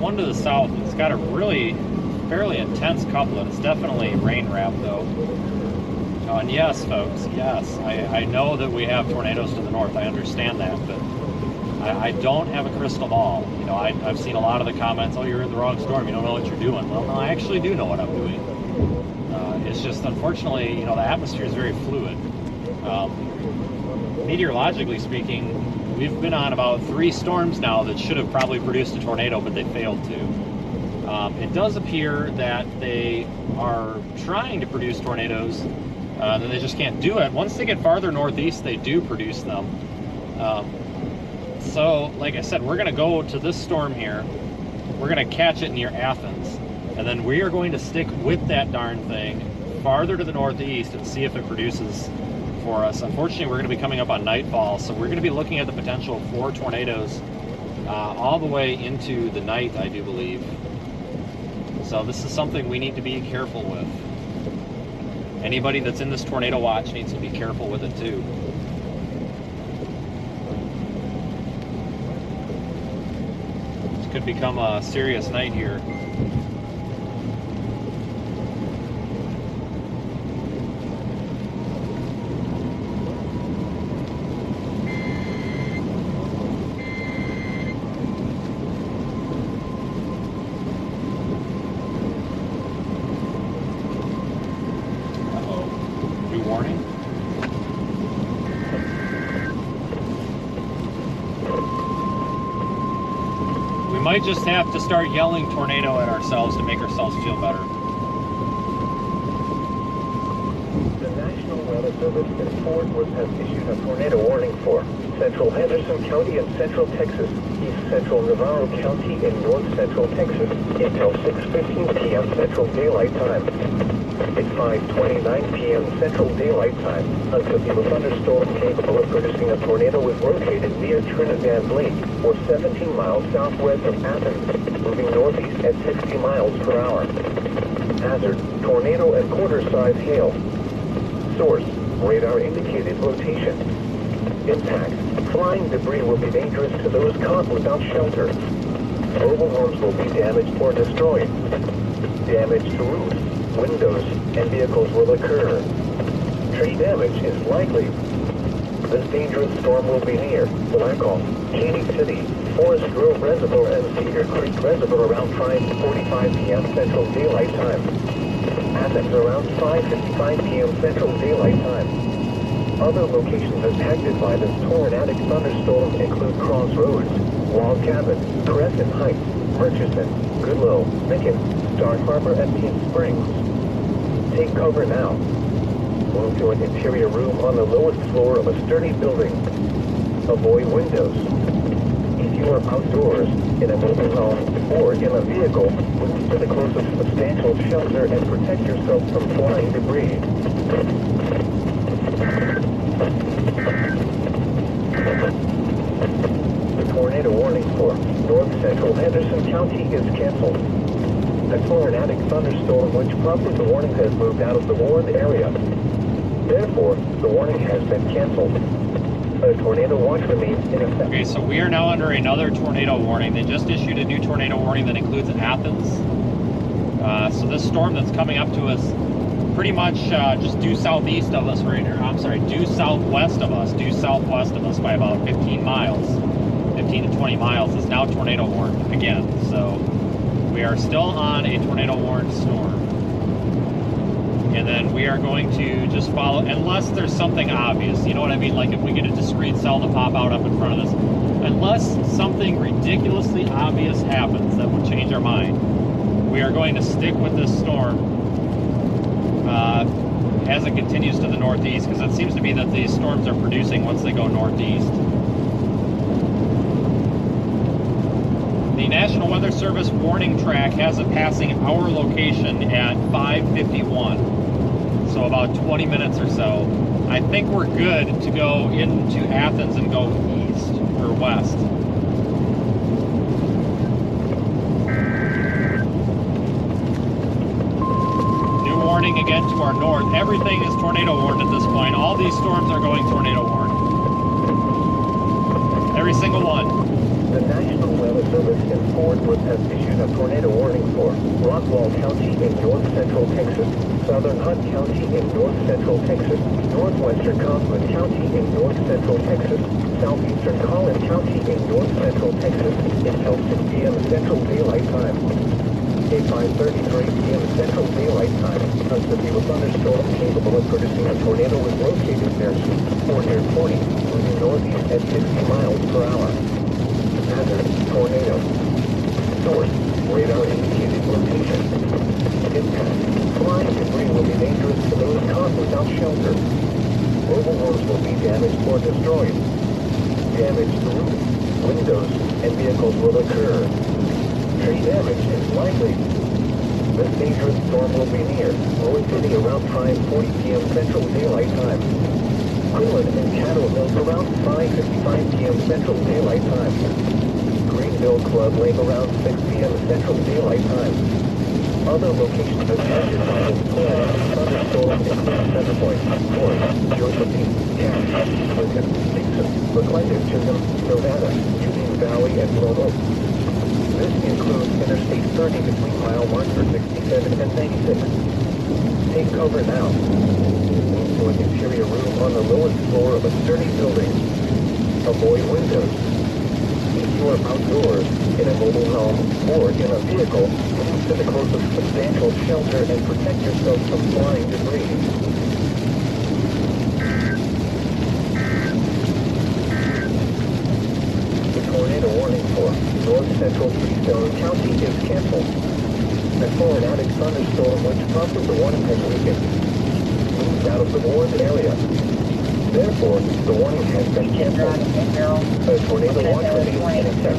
one to the south. It's got a really fairly intense couplet. It's definitely rain wrap though. And yes, folks, yes, I know that we have tornadoes to the north. I understand that, but I don't have a crystal ball. You know, I've seen a lot of the comments, oh, you're in the wrong storm, you don't know what you're doing. Well, no, I actually do know what I'm doing. It's just, unfortunately, you know, the atmosphere is very fluid. Meteorologically speaking, we've been on about 3 storms now that should have probably produced a tornado, but they failed to. It does appear that they are trying to produce tornadoes, then they just can't do it. Once they get farther northeast, they do produce them. So, like I said, we're going to go to this storm here. We're going to catch it near Athens, and then we are going to stick with that darn thing farther to the northeast and see if it produces for us. Unfortunately, we're going to be coming up on nightfall, so we're going to be looking at the potential for tornadoes all the way into the night, I do believe. So this is something we need to be careful with. Anybody that's in this tornado watch needs to be careful with it too. This could become a serious night here. We might just have to start yelling tornado at ourselves to make ourselves feel better. The National Weather Service in Fort Worth has issued a tornado warning for central Henderson County and central Texas, east central Navarro County and north central Texas until 6:15 p.m. Central Daylight Time. It's 5:29 p.m. Central Daylight Time until the thunderstorm capable of producing a tornado is located near Trinidad Lake, or 17 miles southwest of Athens, moving northeast at 60 miles per hour. Hazard: tornado and quarter-size hail. Source: radar indicated location. Impact: flying debris will be dangerous to those caught without shelter. Mobile homes will be damaged or destroyed. Damage to roofs, windows, and vehicles will occur. Tree damage is likely. This dangerous storm will be near Blackhawk, Caney City, Forest Grove Reservoir, and Cedar Creek Reservoir around 5:45 p.m. Central Daylight Time. Athens around 5:55 p.m. Central Daylight Time. Other locations impacted by this tornadic thunderstorm include Crossroads, Log Cabin, Crescent Heights, Murchison, Goodloe, Macon, Star Harbor, and Team Springs. Take cover now. Move to an interior room on the lowest floor of a sturdy building. Avoid windows. If you are outdoors, in a mobile home, or in a vehicle, move to the closest substantial shelter and protect yourself from flying debris. Henderson County is canceled. A tornadic thunderstorm which prompted the warning has moved out of the warned area. Therefore, the warning has been canceled. A tornado watch remains in effect. Okay, so we are now under another tornado warning. They just issued a new tornado warning that includes Athens. So this storm that's coming up to us, pretty much just due southeast of us right here. I'm sorry, due southwest of us by about 15 miles. 15 to 20 miles is now tornado warned again. So we are still on a tornado warned storm. And then we are going to just follow, unless there's something obvious, you know what I mean? Like if we get a discrete cell to pop out up in front of us, unless something ridiculously obvious happens that would change our mind, we are going to stick with this storm as it continues to the northeast, because it seems to be that these storms are producing once they go northeast. The National Weather Service warning track has it passing our location at 5:51, so about 20 minutes or so. I think we're good to go into Athens and go east or west. New warning again to our north. Everything is tornado warned at this point. All these storms are going tornado warned. Every single one. The National Weather Service in Fort Worth has issued a tornado warning for Rockwall County in north-central Texas, southern Hunt County in north-central Texas, northwestern Kaufman County in north-central Texas, southeastern Collin County in north-central Texas until 6 p.m. Central Daylight Time. At 5:33 p.m. Central Daylight Time, a severe thunderstorm capable of producing a tornado is located near 40, moving northeast at 60 miles per hour. Hazard, tornado. Source, radar indicated location. Impact, flying debris will be dangerous to those caught without shelter. Mobile homes will be damaged or destroyed. Damage to roofs, windows, and vehicles will occur. Tree damage is likely. This dangerous storm will be near Waelti around 5:40 p.m. Central Daylight Time. Quinlan and Caddo Mills around 5:55 p.m. Central Daylight Time. Greenville Club Lake around 6 p.m. Central Daylight Time. Other locations affected by this thunderstorm include Center Point, Fort, Josephine, Cass, Lincoln, Dixon, Brookline, Chisholm, Nevada, Union Valley, and Lone Oak. This includes Interstate 30 between mile marker 67 and 96. Take cover now. Move to an interior room on the lowest floor of a sturdy building. Avoid windows. If you are outdoors, in a mobile home, or in a vehicle, move to the closest substantial shelter and protect yourself from flying debris. Tornado warning for north-central Freestone County is canceled. A tornadic thunderstorm which prompted the warning has weakened. Moved out of the warned area. Therefore, the warning has been canceled. A tornado watch remains in effect.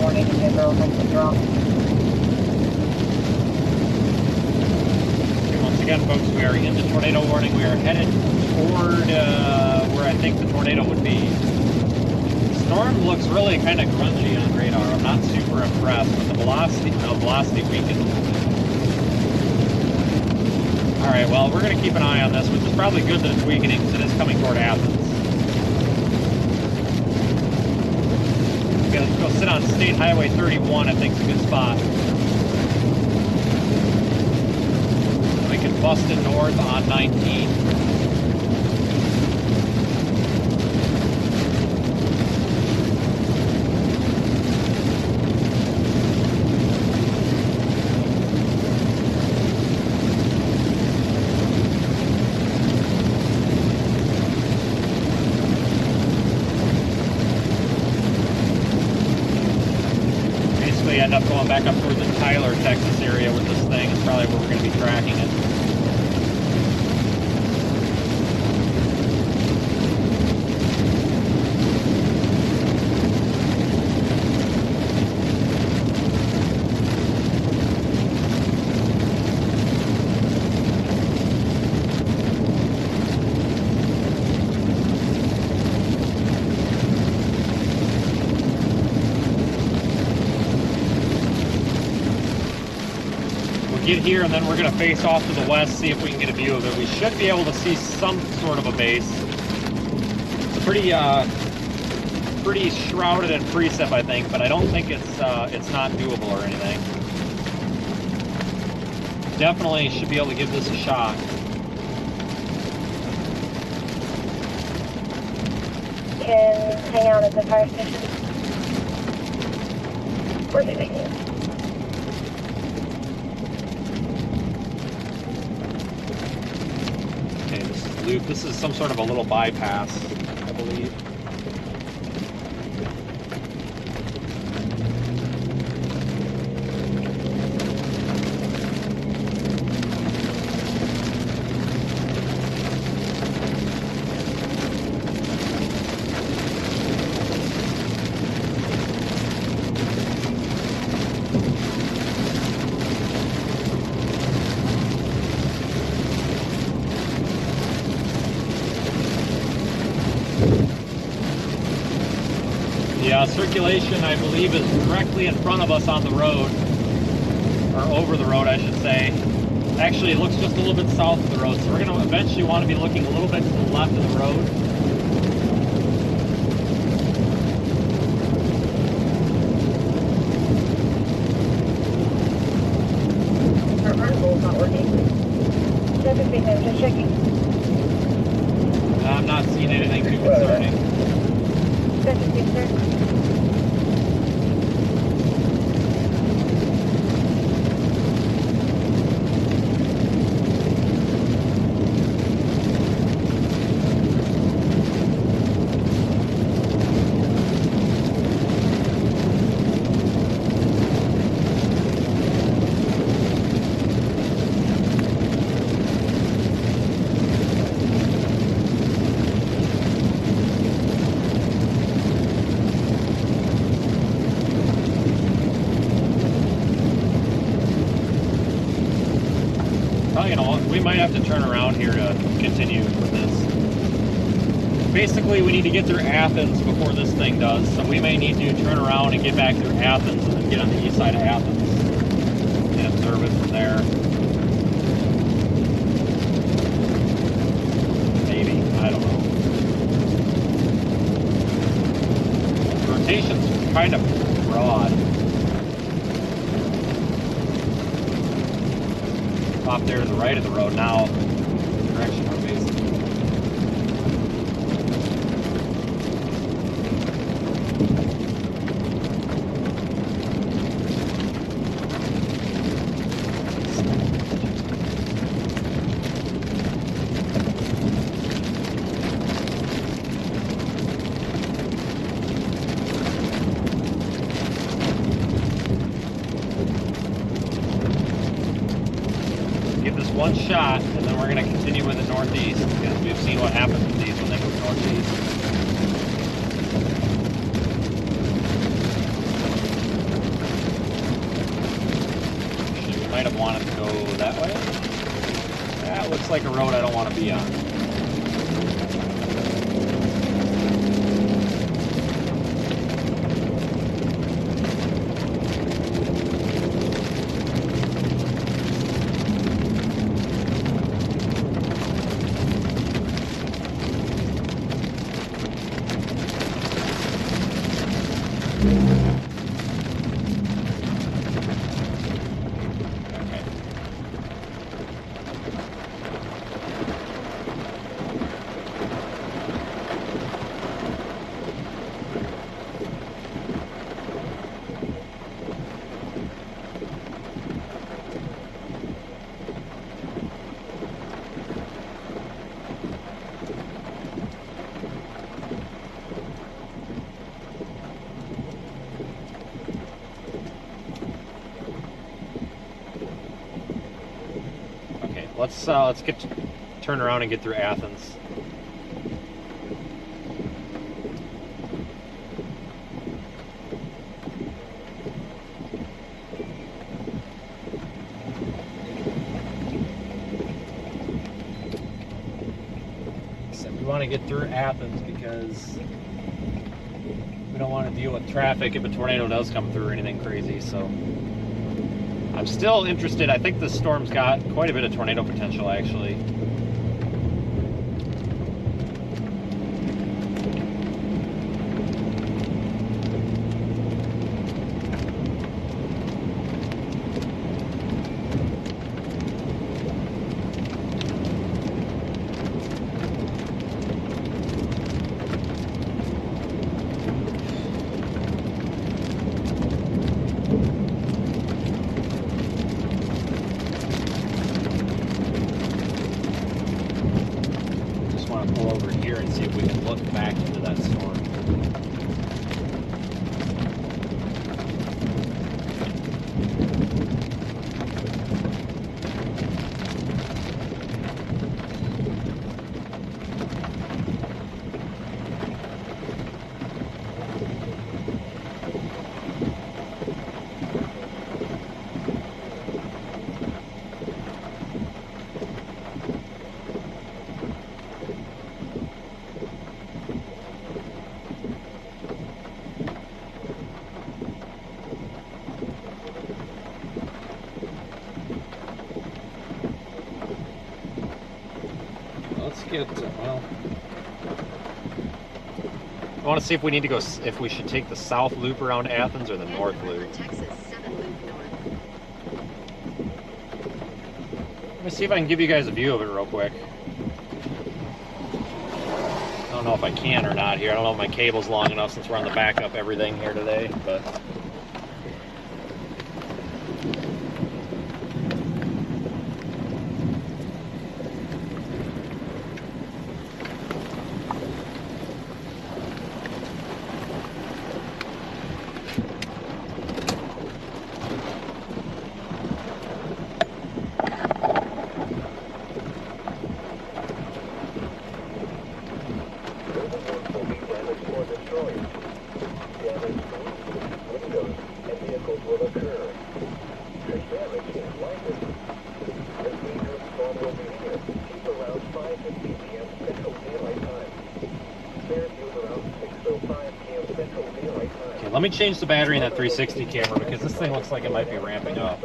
Once again, folks, we are into tornado warning. We are headed toward where I think the tornado would be. Storm looks really kind of grungy on radar. I'm not super impressed, but the velocity weakened. Alright, well, we're going to keep an eye on this, which is probably good that it's weakening because it is coming toward Athens. Okay, let's go sit on State Highway 31, I think is a good spot. We can bust it north on 19. End up going back up towards the Tyler, Texas area with this thing. It's probably where we're going to be tracking it. get here, and then we're going to face off to the west, see if we can get a view of it. We should be able to see some sort of a base. It's a pretty shrouded in precip, I think, but I don't think it's not doable or anything. Definitely should be able to give this a shot. Can hang out at the fire station. Where's it taking you? Okay, this is loop. This is some sort of a little bypass, I believe. Circulation, I believe, is directly in front of us on the road, or over the road, I should say. Actually, it looks just a little bit south of the road, so we're going to eventually want to be looking a little bit to the left of the road. Our vertical's not working. 7 feet, just checking. I'm not seeing anything too concerning. 7 feet, sir. We might have to turn around here to continue with this. Basically, we need to get through Athens before this thing does, so we may need to turn around and get back through Athens and then get on the east side of Athens and observe it from there. Maybe, I don't know. The rotation's kind of broad. Off there to the right of the road now, the direction we're facing. One shot, and then we're going to continue with the northeast, because we've seen what happens with these when they move northeast. Actually, we might have wanted to go that way. That looks like a road I don't want to be on. Let's turn around and get through Athens. So we want to get through Athens because we don't want to deal with traffic if a tornado does come through or anything crazy. So I'm still interested. I think this storm's got quite a bit of tornado potential, actually. Well, I want to see if we need to go, if we should take the south loop around Athens or the north loop. Let me see if I can give you guys a view of it real quick. I don't know if I can or not here. I don't know if my cable's long enough since we're on the backup everything here today, but. Let me change the battery in that 360 camera because this thing looks like it might be ramping up.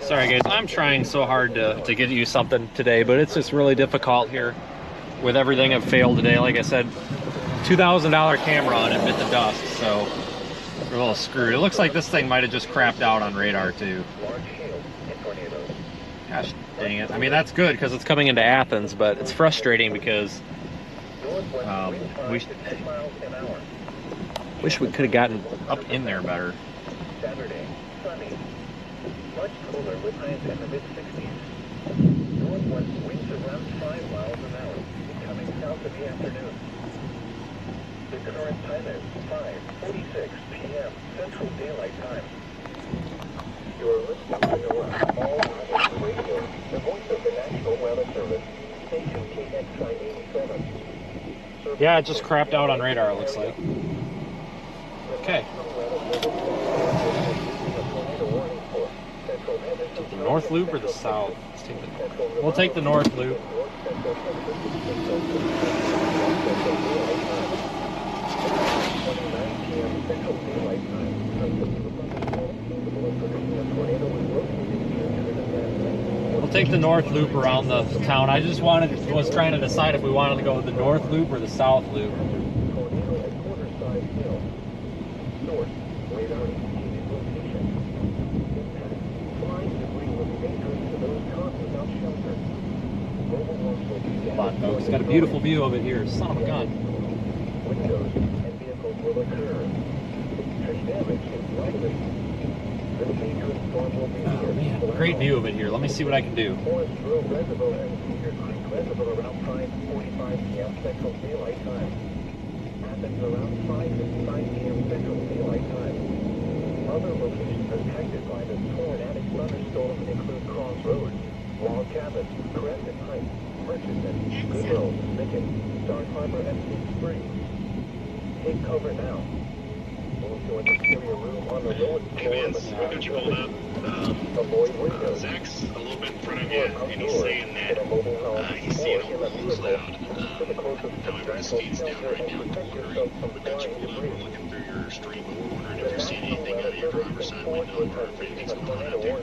Sorry guys, I'm trying so hard to get you something today, but it's just really difficult here with everything I've failed today. Like I said, $2,000 camera on it bit the dust, so we're a little screwed. It looks like this thing might have just crapped out on radar too. Gosh dang it. I mean, that's good because it's coming into Athens, but it's frustrating because wish we could have gotten up in there better. Saturday, sunny. Much cooler with highs in the mid-60s. Northwest winds around 5 miles an hour, coming south in the afternoon. The current time is 5:46 p.m. Central Daylight Time. You're listening to NOAA All Weather Radio, the voice of the National Weather Service, station KXI 87. Yeah, it just crapped out on radar, it looks like. Okay. The north loop or the south? We'll take the north loop. We'll take the north loop around the town. I just was trying to decide if we wanted to go with the north loop or the south loop. Come on, folks. Got a beautiful view of it here. Son of a gun. Windows and vehicles will occur. Tree damage is likely. The Oh man, great view of it here. Let me see what I can do. Forest Grove Reservoir and Cedar Creek Reservoir around 5:45 p.m. Central Daylight Time. Athens around 5:55 p.m. Central Daylight Time. Other locations impacted by the tornadic thunderstorm include Crossroads, Log Cabin, Crescent Heights, Murchison, Goodrow, Micken, Star Harbor, and Sea Springs. Take cover now. Move to an exterior room on the lowest floor of the second building. Avoid windows. Zach's a little bit in front of you, and he's saying that he's seeing a little cloud. However, his feed's down right now. We've got you pulled up, we're looking through your stream, and we're wondering if you're seeing anything out of your driver's side window, or if anything's going on out there.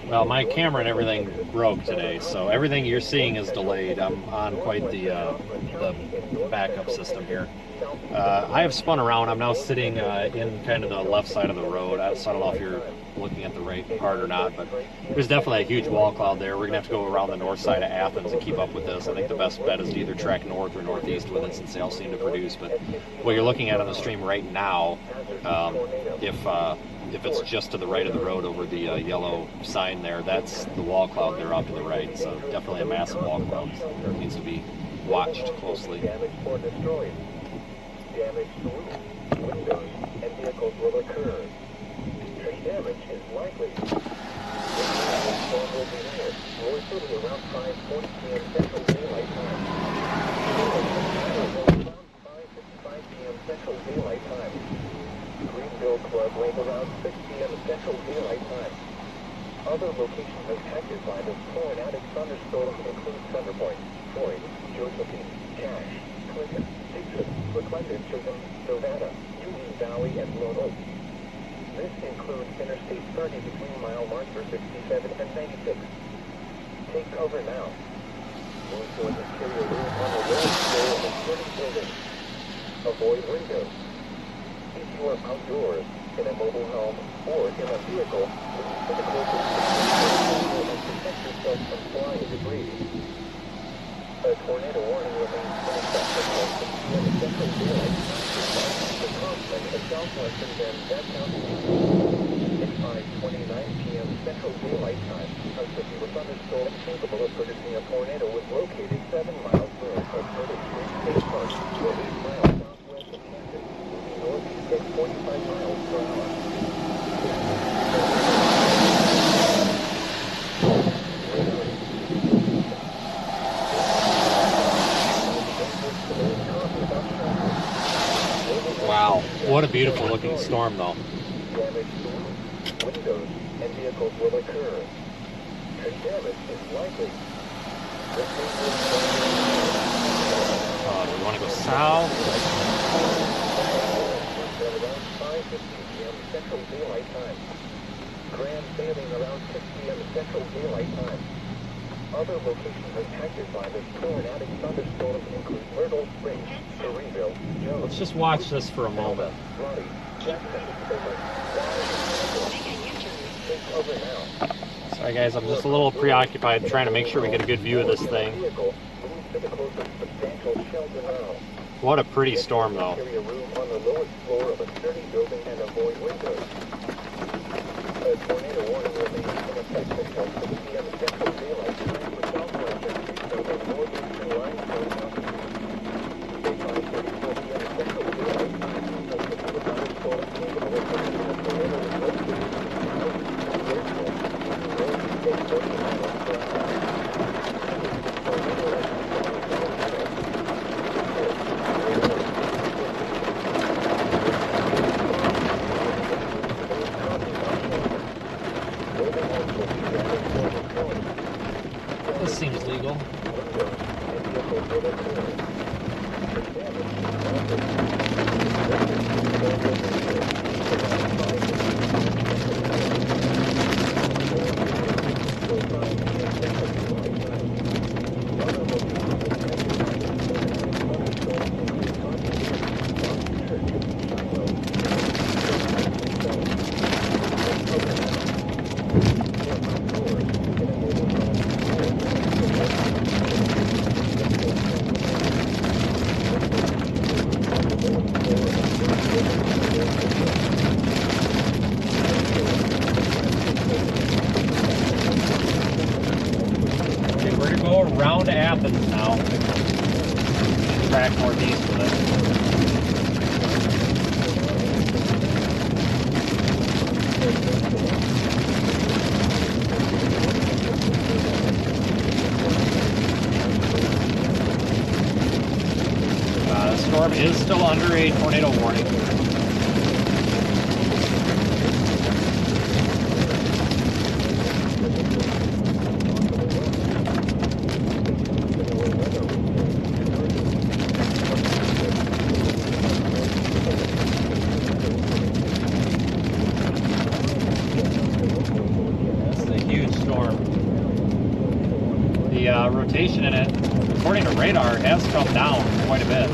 Well, my camera and everything broke today, so everything you're seeing is delayed. I'm on quite the backup system here. I have spun around. I'm now sitting in kind of the left side of the road. I don't know if you're looking at the right part or not, but there's definitely a huge wall cloud there. We're going to have to go around the north side of Athens and keep up with this. I think the best bet is to either track north or northeast with it, since they all seem to produce. But what you're looking at on the stream right now, if it's just to the right of the road over the yellow sign there, that's the wall cloud there off to the right. So definitely a massive wall cloud. It needs to be watched closely. Damage to roofs, windows, and vehicles will occur. Tree damage is likely. The storm will be near Roy City around 5:40 p.m. Central Daylight Time. Around 5:55 p.m. Central Daylight Time. Greenville Club Lake around 6 p.m. Central Daylight Time. Other locations impacted by this tornadic thunderstorm include Center Point, Floyd, Josephine, Cache, Clinton, Dixon, Brookline, Chisholm, Nevada, Union Valley, and Lone Oak. This includes Interstate 30 between mile marker 67 and 96. Take cover now. Move to an exterior room on the lower floor of a sturdy building. Avoid windows. If you are outdoors, in a mobile home, or in a vehicle, move to the closest and protect yourself from flying debris. A tornado warning remains in effect until 6 p.m. Central Daylight Time for Compton and southwestern Van Zandt County. At 5:29 p.m. Central Daylight Time, a severe thunderstorm capable of producing a tornado was located 7 miles north of Curtis Street State Park, or 8 miles southwest of Canton, moving northeast at 45 miles per hour. Wow, what a beautiful looking storm though. Damage to windows and vehicles will occur. Tree damage is likely. Do we want to go south? Around 5:50 p.m. Central Daylight Time. Grand sailing around 6 p.m. Central Daylight Time. Other locations impacted by this tornadic thunderstorm include Myrtle Springs, Greenville, Jones. Let's just watch this for a moment. Raleigh, Jackson, take cover now. Sorry guys, I'm just a little preoccupied trying to make sure we get a good view of this thing. What a pretty storm though. A tornado warning remains in effect until 6 p.m. Central Daylight Time for southwestern and northeastern limestone counties. At 5:34 p.m. Central Daylight Time, a severe thunderstorm capable of producing a tornado was located 2 miles east of Greenville, moving northeast at 40 miles per hour. Tornado This seems legal. go around Athens now. Track northeast with it. The storm is still under a tornado warning. Rotation in it, according to radar, has come down quite a bit.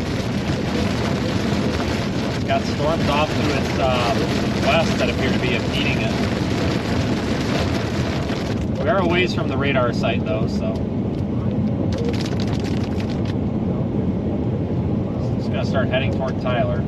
It's got storms off to its west that appear to be impeding it. We are a ways from the radar site though, so it's going to start heading toward Tyler.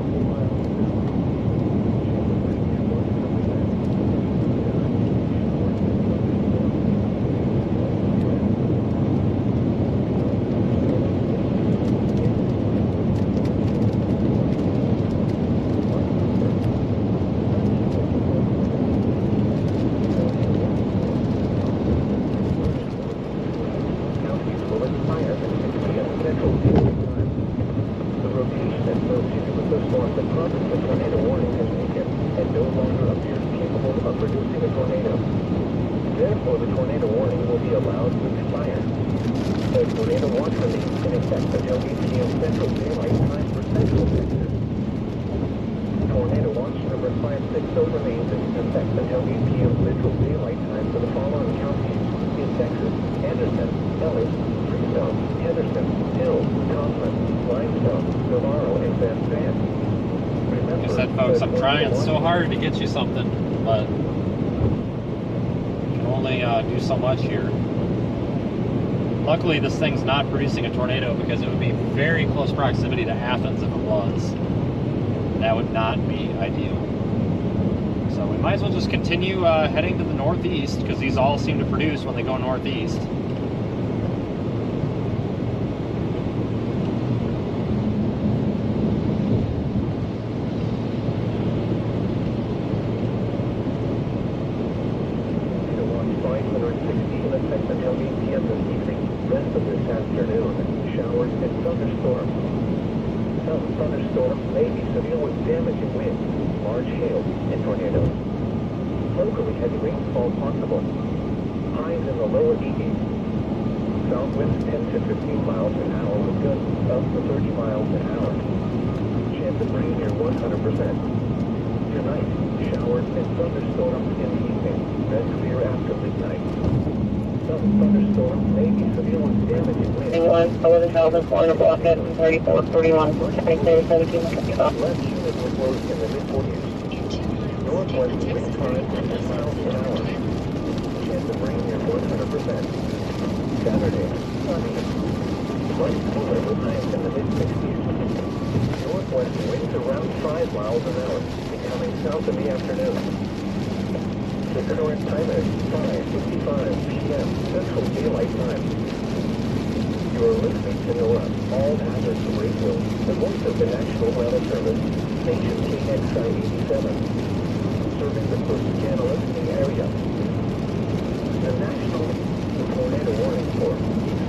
I'm trying so hard to get you something, but can only do so much here. Luckily, this thing's not producing a tornado because it would be very close proximity to Athens if it was. That would not be ideal. So we might as well just continue heading to the northeast because these all seem to produce when they go northeast. Corner block at 3441. Right there, 17 off. Left unit will close in the mid-40s. Northwest wind current 10 miles per hour. Chance of rain near 100%. Saturday, sunny. Light cooler with highs in the mid-60s. Northwest winds around 5 miles an hour, becoming south in the afternoon. The current time is 5:55 p.m. Central Daylight Time. You are listening to NOAA, all hazards radio, the voice of the National Weather Service, station KXI 87, serving the Texarkana listening area. The National Tornado Warning for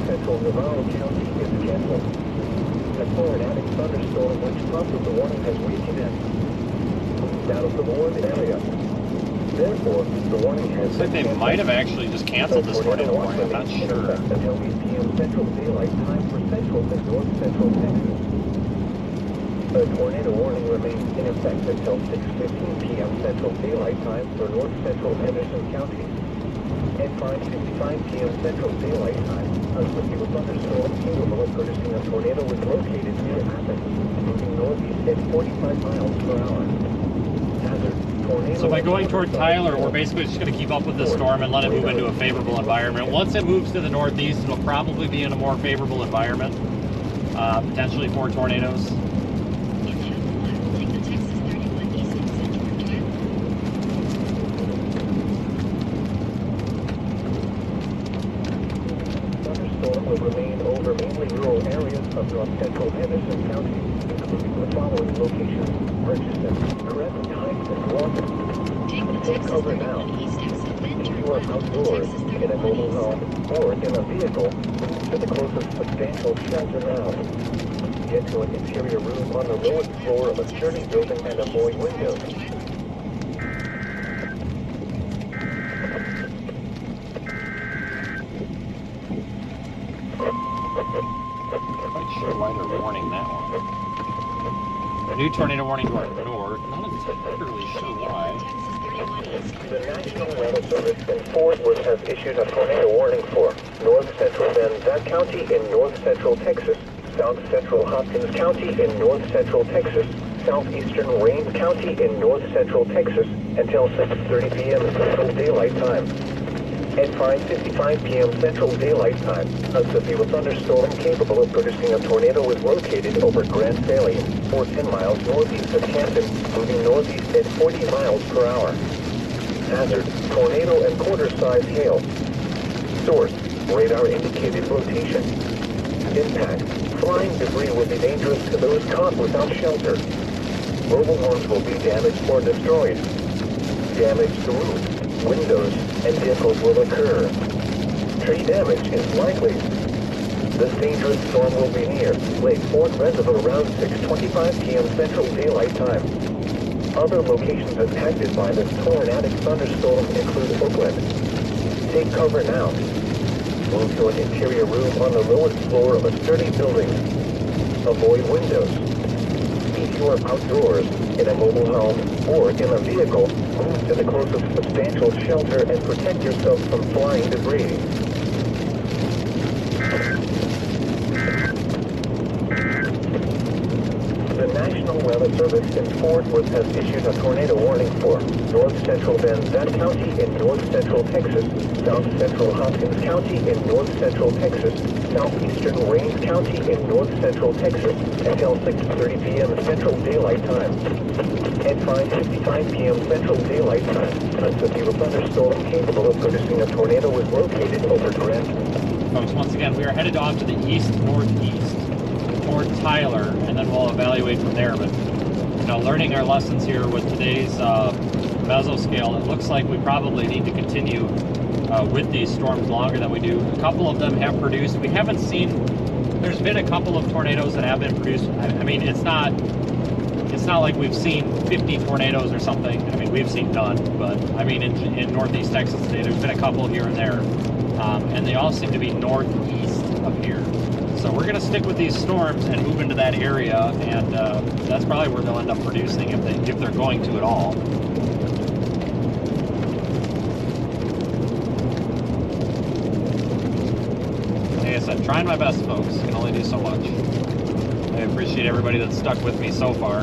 Central Navarro County is canceled. A tornadic thunderstorm which prompted the warning has weakened out of the warned area. Therefore, the warning has... Looks like they might have actually just canceled this tornado warning, I'm not sure. Until 8 p.m. Central Daylight Time for Central and North Central Texas. The tornado warning remains in effect until 6:15 p.m. Central Daylight Time for North Central Henderson County. At 5:55 p.m. Central Daylight Time, a severe thunderstorm capable of producing a tornado was located near Athens, moving northeast at 45 miles per hour. Hazard. So by going toward Tyler, we're basically just going to keep up with the storm and let it move into a favorable environment. Once it moves to the northeast, it'll probably be in a more favorable environment, potentially for tornadoes. Thunderstorm will remain over mainly rural areas of north central Henderson County, including the following locations: Murchison, Crescent Heights, and Walton. Take the Take Texas cover 31 now. East exit, then If turn you are left onto outdoors, Texas in a 31 mobile East. home, or in a vehicle, move to the closest substantial shelter now. Get to an interior room on the lowest floor of a sturdy building and avoid windows. Quite sure why they're warning that one. New tornado warning to our north. Not entirely sure why. The National Weather Service in Fort Worth has issued a tornado warning for north central Van Zandt County in north central Texas, south central Hopkins County in north central Texas, southeastern Rains County in north central Texas until 6:30 p.m. Central Daylight Time. At 5:55 p.m. Central Daylight Time, a severe thunderstorm capable of producing a tornado is located over Grand Salient, 10 miles northeast of Canton, moving northeast at 40 miles per hour. Hazard: tornado and quarter-size hail. Source: radar indicated rotation. Impact: flying debris will be dangerous to those caught without shelter. Mobile homes will be damaged or destroyed. Damage to roofs, windows, and vehicles will occur. Tree damage is likely. This dangerous storm will be near Lake Fort Reservoir around 6:25 p.m. Central Daylight Time. Other locations impacted by this tornadic thunderstorm include Oakland. Take cover now. Move to an interior room on the lowest floor of a sturdy building. Avoid windows. If you are outdoors, in a mobile home, or in a vehicle, move to the closest substantial shelter and protect yourself from flying debris. The National Weather Service in Fort Worth has issued a tornado warning for north central Van Zandt County in north central Texas, south central Hopkins County in north central Texas, southeastern Rains County in north central Texas until 6:30 p.m. Central Daylight Time. At 5:55 p.m. Central Daylight Time, a severe thunderstorm capable of producing a tornado is located over Grand. Folks, once again, we are headed off to the east-northeast toward Tyler, and then we'll evaluate from there. But, you know, learning our lessons here with today's mesoscale, it looks like we probably need to continue with these storms longer than we do. A couple of them have produced. We haven't seen, there's been a couple of tornadoes that have been produced. I mean, it's not like we've seen 50 tornadoes or something. I mean, we've seen none, but I mean, in northeast Texas today, there's been a couple here and there, and they all seem to be northeast of here. So we're going to stick with these storms and move into that area, and that's probably where they'll end up producing if they're going to at all. Like I said, trying my best, folks. Can only do so much. I appreciate everybody that's stuck with me so far.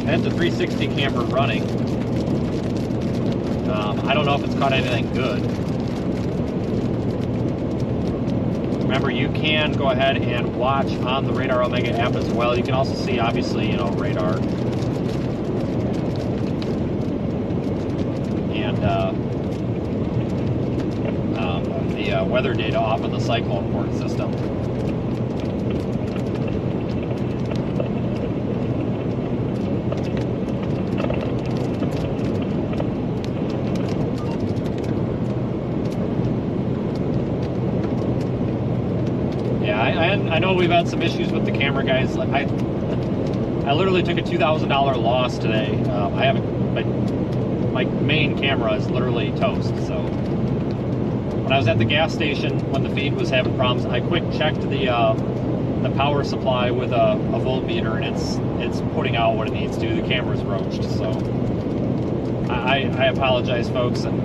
And the 360 camera running. I don't know if it's caught anything good. Remember, you can go ahead and watch on the Radar Omega app as well. You can also see, obviously, you know, radar and the weather data off of the cyclone port system. I know we've had some issues with the camera, guys. Like I literally took a $2,000 loss today. I haven't, my main camera is literally toast. So when I was at the gas station, when the feed was having problems, I quick checked the power supply with a voltmeter, and it's putting out what it needs to. The camera's roached. So I apologize, folks, and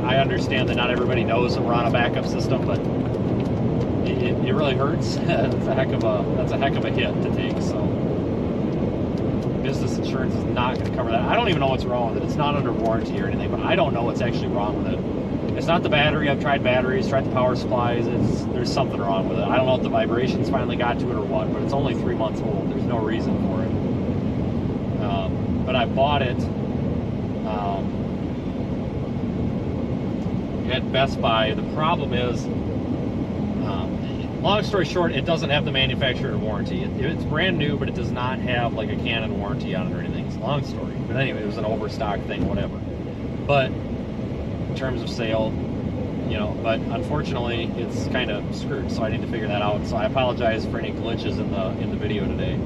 I understand that not everybody knows that we're on a backup system, but it really hurts. That's a heck of a hit to take. So business insurance is not going to cover that. I don't even know what's wrong with it. It's not under warranty or anything, but I don't know what's actually wrong with it. It's not the battery. I've tried batteries, tried the power supplies. There's something wrong with it. I don't know if the vibrations finally got to it or what, but it's only 3 months old. There's no reason for it. But I bought it. at Best Buy. The problem is, long story short, it doesn't have the manufacturer warranty. It's brand new, but it does not have like a Canon warranty on it or anything. It's a long story. But anyway, it was an overstock thing, whatever. But in terms of sale, you know, but unfortunately, it's kind of screwed. So I need to figure that out. So I apologize for any glitches in the video today.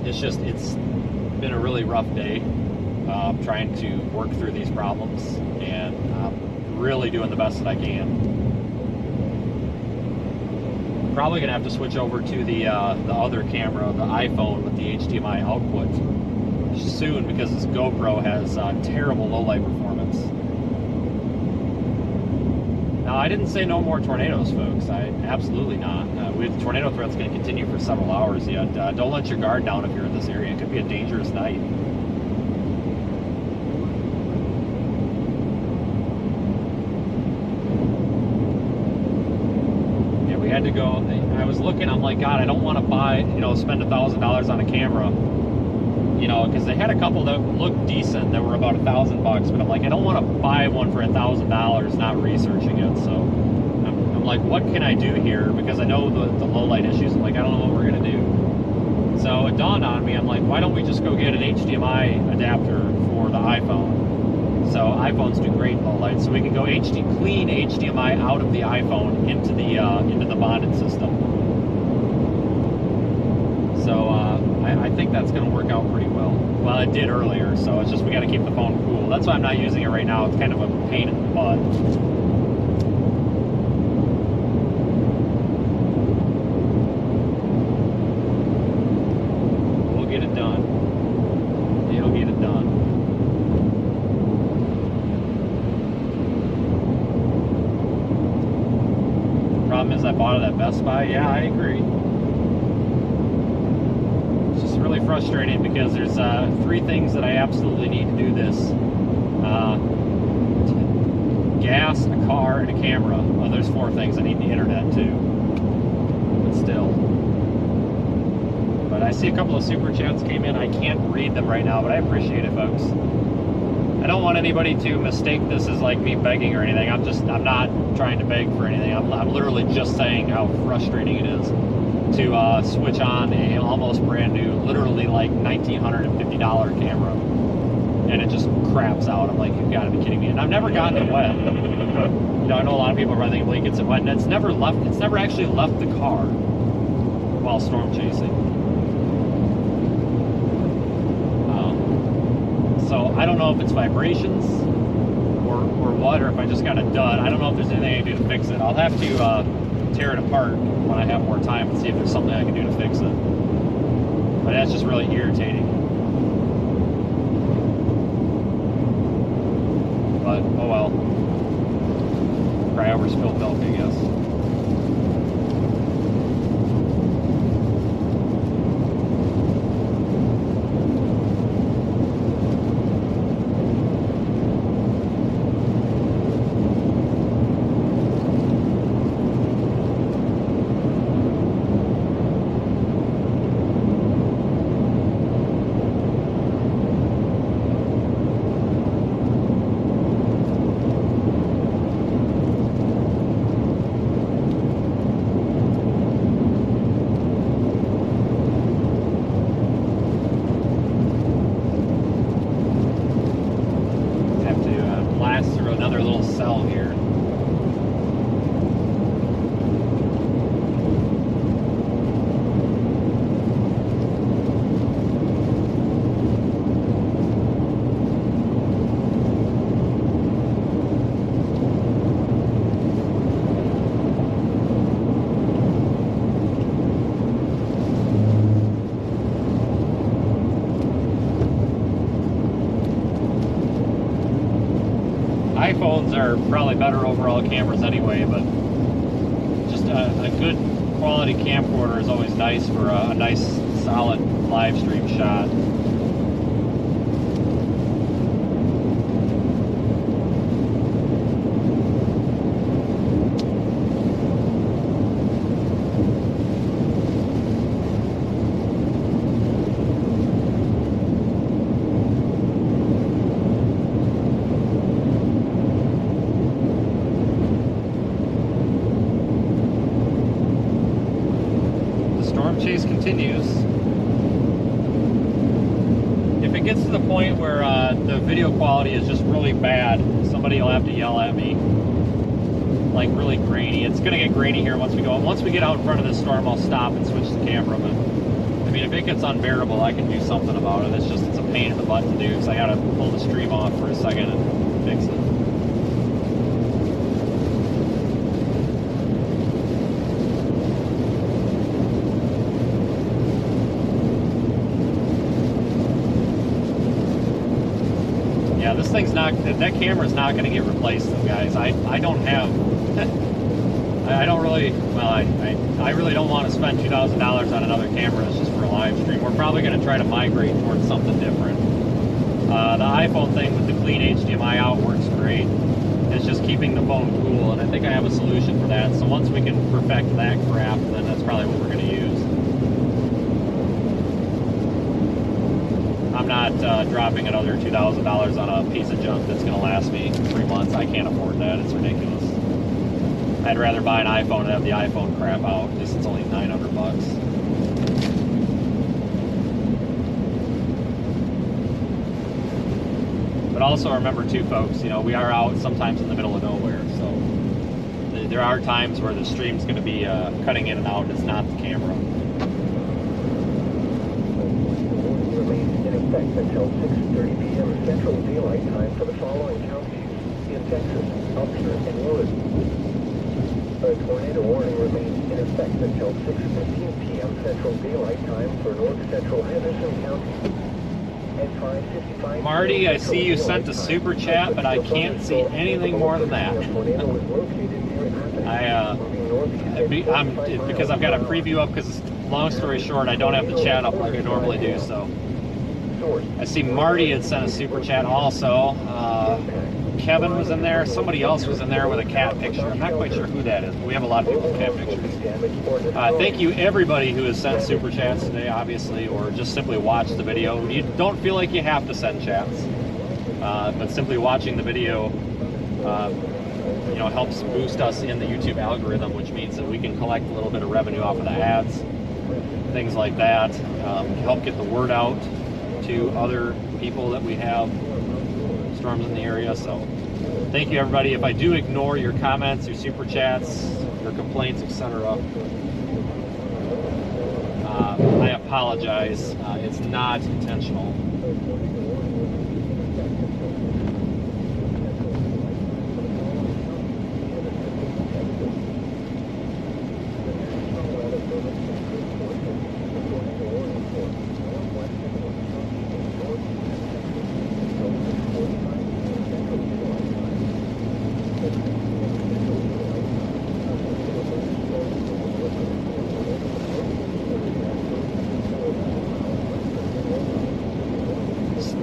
It's just, it's been a really rough day trying to work through these problems, and I'm really doing the best that I can. Probably gonna have to switch over to the other camera, the iPhone with the HDMI output soon, because this GoPro has terrible low light performance. Now, I didn't say no more tornadoes, folks. Absolutely not. The tornado threat's going to continue for several hours yet. Don't let your guard down if you're in this area. It could be a dangerous night. Yeah, we had to go. I was looking. I'm like, God, I don't want to buy, you know, spend $1,000 on a camera. You know, because they had a couple that looked decent that were about $1,000 bucks, but I'm like, I don't want to buy one for $1,000 not researching it. So I'm like, what can I do here? Because I know the low light issues. I'm like, I don't know what we're gonna do. So it dawned on me, I'm like, why don't we just go get an HDMI adapter for the iPhone? So iPhones do great low light, so we can go clean HDMI out of the iPhone into the bonded system. So I think that's going to work out pretty well. Well, it did earlier, so it's just we got to keep the phone cool. That's why I'm not using it right now. It's kind of a pain in the butt. We'll get it done. He'll get it done. The problem is I bought it at Best Buy. Yeah, I agree. Really frustrating because there's 3 things that I absolutely need to do this. Gas, a car, and a camera. Well, there's 4 things. I need the internet too. But still. But I see a couple of super chats came in. I can't read them right now, but I appreciate it, folks. I don't want anybody to mistake this as like me begging or anything. I'm not trying to beg for anything. I'm literally just saying how frustrating it is to switch on a almost brand new, literally like $1,950 camera, and it just craps out. I'm like, you've got to be kidding me. And I've never gotten it wet. You know, I know a lot of people are thinking, well, it gets it wet, and it's never actually left the car while storm chasing. So I don't know if it's vibrations or what, or if I just got a dud. I don't know if there's anything I can do to fix it. I'll have to tear it apart when I have more time and see if there's something I can do to fix it. But that's just really irritating. But oh well. Cry over spilled milk, I guess. iPhones are probably better overall cameras anyway, but just a good quality camcorder is always nice for a nice solid live stream shot. continues, if it gets to the point where the video quality is just really bad, somebody will have to yell at me. Like really grainy. It's gonna get grainy here once we go. Once we get out in front of this storm, I'll stop and switch the camera. But I mean, if it gets unbearable, I can do something about it. It's a pain in the butt to do because I gotta pull the stream off for a second and fix it. Yeah, this thing's not. That camera's not gonna get replaced, though, guys. I don't have. I don't really, well, I really don't want to spend $2,000 on another camera. It's just for a live stream. We're probably going to try to migrate towards something different. The iPhone thing with the clean HDMI out works great. It's just keeping the phone cool, and I think I have a solution for that. So once we can perfect that crap, then that's probably what we're going to use. I'm not dropping another $2,000 on a piece of junk that's going to last me 3 months. I can't afford that. It's ridiculous. I'd rather buy an iPhone and have the iPhone crap out. At least it's only $900 bucks. But also remember too, folks, you know, we are out sometimes in the middle of nowhere, so there are times where the stream's going to be cutting in and out. It's not the camera. Remains in effect until 6:30 p.m. Central Daylight Time for the following counties in Texas: Upshur and Wood. A tornado warning remains in effect until 6:15 p.m. Central Daylight Time for North Central Henderson County. At 5:55 Marty, I see you sent a super chat, but I can't see anything more than that. I'm because I've got a preview up. Because long story short, I don't have the chat up like I normally do. So I see Marty had sent a super chat also. Kevin was in there. Somebody else was in there with a cat picture. I'm not quite sure who that is, but we have a lot of people with cat pictures. Thank you, everybody who has sent super chats today, obviously, or just simply watch the video. You don't feel like you have to send chats, but simply watching the video, you know, helps boost us in the YouTube algorithm, which means that we can collect a little bit of revenue off of the ads, things like that, help get the word out to other people that we have storms in the area. So thank you, everybody. If I do ignore your comments, your super chats, your complaints, etc., I apologize. It's not intentional.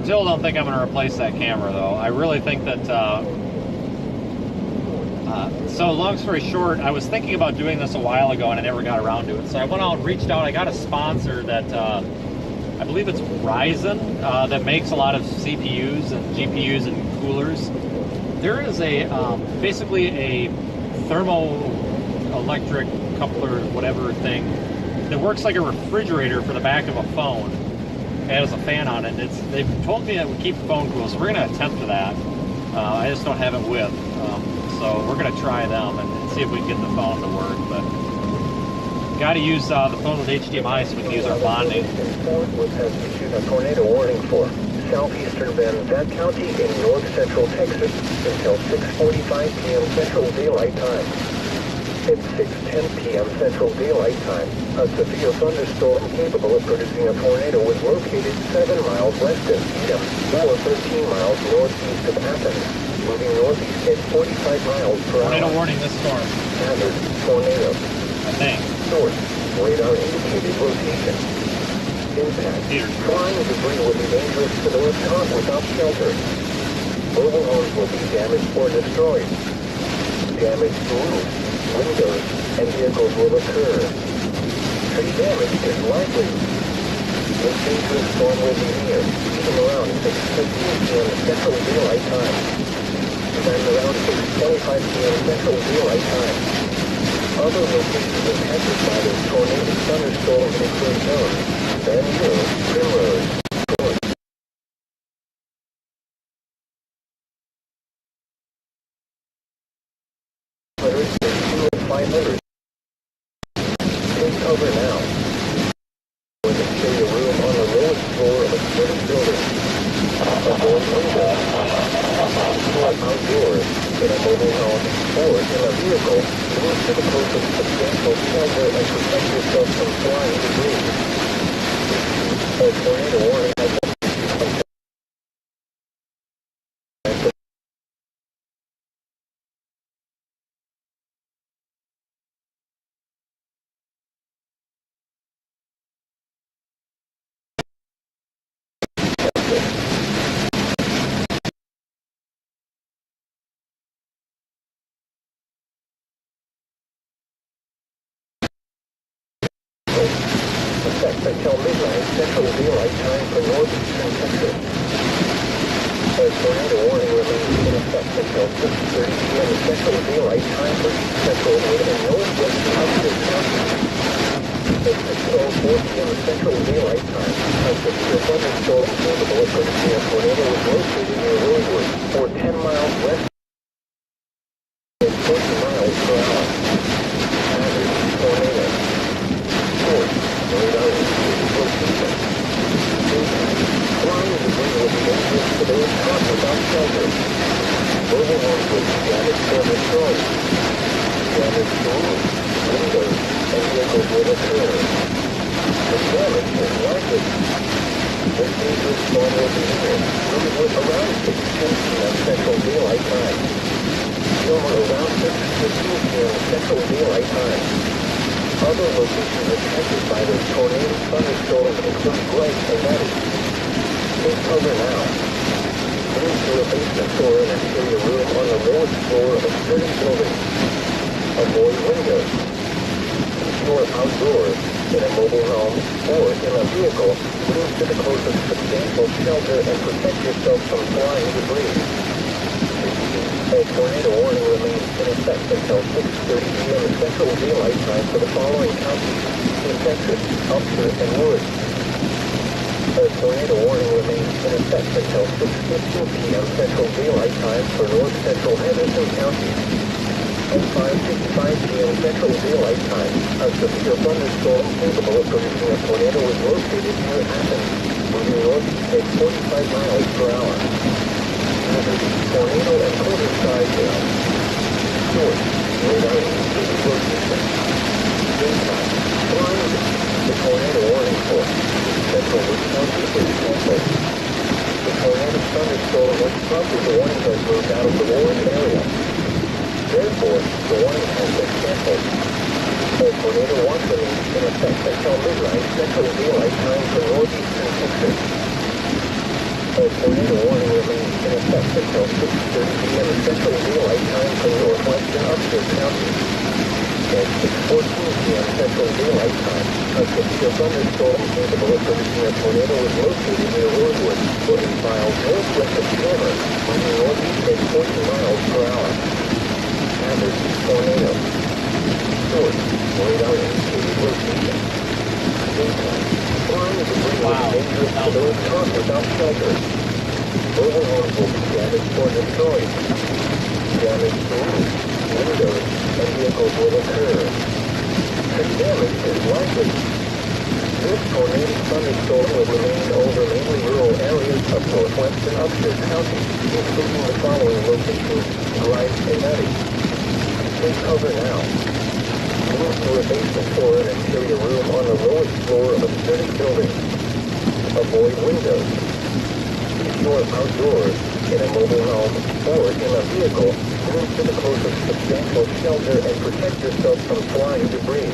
Still don't think I'm going to replace that camera, though. I really think that, so long story short, I was thinking about doing this a while ago and I never got around to it. So I went out and reached out. I got a sponsor that, I believe it's Ryzen, that makes a lot of CPUs and GPUs and coolers. There is a, basically a thermoelectric coupler, whatever thing, that works like a refrigerator for the back of a phone. It has a fan on it. They've told me it would keep the phone cool, so we're going to attempt that. I just don't have it with. So we're going to try them and see if we can get the phone to work. But got to use the phone with HDMI so we can use our bonding. Fort Worth has issued a tornado warning for southeastern Van County in north central Texas until 6:45 p.m. Central Daylight Time. At 6:10 p.m. Central Daylight Time, a severe thunderstorm capable of producing a tornado was located 7 miles west of Edom, or 13 miles northeast of Athens, moving northeast at 45 miles per hour. Tornado warning this storm. Hazard, tornado. I think. Source, radar indicated location. Impact, flying debris will be dangerous to those caught without shelter. Mobile homes will be damaged or destroyed. Damaged roofs, windows, and vehicles will occur. Tree damage is likely. This dangerous storm will be near, even around 6:15 p.m. Central Daylight Time. Then around 6:25 p.m. Central Daylight Time. Other locations impacted by this tornadic thunderstorm include Zone, Van Hill, Primrose, Court. 500. Take cover now. With a secure room on the lowest floor of a city building. Avoid windows. Or outdoors, in a mobile home, or in a vehicle, move to the closest substantial shelter and protect yourself from flying debris. A tornado warning has been issued. Effect until midnight Central Daylight Time for northeastern Texas. A tornado warning remains in effect until 6:30 p.m. Central Daylight Time for Central and northwestern Upton County. At 6:04 p.m. Central Daylight Time, a severe thunderstorm capable of producing a tornado was located near Rosewood, or 10 miles west at 40 miles per hour. Hazard, tornado. Source, radar indicated location. Impact, flying debris will be dangerous to those caught without shelter. Mobile homes will be damaged or destroyed. Damage to roofs, windows, and vehicles will occur. The damage is likely. This dangerous storm will be near Greenville around 6:10 p.m. Central Daylight Time. Gilmer around 6:15 p.m. Central Daylight Time. Other locations affected by this tornadic thunderstorm include Bright and Nettie. Take cover now. Move to a basement or an interior room on the lowest floor of a sturdy building. Avoid windows. Secure outdoors, in a mobile home, or in a vehicle. Move to the closest substantial shelter and protect yourself from flying debris. A tornado warning remains in effect until 6:30 p.m. Central Daylight Time for the following counties: in Texas, Upton, and Wood. A tornado warning remains in effect until 6:15 p.m. Central Daylight Time for North Central Henderson County. At 5:55 p.m. Central Daylight Time, a severe thunderstorm capable of producing a tornado was located near Athens, moving northeast at 45 miles per hour. Hazard, tornado and quarter sky hail. Source, radar indicated location. Daytime, flying. The tornado warning for Central Wood County is canceled. The tornado thunderstorm which prompted the warning has moved out of the warned area. Therefore, the warning has been canceled. A tornado watch remains in effect until midnight Central Daylight Time for northeastern Texas. A tornado warning remains in effect until 6:30 p.m. Central Daylight Time for northwestern Upton County. At 6:14 p.m. Central Daylight Time, a severe thunderstorm capable of producing a tornado was located near Rosewood, 40 miles northwest of Gilmer, moving northeast at 40 miles per hour. Hazard, tornado. Source, radar indicated location. Daytime, flying debris will be dangerous to those caught without shelter. Mobile homes will be damaged or destroyed. Damage to roofs, windows, and vehicles will occur. The damage is likely. This tornadic thunderstorm will remain over mainly rural areas of northwestern Upton County, including the following locations: Bright and Nettie. Take cover now. Move to a basement or an interior room on the lowest floor of a sturdy building. Avoid windows. Secure outdoors, in a mobile home, or in a vehicle. Move to the closest substantial shelter and protect yourself from flying debris.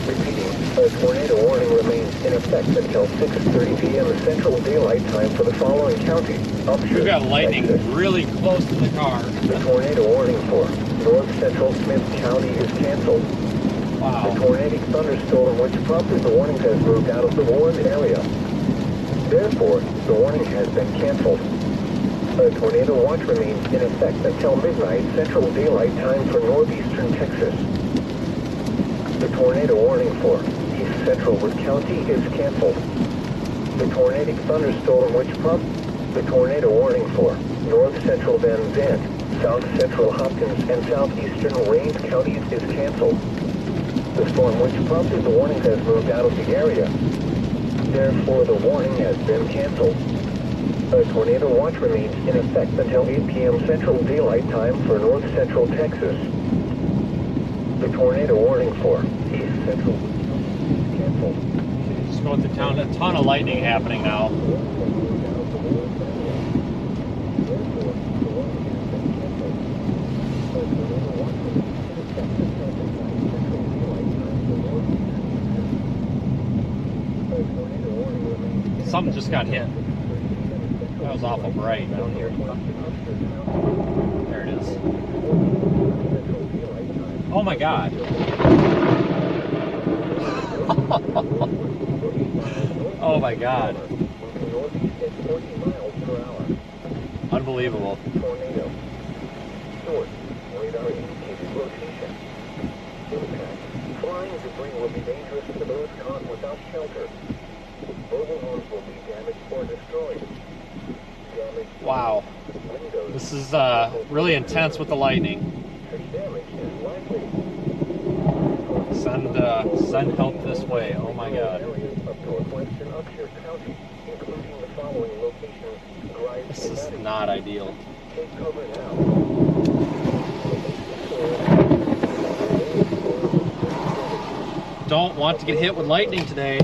Repeating, a tornado warning remains in effect until 6:30 p.m. Central Daylight Time for the following counties: Upshur, We've got lightning Texas. really close to the car. The tornado warning for North Central Smith County is canceled. Wow. The tornadic thunderstorm which prompted the warning has moved out of the warned area. Therefore, the warning has been canceled. A tornado watch remains in effect until midnight Central Daylight Time for northeastern Texas. The tornado warning for East Central Wood County is canceled. The tornadic thunderstorm which the tornado warning for North Central Van Zandt, South Central Hopkins, and Southeastern Range counties is canceled. The storm which prompted the warning has moved out of the area. Therefore, the warning has been canceled. A tornado watch remains in effect until 8 p.m. Central Daylight Time for North Central Texas. The tornado warning for East Central is canceled. Just going through town, a ton of lightning happening now. Something just got hit. That was awful bright down here. There it is. Oh my God. Oh my God. Unbelievable. Tornado. Source. Radar indicated location. Impact. Flying debris will be dangerous to those caught without shelter. Mobile homes will be damaged or destroyed. Wow. This is really intense with the lightning. Send help this way. Oh my God. This is not ideal. Don't want to get hit with lightning today.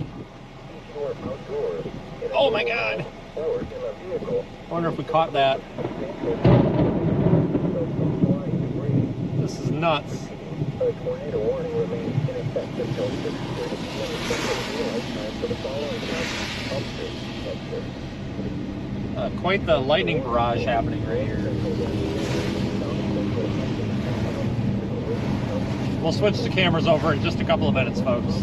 Oh my God. I wonder if we caught that. This is nuts. Quite the lightning barrage happening right here. We'll switch the cameras over in just a couple of minutes, folks.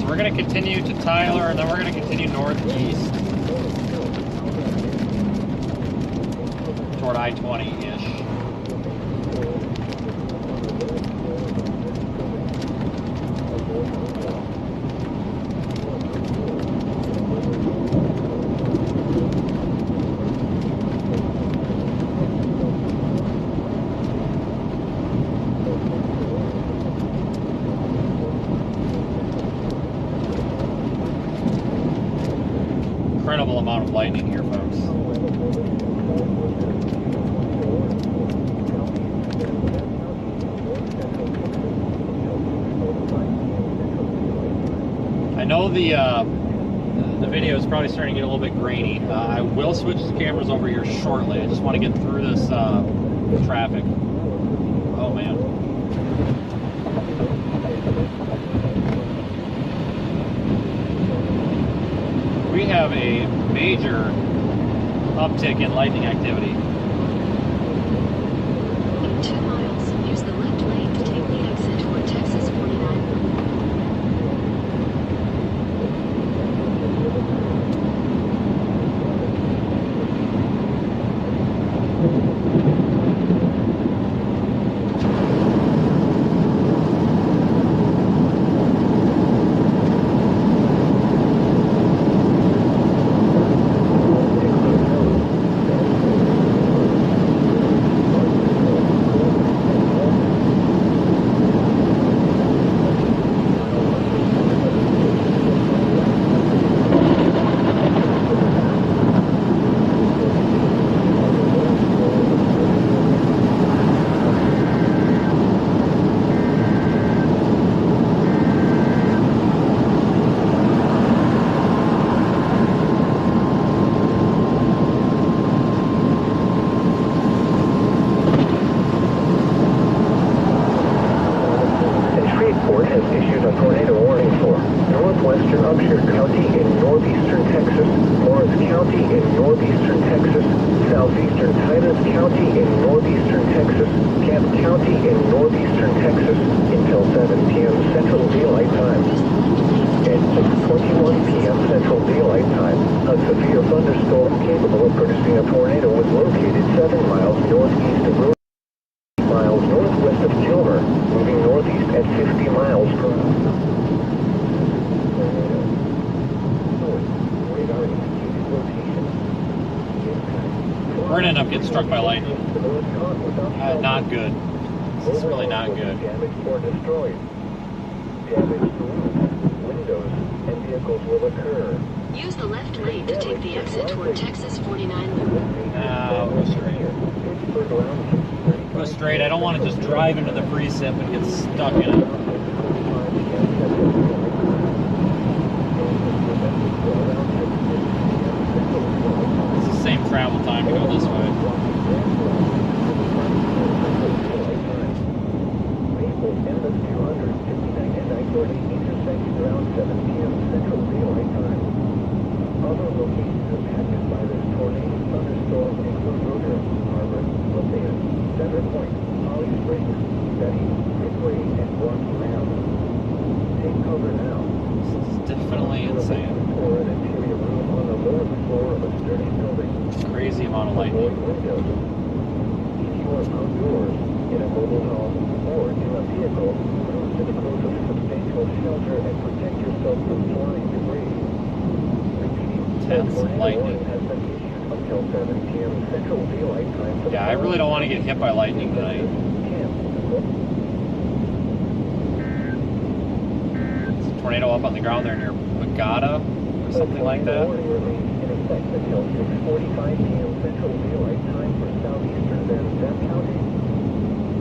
We're going to continue to Tyler, and then we're going to continue northeast toward I-20-ish. Incredible amount of lightning here, folks. I know the video is probably starting to get a little bit grainy. I will switch the cameras over here shortly. I just want to get through this traffic. Oh man. We have a major uptick in lightning activity. In 2 miles, use the left lane to take the exit for Texas 49. in northeastern Texas until 7 p.m. Central Daylight Time. At 6:21 p.m. Central Daylight Time, a severe thunderstorm capable of producing a tornado was located 7 miles northeast of Road, 8 miles northwest of Gilmer, moving northeast at 50 miles per hour. We're gonna end up getting struck by lightning. Not good. This is really not good. Damaged or destroyed. Damage to roofs, windows, and vehicles will occur. Use the left lane to take the exit toward Texas 49 loop. Go straight. Go straight. I don't want to just drive into the precip and get stuck in it. It's the same travel time to go this way. Intersecting around 7 p.m. Central Daylight Time. Other locations impacted by this tornado thunderstorm include Roder, Harbor, Lafayette, Center Point, Holly Springs, Betty, Midway, and Rocky Mount. Take cover now. This is definitely insane. Or an interior room on the lower floor of a sturdy building. It's a crazy amount of lightning. Windows. If you are outdoors, in a mobile home, or in a vehicle, move to the closest substantial shelter and protect yourself from flying debris. Intense lightning. Has been issued until 7 p.m. Central Daylight Time. Yeah, I really don't want to get hit by lightning tonight. There's a tornado up on the ground there near Bagada or something like that. Warning remains in effect until 6:45 p.m. Central Daylight Time for southeastern Van County.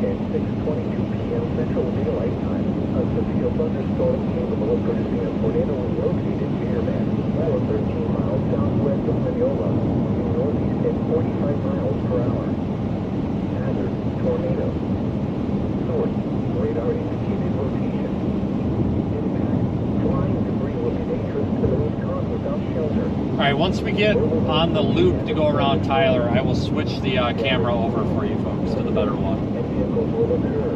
At 6:22 p.m. Central Daylight Time, a severe thunderstorm capable of producing a tornado was located near Van, or 13 miles southwest of Mineola, moving northeast at 45 miles per hour. Hazard, tornado. Source, radar indicated rotation. Impact, flying debris will be dangerous to those caught without shelter. Alright, once we get on the loop to go around Tyler, I will switch the camera over for you folks to the better one. Vehicles will occur.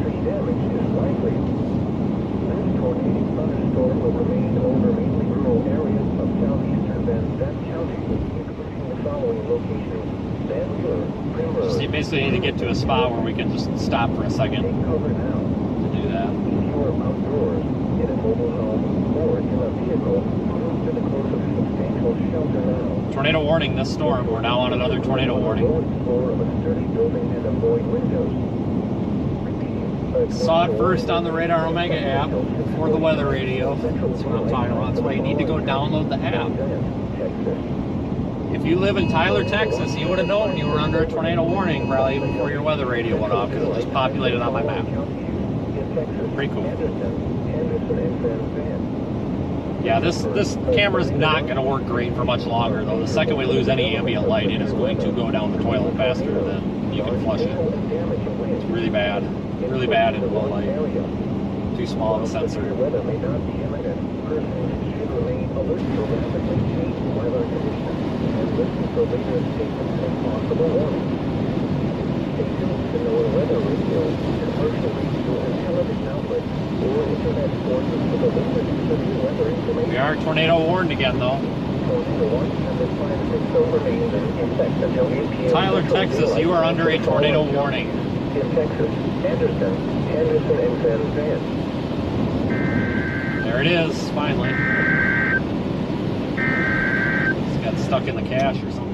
Tree damage is likely. This tornadic thunderstorm will remain over mainly rural areas of southeastern Van County, including the following locations: Van Muir, Primrose. So you basically need to get to a spot where we can just stop for a second Take cover now. to do that. If you are outdoors, in a mobile home, or in a vehicle, move to the closest substantial shelter now. Tornado warning this storm. We're now on another tornado warning. Floor of a sturdy building and avoid windows. Saw it first on the Radar Omega app before the weather radio. That's what I'm talking about. That's why you need to go download the app. If you live in Tyler, Texas, you would have known you were under a tornado warning probably even before your weather radio went off because it was populated on my map. Pretty cool. Yeah, this camera's not going to work great for much longer, though. The second we lose any ambient light, it is going to go down the toilet faster than you can flush it. It's really bad in low light. Too small of a sensor. Weather may not be imminent. Persons should remain alert to rapidly changing weather conditions and listen for later statements and possible warnings. Stay tuned to NOAA weather radio, commercial radio, and television outlets, or internet sources for the latest severe weather information. We are tornado warned again, though. Tornado warning number 560 remains in effect until 8 p.m. Tyler, Texas, you are under a tornado warning. In Texas, Henderson, and Van Zandt. There it is, finally. It's got stuck in the cache or something.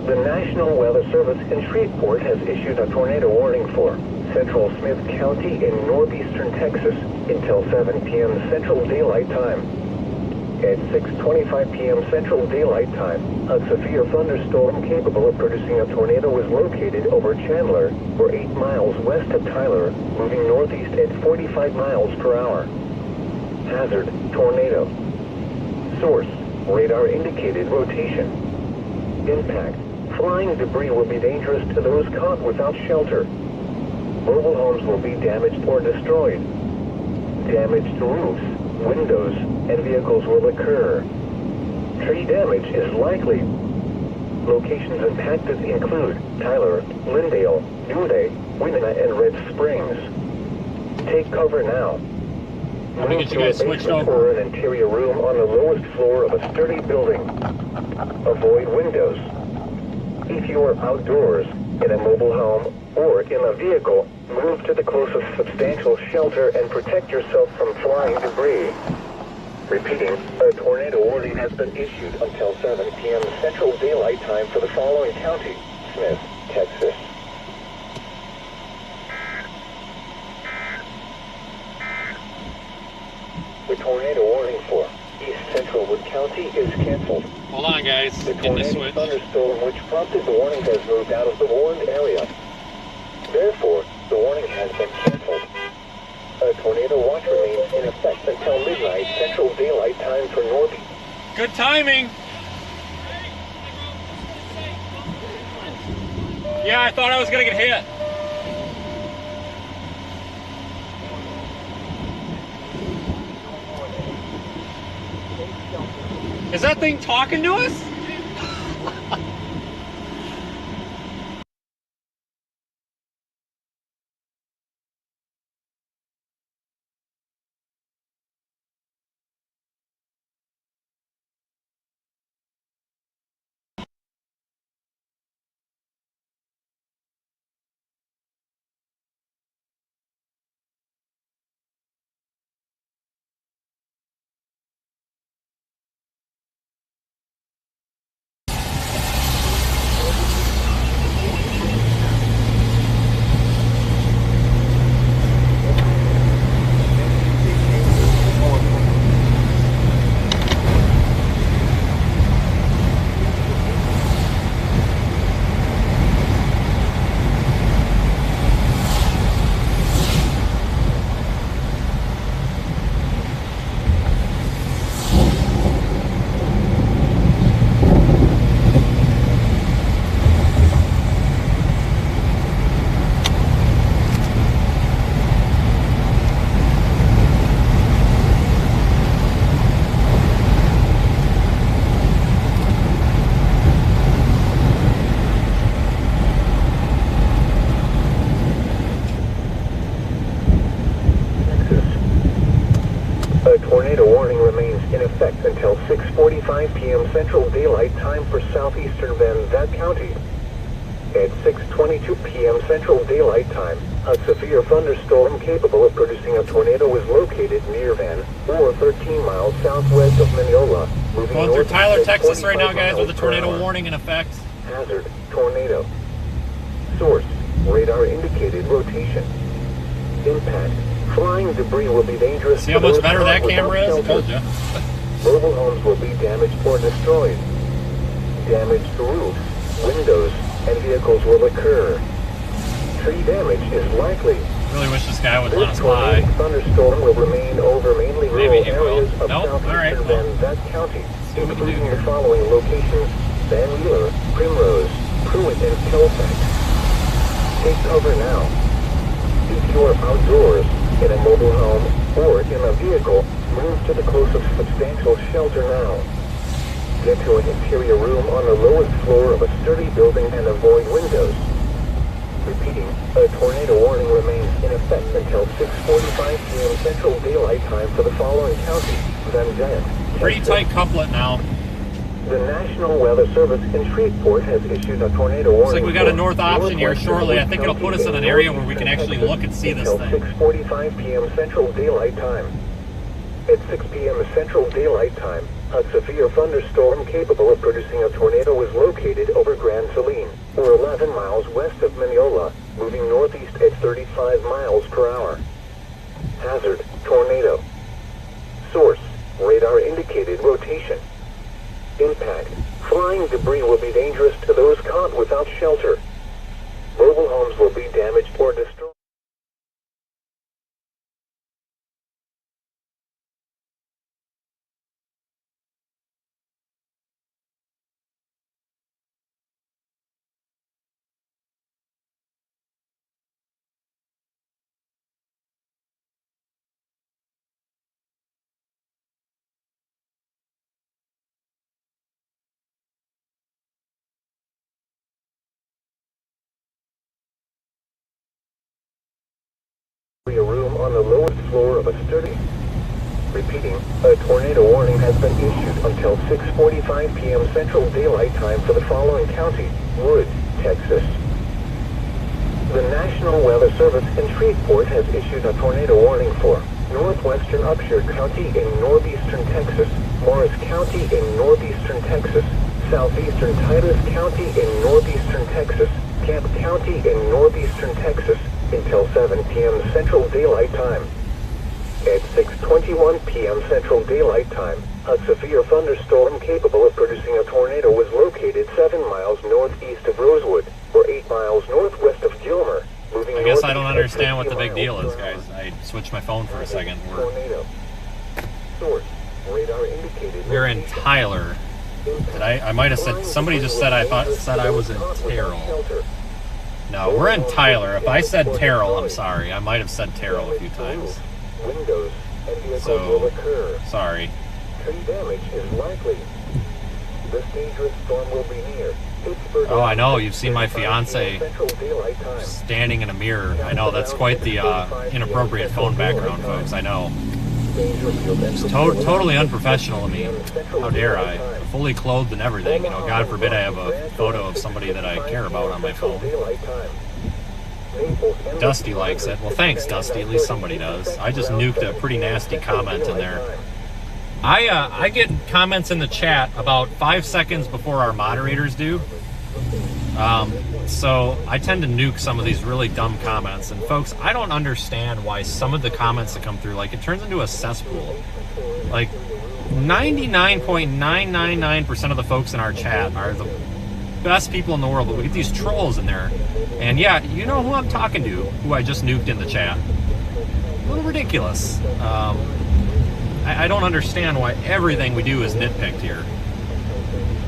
The National Weather Service in Shreveport has issued a tornado warning for central Smith County in northeastern Texas until 7 p.m. Central Daylight Time. At 6:25 p.m. Central Daylight Time, a severe thunderstorm capable of producing a tornado was located over Chandler, or 8 miles west of Tyler, moving northeast at 45 miles per hour. Hazard, tornado. Source, radar indicated rotation. Impact, flying debris will be dangerous to those caught without shelter. Mobile homes will be damaged or destroyed. Damaged roofs, windows, and vehicles will occur. Tree damage is likely. Locations impacted include Tyler, Lindale, Newday, Winona, and Red Springs. Take cover now. Let me get you guys switched Or over. an interior room on the lowest floor of a sturdy building. Avoid windows. If you are outdoors, in a mobile home, or in a vehicle, move to the closest substantial shelter and protect yourself from flying debris. Repeating, a tornado warning has been issued until 7 p.m. Central Daylight Time for the following county: Smith, Texas. The tornado warning for East Central Wood County is canceled. Hold on, guys. The Getting this tornadic switch. thunderstorm which prompted the warning has moved out of the warned area. Therefore, the warning has been canceled. A tornado watch remains in effect until midnight Central Daylight Time for Northeast. Good timing. Yeah, I thought I was gonna get hit. Is that thing talking to us? A tornado warning remains in effect until 6:45 p.m. Central Daylight Time for southeastern Van County. At 6:22 p.m. Central Daylight Time, a severe thunderstorm capable of producing a tornado was located near Van, or 13 miles southwest of Mineola, moving Going through north Tyler, at Texas right now, 25 guys, with a miles per tornado hour. warning in effect. Hazard, tornado. Source, radar indicated rotation. Impact, flying debris will be dangerous. See how to much those better that caught camera is? I without told shelter. you. Mobile homes will be damaged or destroyed. Damaged roofs, windows, and vehicles will occur. Tree damage is likely. Really wish this guy would let This us by. tornadic thunderstorm will remain over mainly rural Maybe he will. areas of Nope. southeastern All right, well, Van County, see what we can do including the here. following locations: Van Wheeler, Primrose, Pruitt, and Kilpack. Take cover now. If you are outdoors, in a mobile home, or in a vehicle, move to the closest substantial shelter now. Get to an interior room on the lowest floor of a sturdy building and avoid windows. Repeating, a tornado warning remains in effect until 6:45 p.m. Central Daylight Time for the following county: Van Zandt, Pretty Texas. tight couplet now. The National Weather Service in Shreveport has issued a tornado warning. Looks like we got a for north option here northwestern shortly. I Wood think it'll County put us in an and area where we can northeastern actually look and see this until thing. 6:45 p.m. Central Daylight Time. At 6 p.m. Central Daylight Time, a severe thunderstorm capable of producing a tornado was located over Grand Saline, or 11 miles west of Mineola, moving northeast at 35 miles per hour. Hazard, tornado. Source, radar indicated rotation. Impact, flying debris will be dangerous to those caught without shelter. Mobile homes will be damaged or destroyed. been issued until 6:45 p.m. Central Daylight Time for the following county: Wood, Texas. The National Weather Service in Shreveport has issued a tornado warning for northwestern Upshur County in northeastern Texas, Morris County in northeastern Texas, southeastern Titus County in northeastern Texas, Camp County in northeastern Texas, until 7 p.m. Central Daylight Time. At 6:21 p.m. Central Daylight Time, a severe thunderstorm capable of producing a tornado was located 7 miles northeast of Rosewood, or 8 miles northwest of Gilmer. I guess I don't understand what the big deal is, guys. I switched my phone for a second. We're in Tyler. I might have said, somebody just said I was in Terrell. No, we're in Tyler. If I said Terrell, I'm sorry. I might have said Terrell a few times. So, sorry. Tree damage is likely. This dangerous storm will be near. Oh, I know. You've seen my fiance standing in a mirror. I know. That's quite the inappropriate phone background, folks. I know. It's totally unprofessional of me. How dare I? Fully clothed and everything. You know, God forbid I have a photo of somebody that I care about on my phone. Dusty likes it. Well, thanks, Dusty. At least somebody does. I just nuked a pretty nasty comment in there. I get comments in the chat about 5 seconds before our moderators do. So I tend to nuke some of these really dumb comments. And folks, I don't understand why some of the comments that come through, like, it turns into a cesspool. Like, 99.999% of the folks in our chat are the best people in the world, but we get these trolls in there. And yeah, you know who I'm talking to, who I just nuked in the chat. A little ridiculous. I don't understand why everything we do is nitpicked here.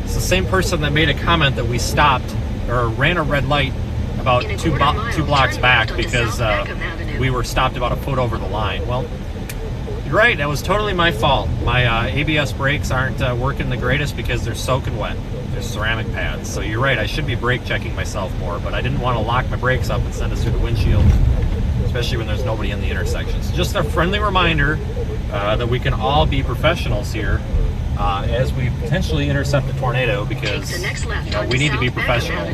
It's the same person that made a comment that we stopped or ran a red light about two blocks back because we were stopped about a foot over the line. Well, you're right, that was totally my fault. My ABS brakes aren't working the greatest because they're soaking wet. They're ceramic pads. So you're right, I should be brake checking myself more, but I didn't want to lock my brakes up and send us through the windshield, especially when there's nobody in the intersection. So just a friendly reminder that we can all be professionals here as we potentially intercept a tornado, because we need to be professional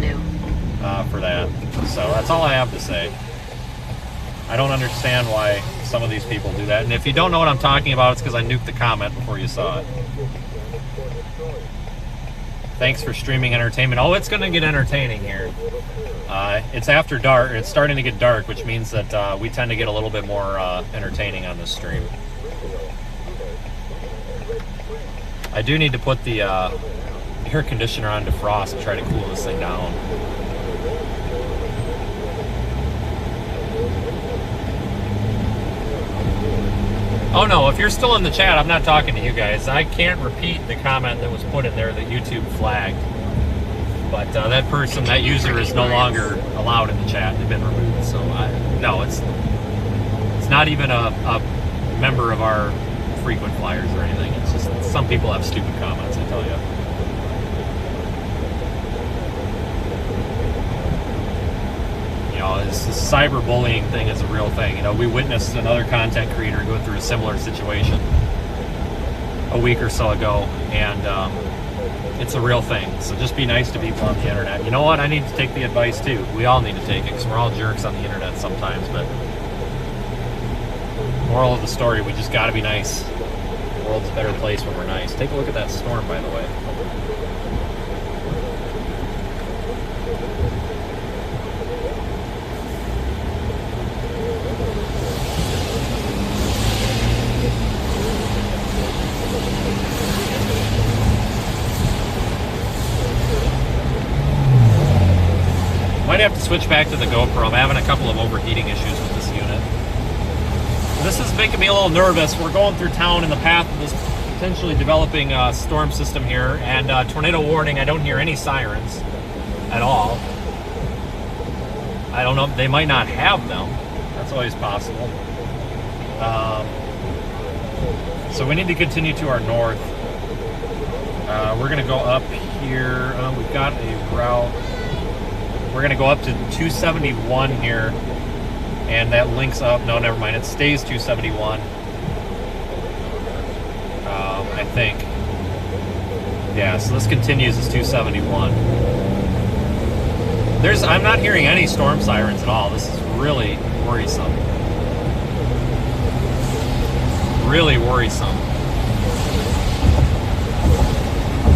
for that. So that's all I have to say. I don't understand why some of these people do that. And if you don't know what I'm talking about, it's because I nuked the comment before you saw it. Thanks for streaming entertainment. Oh, it's going to get entertaining here. It's after dark. It's starting to get dark, which means that we tend to get a little bit more entertaining on this stream. I do need to put the air conditioner on defrost and try to cool this thing down. Oh no, if you're still in the chat, I'm not talking to you guys. I can't repeat the comment that was put in there that YouTube flagged. But that person, that user is no longer allowed in the chat. They've been removed. So no, it's not even a member of our frequent flyers or anything. It's just some people have stupid comments, I tell you. You know, this cyberbullying thing is a real thing. You know, we witnessed another content creator go through a similar situation a week or so ago, and it's a real thing. So just be nice to people on the internet. You know what? I need to take the advice too. We all need to take it, because we're all jerks on the internet sometimes. But moral of the story, we just got to be nice. The world's a better place when we're nice. Take a look at that storm, by the way. Might have to switch back to the GoPro. I'm having a couple of overheating issues with this unit. This is making me a little nervous. We're going through town in the path of this potentially developing storm system here, and tornado warning. I don't hear any sirens at all. I don't know. They might not have them. That's always possible. So we need to continue to our north. We're going to go up here. We've got a route. We're going to go up to 271 here, and that links up. No, never mind. It stays 271, I think. Yeah, so this continues as 271. I'm not hearing any storm sirens at all. This is really worrisome. Really worrisome.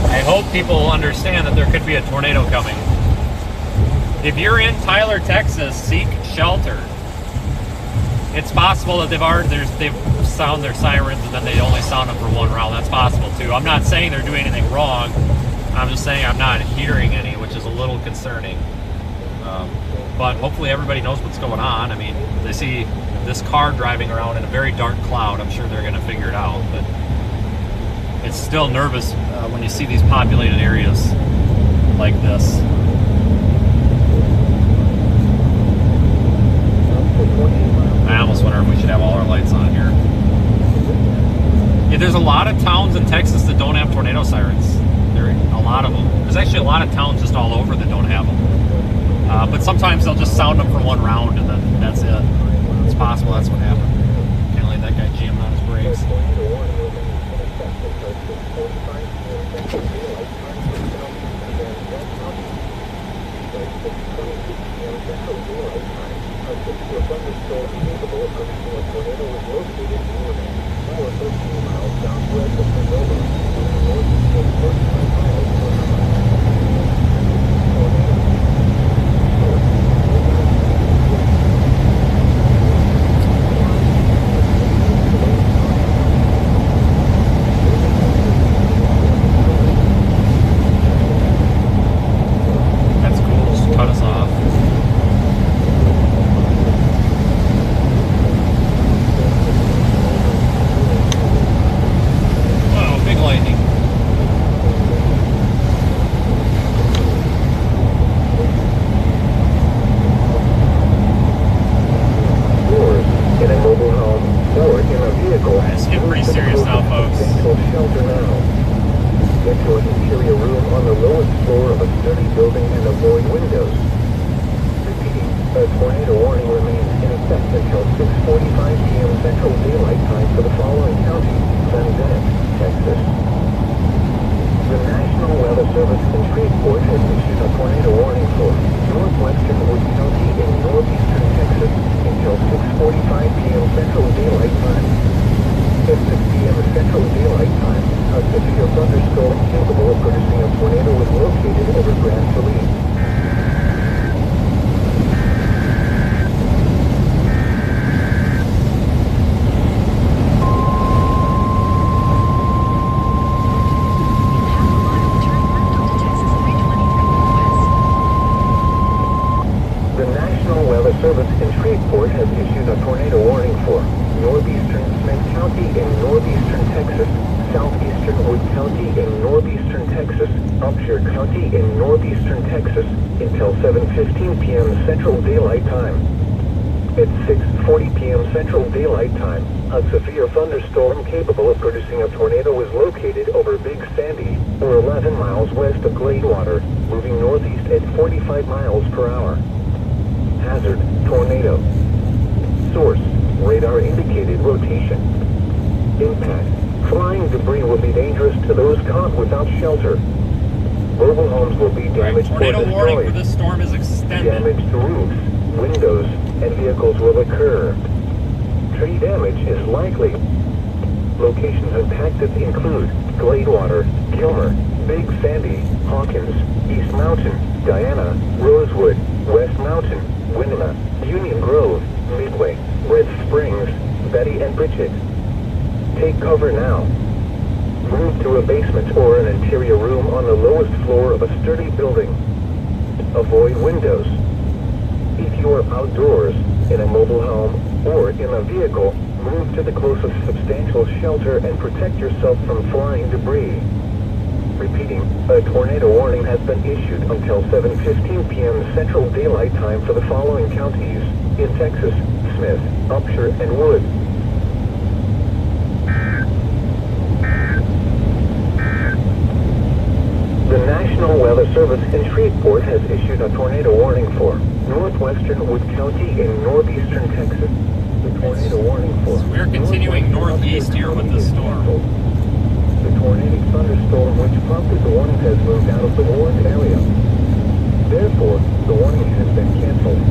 I hope people understand that there could be a tornado coming. If you're in Tyler, Texas, seek shelter. It's possible that they've sound their sirens and then they only sound them for one round. That's possible too. I'm not saying they're doing anything wrong. I'm just saying I'm not hearing any, which is a little concerning. But hopefully everybody knows what's going on. I mean, they see this car driving around in a very dark cloud. I'm sure they're going to figure it out. But it's still nervous when you see these populated areas like this. I almost wonder if we should have all our lights on here. Yeah, there's a lot of towns in Texas that don't have tornado sirens. There are a lot of them. There's actually a lot of towns just all over that don't have them. But sometimes they'll just sound them for one round and then that's it. It's possible that's what happened. Can't let that guy jam on his brakes. That's cool, just cut us off. Wow, big lightning. In a mobile home or in a vehicle. It's getting pretty serious now, folks. Shelter now. Get to an interior room on the lowest floor of a sturdy building and avoid windows. Repeating, a tornado warning remains in effect until 6:45 p.m. Central Daylight Time for the following county: San Bennett, Texas. The National Weather Service in Shreveport has issued a tornado warning for northwestern Wood County in northeastern Texas until 6:45 p.m. Central Daylight Time. At 6 p.m. Central Daylight Time, a severe thunderstorm capable of producing a tornado is located over Greenville. Service in Shreveport has issued a tornado warning for northeastern Smith County in northeastern Texas, southeastern Wood County in northeastern Texas, Upshur County in northeastern Texas until 7:15 p.m. Central Daylight Time. At 6:40 p.m. Central Daylight Time, a severe thunderstorm capable of producing a tornado is located over Big Sandy, or 11 miles west of Gladewater, moving northeast at 45 miles per hour. Hazard, tornado. Source, radar indicated rotation. Impact, flying debris will be dangerous to those caught without shelter. Mobile homes will be damaged or tornado warning for destroyed. this storm is extended. Damage to roofs, windows, and vehicles will occur. Tree damage is likely. Locations impacted include Gladewater, Kilmer, Big Sandy, Hawkins, East Mountain, Diana, Rosewood, West Mountain, Winona, Union Grove, Midway, Red Springs, Betty and Bridget. Take cover now. Move to a basement or an interior room on the lowest floor of a sturdy building. Avoid windows. If you are outdoors, in a mobile home, or in a vehicle, move to the closest substantial shelter and protect yourself from flying debris. Repeating, a tornado warning has been issued until 7:15 p.m. Central Daylight Time for the following counties in Texas: Smith, Upshur, and Wood. The National Weather Service in Shreveport has issued a tornado warning for northwestern Wood County in northeastern Texas. The tornado warning for... We're continuing northeast here with this storm. The tornadic thunderstorm which prompted the warning has moved out of the warned area. Therefore, the warning has been canceled.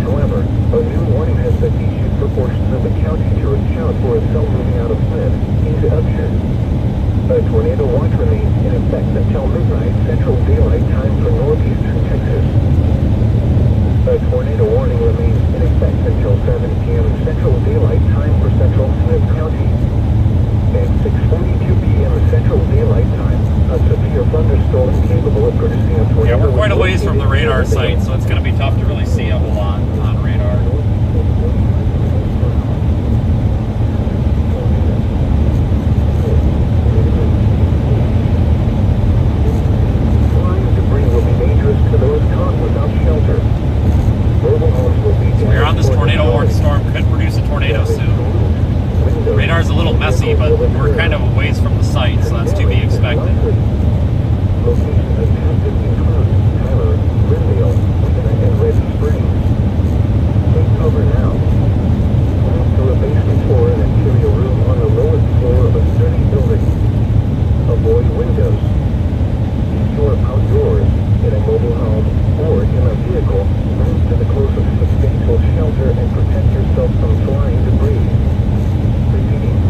However, a new warning has been issued for portions of the county to account for a cell moving out of Smith into Upshur. A tornado watch remains in effect until midnight Central Daylight Time for northeastern Texas. A tornado warning remains in effect until 7 p.m. Central Daylight Time for Central Smith County. At 6:42 p.m. Central Daylight Time, a severe thunderstorm capable of producing a tornado. Yeah, we're quite a ways from the radar site, so it's going to be tough to really see a whole lot on radar. Flying debris will be dangerous to those caught without shelter. Mobile homes will be So we're on this tornado warning storm, could produce a tornado soon. Radar's a little messy, but we're kind of a ways from the site, so that's to be expected. Locations of active include Tyler, Greenville, and Red Springs. Take cover now. Move to a basement floor and interior room on the lowest floor of a sturdy building. Avoid windows. If you are outdoors, in a mobile home, or in a vehicle, move to the closest substantial shelter and protect yourself from flying debris.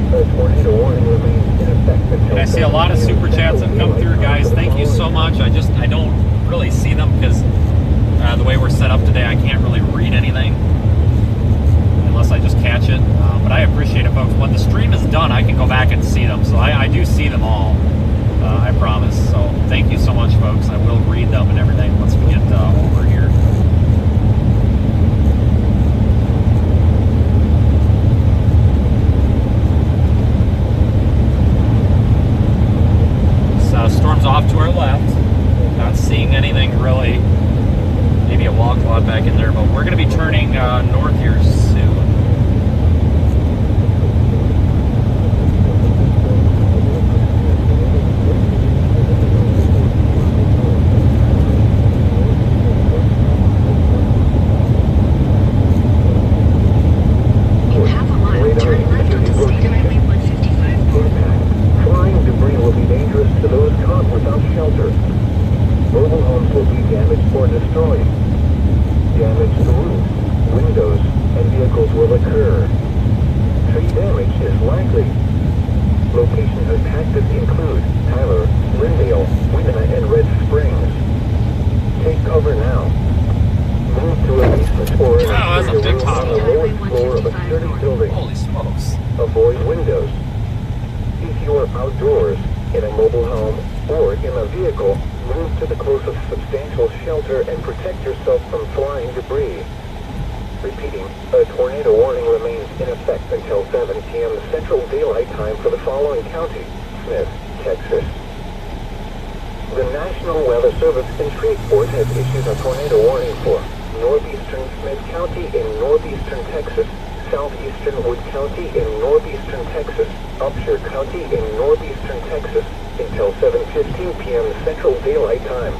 A tornado warning remains in effect until. And I see a lot of super chats that come through, guys. Thank you so much. I don't really see them because the way we're set up today, I can't really read anything unless I just catch it. But I appreciate it, folks. When the stream is done, I can go back and see them. So I do see them all. I promise. So thank you so much, folks. I will read them and everything once we get over here. Storm's off to our left. Not seeing anything really. Maybe a wall cloud back in there, but we're going to be turning north here soon. In half a mile, turn left onto State Highway 155. Flying debris will be dangerous to those caught without shelter. Mobile homes will be damaged or destroyed. Damage to roofs, windows, and vehicles will occur. Tree damage is likely. Locations impacted include Tyler, Greenville, and Red Springs. Take cover now. Move to a basement or an that's a big room on the lowest floor of a sturdy building. Holy smokes. Avoid windows. If you are outdoors, in a mobile home, or in a vehicle, move to the closest substantial shelter and protect yourself from flying debris. Repeating, a tornado warning remains in effect until 7 p.m. Central Daylight Time for the following county: Smith, Texas. The National Weather Service in Shreveport has issued a tornado warning for northeastern Smith County in northeastern Texas, southeastern Wood County in northeastern Texas, Upshur County in northeastern Texas, until 7:15 p.m. Central Daylight Time.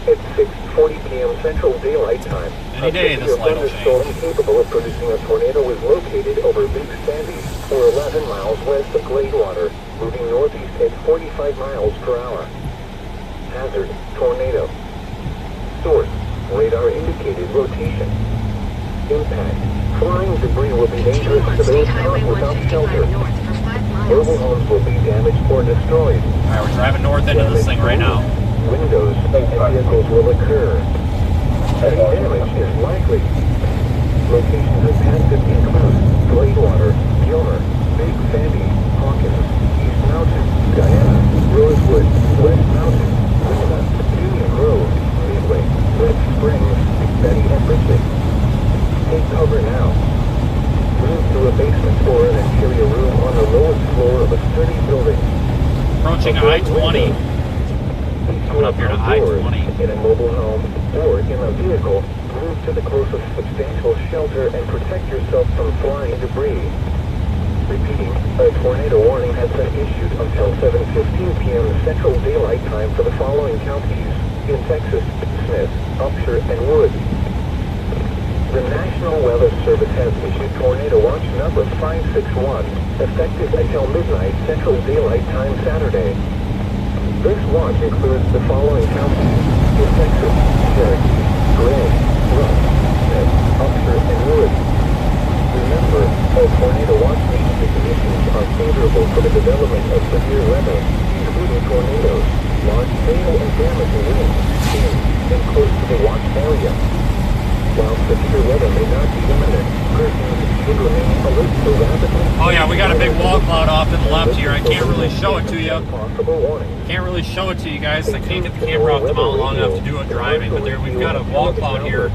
At 6:40 p.m. Central Daylight Time, Any day a this light will thunderstorm change. capable of producing a tornado is located over Big Sandy, or 11 miles west of Gladewater, moving northeast at 45 miles per hour. Hazard, tornado. Source, radar indicated rotation. Impact, flying debris will be dangerous to those caught without shelter. Mobile homes will be damaged or destroyed. Alright, we're driving north into this thing right now. Windows and vehicles will occur. Tree damage is likely. Locations impacted include Gladewater, Gilmer, Big Sandy, Hawkins, East Mountain, Diana, Rosewood, West Mountain, Luna, Union Grove, Midway, Red Springs, Betty and Richmond. Take cover now. Move to a basement or an interior room on the lowest floor of a sturdy building. Approaching I-20. Coming up here to I-20. In a mobile home or in a vehicle, move to the closest substantial shelter and protect yourself from flying debris. Repeating, a tornado warning has been issued until 7:15 p.m. Central Daylight Time for the following counties in Texas: Smith, Upshur, and Wood. The National Weather Service has issued Tornado Watch number 561, effective until midnight Central Daylight Time Saturday. This watch includes the following counties in Texas: Cherokee, Gray, Rush, Smith, Upshur, and Wood. Remember, a tornado watch means the conditions are favorable for the development of severe weather, including tornadoes, large hail and damaging winds, in and close to the watch area. While severe weather may not be imminent, persons should remain alert for rapidly... Oh yeah, we got a big wall cloud off to the left here. I can't really show it to you. Can't really show it to you guys. I can't get the camera off the mount long enough to do it driving, but there we've got a wall cloud here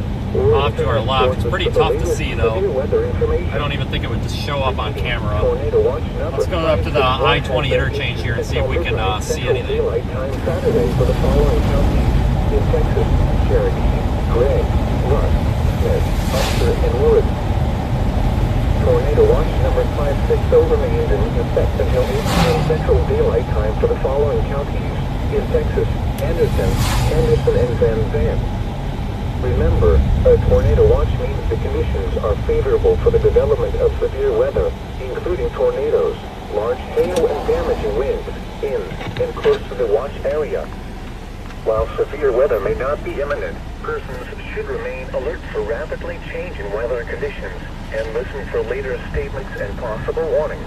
off to our left. It's pretty tough to see though. I don't even think it would just show up on camera. Let's go up to the I-20 interchange here and see if we can see anything. Saturday for the following counties in Texas: Cherokee, Gray, Rush, Smith, Upshur, and Wood. Tornado watch number 560 remains in effect until 8 p.m. Central Daylight Time for the following counties in Texas: Henderson, and Van Zandt. Remember, a tornado watch means the conditions are favorable for the development of severe weather, including tornadoes, large hail and damaging winds, in and close to the watch area. While severe weather may not be imminent, persons should remain alert for rapidly changing weather conditions and listen for later statements and possible warnings.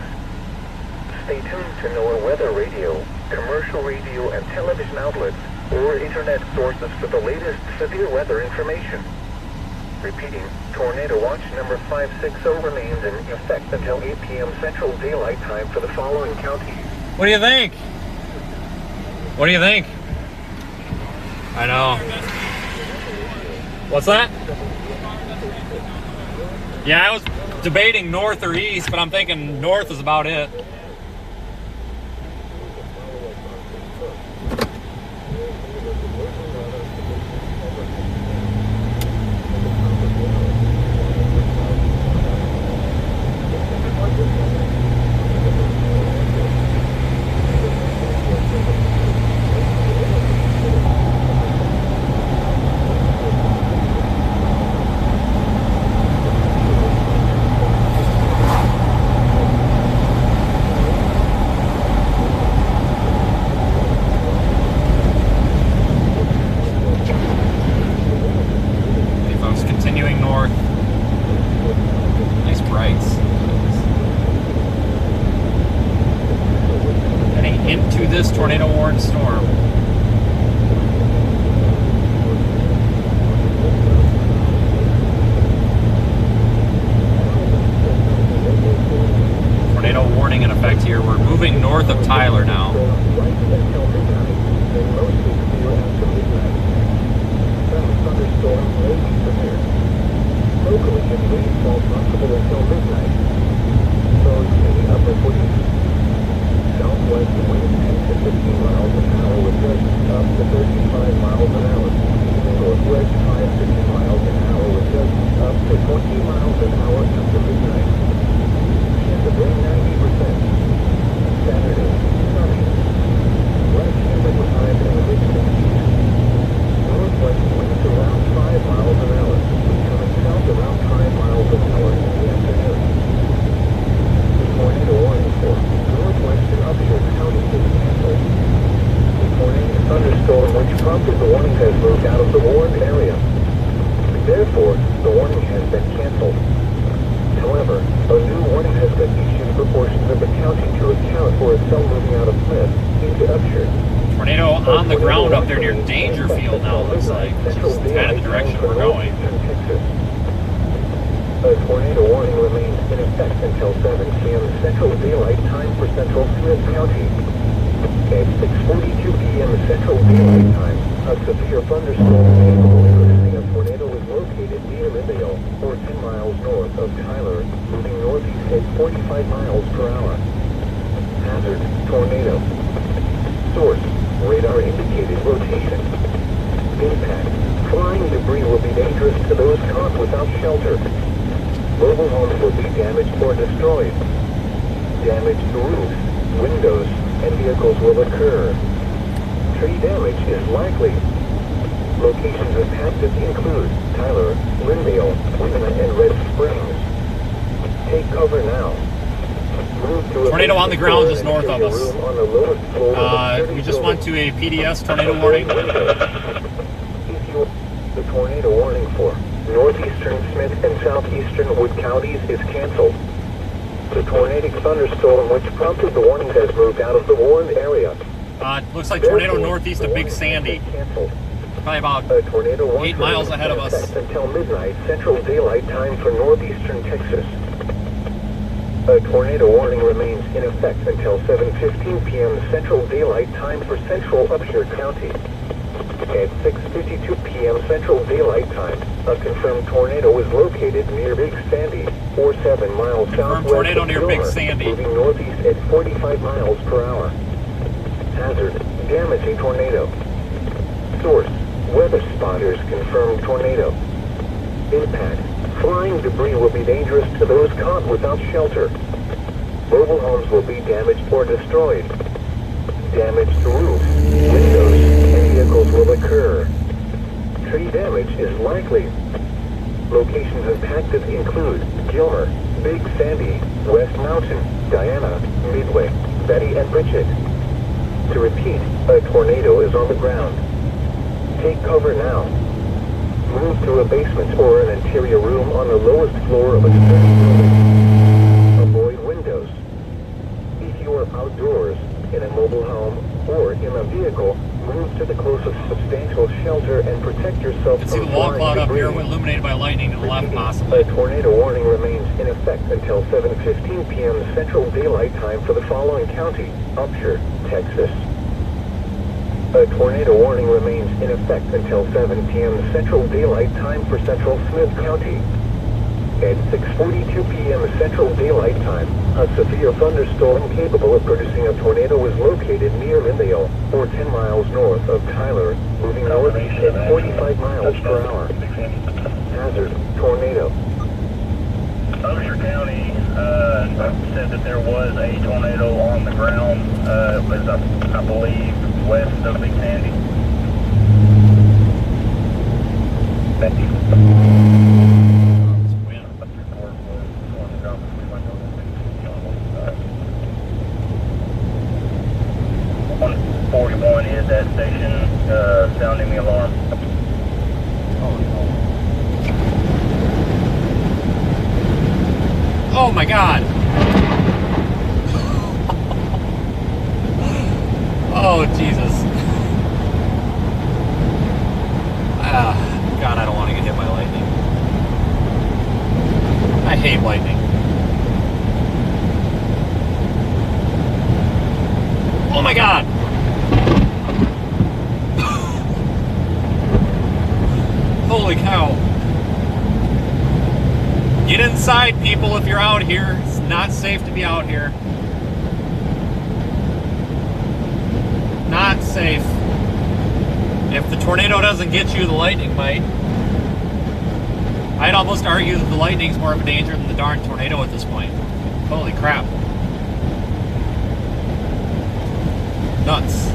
Stay tuned to NOAA weather radio, commercial radio and television outlets, or internet sources for the latest severe weather information. Repeating, tornado watch number 560 remains in effect until 8 p.m. Central Daylight Time for the following counties. What do you think? What do you think? I know. What's that? Yeah, I was debating north or east, but I'm thinking north is about it. Tornado warned storm. Tornado warning in effect here. We're moving north of Tyler now. Locally, heavy rainfall possible until midnight. Roads in the upper 40s. Southwest winds 10 to 15 miles an hour with gusts up to 35 miles an hour. Northwest 5 to 10 miles an hour with gusts up to 20 miles an hour after midnight. Chance of rain 90%. Saturday, sunny. Less humid with highs in the mid-60s. Northwest winds around 5 miles an hour. Coming south around 5 miles an hour in the afternoon. The tornado warning for Northwestern Upshur County is canceled. The tornado thunderstorm which prompted the warning has moved out of the warned area. Therefore, the warning has been canceled. However, a new warning has been issued for portions of the county to account for a cell moving out of Smith into Upshur. Tornado on the ground up there near Dangerfield now, looks like, which is kind of the direction we're going. A tornado warning remains in effect until 7 p.m. Central Daylight Time for Central Smith County. At 6:42 p.m. Central Daylight Time, a severe thunderstorm capable of producing a tornado was located near Greenville, or 10 miles north of Tyler, moving northeast at 45 miles per hour. Hazard, tornado. Source, radar indicated rotation. Impact, flying debris will be dangerous to those caught without shelter. Mobile homes will be damaged or destroyed. Damaged roofs, windows, and vehicles will occur. Tree damage is likely. Locations impacted include Tyler, Greenville, Winona, and Red Springs. Take cover now. Tornado on the ground just north of us. We just went respond to a PDS tornado warning? The tornado warning for northeastern Smith and southeastern Wood counties is canceled. The tornadic thunderstorm which prompted the warning has moved out of the warned area. Looks like tornado northeast of Big Sandy. Probably about 8 miles ahead of us. Until midnight Central Daylight Time for northeastern Texas. A tornado warning remains in effect until 7:15 p.m. Central Daylight Time for central Upshur County. At 6:52 p.m. Central Daylight Time, a confirmed tornado was located near Big Sandy, or 7 miles southwest tornado of near Gilmer, Big Sandy. moving northeast at 45 miles per hour. Hazard, damaging tornado. Source, weather spotters confirmed tornado. Impact, flying debris will be dangerous to those caught without shelter. Mobile homes will be damaged or destroyed. Damage to roofs, windows, and vehicles will occur. Tree damage is likely. Locations impacted include Gilmer, Big Sandy, West Mountain, Diana, Midway, Betty, and Bridget. To repeat, a tornado is on the ground. Take cover now. Move to a basement or an interior room on the lowest floor of a sturdy building. Avoid windows. If you are outdoors, in a mobile home, or in a vehicle, move to the closest substantial shelter and protect yourself You can see the wall cloud up here illuminated by lightning to the left possibly. A tornado warning remains in effect until 7:15 p.m. Central Daylight Time for the following county, Upshur, Texas. A tornado warning remains in effect until 7 p.m. Central Daylight Time for Central Smith County. At 6:42 p.m. Central Daylight Time, a severe thunderstorm capable of producing a tornado was located near Lindale, or 10 miles north of Tyler, moving northeast at 45 miles per hour. Hazard, tornado. Upshur County said that there was a tornado on the ground. It was, I believe, west of Big Sandy. Thank you. 141 is that station sounding the alarm. Oh my God! Oh Jesus! God, I don't want to get hit by lightning. I hate lightning. Oh my God! Holy cow. Get inside, people, if you're out here. It's not safe to be out here. Not safe. If the tornado doesn't get you, the lightning might. I'd almost argue that the lightning's more of a danger than the darn tornado at this point. Holy crap. Nuts.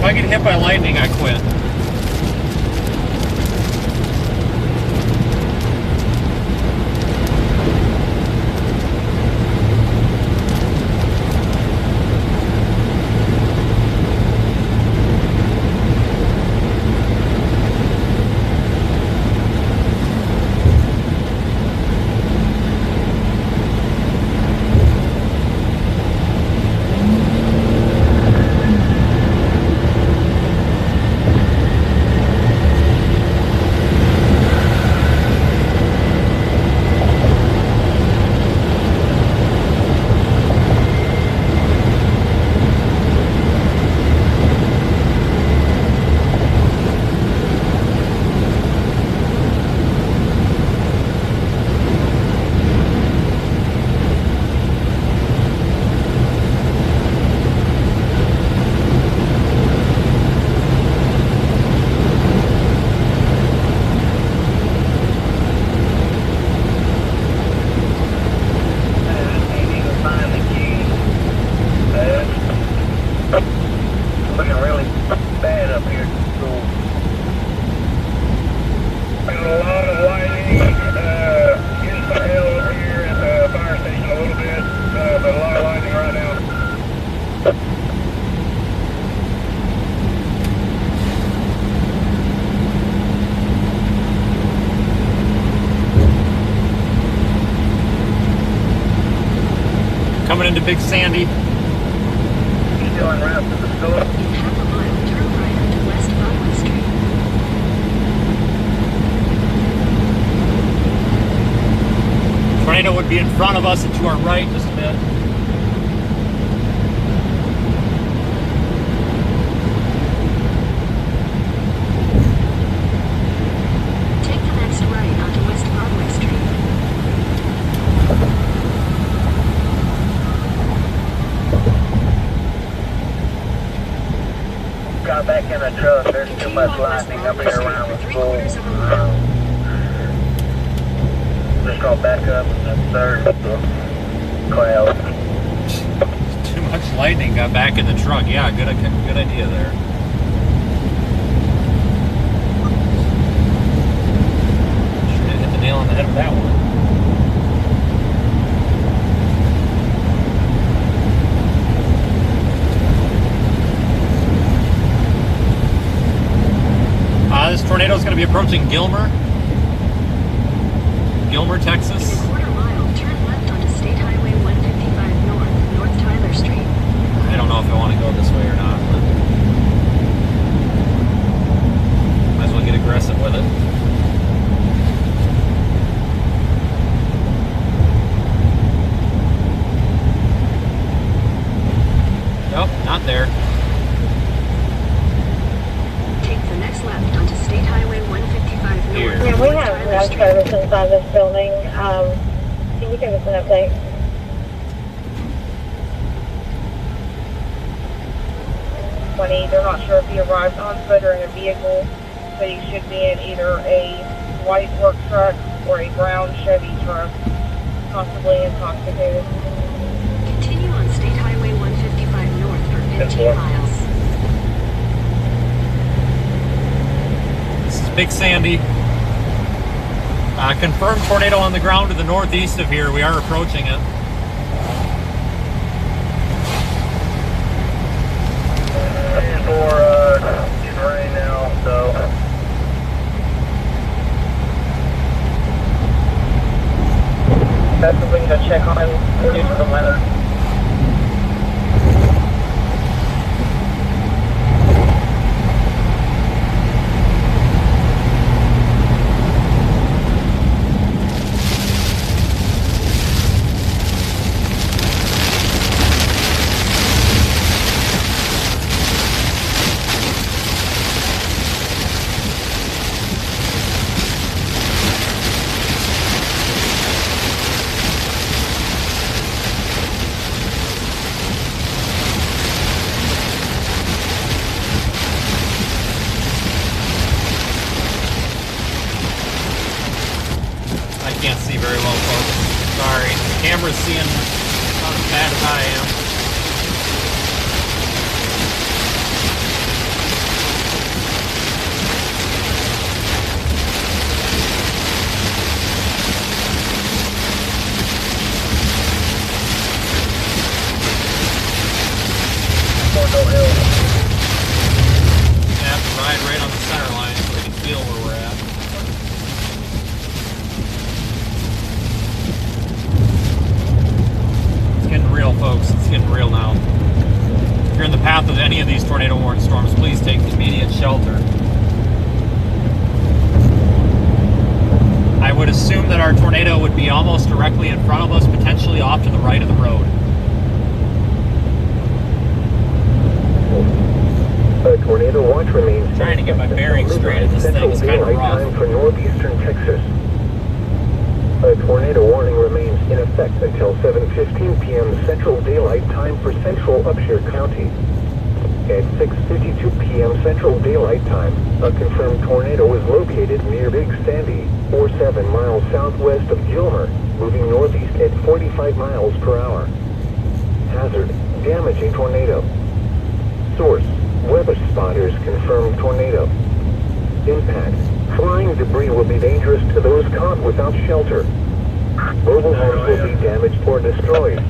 I get hit by lightning, I quit. coming into Big Sandy. Still en route to the store. In half a mile, turn right onto West Broadway Street. Tornado would be in front of us and to our right just a bit. Take the next right onto West Broadway Street. Got back in the truck. There's too much lightning up here around the school. Just gonna back up and third cloud. Too much lightning got back in the truck. Yeah, good idea there. Should have hit the nail on the head with that one. This tornado is going to be approaching Gilmer, Texas. In a quarter mile, turn left onto State Highway 155 North, North Tyler Street. I don't know if I want to go this way or not, but might as well get aggressive with it. Nope, not there. Take the next left onto State Highway 155 North. Here. Yeah, we have no service inside this building. Can you give us an update? They're not sure if he arrived on foot or in a vehicle, but he should be in either a white work truck or a brown Chevy truck, possibly intoxicated. Continue on State Highway 155 North for 15 miles. This is Big Sandy. Confirmed tornado on the ground to the northeast of here. We are approaching it. It's rain now, so. That's something to check on due to the weather. Can't see very well, folks. Sorry. The camera's seeing not as bad as I am. I have to ride right on the center line so we can feel where we're at. Getting real, folks. It's getting real now. If you're in the path of any of these tornado warning storms, please take immediate shelter. I would assume that our tornado would be almost directly in front of us, potentially off to the right of the road. A tornado watch remains Trying to get my bearings straight, and this thing is kind of rough. time for northeastern Texas. A tornado warning remains in effect until 7:15 p.m. Central Daylight Time for Central Upshur County. At 6:52 p.m. Central Daylight Time, a confirmed tornado is located near Big Sandy, or 7 miles southwest of Gilmer, moving northeast at 45 miles per hour. Hazard, damaging tornado. Source, weather spotters confirm tornado. Impact, flying debris will be dangerous to those caught without shelter. Mobile homes will be damaged or destroyed.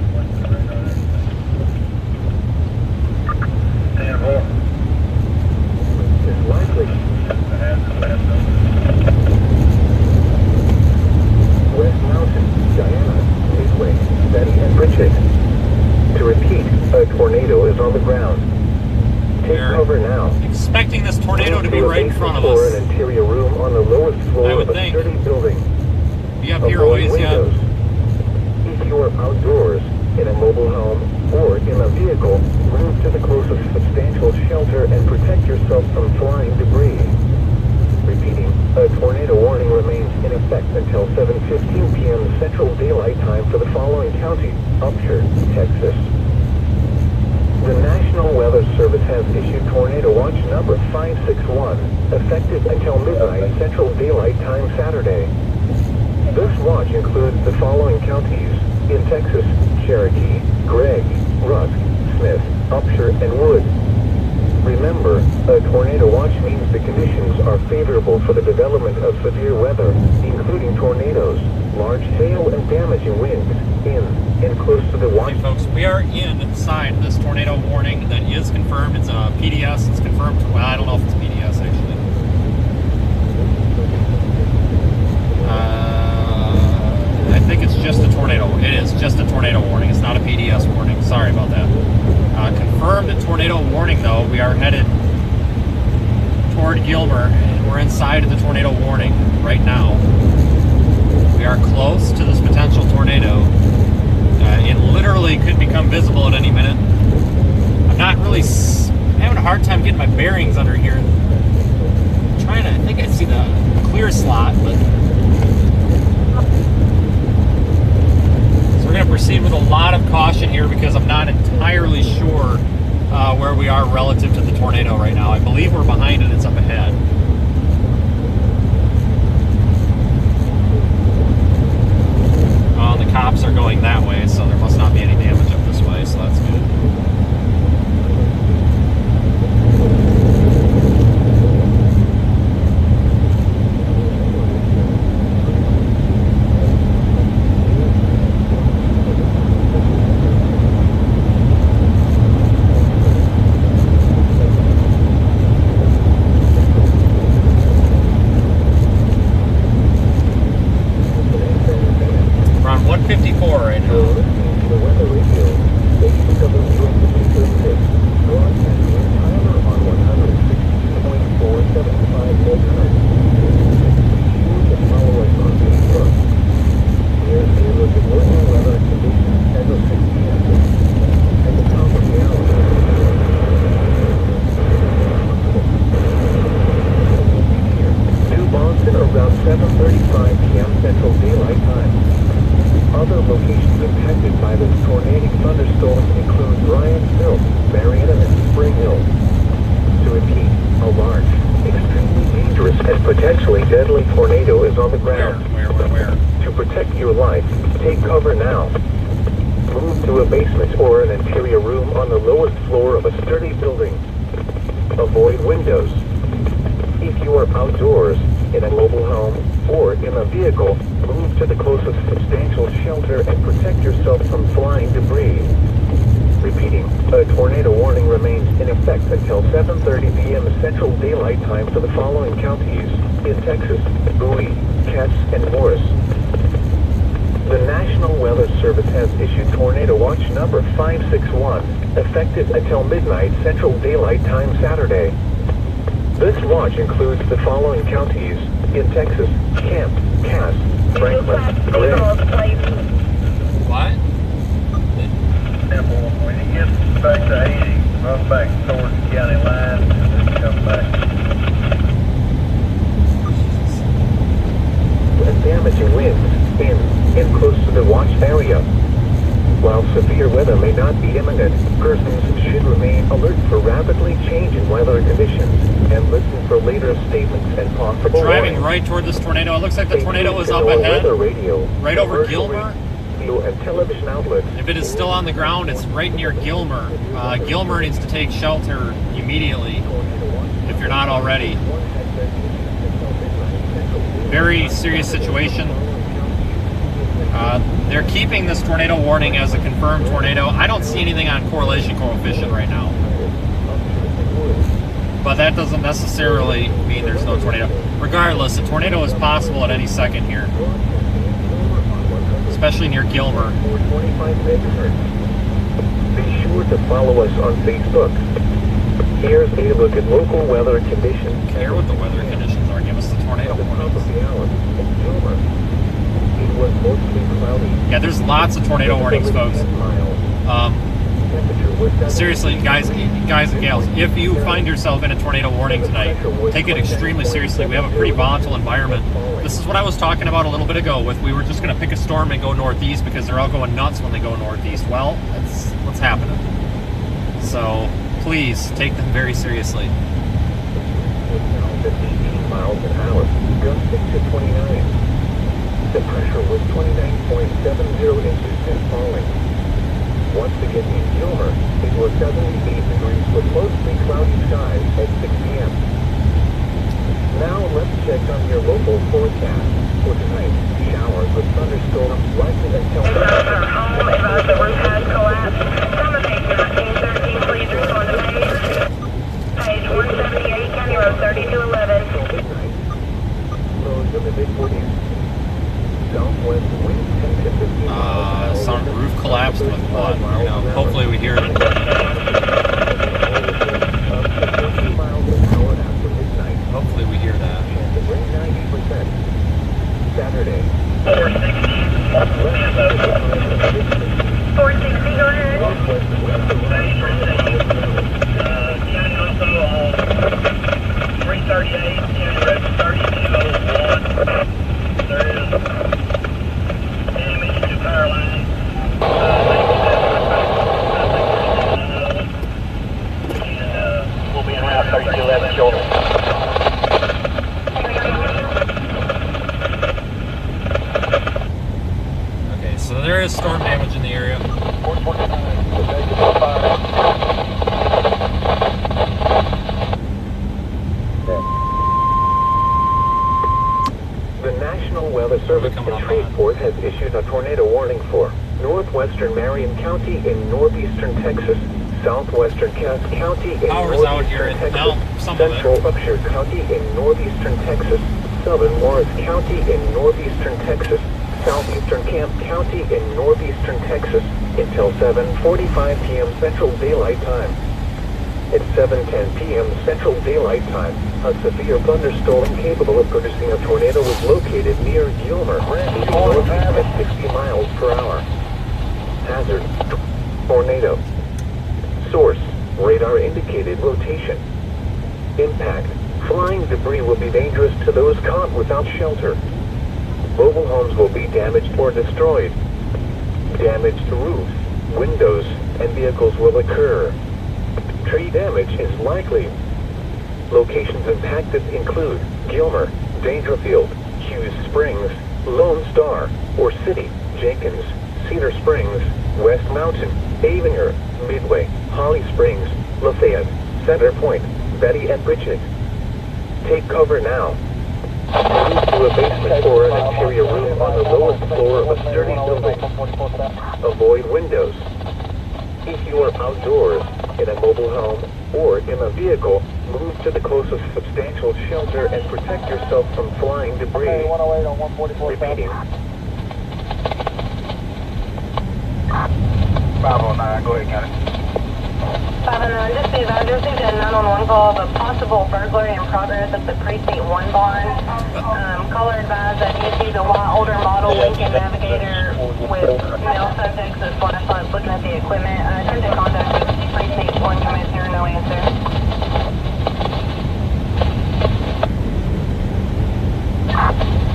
Is likely. West Mountain, Diana, Midway, Betty and Bridget. up here avoid always yet? windows. If you are outdoors, in a mobile home, or in a vehicle, move to the closest substantial shelter and protect yourself from flying debris. Repeating, a tornado warning remains in effect until 7:15 p.m. Central Daylight Time for the following counties: Upshur, Texas. The National Weather Service has issued Tornado Watch number 561, effective until midnight Central Daylight Time Saturday. This watch includes the following counties: in Texas: Cherokee, Gregg, Rusk, Smith, Upshur, and Wood. Remember, a tornado watch means the conditions are favorable for the development of severe weather, including tornadoes, large hail, and damaging winds in and close to the watch. Okay, folks, we are inside this tornado warning that is confirmed. It's a PDS. It's confirmed. Well, I don't know if it's PDS actually. I think it's just a tornado. It is just a tornado warning. It's not a PDS warning. Sorry about that. Confirmed tornado warning, though. We are headed toward Gilmer. We're inside of the tornado warning right now. We are close to this potential tornado. It literally could become visible at any minute. I'm not really having a hard time getting my bearings under here. I'm trying to, I think I see the clear slot, but we're going to proceed with a lot of caution here because I'm not entirely sure where we are relative to the tornado right now. I believe we're behind it. It's up ahead. The cops are going that way, so there must not be any damage up this way, so that's good. Until midnight Central Daylight Time Saturday. This watch includes the following counties: in Texas: Kent, Cass, Franklin, Gregg. What? When he gets back to 80, run back towards the county line and then come back. And damaging winds in and close to the watch area. While severe weather may not be imminent, persons should remain alert for rapidly changing weather conditions and listen for later statements and possible driving warnings. Right toward this tornado. It looks like the tornado is up ahead, right over Gilmer. And television outlets. If it is still on the ground, it's right near Gilmer. Gilmer needs to take shelter immediately, if you're not already. Very serious situation. They're keeping this tornado warning as a confirmed tornado. I don't see anything on correlation coefficient right now. But that doesn't necessarily mean there's no tornado. Regardless, a tornado is possible at any second here. Especially near Gilmer. Be sure to follow us on Facebook. Here's a look at local weather conditions. Care what the weather conditions are. Give us the tornado warning. lots of tornado warnings, folks. Seriously, guys and gals, if you find yourself in a tornado warning tonight, take it extremely seriously. We have a pretty volatile environment. This is what I was talking about a little bit ago with we were just going to pick a storm and go northeast because they're all going nuts when they go northeast. Well, that's what's happening. So please take them very seriously. 18 miles an hour, gusts 6 to 29. The pressure was 29.70 inches and falling. Once again in Gilmer, it was 78 degrees with mostly cloudy skies at 6 p.m. Now let's check on your local forecast for tonight. Showers with thunderstorms likely until home about the roof has collapsed. From the page 1913, please respond to page 178, County Road 3211. Lows in the mid-40s. Southwest wind 10 to 15 miles. Some roof collapsed with what? You know, hopefully we hear it. 15 miles an hour after midnight. Hopefully we hear that. Chance of rain 90%. Saturday. 460, go ahead. Northwest wind 338, County Road 3201. There is damage to power line. We'll be in Route 3211 shoulder. Okay, so there is storm damage in the area. The National Weather Service in Shreveport has issued a tornado warning for northwestern Marion County in northeastern Texas, southwestern Cass County in Power's out here, northeastern now Texas, some of it. central Upshur County in northeastern Texas, southern Morris County in northeastern Texas, southeastern Camp County in northeastern Texas until 7:45 p.m. Central Daylight Time. At 7:10 p.m. Central Daylight Time, a severe thunderstorm capable of producing a tornado was located near Gilmer, northeast at 60 miles per hour. Hazard: tornado. Source: radar indicated rotation. Impact: flying debris will be dangerous to those caught without shelter. Mobile homes will be damaged or destroyed. Damaged roofs, windows, and vehicles will occur. Tree damage is likely. Locations impacted include Gilmer, Dangerfield, Hughes Springs, Lone Star, or City, Jenkins, Cedar Springs, West Mountain, Avinger, Midway, Holly Springs, Lafayette, Center Point, Betty and Bridget. Take cover now. Move to a basement or an interior room on the lowest floor of a sturdy building. Avoid windows. If you are outdoors, in a mobile home, or in a vehicle, move to the closest substantial shelter and protect yourself from flying debris. Okay, 108 on 144. Repeating. 509, go ahead, County. 509, just see, I just received a 911 call of a possible burglary in progress at the Precinct 1 barn. Caller advised that he sees a older model Lincoln Navigator with male subjects with flashlights looking at the equipment. Attempt to contact the Precinct 1 commissioner, no answer.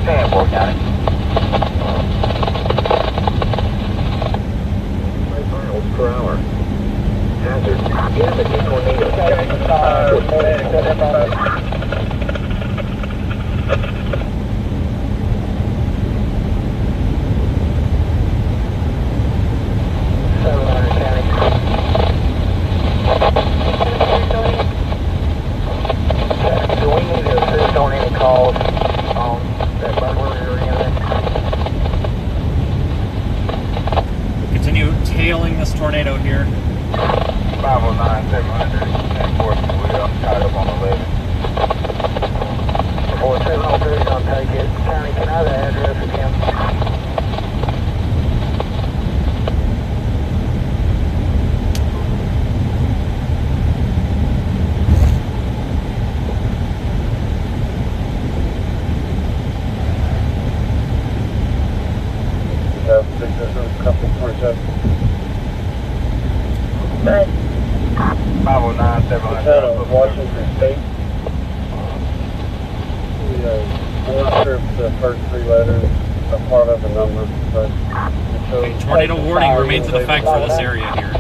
Sanford County. 5 miles per hour. Hazard: damaging tornado. Do we need to assist on any calls on that burglary or anything? Continue tailing this tornado here. 509, 700, and 4th, we are tied up on the levee. Before 703, I'll take it. County, can I have the address again? There's a couple points up. But 509, 700. Washington State. I'm not sure if the first three letters are part of the number, but it shows. Okay, tornado warning remains in effect for this area here.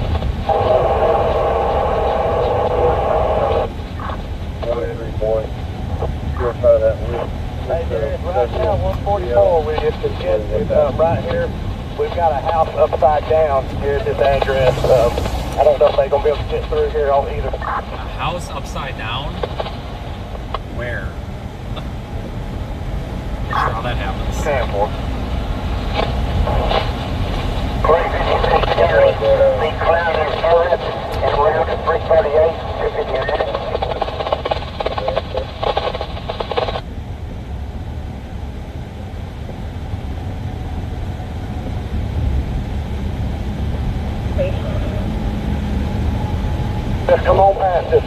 1-3 boy. You're part of that one. Hey, there is right now 144. We're just congested right here. We've got a house upside down here at this address. I don't know if they're going to be able to get through here on either. A house upside down? Where? Not sure how that happens. Sample. The ground is fluid and we're looking 338, 250 a minute. Just come on past us.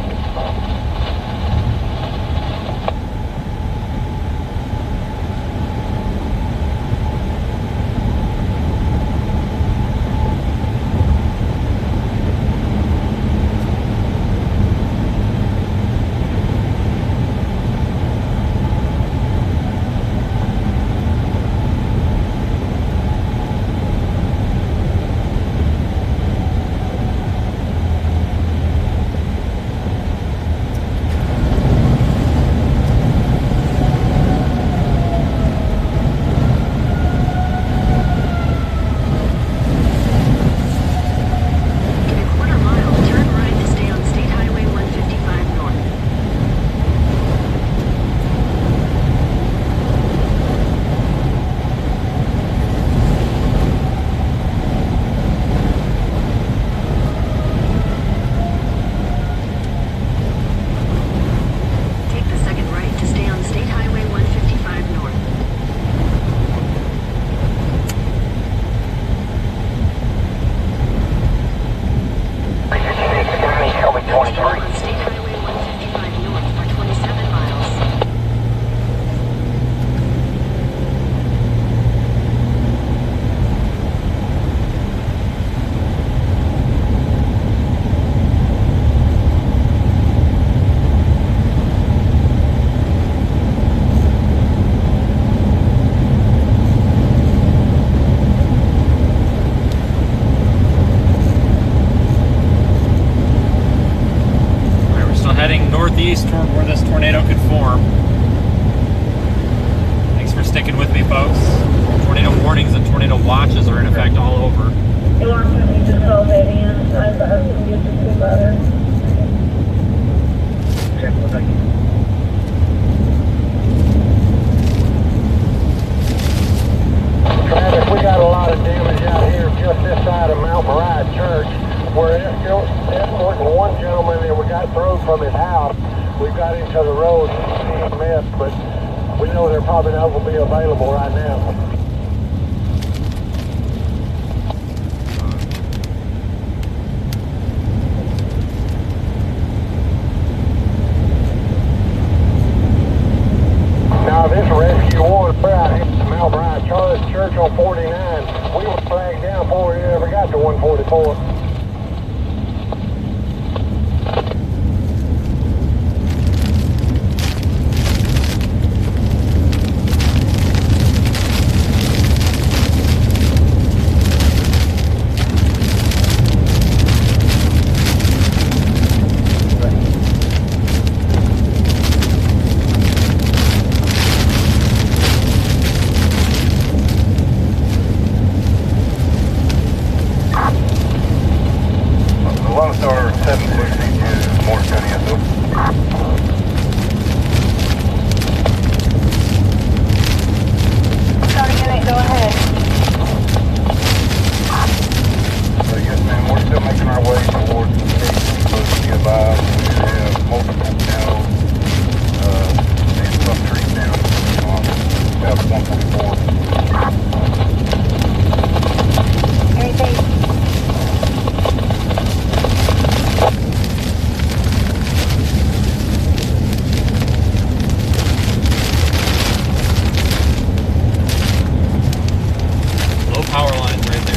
Northeast toward where this tornado could form. Thanks for sticking with me, folks. Tornado warnings and tornado watches are in effect all over. you want me to call that in? I thought it was just too better. Travis, we got a lot of damage out here just this side of Mount Moriah Church. We're escorting one gentleman that we got thrown from his house. We got into the road and mess, but we know they're probably not going to be available right now. Now this rescue one, we're out here at Mount Moriah Church on 49. We were flagged down before we ever got to 144. Power lines right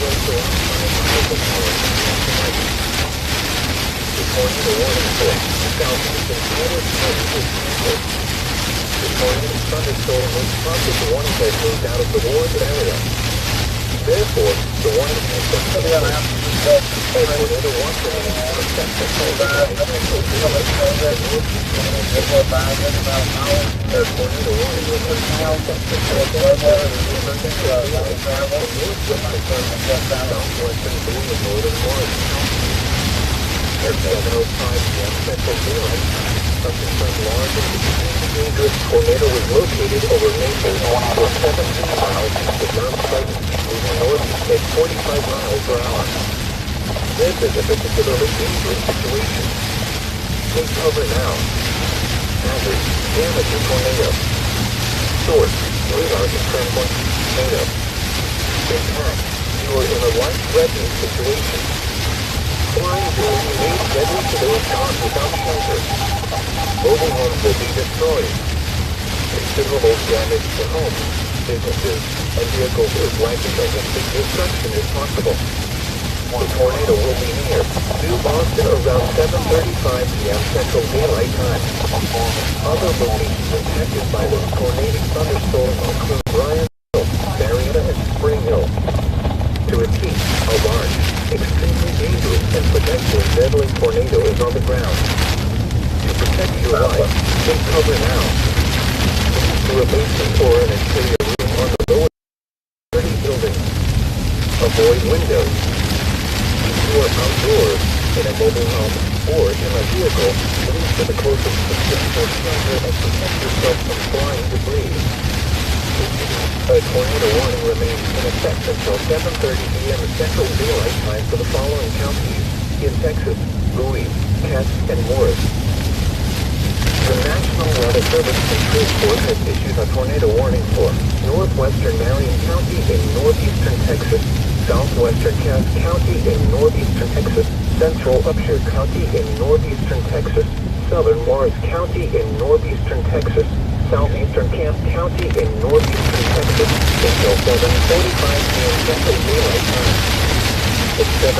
also outside the open hour tonight. The tornado warning for southeast and northwest Athens is canceled. The tornado thunderstorm was prompted the warning has moved out of the warned area. Therefore, the warning has been canceled. A tornado watch remains in effect until midnight. A tornado warning remains in effect until southwestern Boone and northern Morris counties. At 7:05 p.m. Central Daylight Time, a confirmed large and extremely dangerous tornado was located over Naples, 17 miles east of Mount Pleasant, moving northeast at 45 miles per hour. This is a particularly dangerous situation. Take cover now. Hazard, damage and tornado. Source, radar confirmed one tornado. Impact, you are in a life-threatening situation. Flying drills remain deadly to those caught without shelter. Mobile homes will be destroyed. Considerable damage to homes, businesses, and vehicles is likely to complete destruction is possible. The tornado will be near New Boston around 7:35 p.m. Central Daylight Time. Other locations impacted by this tornadic thunderstorm include Bryanville, Marietta, and Spring Hill. To repeat, a large, extremely dangerous, and potentially deadly tornado is on the ground. To protect your life, take cover now. To a basement or an interior room on the lower 30 buildings. Avoid windows. If you are outdoors, in a mobile home, or in a vehicle, move to the closest substantial shelter and protect yourself from flying debris. A tornado warning remains in effect until 7:30 p.m. Central Daylight Time for the following counties in Texas: Bowie, Cass, and Morris. The National Weather Service Control Board has issued a tornado warning for northwestern Marion County in northeastern Texas, southwestern Cass County in northeastern Texas, central Upshur County in northeastern Texas, southern Morris County in northeastern Texas, southeastern Camp County in northeastern Texas until 7:45 p.m. Central Daylight Time. At 7:10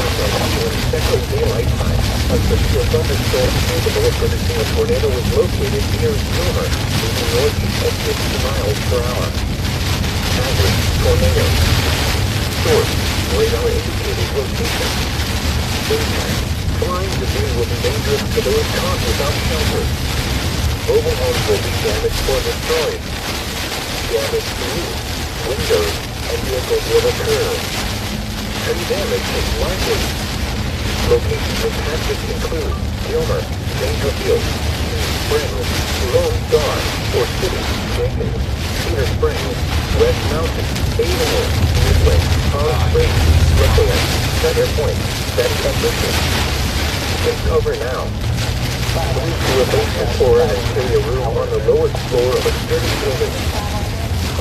p.m. Central Daylight Time, a severe thunderstorm capable of producing a tornado was located near Gilmer, moving northeast at 50 miles per hour. Hazard, tornado. Source, radar indicated location. Impact, flying debris will be dangerous to those caught without shelter. Mobile homes will be damaged or destroyed. Damage to roofs, windows, and vehicles will occur. Tree damage is likely. Locations impacted include Gilmer, Dangerfield, Springs, Lone Star, or City, Jenkins, Cedar Springs, West Mountain, Avonwood, Midway, Palm Springs, Lafayette, Center Point, Central Mission. Take cover now. Move to a basement or an interior room on the lowest floor of a sturdy building.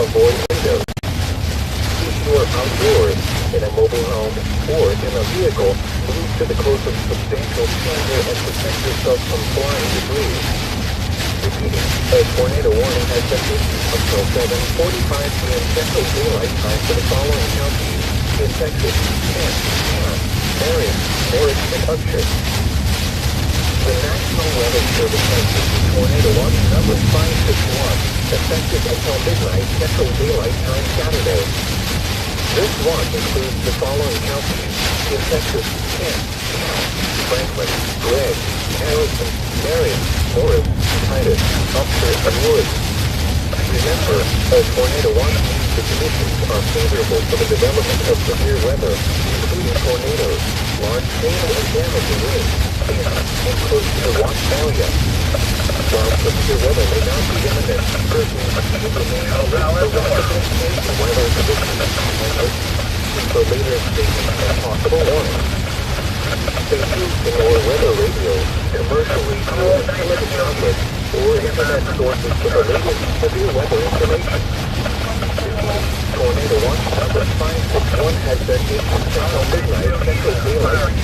Avoid windows. If you are outdoors, in a mobile home, or in a vehicle, move to the closest substantial shelter and protect yourself from flying debris. Repeating, a tornado warning has been issued until 7:45 p.m. Central Daylight Time for the following counties in Texas: Kent, Marion, Morris, and Upshur. The National Weather Service has issued tornado watch number 561, effective until midnight Central Daylight Time Saturday. This watch includes the following counties in Texas: Kent, Franklin, Gregg, Harrison, Marion, Morris, Titus, Upshur, and Woods. Remember, a tornado watch means the conditions are favorable for the development of severe weather, including tornadoes, large hail and damaging winds, and close to the watch area. While severe weather may not be imminent, persons should remain alert for rapidly changing weather conditions and listen for later statements and possible warnings. Stay tuned to more weather radio, commercial radio, television outlets, or internet sources for the latest severe weather information. Tornado watch number 561 has been issued until midnight Central Daylight.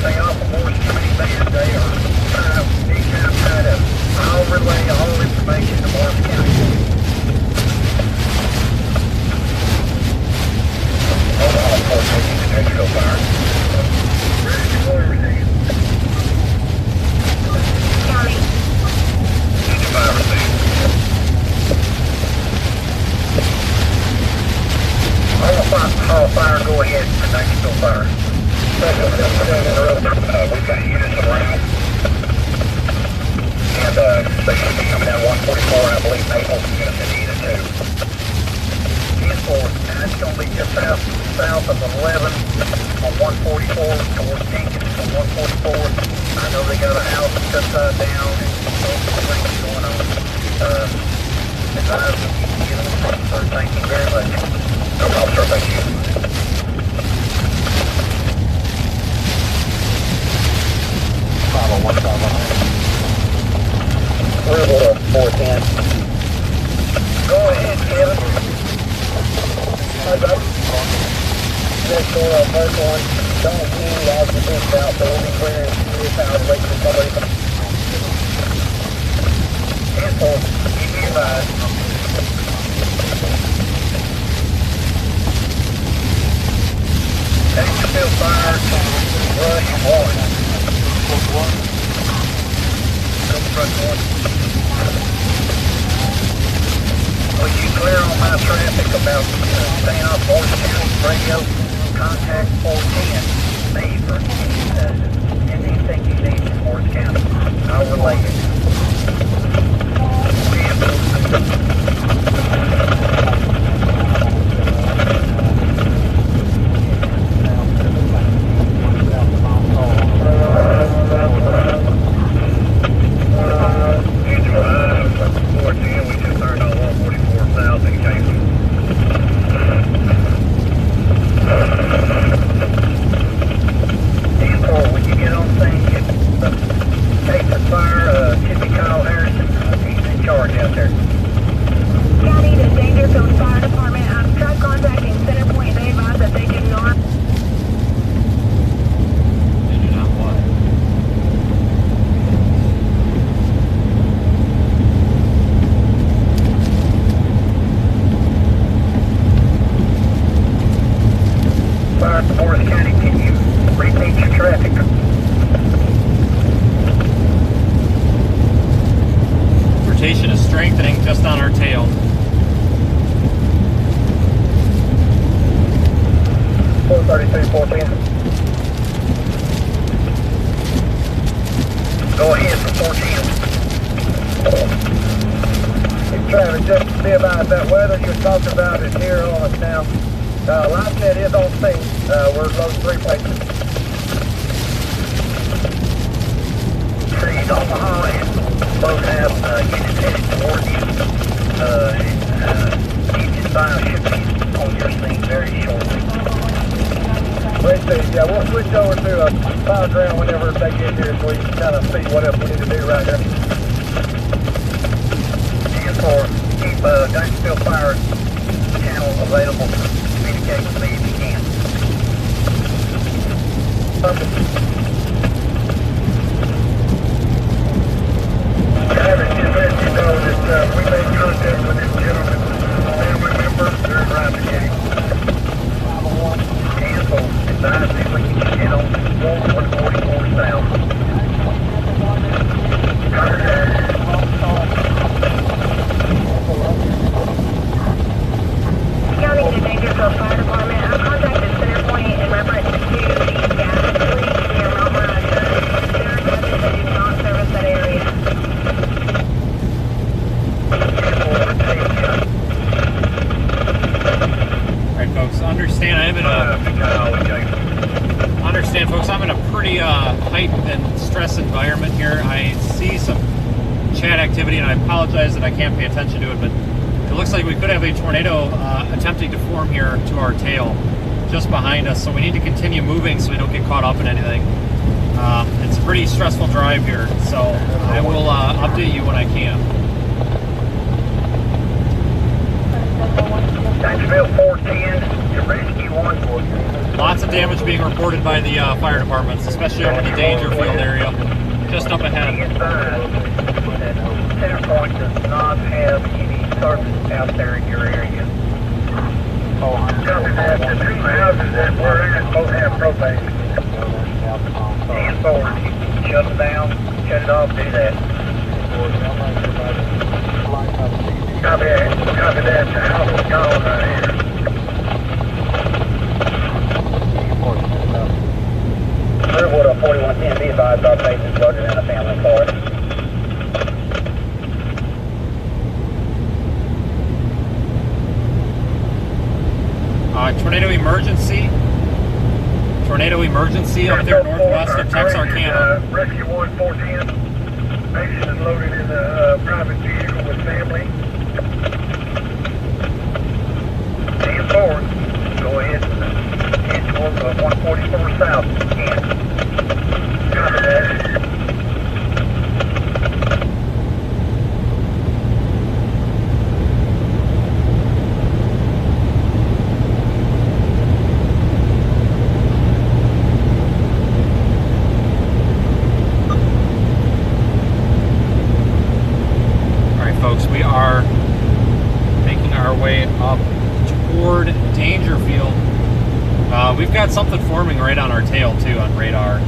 Stay off of Morris County Band. They are trying to relay all information to Morris County. Fire, go ahead. Still fire. We've got units around. And they should be coming out 144, I believe Naples is going to send either two. It's going to be just south of 11 on 144 towards Jenkins on 144. I know they got a house that's upside down and things going on. Advise them you can get them. Sir, thank you very much. No problem, sir. Thank you. We're 410. Go ahead, Kevin. Hi, bud. Next door on first one. Don't see as the boots out, so we'll be clearing this out, wait for somebody. Cancel. Keep me advised. Tanks are still fired. Rush 1. Front one. Will you clear on my traffic about staying off Morris County radio? Contact 410 me for anything you need in Morris County. I'll relay it. Is strengthening just on our tail. Go ahead for 410. Hey, Travis, just to see about that weather you're talking about is here on us now. LifeNet is on scene. We're loading 3 places. Trees on the highway. Both have units headed towards you. Engine fire should be on your scene very shortly. Let's see, yeah, we'll switch over to a fire ground whenever they get here so we can kind of see what else we need to do right here. And for keep Duncanville Fire channel available to communicate with me if you can. Travis, just let you know that we made contact with this gentleman, family member, they're right to get him. Cancel, advise me when you can get on 144 south. County to Dangerfield Fire Department. I've contacted Centerpoint in reference to the gas leak near Mount Mirage. There are buses that do not service that area. Alright folks, understand I'm in a pretty heightened and stress environment here. I see some chat activity and I apologize that I can't pay attention to it, but it looks like we could have a tornado attempting to form here to our tail just behind us, so we need to continue moving so we don't get caught up in anything. It's a pretty stressful drive here, so I will update you when I can. Duncanville 410 to rescue 1. Lots of damage being reported by the fire departments, especially over the Dangerfield area, just up ahead. Centerpoint does not have any service out there in your area. Copy that. The 2 houses that we're in both have propane. And forward, shut them down, shut it off, do that. Copy that. The house is gone right here. Tornado emergency up there northwest of Texarkana. Rescue 1410. Patient is loaded in a private vehicle with family. 10-4. Go ahead and head towards 144 south if you can. Copy that. Folks, we are making our way up toward Dangerfield. We've got something forming right on our tail too on radar.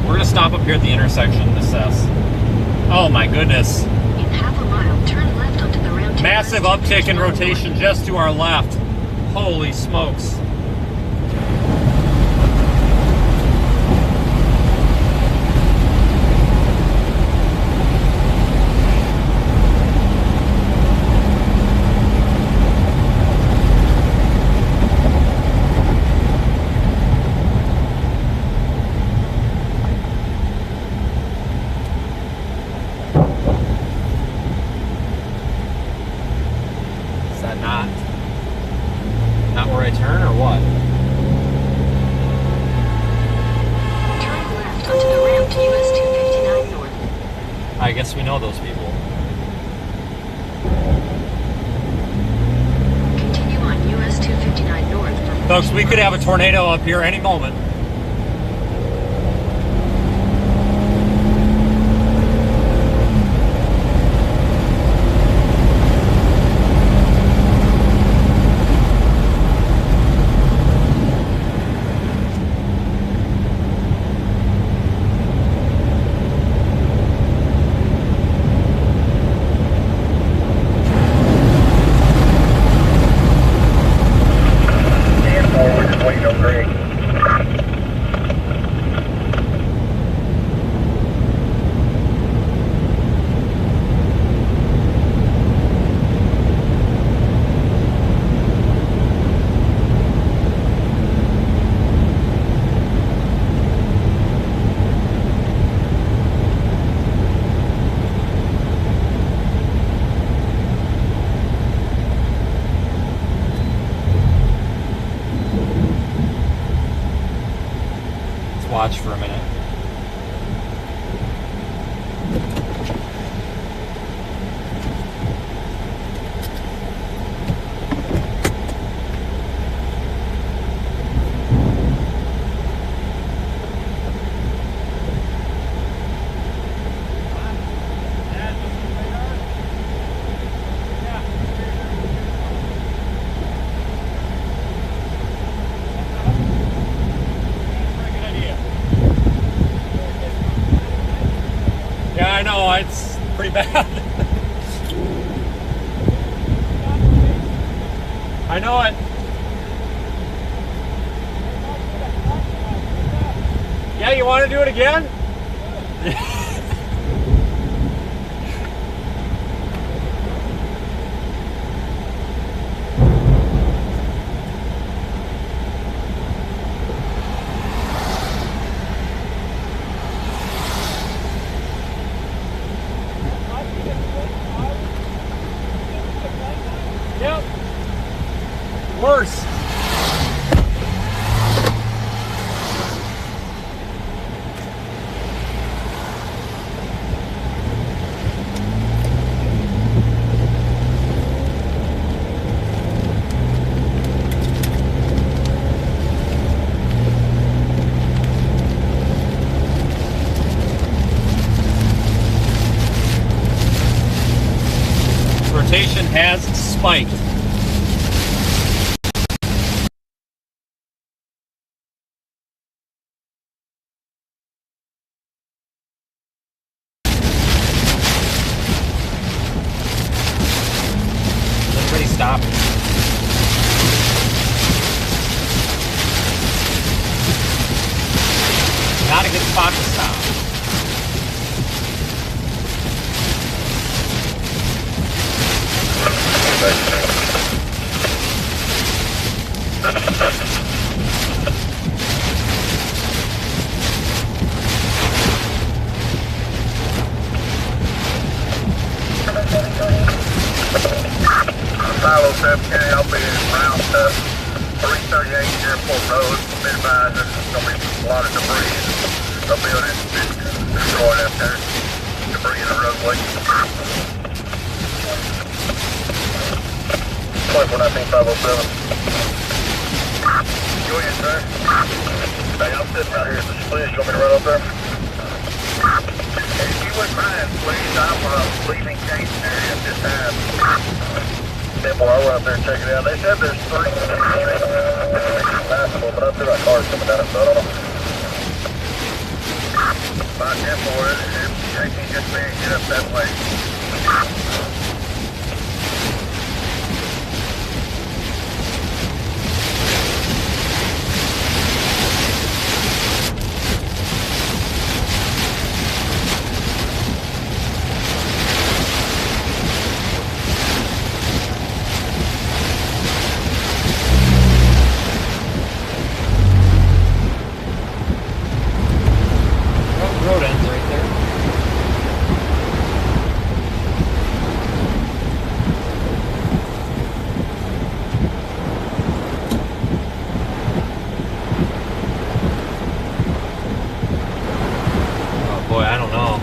We're gonna stop up here at the intersection and assess. Oh my goodness. In half a mile, turn left onto the ramp. Massive uptick in rotation just to our left. Holy smokes. Not where I turn or what? Turn left onto the ramp to US 259 north. I guess we know those people. Continue on US 259 north for Folks, we could have a tornado up here any moment. Watch for a minute. I know, it's pretty bad. I know it. Yeah, you want to do it again? Yep. Worse. Rotation has spiked. Everybody stop. spot to stop. Okay, I'll be around 338 Airport Road. Be advised there's going to be a lot of debris and a building destroyed up there. Debris in the roadway. 2419-507. Go ahead, sir. Hey, I'm sitting right here at the split. You want me to run up there? If you wouldn't mind, please, I'm leaving Casey area at this time. Boy, I'll run up there and check it out. They said there's 3 possible, but I feel like cars coming down, so I don't know. By 10 for it, they can't just be and get up that way. Road ends right there. Oh boy, I don't know.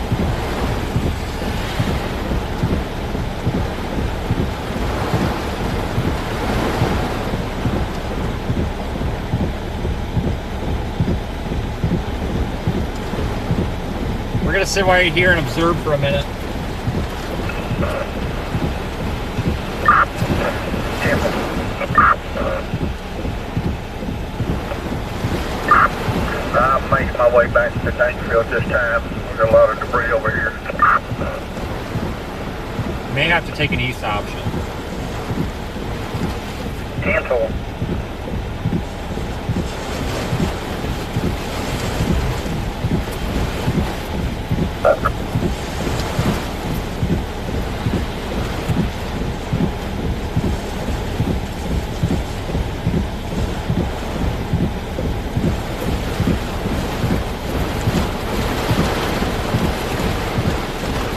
We're gonna sit right here and observe for a minute. I'm making my way back to Greenville this time. We've got a lot of debris over here. May have to take an east option. Cancel.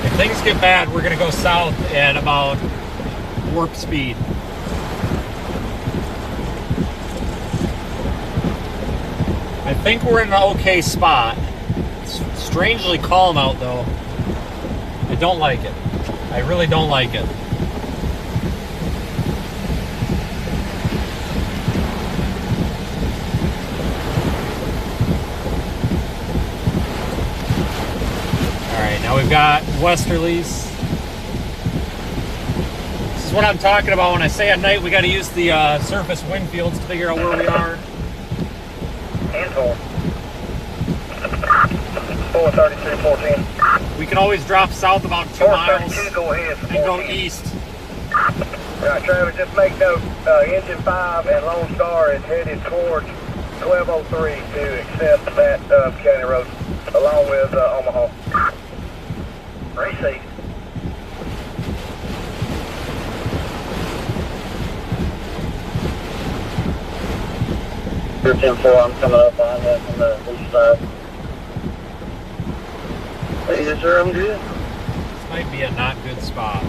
If things get bad, we're gonna go south at about warp speed. I think we're in an okay spot. It's strangely calm out though. I don't like it. I really don't like it. Alright, now we've got westerlies. This is what I'm talking about when I say at night we got to use the surface wind fields to figure out where we are. Cancel. 432-14. We can always drop south about 2 miles 432, go ahead. and go east. Right, Travis, just make note, engine 5 and Lone Star is headed towards 1203 to accept that county road, along with Omaha. Receive. Here 10-4, I'm coming up on that from the east side. Hey, yes sir, I'm good. This might be a not good spot.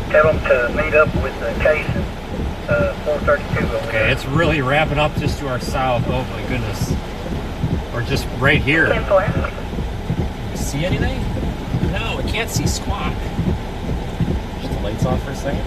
Tell them to meet up with the case at 432 over Okay, there. it's really wrapping up just to our south. Oh my goodness. Or just right here. You see anything? No, I can't see squat. Just the lights off for a second.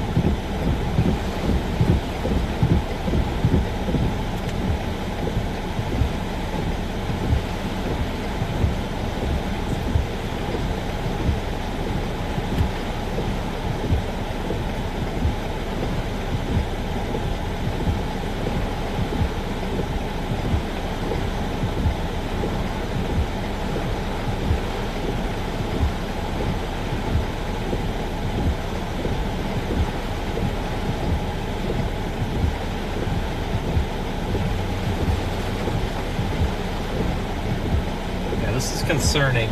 This is concerning.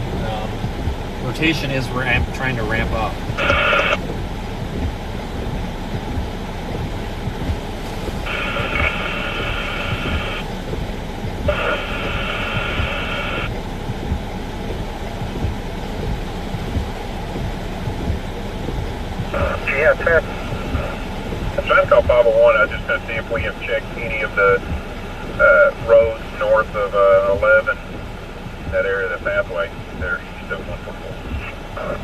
Rotation is trying to ramp up. Yeah, Ted. I'm trying to call 501. I just want to see if we have checked any of the roads north of 11, that area of the pathway. There, east of 144.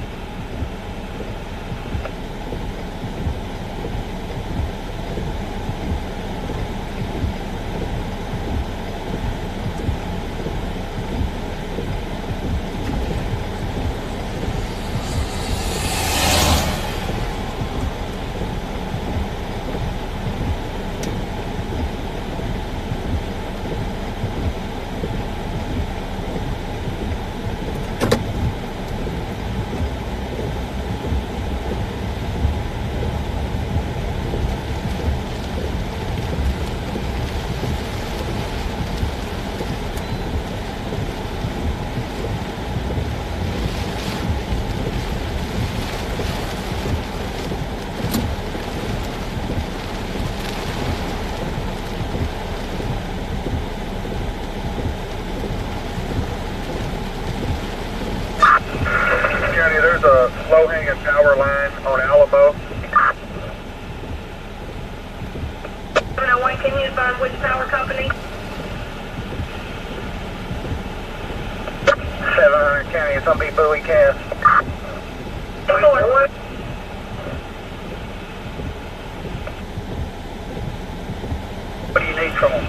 There's a low-hanging power line on Alamo. 701, can you advise which power company? 700 County, it's on Bowie Cast. What do you need from them?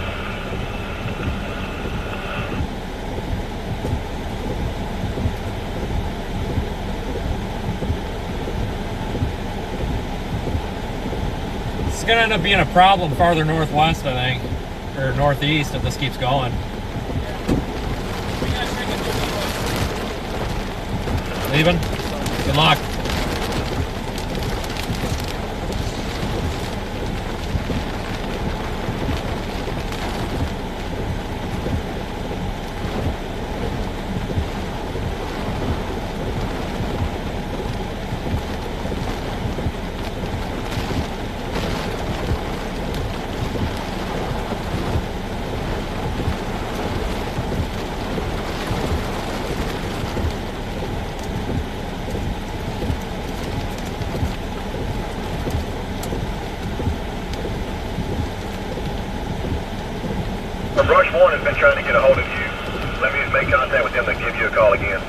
It's gonna end up being a problem farther northwest, I think, or northeast if this keeps going. Leaving? Good luck. Rush 1 has been trying to get a hold of you. Let me just make contact with them to give you a call again.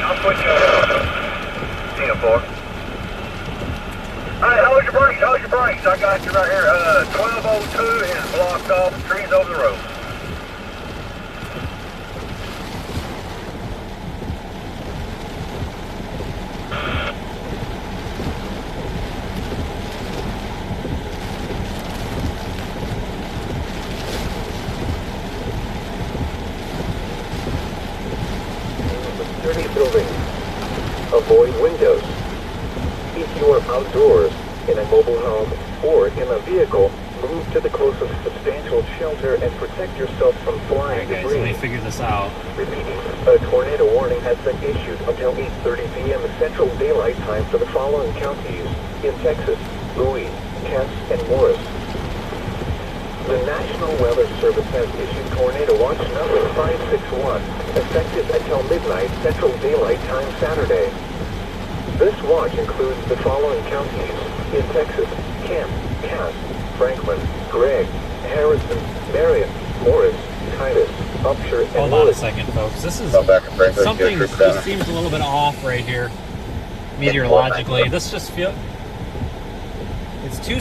I'll switch you over. 10-4. Alright, hold your brakes, hold your brakes. I got you right here. 1202 is blocked off, trees over the road. Building. Avoid windows. If you are outdoors, in a mobile home, or in a vehicle, move to the closest substantial shelter and protect yourself from flying Alright guys, debris. let me figure this out. Repeating, a tornado warning has been issued until 8:30 p.m. Central Daylight Time for the following counties in Texas: Bowie, Cass, and Morris. The National Weather Service has issued Tornado Watch number 561, effective until midnight Central Daylight Time Saturday. This watch includes the following counties in Texas: Kent, Cass, Franklin, Gregg, Harrison, Marion, Morris, Titus, Upshur, and Hold on a Wood. second, folks. This is Go back and Franklin, something get a trooper just seems a little bit off right here, meteorologically. This just feels it's too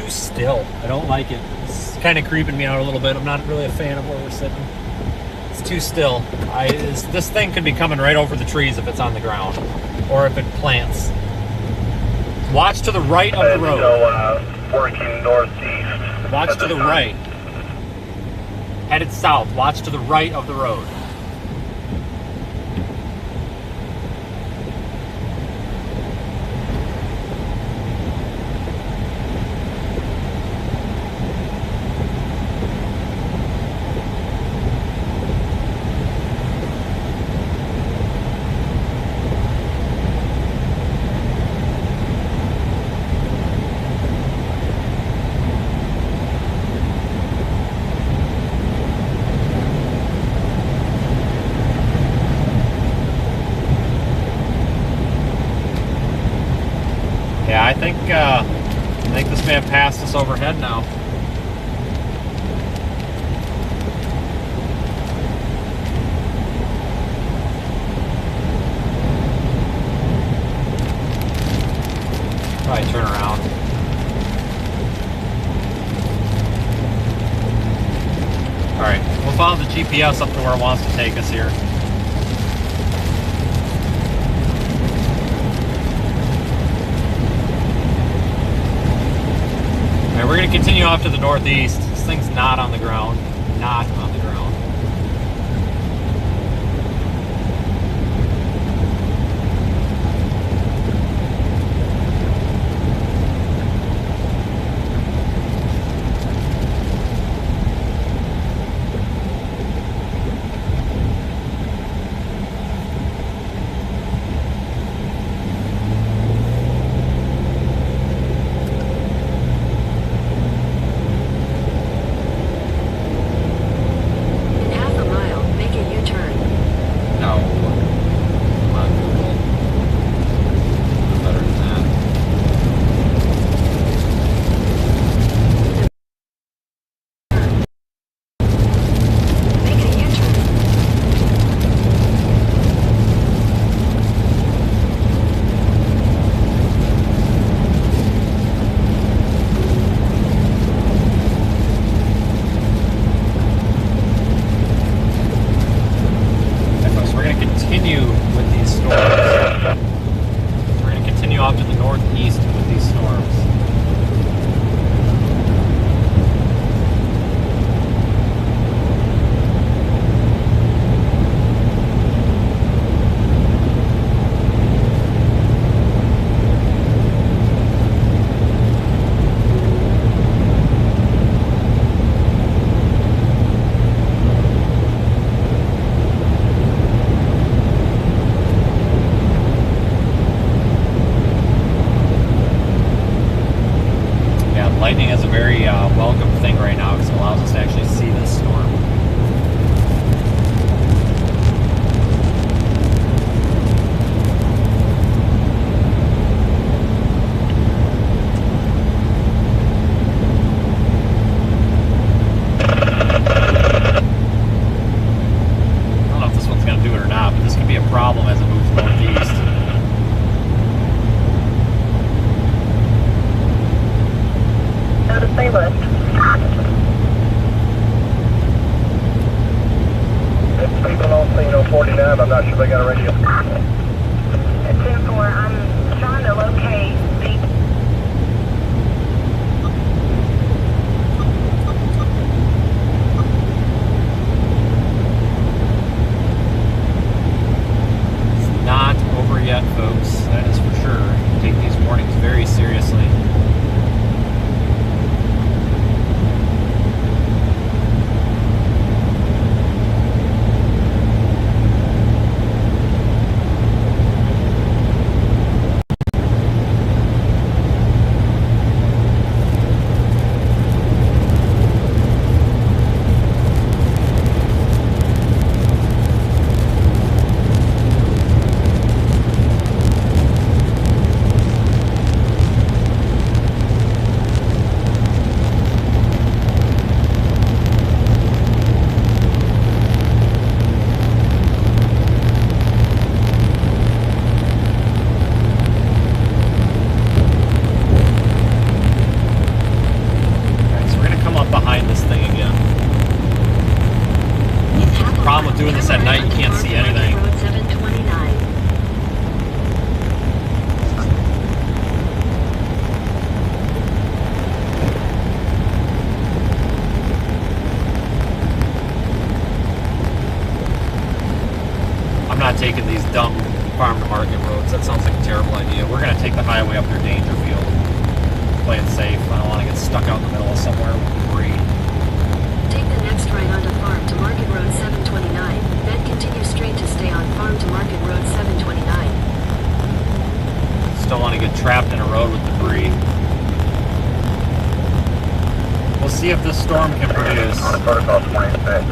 still. I don't like it. It's kind of creeping me out a little bit. I'm not really a fan of where we're sitting. It's too still. This thing could be coming right over the trees if it's on the ground, or if it plants. Watch to the right of the road. Working northeast. Watch to the right. Headed south. Watch to the right of the road. Yeah, I think this may have passed us overhead now. Probably turn around. All right, we'll follow the GPS up to where it wants to take us here. We're going to continue off to the northeast. This thing's not on the ground. Not on the ground. Lightning is a very welcome thing right now because it allows us to actually see this storm. I don't know if this one's going to do it or not, but this could be a problem as it moves northeast. Stay left. People on scene 49, I'm not sure they got a radio. 10-4, I'm trying to locate the... It's not over yet, folks. That is for sure. Take these warnings very seriously. doing this at night, you can't see anything. Road 729. I'm not taking these dumb farm to market roads. That sounds like a terrible idea. We're going to take the highway up through Dangerfield. Play it safe. I don't want to get stuck out in the middle of somewhere with debris. Take the next right onto Farm to Market Road 729, then continue straight to stay on Farm to Market Road 729. Still want to get trapped in a road with debris. We'll see if this storm can produce. Protocol 26.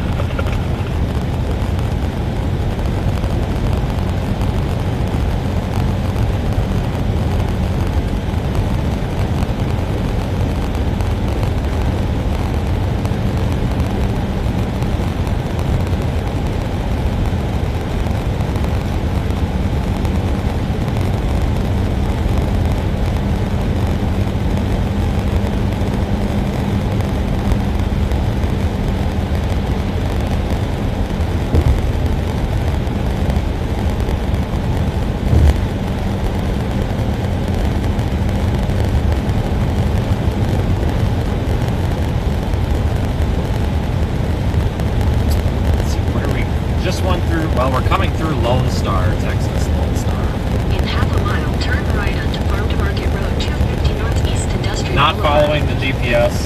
Well, we're coming through Lone Star, Texas. Lone Star. In half a mile, turn right onto Farm to Market Road 250 Northeast Industrial Not Boulevard. following the GPS.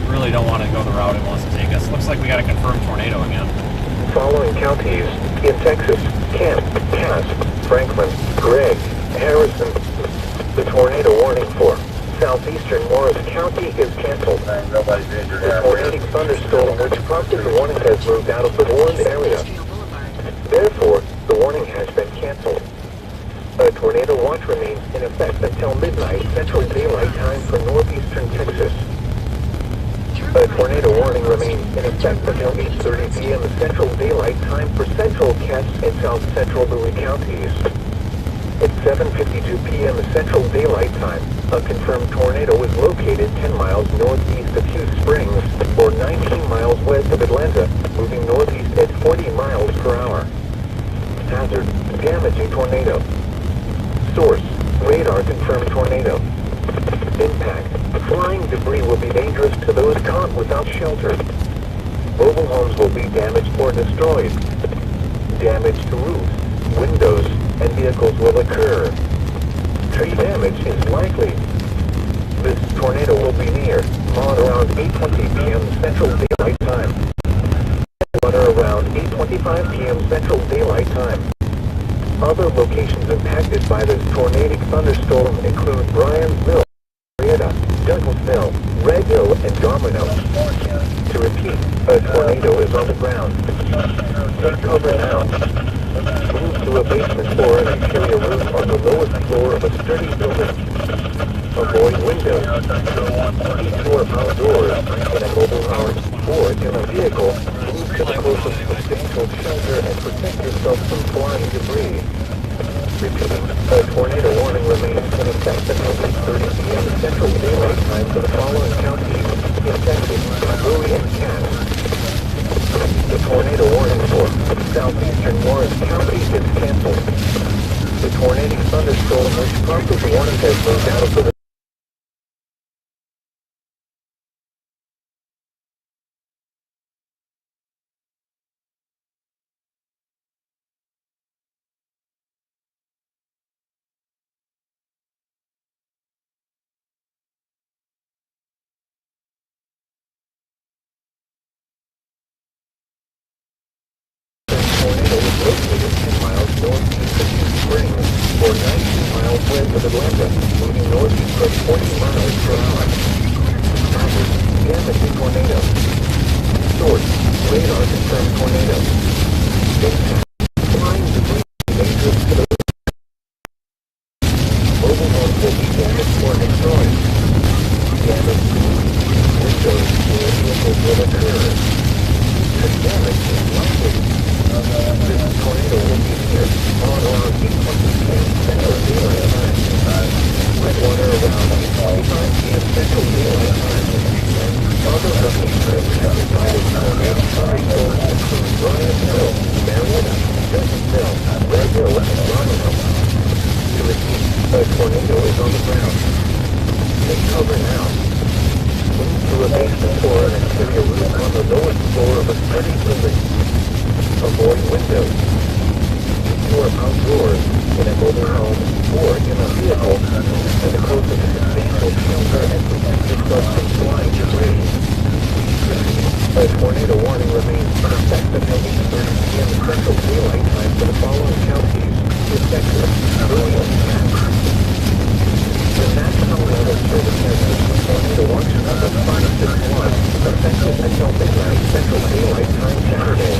Really don't want to go the route it wants to take us. Looks like we got a confirmed tornado again. Following counties in Texas: Kent, Cass, Franklin, Gregg, Harrison. The tornado warning for southeastern Morris County is canceled. Nobody's injured. The tornadic thunderstorm which prompted the warning has moved out of the warned area. Industrial Boulevard. Therefore, the warning has been canceled. A tornado watch remains in effect until midnight Central Daylight Time for northeastern Texas. A tornado warning remains in effect until 8:30 p.m. Central Daylight Time for Central, Cass, and South Central Bowie counties. At 7:52 p.m. Central Daylight Time, a confirmed tornado was located 10 miles northeast of Hughes Springs, or 19 miles west of Atlanta, moving northeast at 40 miles per hour. Hazard: damaging tornado. Source: radar confirmed tornado. Impact: flying debris will be dangerous to those caught without shelter. Mobile homes will be damaged or destroyed. Damage to roofs, windows, and vehicles will occur. Tree damage is likely. This tornado will be near on around 8:20 p.m. Central Daylight Time. On or around 8:25 p.m. Central Daylight Time. Other locations impacted by this tornadic thunderstorm include Bryansville, Marietta, Douglasville, Red Hill, and Domino. To repeat, a tornado is on the ground. Take cover now. Move to a basement or an interior room on the lowest floor of a sturdy building. Avoid windows. Eat or outdoors in a mobile house or in a vehicle. Move to the closest substantial shelter and protect yourself from flying debris. Repeating, a tornado warning remains in effect until 8:30 p.m. Central Daylight Time for the following counties in Texas: Bowie and Cass. The tornado warning for southeastern Morris County is canceled. The tornadic thunderstorm which prompted the warning has moved out of the tornado was located 10 miles northeast of Hughes Springs, or 19 miles west of Atlanta, moving northeast of a sturdy building. Avoid windows. If you are outdoors, in a mobile home, or in a vehicle, and the closest substantial shelter and protect yourself from flying debris. A tornado warning remains in effect until 8:30 p.m. Central Daylight Time for the following counties: Texas, Greenville, and the National Weather Service has issued a tornado warning number 561, effective until midnight Central Daylight Time Saturday.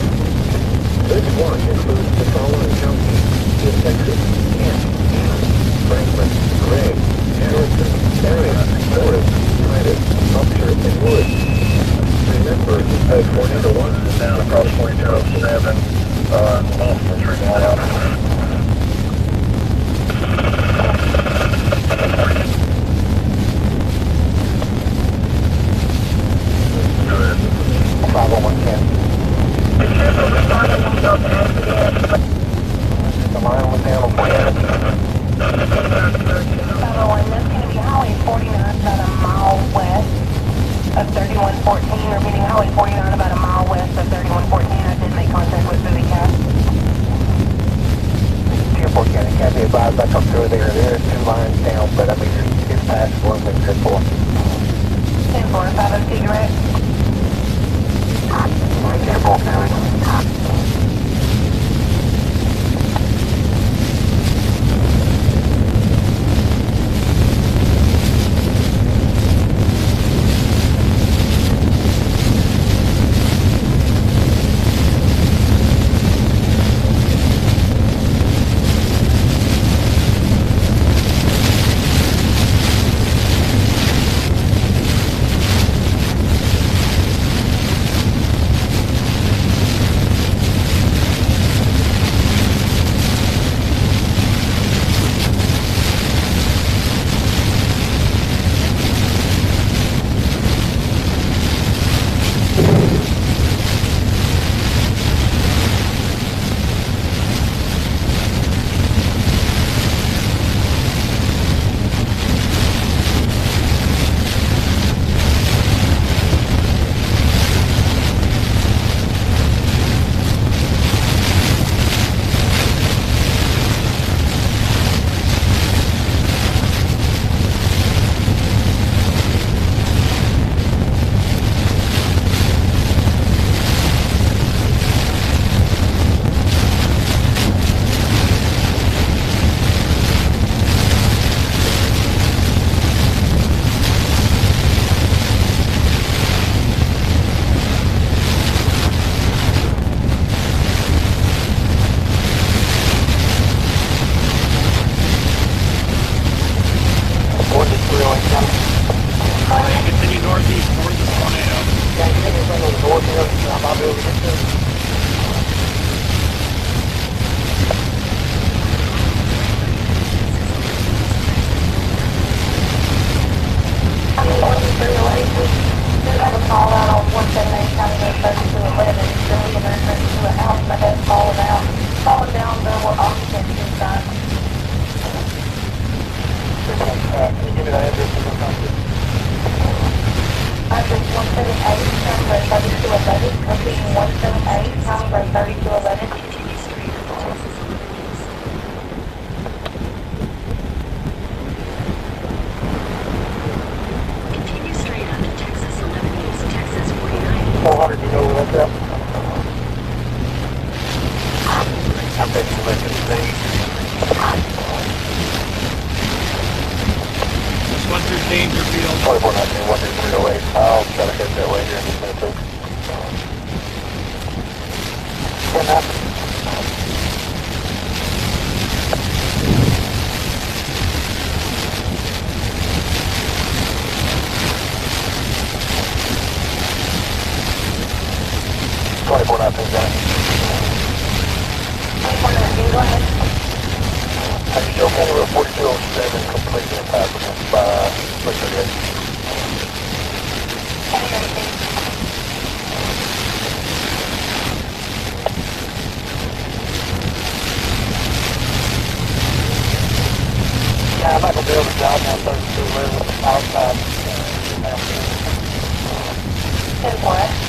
This watch includes the following counties: Texas, Kent, Anna, Franklin, Gray, Harrison, Marion, Morris, Titus, Upshur, and Wood. Remember, a tornado warning is down across 4207, Austin Street, Waelti. The line was down on 501, that's going to be Highway 49, about a mile west of 3114, repeating Highway 49, about a mile west of 3114. I did make contact with Billy Cap. Airport County, can't be advised, I come through there. There's two lines down, but I mean, it's past one thing, 10-4. 10-4, 502 direct. Airport County. I'm not going to be able to drive down 32 outside. 10-4.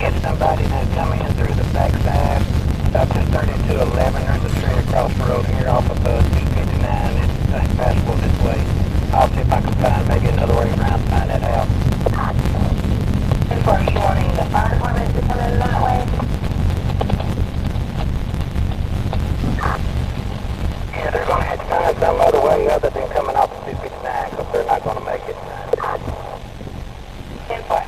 get somebody to come in through the backside. Up to 3211, there's a straight across the road here off of 259. It's passable this way. I'll see if I can find maybe another way around to find that out. Are you wanting the fire department to come in that way? Yeah, they're going to have to find some other way other than coming off of 259 because they're not going to make it. Input.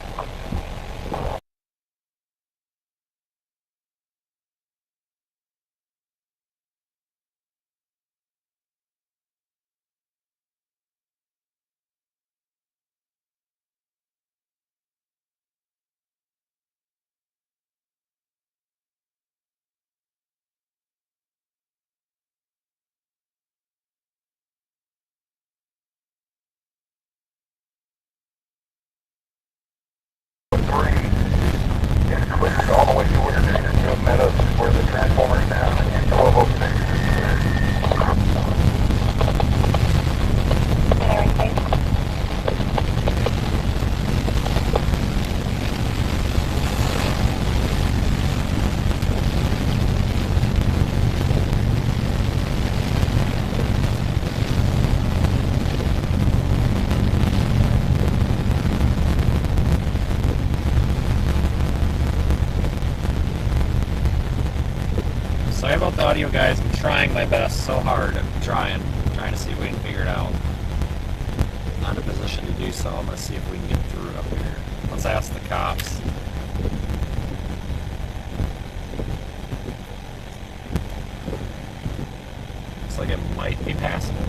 It's cleared all the way to where the meadows, where the transformer's down, and 1206. Sorry about the audio, guys. I'm trying my best so hard. I'm trying to see if we can figure it out. Not in a position to do so. I'm going to see if we can get through it up here. Let's ask the cops. Looks like it might be passable.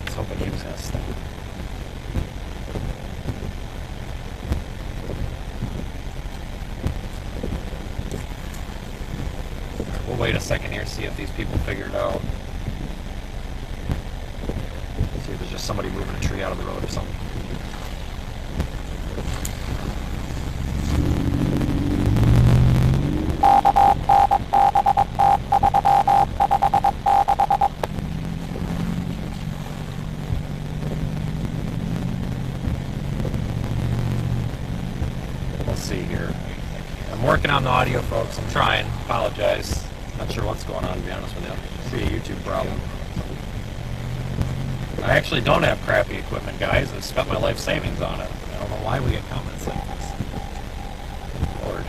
I was hoping he was going to stop. We'll wait a second here, see if these people figure it out. See if there's just somebody moving a tree out of the road or something. Let's see here. I'm working on the audio, folks. I'm trying. Apologize. Not sure what's going on, to be honest with you. It's a YouTube problem. I actually don't have crappy equipment, guys. I've spent my life savings on it. I don't know why we get comments like this. Lord.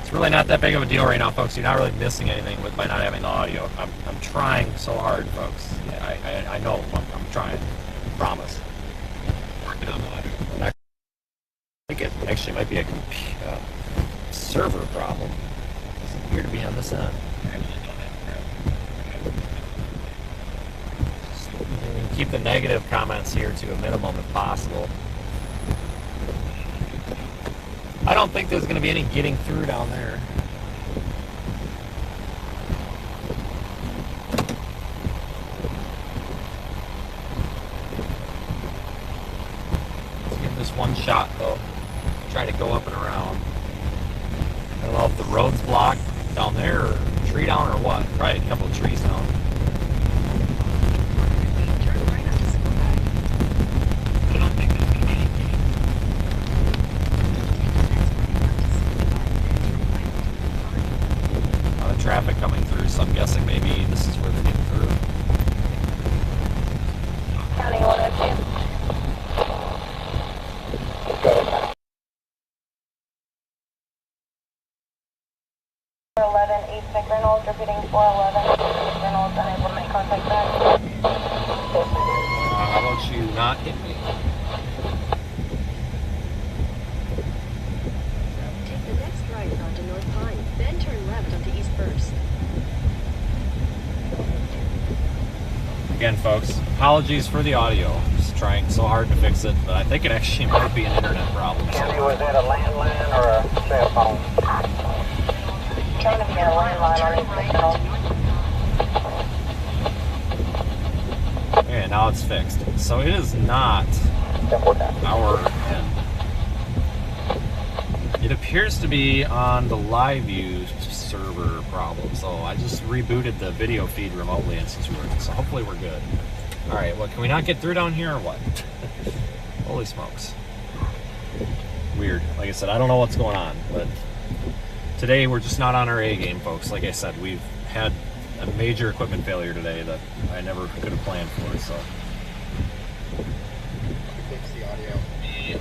It's really not that big of a deal right now, folks. You're not really missing anything by not having the audio. I'm trying so hard, folks. Yeah, I know. I'm trying. I promise. Working on the audio. I think it actually might be a server problem. Doesn't appear to be on this end. I actually don't have crap. Keep the negative comments here to a minimum if possible. I don't think there's going to be any getting through down there. Let's give this one shot though. Try to go up and around. I don't know if the road's blocked down there or a tree down or what. Probably a couple of trees down. I don't think there's going to be any getting. A lot of traffic coming through, so I'm guessing maybe this is where they're getting through. County 102. 11, East McReynolds, repeating 411. McReynolds unable to make contact back. How about you not hit me? Take the next right onto North Pine, then turn left onto East First. Again, folks, apologies for the audio. I'm just trying so hard to fix it, but I think it actually might be an internet problem. Andy, was that a landline or a cell phone? Trying to get a landline on East McReynolds. Okay, now it's fixed. So it is not our end. It appears to be on the live view server. server problem. So I just rebooted the video feed remotely and it's working. So hopefully we're good. All right, well, can we not get through down here or what? Holy smokes. Weird. Like I said, I don't know what's going on, but today we're just not on our A game, folks. Like I said, we've had a major equipment failure today that I never could have planned for, so. Fix the audio.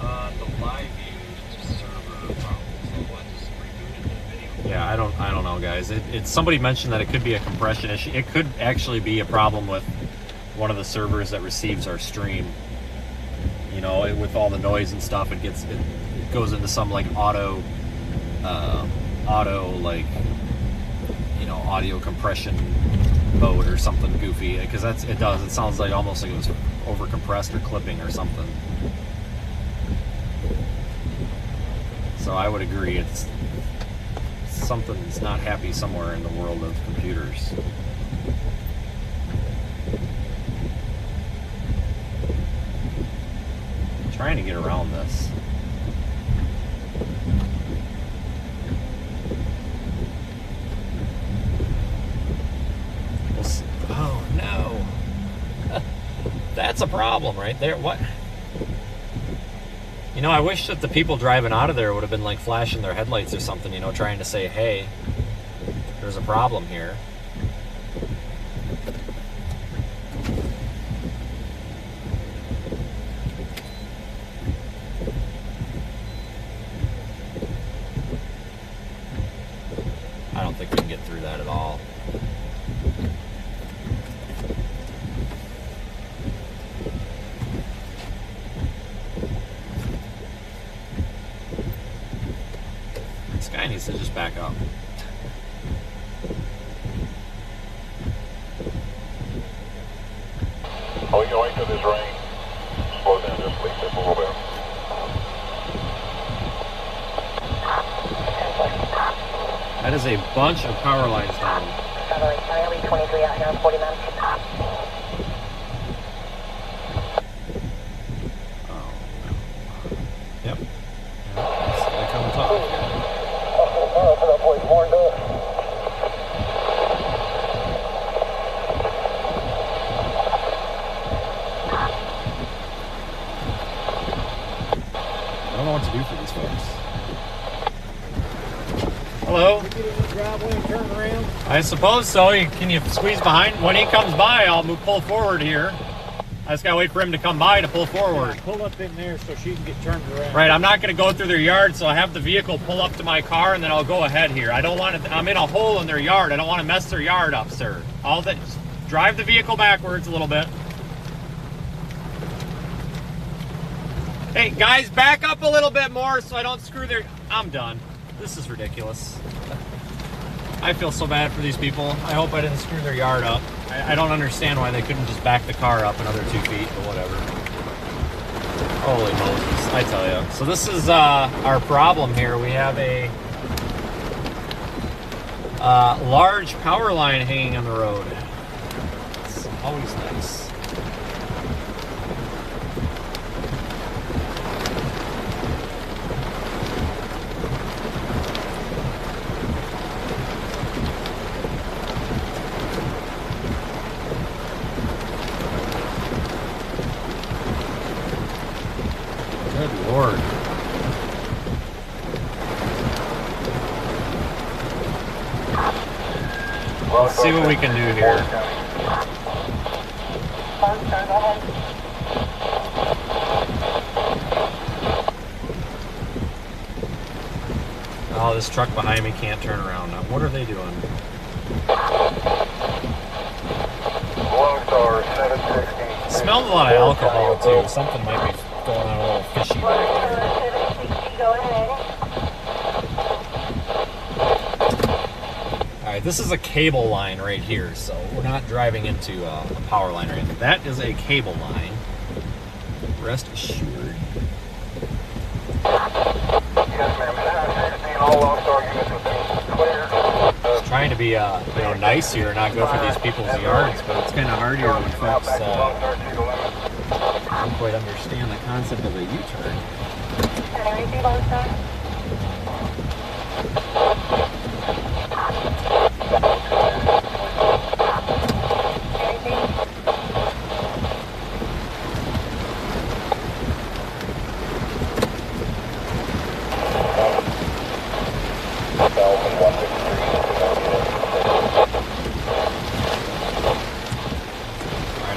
On the live view server problem, so I just rebooted the video. Yeah, I don't know, guys. It's somebody mentioned that it could be a compression issue. It could actually be a problem with one of the servers that receives our stream. You know, with all the noise and stuff, it goes into some like auto like, you know, audio compression mode or something goofy, because it sounds like almost like it was over compressed or clipping or something. So I would agree, it's something's not happy somewhere in the world of computers. I'm trying to get around this. Oh no. That's a problem right there. What? You know, I wish that the people driving out of there would have been like flashing their headlights or something, you know, trying to say, hey, there's a problem here. I don't think we can get through that at all. This guy needs to just back up. Oh, you wait till this rain. Slow down just a little bit. That is a bunch of power lines down. Charlie 23 out here in 40 minutes. Oh, no. Yep. This guy coming top. That boy's warned up. I don't know what to do for these folks. Hello? Get in the driveway and turn around. I suppose so. Can you squeeze behind? When he comes by, I'll pull forward here. I just gotta wait for him to come by to pull forward. Yeah, pull up in there so she can get turned around. Right, I'm not gonna go through their yard, so I have the vehicle pull up to my car and then I'll go ahead here. I don't want to, I'm in a hole in their yard. I don't want to mess their yard up, sir. Just drive the vehicle backwards a little bit. Hey, guys, back up a little bit more so I don't screw their... I'm done. This is ridiculous. I feel so bad for these people. I hope I didn't screw their yard up. I don't understand why they couldn't just back the car up another 2 feet or whatever. Holy Moses, I tell you. So this is our problem here. We have a large power line hanging on the road. It's always nice. Good Lord. Let's see what we can do here. Oh, this truck behind me can't turn around now. What are they doing? It smells a lot of alcohol too. Something might be going on a little fishy back there. Alright, this is a cable line right here, so we're not driving into a power line or anything. That is a cable line. Rest assured. Just trying to be nice here and not go for these people's yards, but it's kind of hard here when folks don't quite understand the concept of a U-turn.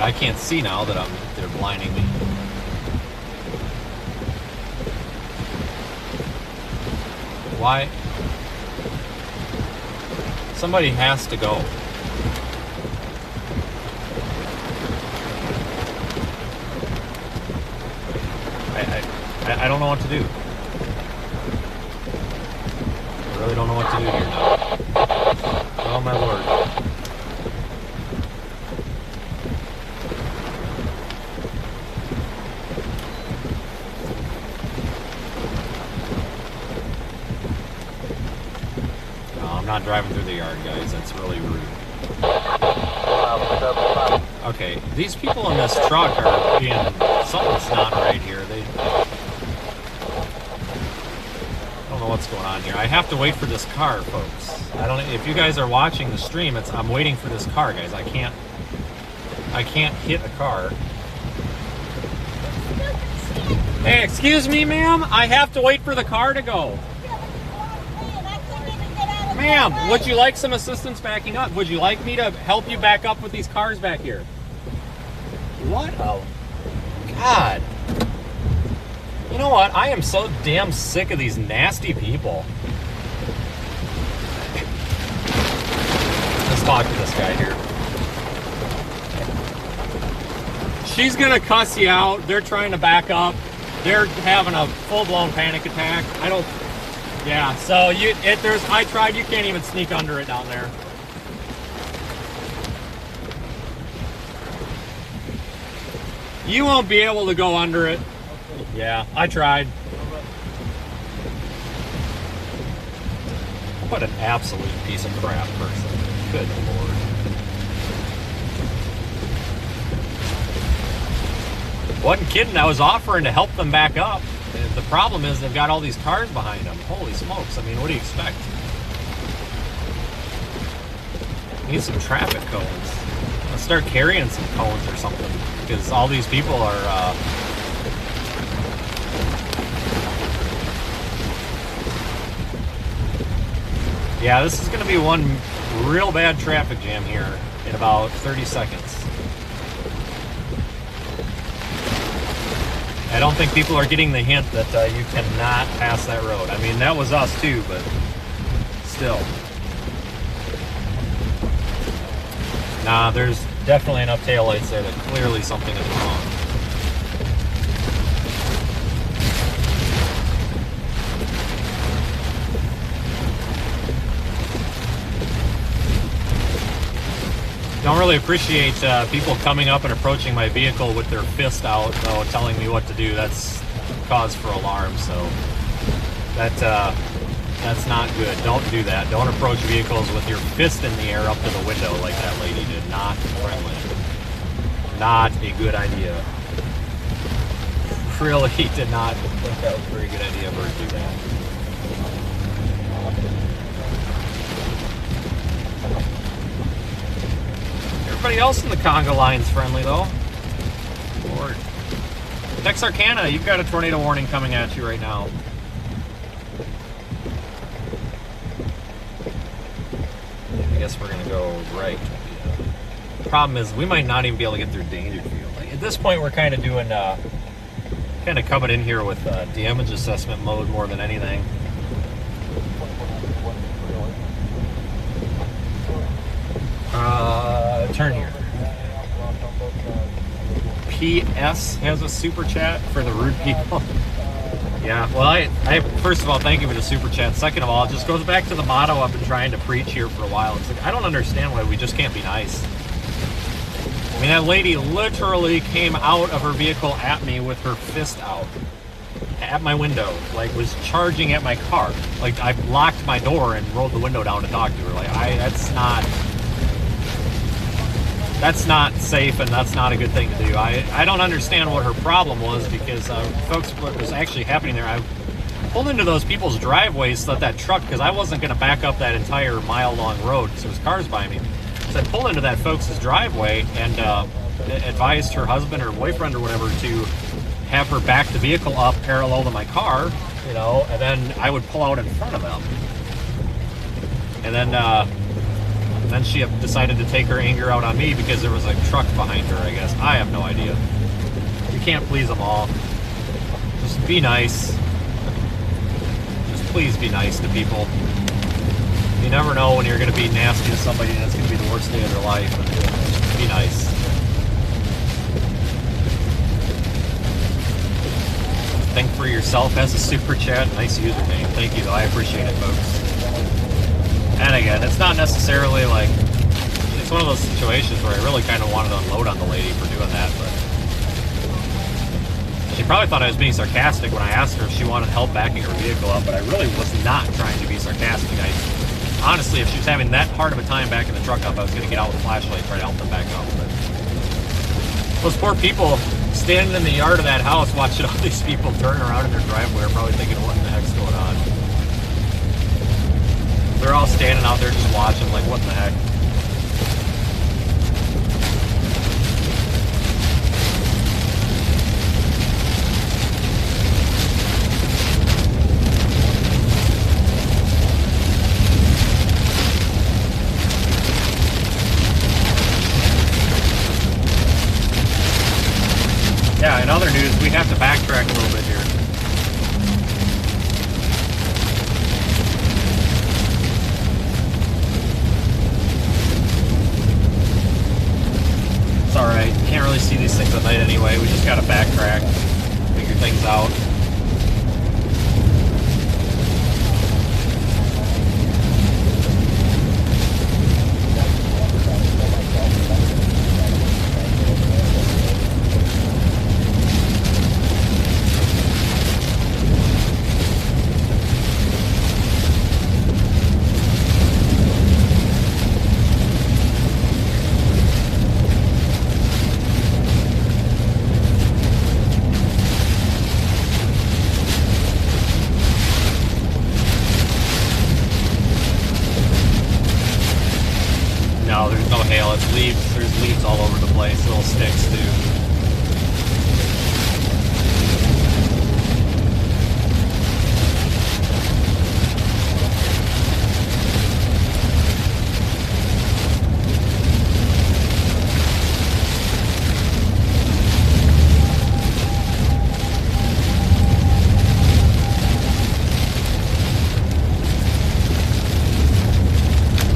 I can't see now that they're blinding me. Why? Somebody has to go. I don't know what to do. I really don't know what to do here now. Oh my lord. No, I'm not driving through the yard, guys. That's really rude. Okay, these people in this truck are being... Something's not right here. I don't know what's going on here. I have to wait for this car, folks. I don't... If you guys are watching the stream, I'm waiting for this car, guys. I can't hit a car. Hey, excuse me, ma'am. I have to wait for the car to go. Ma'am, would you like some assistance backing up? Would you like me to help you back up with these cars back here? What? Oh, God. You know what? I am so damn sick of these nasty people. Let's talk to this guy here. She's gonna cuss you out. They're trying to back up. They're having a full-blown panic attack. I don't... Yeah, so I tried, you can't even sneak under it down there. You won't be able to go under it. Yeah, I tried. What an absolute piece of crap person. Good lord. Wasn't kidding, I was offering to help them back up. The problem is they've got all these cars behind them. Holy smokes, I mean, what do you expect? Need some traffic cones. Let's start carrying some cones or something, because all these people are... Yeah, this is going to be one real bad traffic jam here in about 30 seconds. I don't think people are getting the hint that you cannot pass that road. I mean, that was us too, but still. Nah, there's definitely enough taillights there that clearly something is wrong. Don't really appreciate people coming up and approaching my vehicle with their fist out, though, telling me what to do. That's cause for alarm, so that's not good. Don't do that. Don't approach vehicles with your fist in the air up to the window like that lady did. Not friendly. Not a good idea. Really did not think that was a very good idea for her to do that. Everybody else in the conga line's friendly, though. Lord. Texarkana, you've got a tornado warning coming at you right now. I guess we're going to go right. The problem is we might not even be able to get through Dangerfield. Like, at this point, we're kind of doing, kind of coming in here with damage assessment mode more than anything. Turn here. PS has a super chat for the rude people. Yeah, well, I first of all, thank you for the super chat. Second of all, it just goes back to the motto I've been trying to preach here for a while. It's like, I don't understand why we just can't be nice. I mean, that lady literally came out of her vehicle at me with her fist out. At my window, like, was charging at my car. Like, I locked my door and rolled the window down to talk to her. Like, that's not safe, and that's not a good thing to do. I don't understand what her problem was, because folks, what was actually happening there, I pulled into those people's driveways so that truck, because I wasn't going to back up that entire mile-long road because there was cars by me. So I pulled into that folks' driveway and advised her husband or boyfriend or whatever to have her back the vehicle up parallel to my car, you know, and then I would pull out in front of them. And then And then she decided to take her anger out on me because there was a truck behind her, I guess. I have no idea. You can't please them all. Just be nice. Just please be nice to people. You never know when you're going to be nasty to somebody and it's going to be the worst day of their life. Just be nice. Think for yourself as a super chat. Nice username. Thank you, though. I appreciate it, folks. And again, it's not necessarily like, it's one of those situations where I really kind of wanted to unload on the lady for doing that, but she probably thought I was being sarcastic when I asked her if she wanted help backing her vehicle up, but I really was not trying to be sarcastic. Honestly, if she was having that hard of a time backing the truck up, I was going to get out with a flashlight and try to help them back up. But those poor people standing in the yard of that house watching all these people turn around in their driveway are probably thinking, what in the heck's going on? They're all standing out there just watching, like, what the heck? Yeah, in other news, we have to backtrack a little bit here. It's alright, you can't really see these things at night anyway, we just gotta backtrack, figure things out. There's leaves all over the place, little sticks too.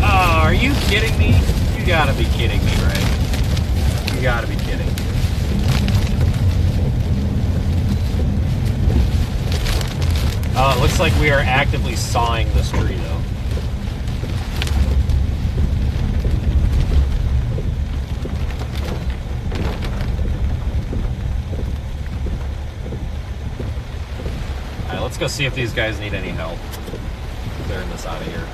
Oh, are you kidding me? You gotta be kidding me, right? You gotta be kidding. Oh, it looks like we are actively sawing this tree, though. Alright, let's go see if these guys need any help clearing this out of here.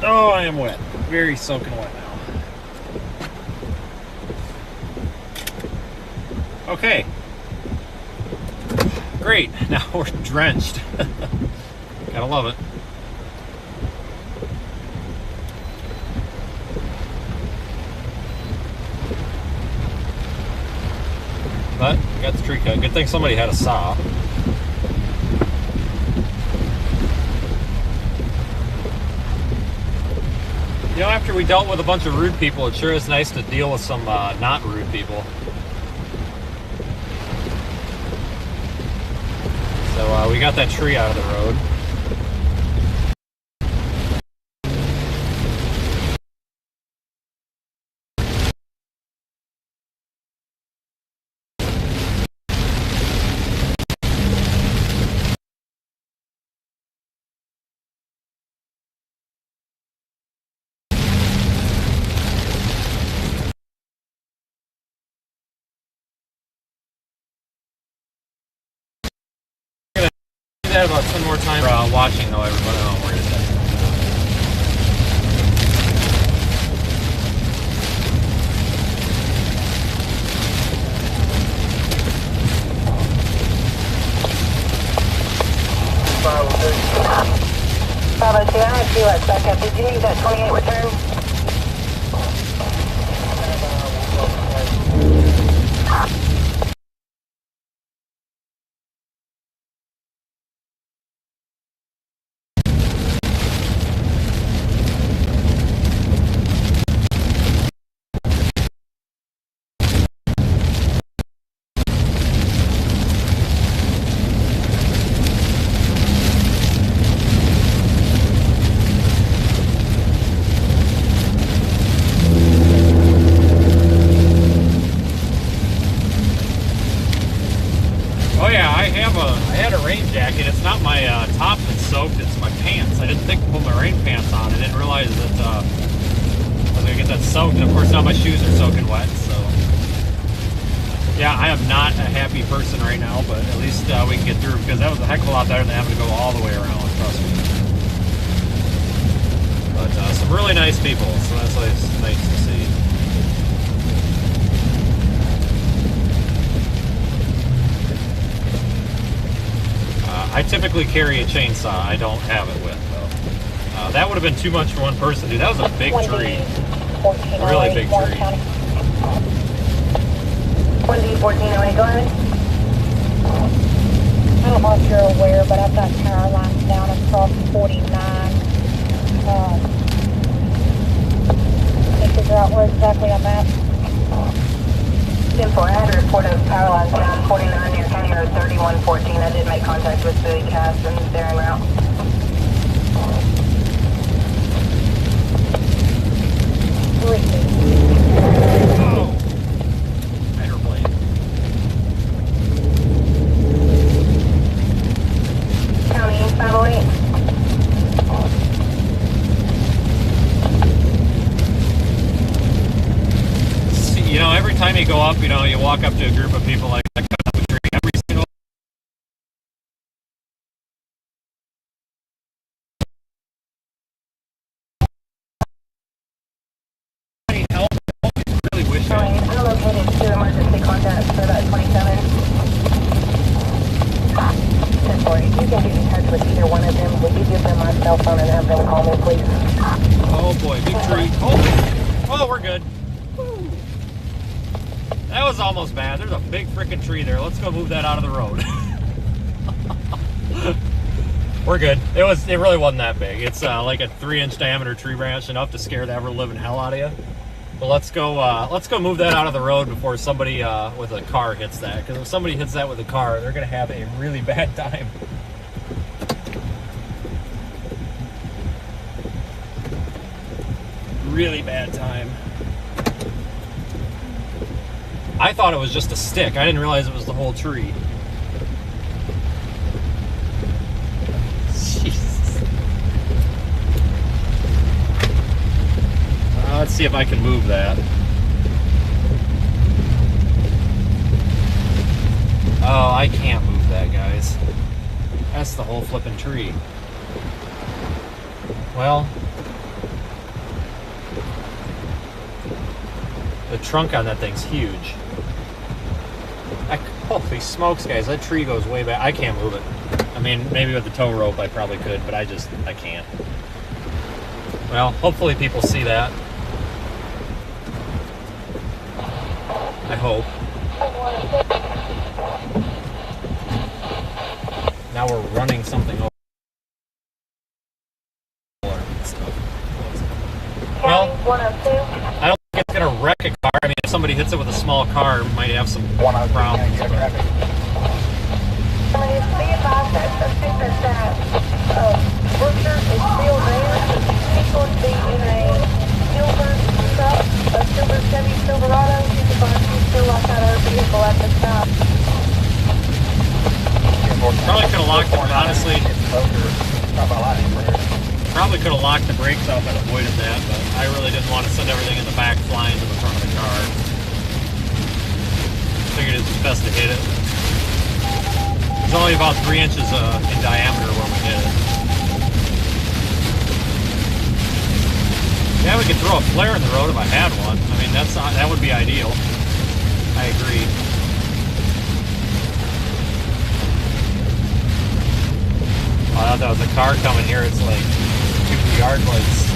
Oh, I am wet. Very soaking wet now. Okay. Great. Now we're drenched. Gotta love it. But we got the tree cut. Good thing somebody had a saw. You know, after we dealt with a bunch of rude people, it sure is nice to deal with some not rude people. So we got that tree out of the road. That about 10 more times watching though, everybody. Oh, we're gonna set. Bravo 2, I had 2 at backup. Did you need that 28 return? I had a rain jacket. It's not my top that's soaked, it's my pants. I didn't think to put my rain pants on. I didn't realize that I was going to get that soaked. And of course now my shoes are soaking wet, so. Yeah, I am not a happy person right now, but at least we can get through, because that was a heck of a lot better than having to go all the way around, trust me. But some really nice people, so that's nice to see. I typically carry a chainsaw. I don't have it with, though. That would have been too much for one person, dude. That was a big tree. Really big tree. 1D1408, go ahead. I don't know if you're aware, but I've got power lines down across 49. Can you figure out where exactly I'm at? 10-4, I had a report of power lines down 49 near County Road 3114. I did make contact with the cast and they're en route. Oh! Hydroplane. County 508. You know, every time you go up, you know, you walk up to a group of people like that, cut up a tree, every single help. I really wish I located 2 emergency contacts for that 27. 10-4, if you can get in touch with either one of them, will you give them my cell phone and have them call me, please? Oh boy, big tree. Oh, we're good. That was almost bad. There's a big freaking tree there. Let's go move that out of the road. We're good. It really wasn't that big. It's like a 3-inch diameter tree branch, enough to scare the ever living hell out of you. But let's go move that out of the road before somebody with a car hits that. Because if somebody hits that with a car, they're gonna have a really bad time. Really bad time. I thought it was just a stick. I didn't realize it was the whole tree. Jesus. Let's see if I can move that. Oh, I can't move that, guys. That's the whole flipping tree. Well, the trunk on that thing's huge. Holy smokes, guys, that tree goes way back. I can't move it. I mean, maybe with the tow rope I probably could, but I can't. Well, hopefully people see that. I hope. Now we're running something over. Well, I don't think it's going to wreck a car. I mean, if somebody hits it with a small car, it might have some problems. Be advised that the fitness that worker is still there. He's going to be in a silver truck, a silver Chevy Silverado. He's advised he's still outside our vehicle at this time. Probably could have locked it, honestly. Probably could have locked the brakes off and avoided that, but I really didn't want to send everything in the back flying to the front of the car. Figured it was best to hit it. It's only about 3 inches in diameter when we hit it. Yeah, we could throw a flare in the road if I had one. I mean, that would be ideal. I agree. Oh, I thought that was a car coming here. It's like 2 yard lights.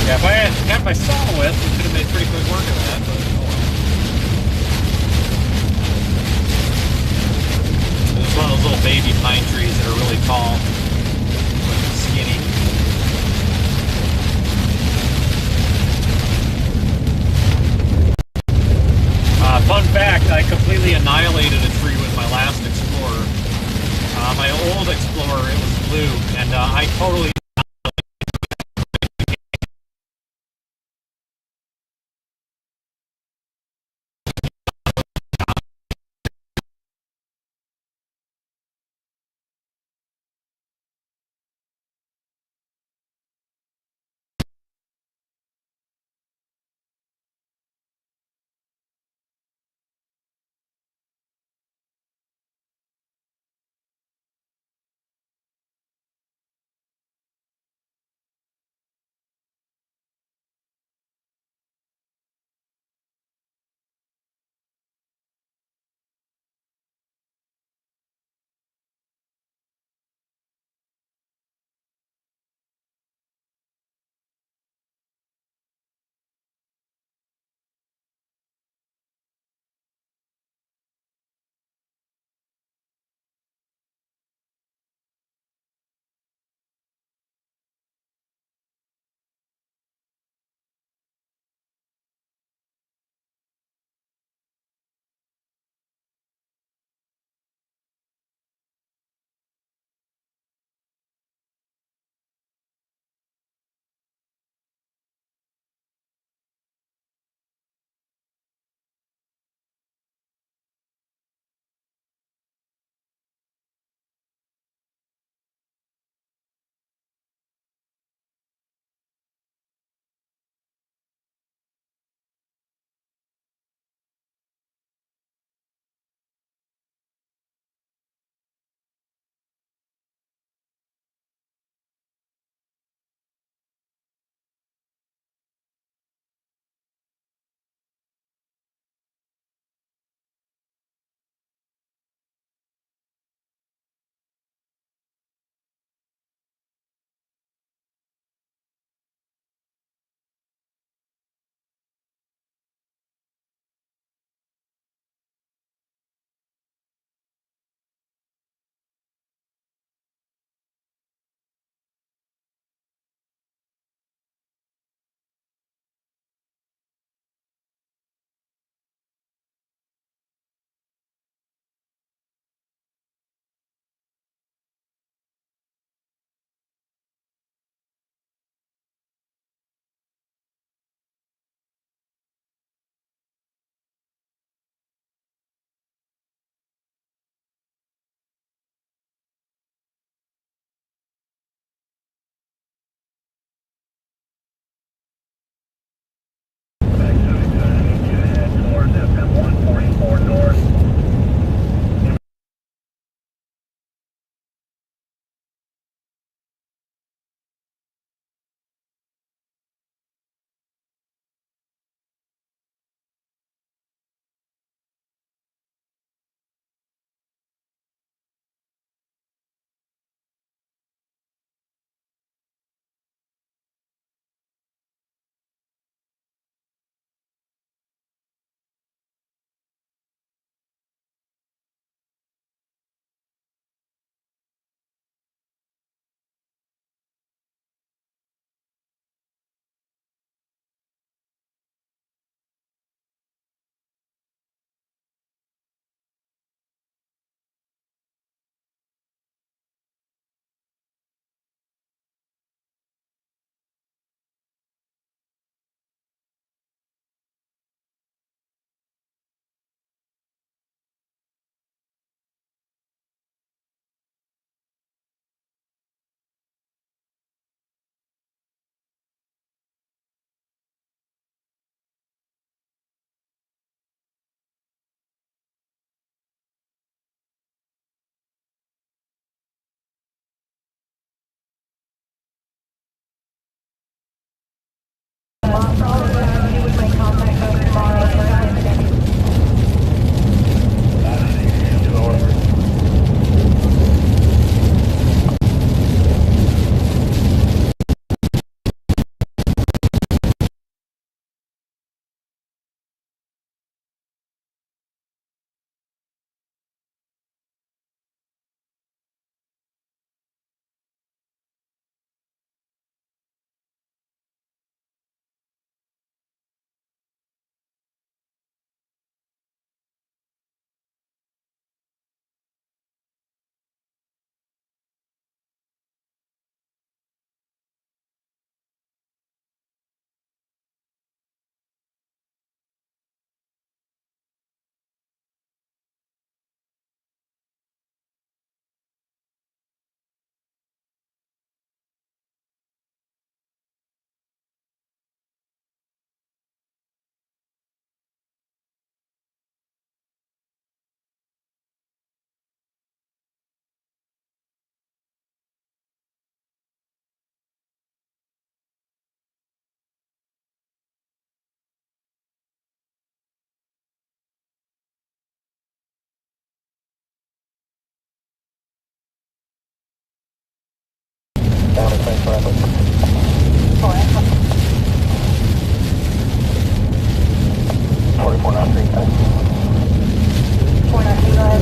Yeah, if I had kept my saw with, we could have made pretty quick work of that, but oh well. It's one of those little baby pine trees that are really tall, but skinny. Fun fact, I completely annihilated a tree with my last Explorer. My old Explorer, it was blue, and I totally You would make contact with us tomorrow. Down in St. Francis. 4419. 419, go ahead.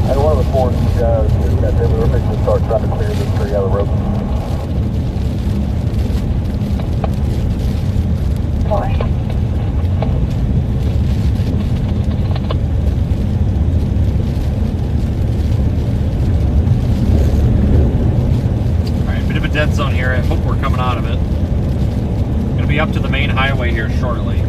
Hey, one of the Ford guys just got there. We're fixing to start trying to clear this tree out of the road. Alright, bit of a dead zone here. I hope we're coming out of it. Gonna be up to the main highway here shortly.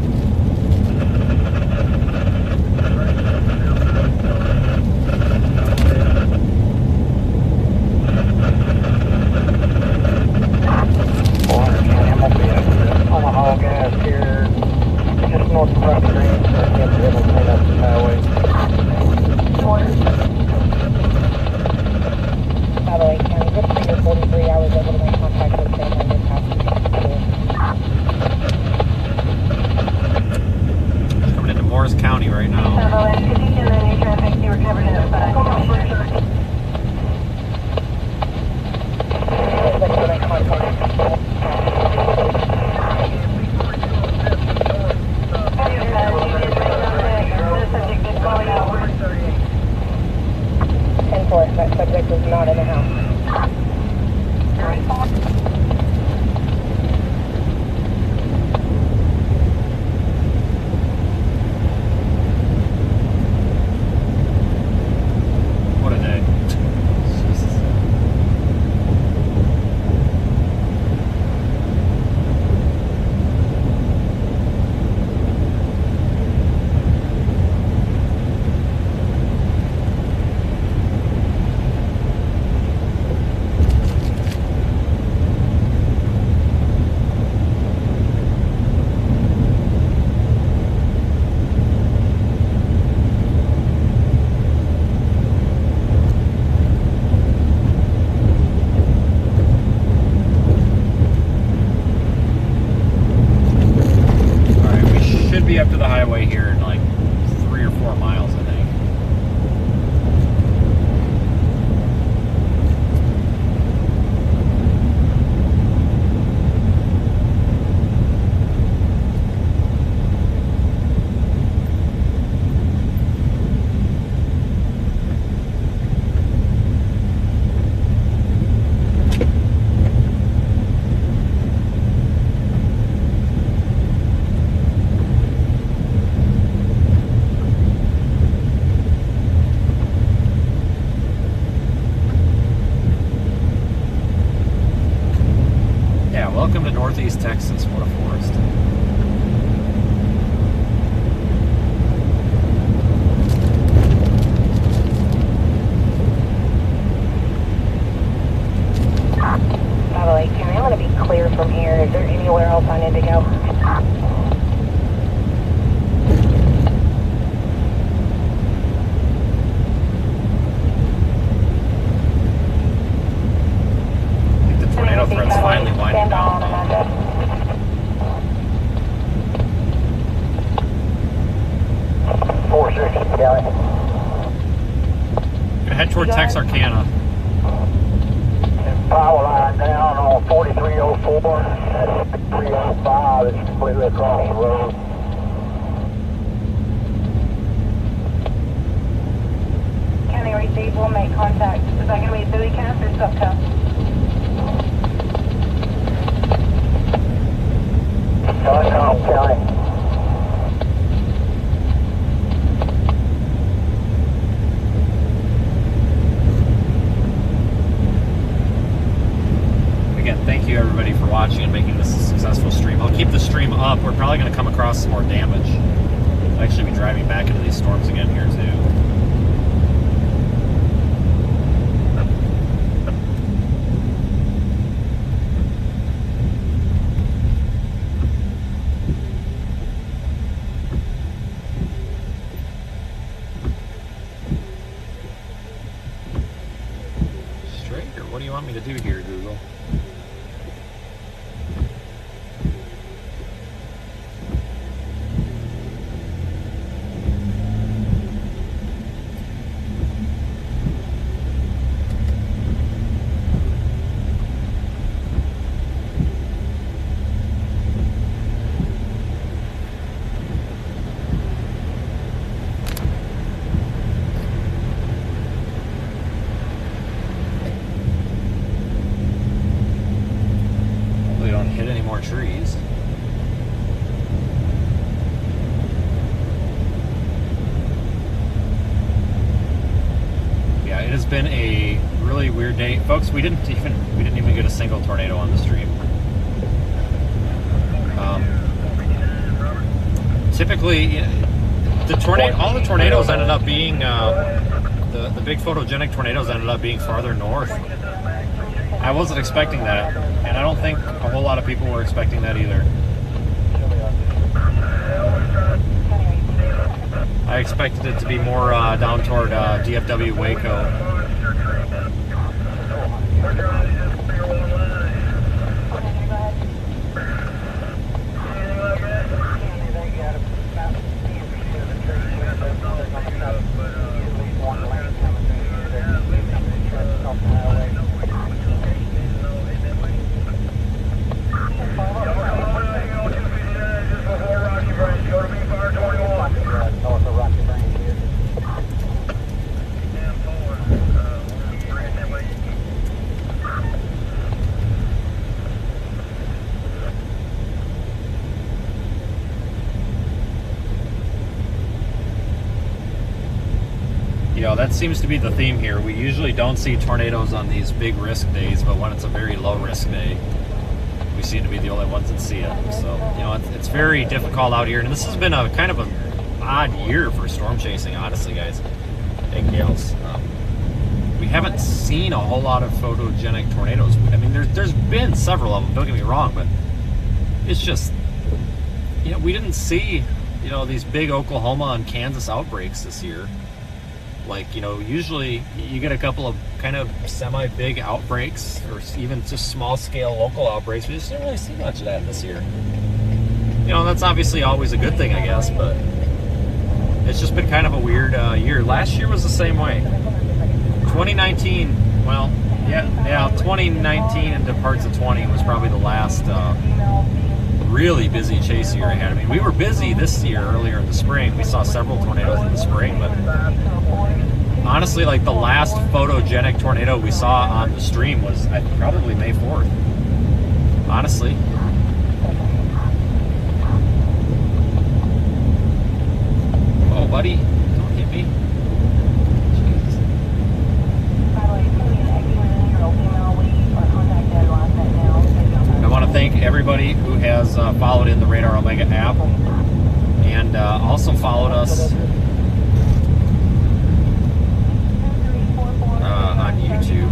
Omaha gas here, just north of Rock Green, turning up the hill and clean up the highway. By the way, County, just for your 43, I was able to make contact with them and just have Just coming into Morris County right now. Condition and new traffic, you were covered in the side. that subject was not in the house. What a day. Be up to the highway here in like 3 or 4 miles, I think. Welcome to Northeast Texas. What a forest. By the way, Kenny, I'm going to be clear from here. Is there anywhere else I need to go? Tornado threat's finally winding down. Kelly. Gonna head toward Texarkana. Power line down on 4304. That's 305. It's completely across the road. County received, we'll make contact. Is that going to be buoy cast or subcast? Telecom, County. Again, thank you everybody for watching and making this a successful stream. I'll keep the stream up. We're probably going to come across some more damage. I'll actually be driving back into these storms again here too. Straight, or what do you want me to do here, Google? Trees. Yeah, it has been a really weird day, folks. We didn't even get a single tornado on the stream. Typically, all the tornadoes ended up being the big photogenic tornadoes ended up being farther north. I wasn't expecting that, and I don't think a whole lot of people were expecting that either. I expected it to be more down toward DFW Waco. That seems to be the theme here. We usually don't see tornadoes on these big risk days, but when it's a very low risk day, we seem to be the only ones that see it. So, it's very difficult out here, and this has been a kind of an odd year for storm chasing, honestly, guys and gals. We haven't seen a whole lot of photogenic tornadoes. I mean, there's been several of them, don't get me wrong, but it's just, we didn't see, these big Oklahoma and Kansas outbreaks this year. Like, usually you get a couple of kind of semi-big outbreaks or even just small-scale local outbreaks. We just didn't really see much of that this year. That's obviously always a good thing, I guess, but it's just been kind of a weird year. Last year was the same way. 2019, well, yeah, 2019 into parts of 20 was probably the last really busy chase year I had. I mean, we were busy this year earlier in the spring. We saw several tornadoes in the spring, but honestly, like the last photogenic tornado we saw on the stream was probably May 4th. Honestly. Oh, buddy, don't hit me. Jesus. I want to thank everybody who has followed in the Radar Omega app and also followed us on YouTube.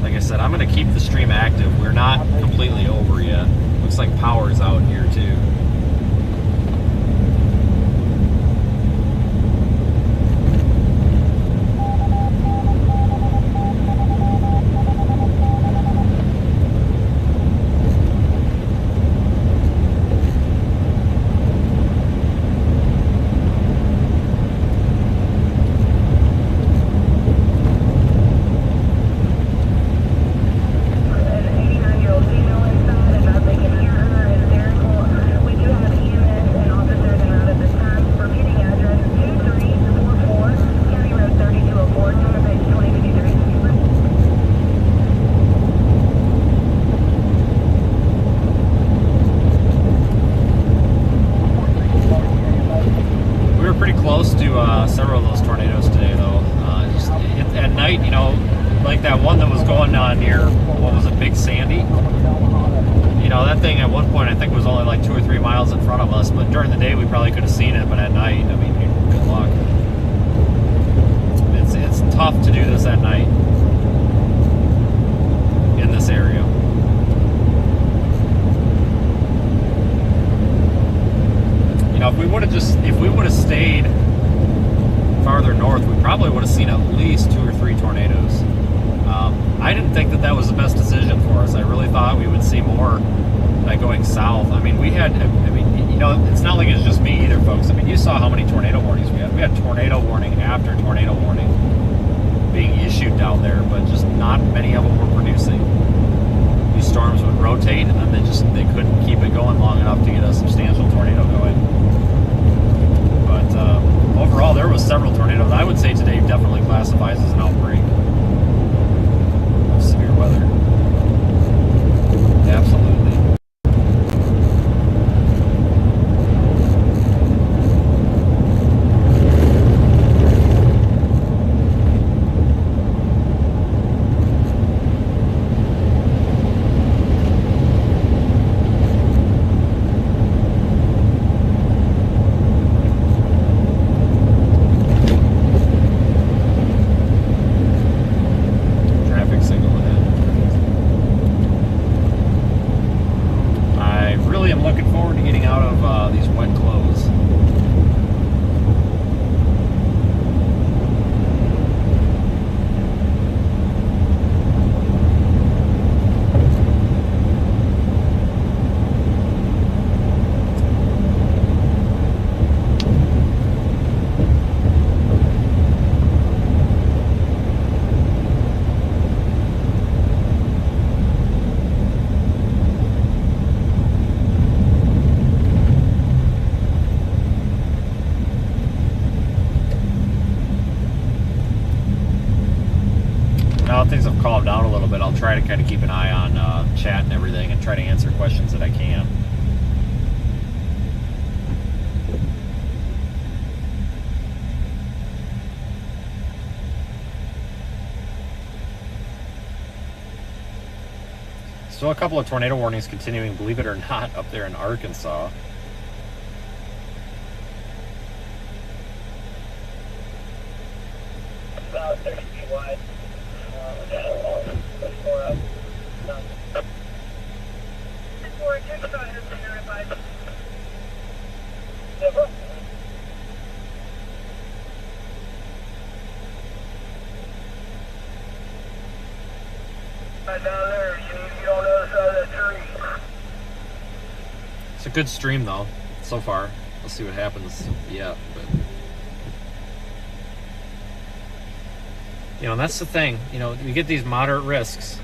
Like I said, I'm going to keep the stream active. We're not completely over yet. Looks like power is out here too. night, you know, like that one that was going on near, what was it, Big Sandy? You know, that thing at one point I think was only like 2 or 3 miles in front of us, but during the day we probably could have seen it, but at night, I mean, good luck. It's tough to do this at night in this area. You know, if we would have stayed farther north, we probably would have seen at least 2 or 3 tornadoes. I didn't think that was the best decision for us. I really thought we would see more by going south. I mean, you know, it's not like it's just me either, folks. I mean, you saw how many tornado warnings we had. We had tornado warning after tornado warning being issued down there, but just not many of them were producing. These storms would rotate, and then they couldn't keep it going long enough to get a substantial tornado going. But overall, there was several tornadoes. I would say today definitely classifies as an outbreak of severe weather. Absolutely. Now things have calmed down a little bit, I'll try to kind of keep an eye on chat and everything and try to answer questions that I can. Still a couple of tornado warnings continuing, believe it or not, up there in Arkansas. About 30 feet wide. Right down there, you need to get on the other side of that tree. It's a good stream though, so far. We'll see what happens yet, but you know, and that's the thing. You know, you get these moderate risks.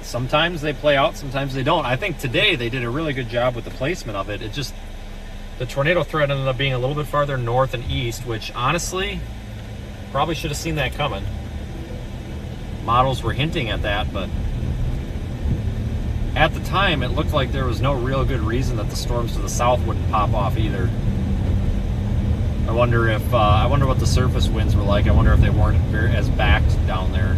Sometimes they play out, sometimes they don't. I think today they did a really good job with the placement of it. It just, the tornado threat ended up being a little bit farther north and east, which honestly, probably should have seen that coming. Models were hinting at that, but at the time it looked like there was no real good reason that the storms to the south wouldn't pop off either. I wonder what the surface winds were like. I wonder if they weren't as backed down there.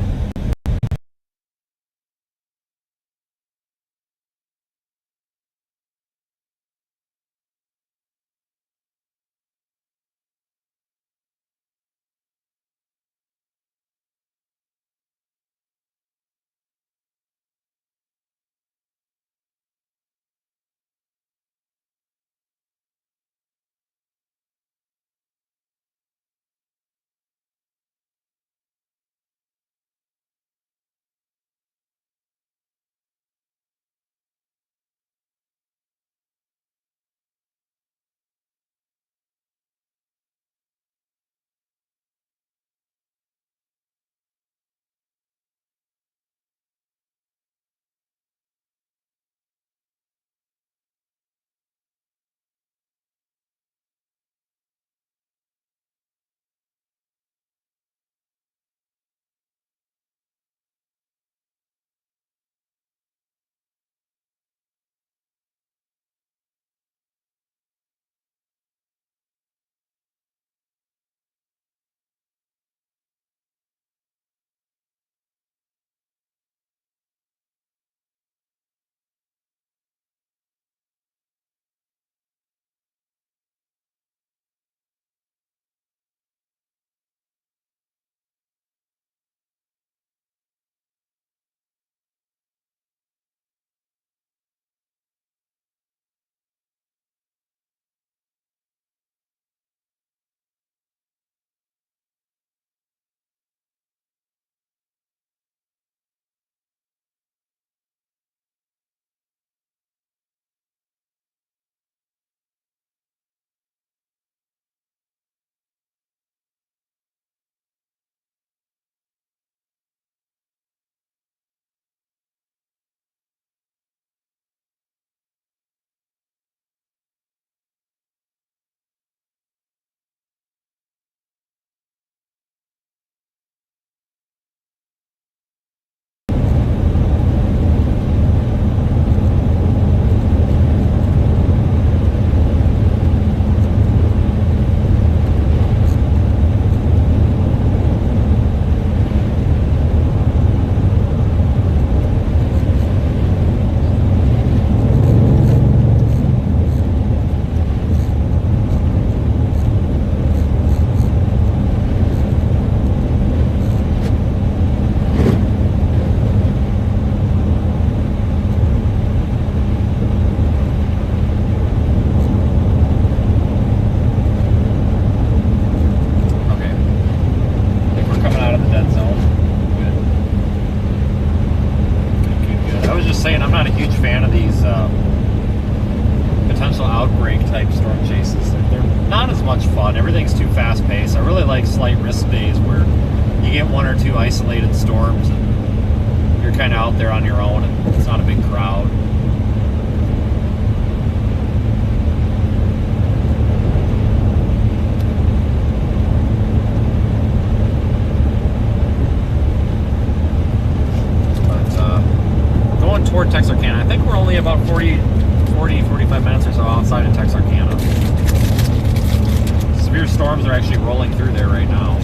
I'm not a huge fan of these potential outbreak type storm chases. They're not as much fun. Everything's too fast paced. I really like slight risk days where you get one or two isolated storms and you're kind of out there on your own and it's not a big crowd. Going toward Texarkana. I think we're only about 45 minutes or so outside of Texarkana. Severe storms are actually rolling through there right now.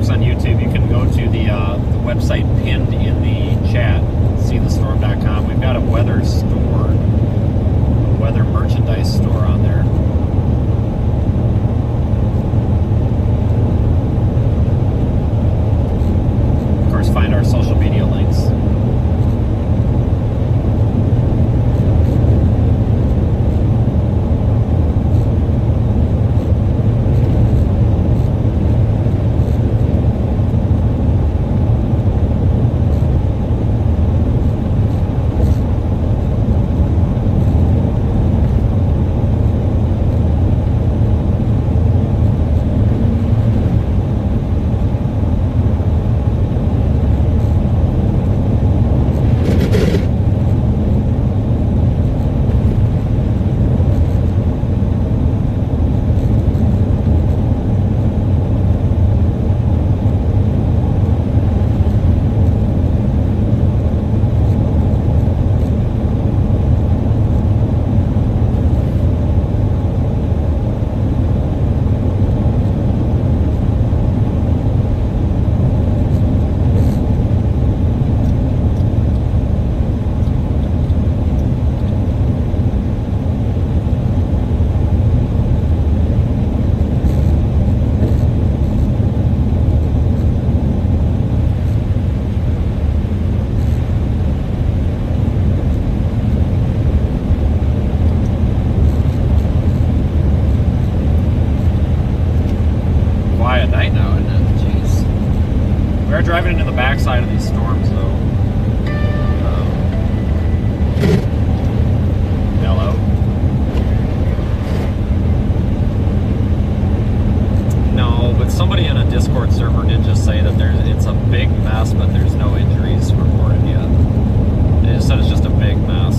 folks on YouTube, you can go to the website pinned in the chat, seethestorm.com. We've got a weather store, a weather merchandise store on there. Of course, find our social media links. Driving into the backside of these storms, though. Hello. No, but somebody in a Discord server did just say that it's a big mess, but there's no injuries reported yet. They just said it's just a big mess.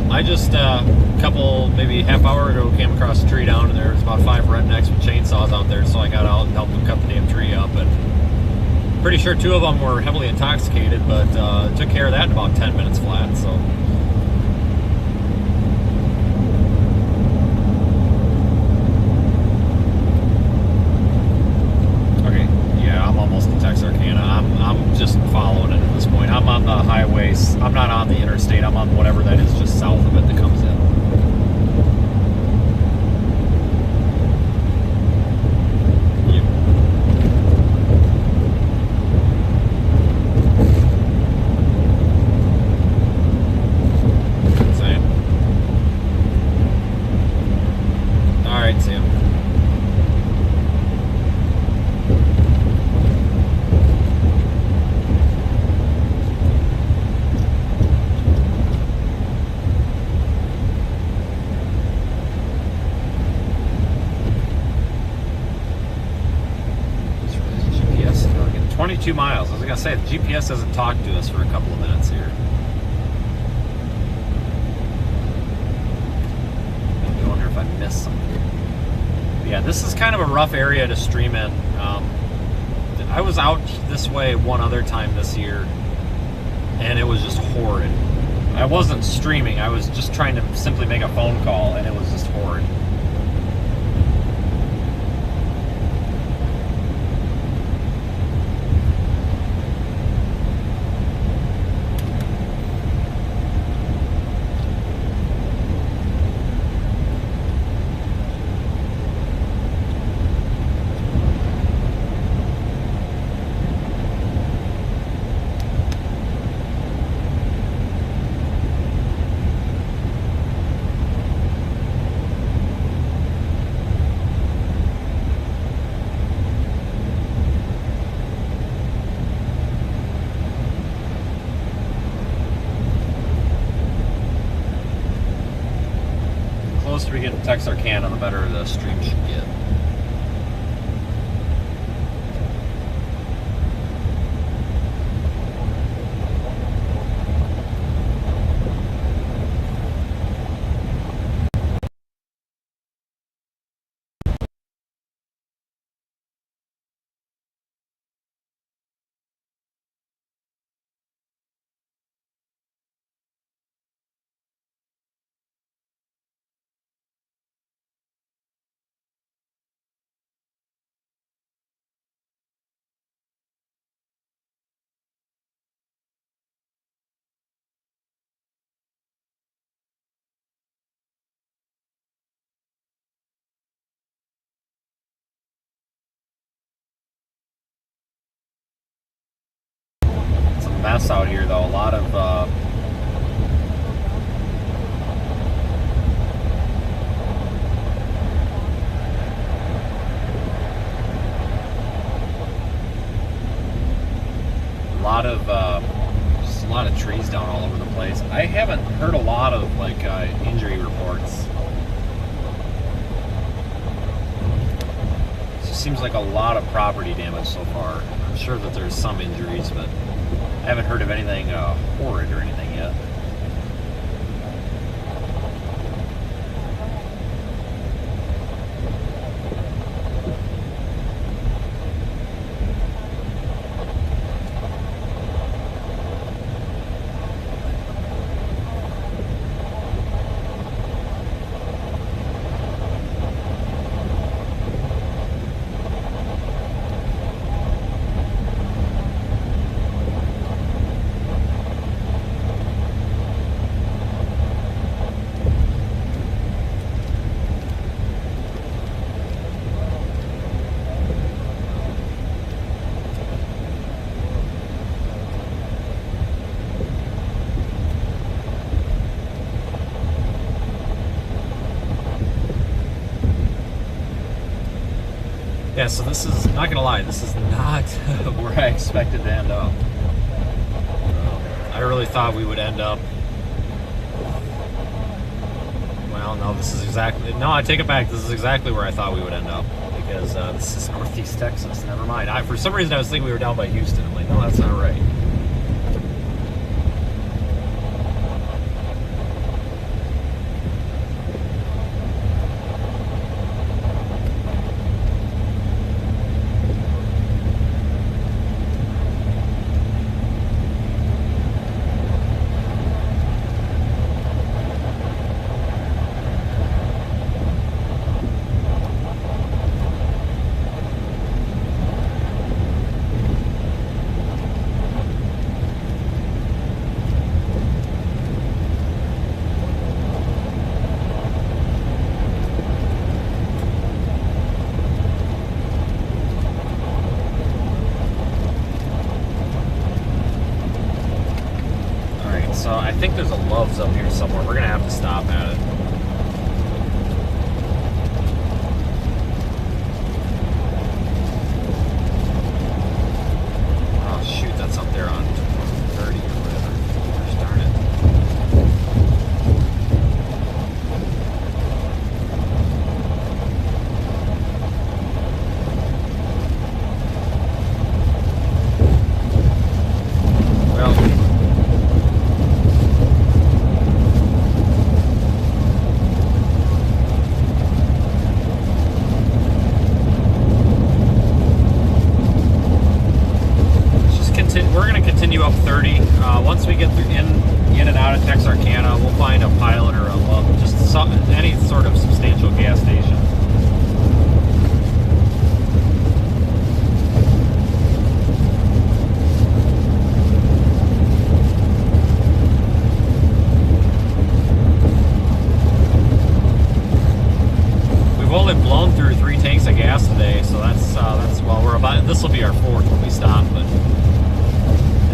I just a couple, maybe half hour ago, came across a tree down, and there was about 5 rednecks with chainsaws out there, so I got out and helped them cut the damn tree up. And pretty sure 2 of them were heavily intoxicated, but took care of that in about 10 minutes flat. So. Okay, yeah, I'm almost in Texarkana. I'm just following it at this point. I'm on the highways. I'm not on the interstate. I'm on whatever that is just south of it that comes in. Yep. 22 miles. I was gonna say, the GPS hasn't talked to us for a couple of minutes here. I wonder if I missed something. But yeah, this is kind of a rough area to stream in. I was out this way one other time this year, and it was just horrid. I wasn't streaming, I was just trying to simply make a phone call, and it was just horrid. The closer we get to Texarkana, the better the stream should get. Mess out here though. A lot of just a lot of trees down all over the place. I haven't heard a lot of like injury reports. It just seems like a lot of property damage so far. I'm sure that there's some injuries, but I haven't heard of anything horrid or anything yet. Yeah, so this is, not gonna lie, this is not where I expected to end up. I really thought we would end up, well, no, this is exactly, no, I take it back, this is exactly where I thought we would end up, because this is Northeast Texas, never mind. For some reason I was thinking we were down by Houston. I'm like, no, that's not right. So I think there's a Love's up here somewhere. We're gonna have to stop at it. Oh shoot, that's up there on 30 or whatever. Gosh darn it. continue up 30. Once we get through in and out of Texarkana, we'll find a Pilot or any sort of substantial gas station. We've only blown through 3 tanks of gas today, so that's well, we're about, this will be our 4th when we stop, but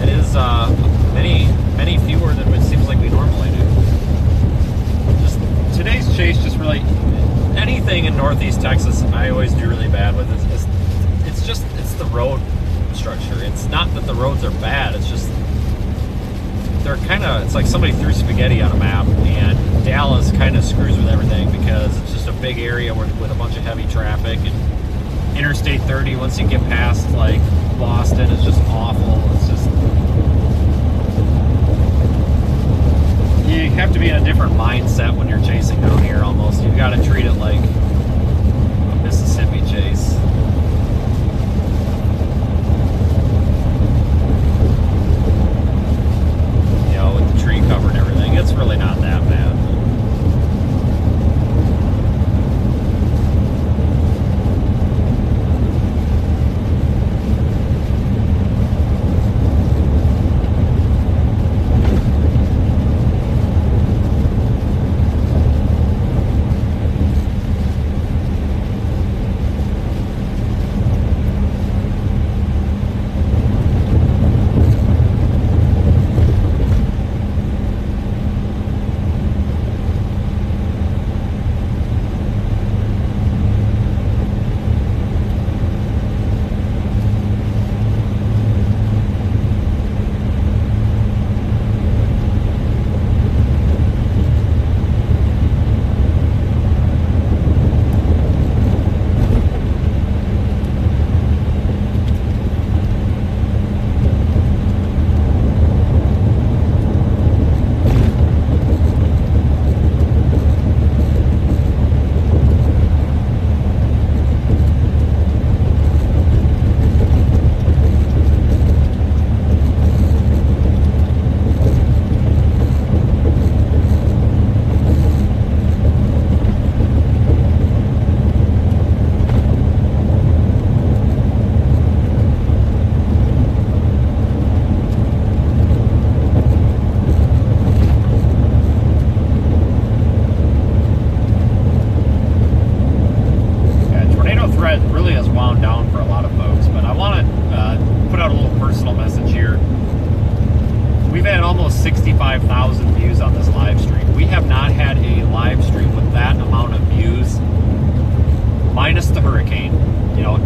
it is many fewer than it seems like we normally do. Just today's chase, just really anything in Northeast Texas, I always do really bad with. It's the road structure. It's not that the roads are bad. It's just they're kind of, it's like somebody threw spaghetti on a map, and Dallas kind of screws with everything because it's just a big area with a bunch of heavy traffic, and Interstate 30, once you get past like Boston, is just awful. It's just, you have to be in a different mindset when you're chasing down here almost. You've got to treat it like a Mississippi chase. You know, with the tree cover and everything, it's really not that bad.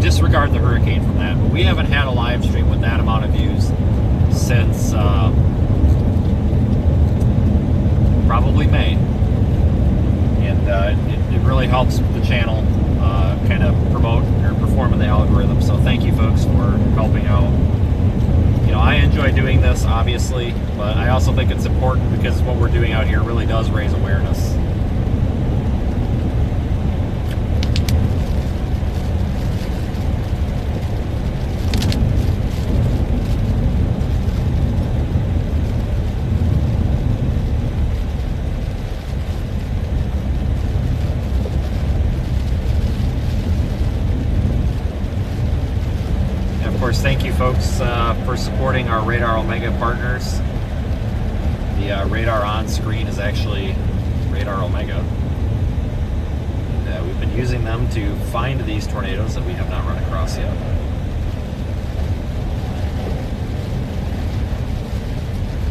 Disregard the hurricane from that, but we haven't had a live stream with that amount of views since probably May, and it really helps the channel kind of promote or perform in the algorithm. So thank you folks for helping out. You know, I enjoy doing this obviously, but I also think it's important because what we're doing out here really does raise awareness. Thank you folks for supporting our Radar Omega partners. The radar on screen is actually Radar Omega. And, we've been using them to find these tornadoes that we have not run across yet.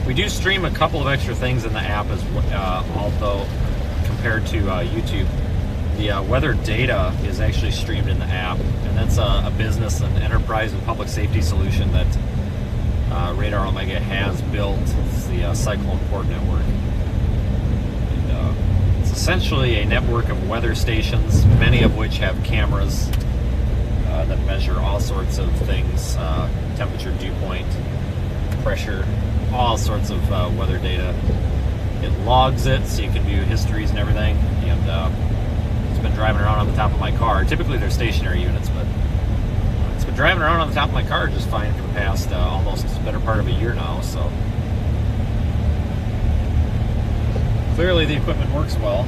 We do stream a couple of extra things in the app as although compared to YouTube. The weather data is actually streamed in the app, and that's a business and enterprise and public safety solution that Radar Omega has built. It's the Cyclone Port Network. And, it's essentially a network of weather stations, many of which have cameras that measure all sorts of things, temperature, dew point, pressure, all sorts of weather data. It logs it so you can view histories and everything, and been driving around on the top of my car. Typically they're stationary units, but it's been been driving around on the top of my car just fine for the past almost better part of a year now, so clearly the equipment works well.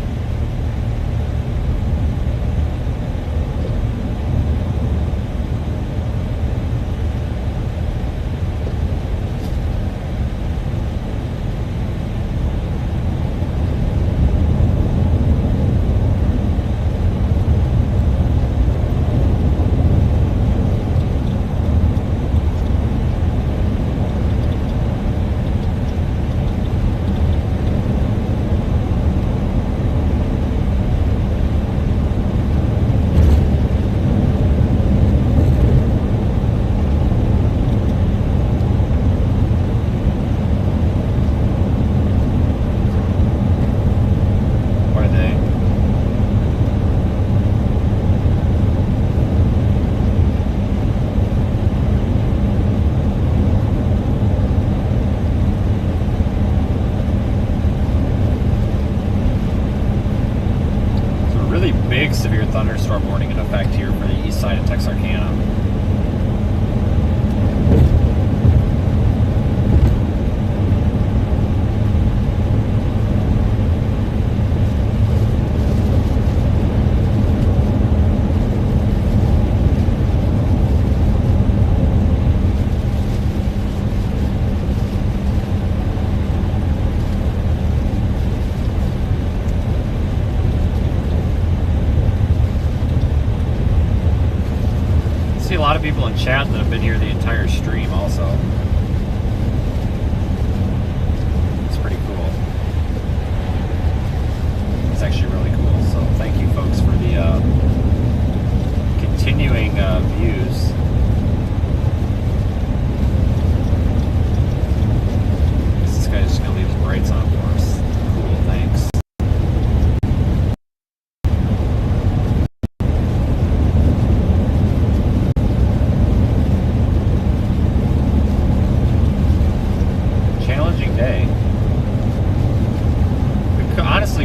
Big severe thunderstorm warning in effect here for the east side of Texarkana. See a lot of people in chat that have been here the entire stream also. It's pretty cool. It's actually really cool. So thank you folks for the continuing views. This guy's just gonna leave his brights on for us. Cool, thanks.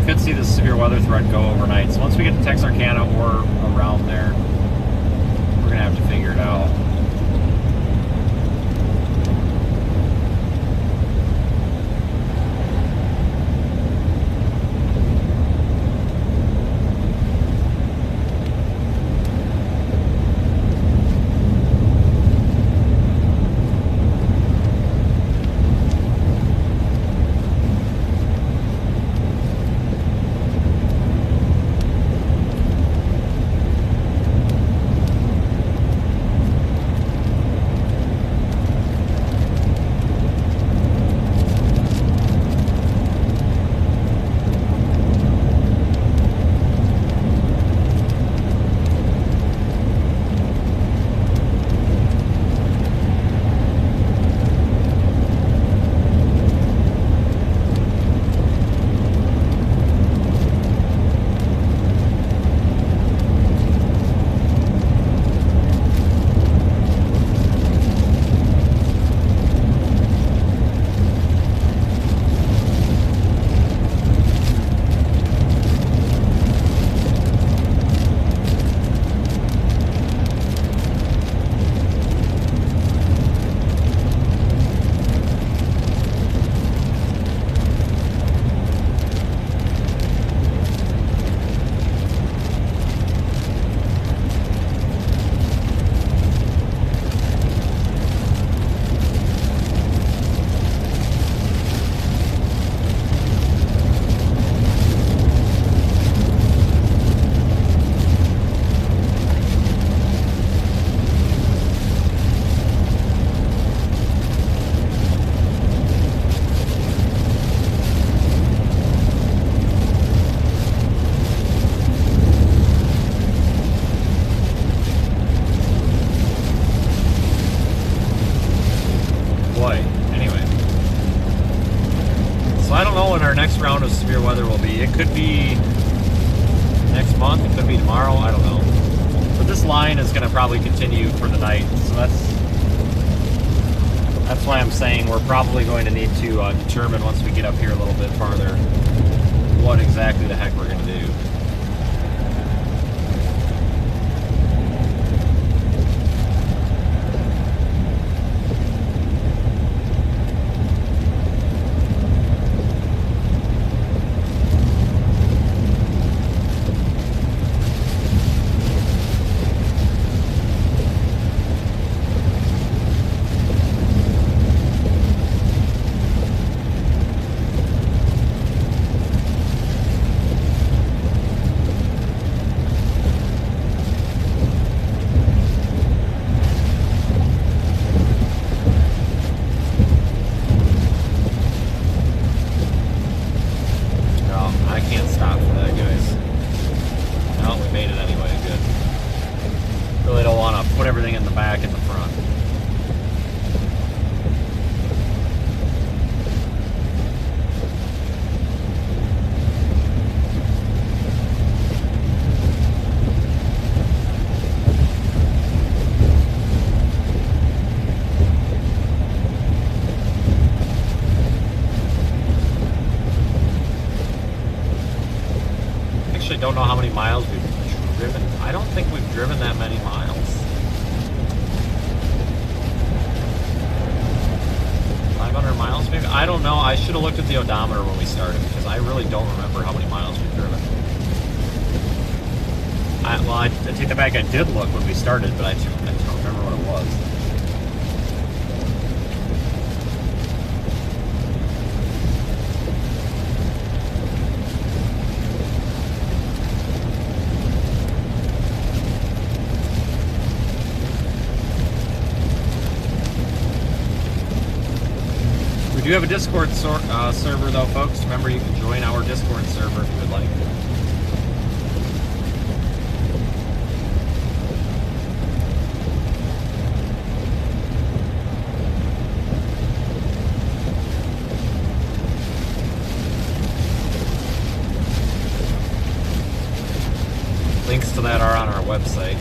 Could see the severe weather threat go overnight. So once we get to Texarkana or around there, we're gonna have to figure it out. Next round of severe weather will be. It could be next month, it could be tomorrow, I don't know. But this line is going to probably continue for the night, so that's why I'm saying we're probably going to need to determine once we get up here a little bit farther what exactly the heck we're going to do. the front. Don't know how many miles we've driven. I don't think we've driven that many miles. 500 miles maybe? I don't know. I should have looked at the odometer when we started because I really don't remember how many miles we've driven. I take that back. I did look when we started, but I don't remember what it was. We do have a Discord server though, folks. Remember, you can join our Discord server if you would like. Links to that are on our website.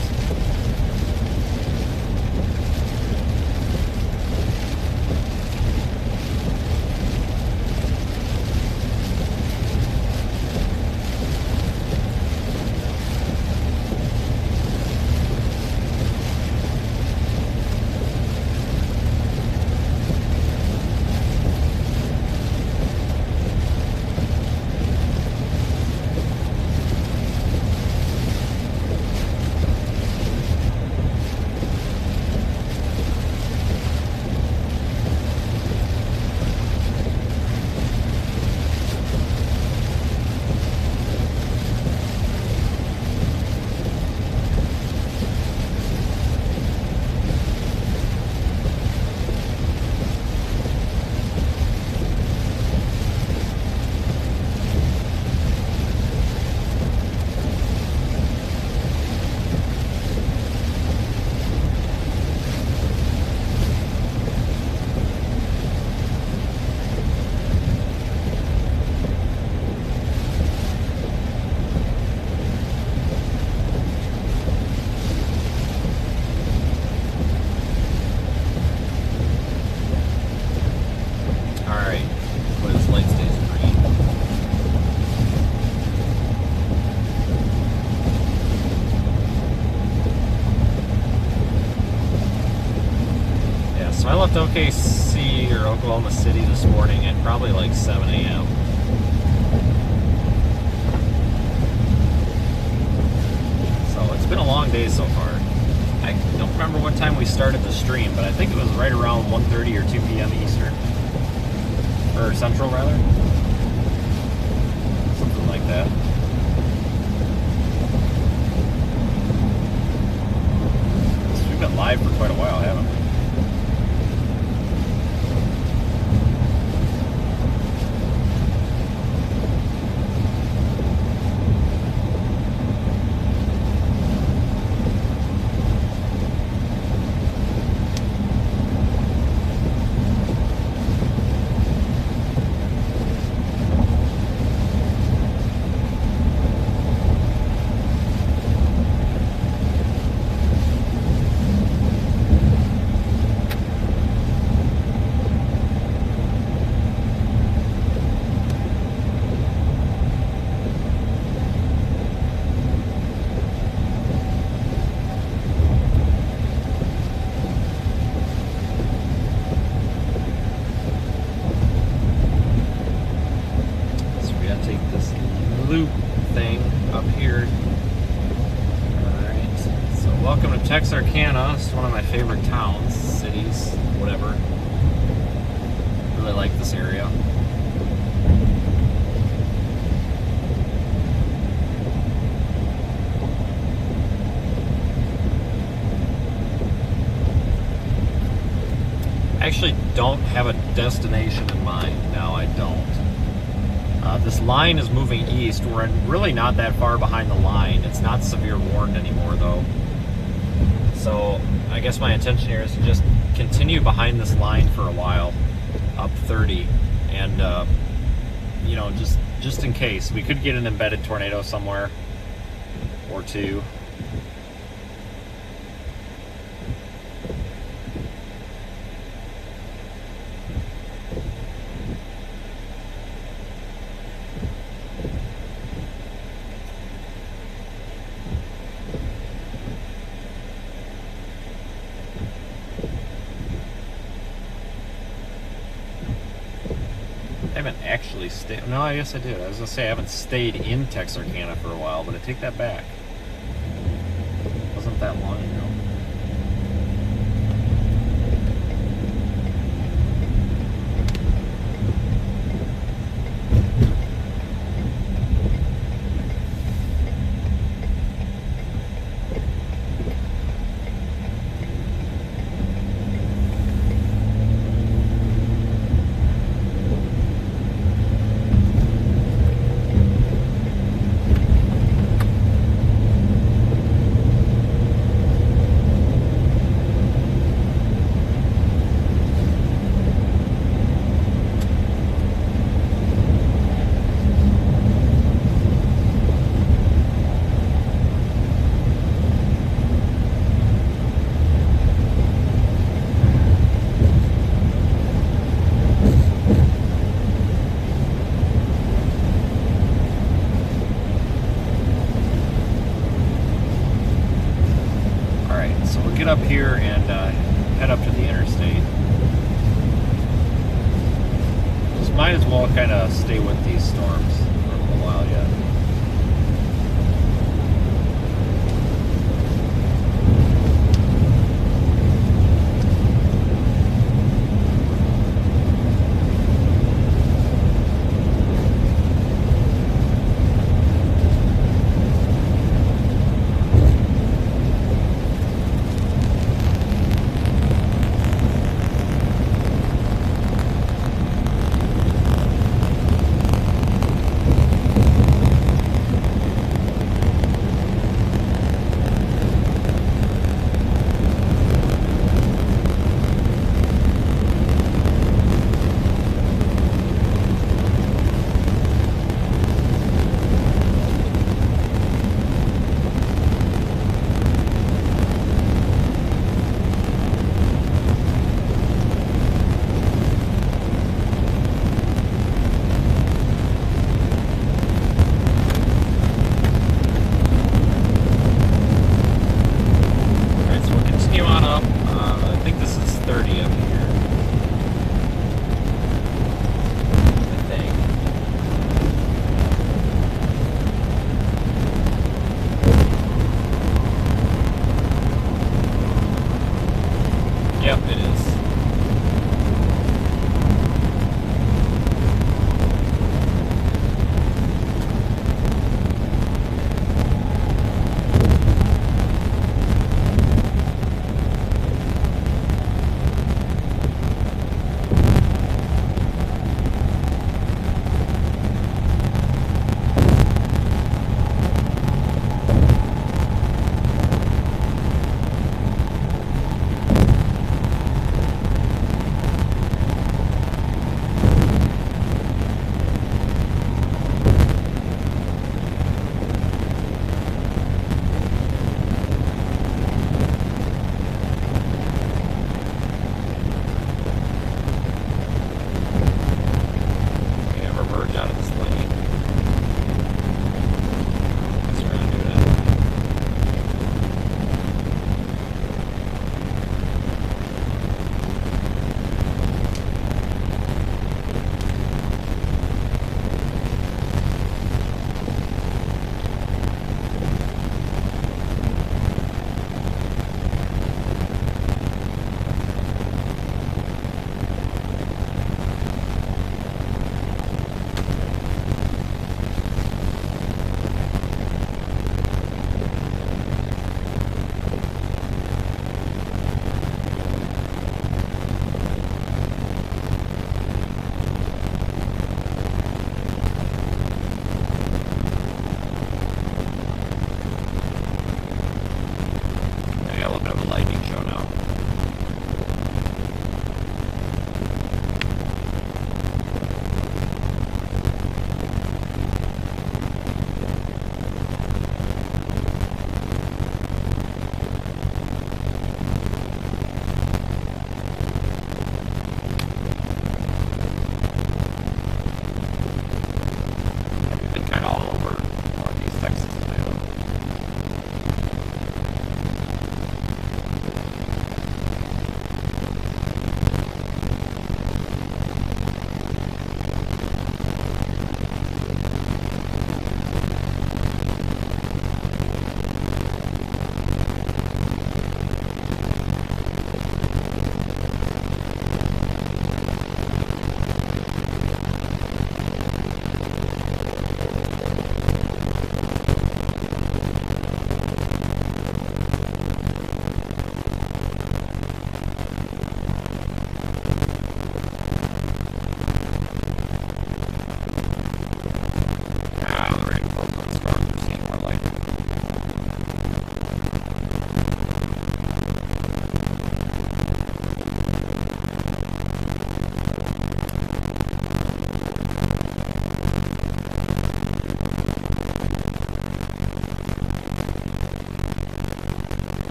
OKC or Oklahoma City this morning at probably like 7 a.m. So it's been a long day so far. I don't remember what time we started the stream, but I think it was right around 1:30 or 2 p.m. Eastern. Or Central, rather. Something like that. So we've been live for quite a while, haven't we? Texarkana is one of my favorite towns, cities, whatever. Really like this area. I actually don't have a destination in mind. No, I don't. This line is moving east. We're really not that far behind the line. It's not severe warned anymore, though. So I guess my intention here is to just continue behind this line for a while, up 30, and you know, just in case. We could get an embedded tornado somewhere or two. I haven't actually stayed. No, I guess I did. I was gonna say I haven't stayed in Texarkana for a while, but I take that back. It wasn't that long ago. Get up here and head up to the interstate. Just might as well kind of stay with these storms for a little while yet.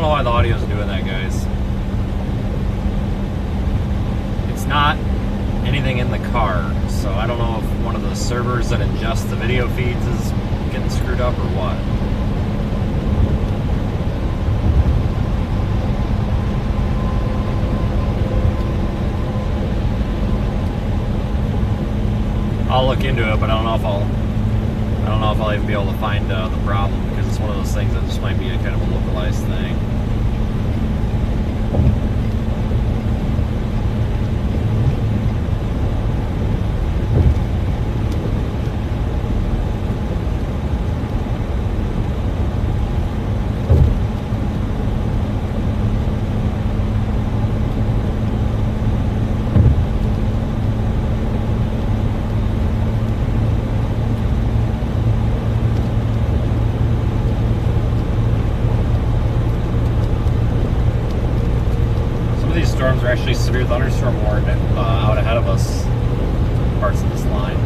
know why the audio is doing that, guys. It's not anything in the car, so I don't know if one of the servers that ingest the video feeds is getting screwed up or what. I'll look into it, but I don't know if I'll even be able to find the problem, because it's one of those things that just might be a kind of a localized thing. Storms are actually severe thunderstorm warned out ahead of us, parts of this line.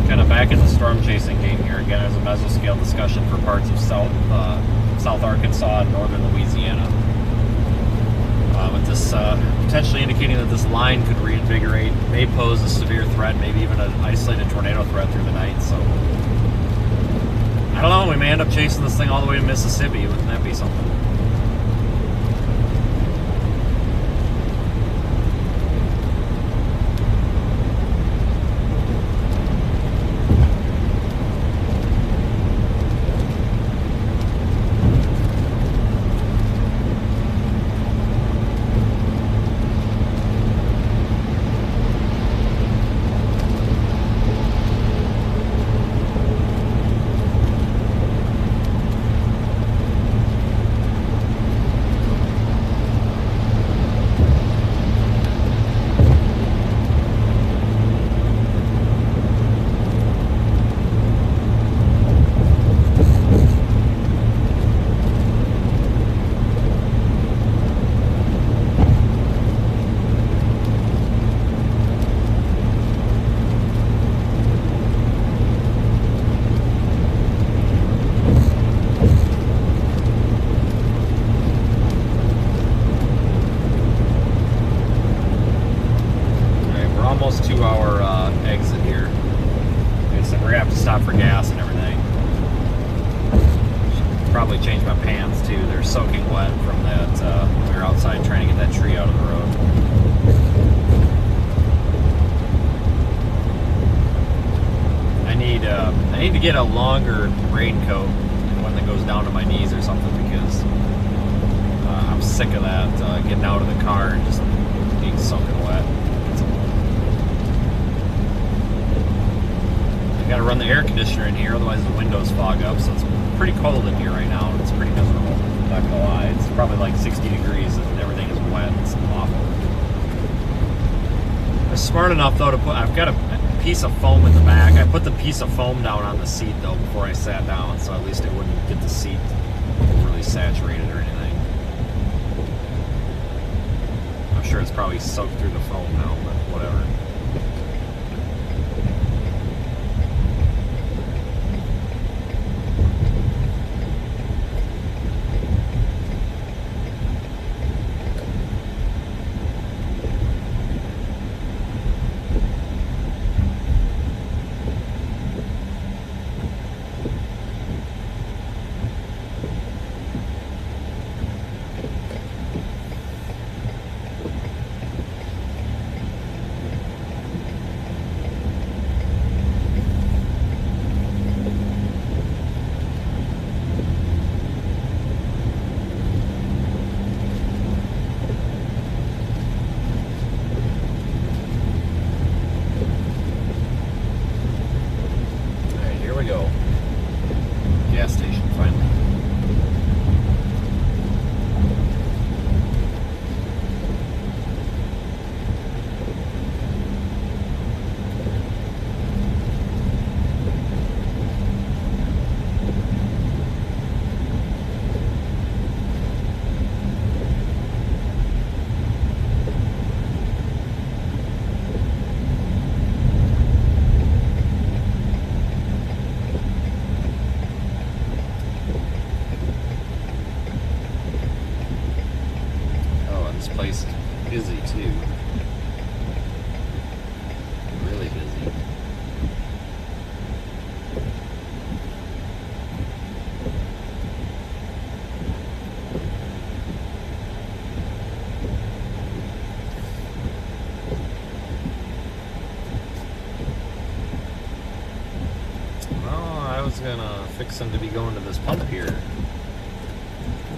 Kind of back in the storm chasing game here again. There's a mesoscale discussion for parts of South Arkansas and northern Louisiana. With this potentially indicating that this line could reinvigorate, may pose a severe threat, maybe even an isolated tornado threat through the night. So I don't know, we may end up chasing this thing all the way to Mississippi. Wouldn't that be something? Exit here. Okay, so we're gonna have to stop for gas and everything. Should probably change my pants too. They're soaking wet from that. We were outside trying to get that tree out of the road. I need to get a longer raincoat, one that goes down to my knees or something, because I'm sick of that getting out of the car and just being soaking wet. Got to run the air conditioner in here, otherwise the windows fog up. So it's pretty cold in here right now. It's pretty miserable. I'm not gonna lie. It's probably like 60 degrees and everything is wet. It's awful. I'm smart enough though to put. I've got a piece of foam in the back. I put the piece of foam down on the seat though before I sat down, so at least it wouldn't get the seat really saturated or anything. I'm sure it's probably soaked through the foam now, but whatever. fixing to be going to this pump here.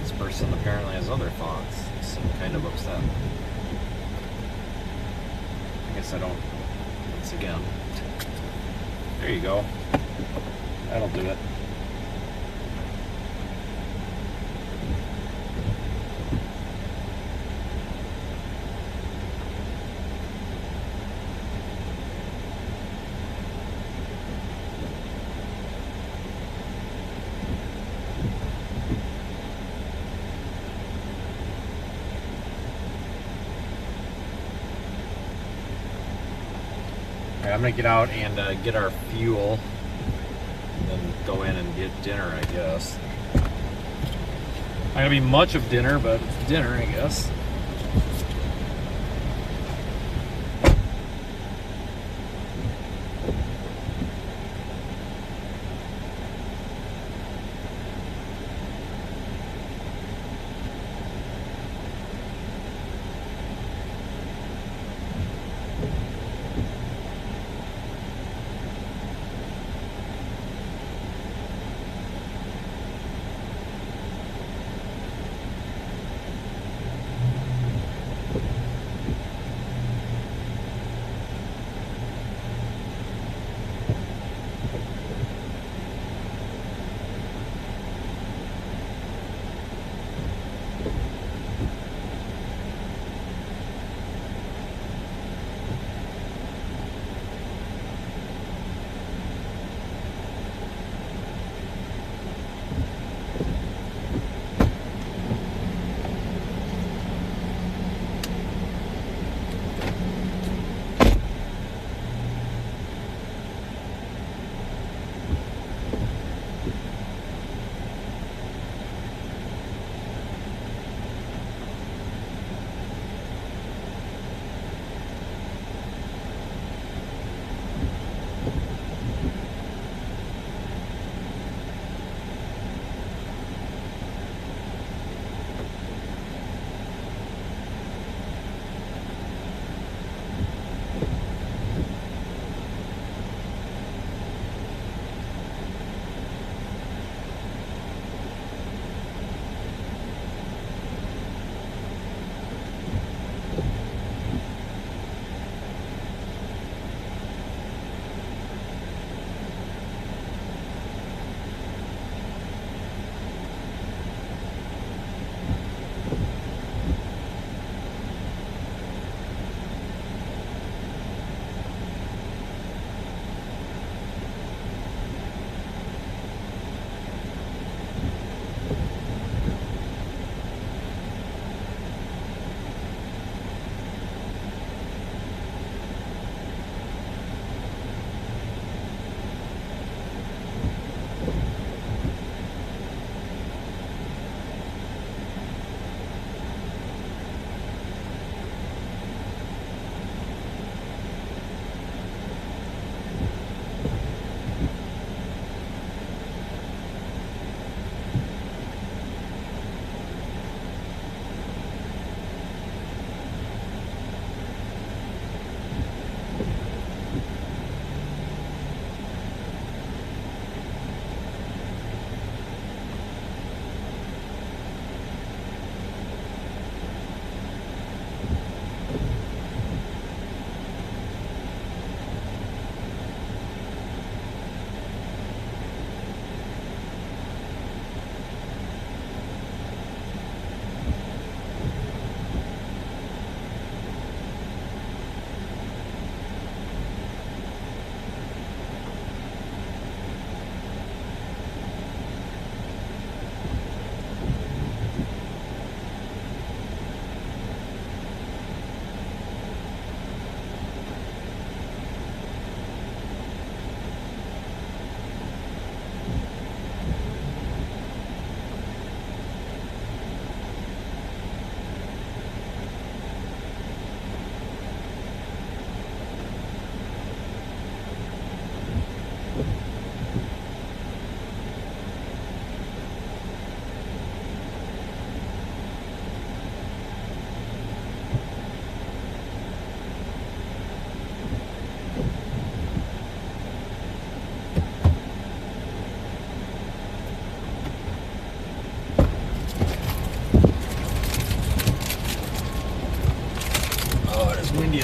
This person apparently has other thoughts. They seem kind of upset. I guess I don't. Once again. There you go. That'll do it. I'm gonna get out and get our fuel, and then go in and get dinner, I guess. Not gonna be much of dinner, but it's dinner, I guess.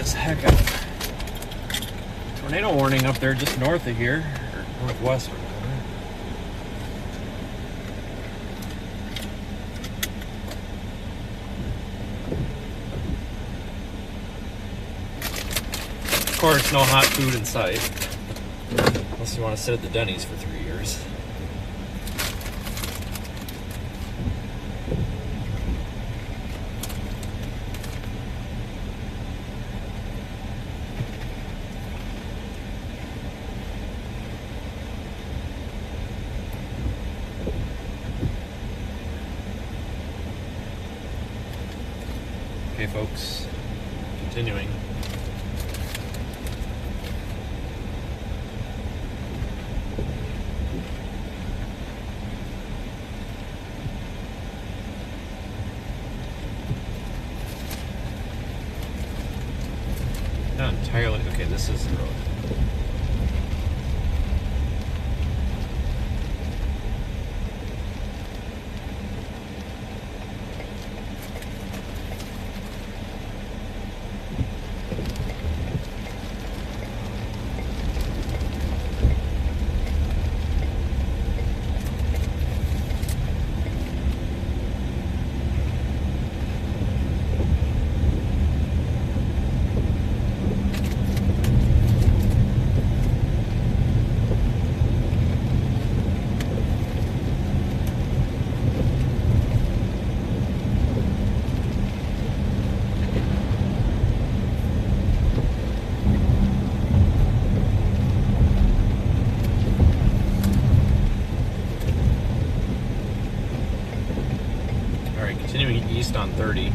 this heck up. Tornado warning up there just north of here, or northwest. Of course, no hot food in sight. Unless you want to sit at the Denny's for 3 years. Okay, folks, continuing. Not entirely. Okay, this is the road. Continuing east on 30.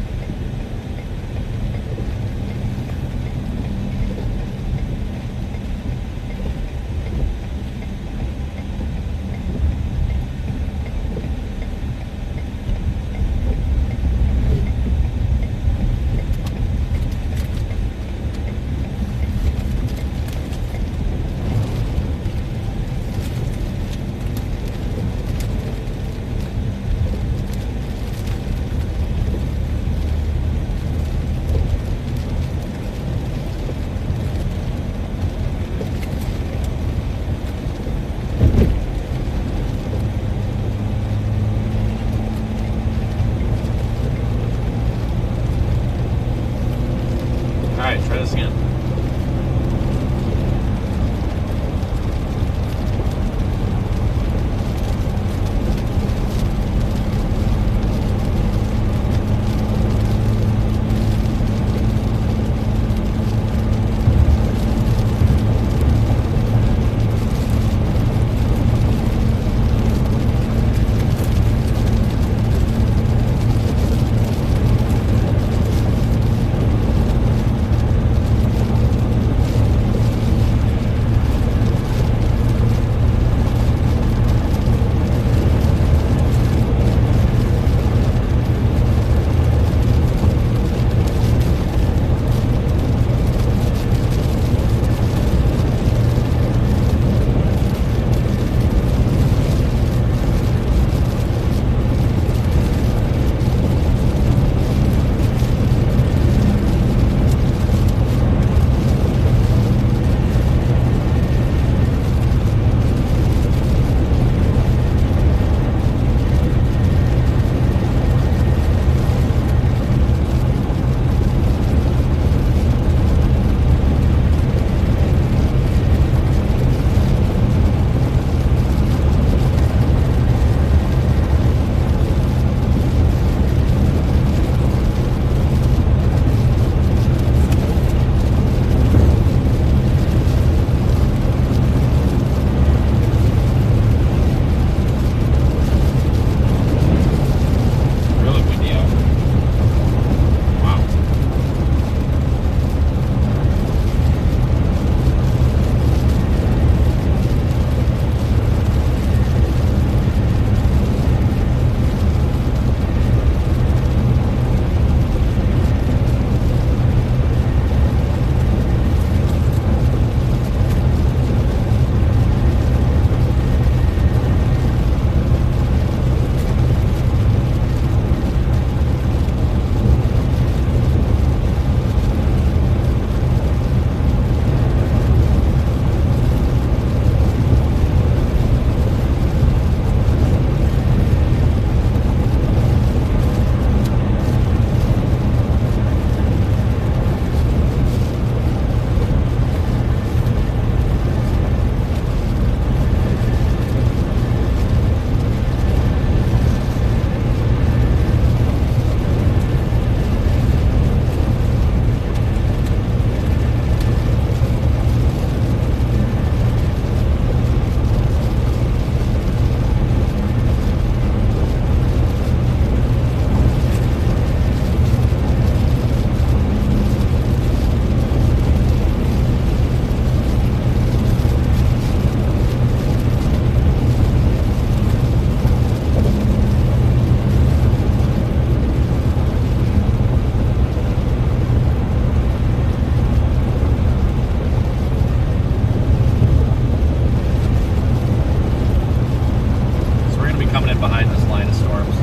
coming in behind this line of storms.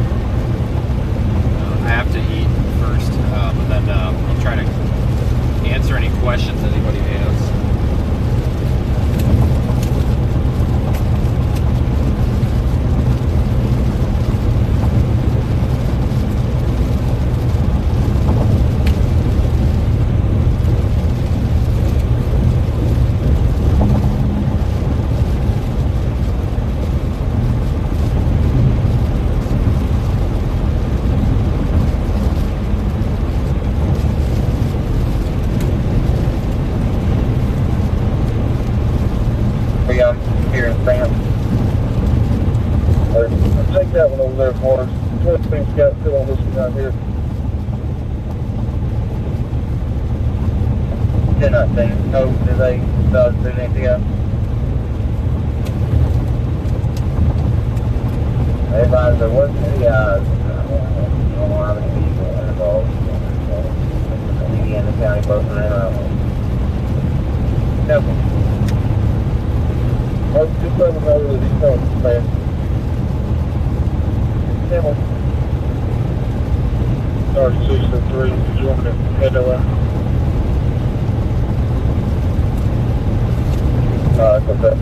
I have to eat first, but then I'll try to answer any questions anybody has. Here in Sam. Take that one over there for us. 12 Scout still on this one out here. 10-19. No, did they do anything else? Everybody, there wasn't any guys. I don't know how many people are involved. Indiana County both ran out. Simple. Just let them know that he's coming, man. Simple. Sorry, 6 and 3. Did you want me to head away? Okay.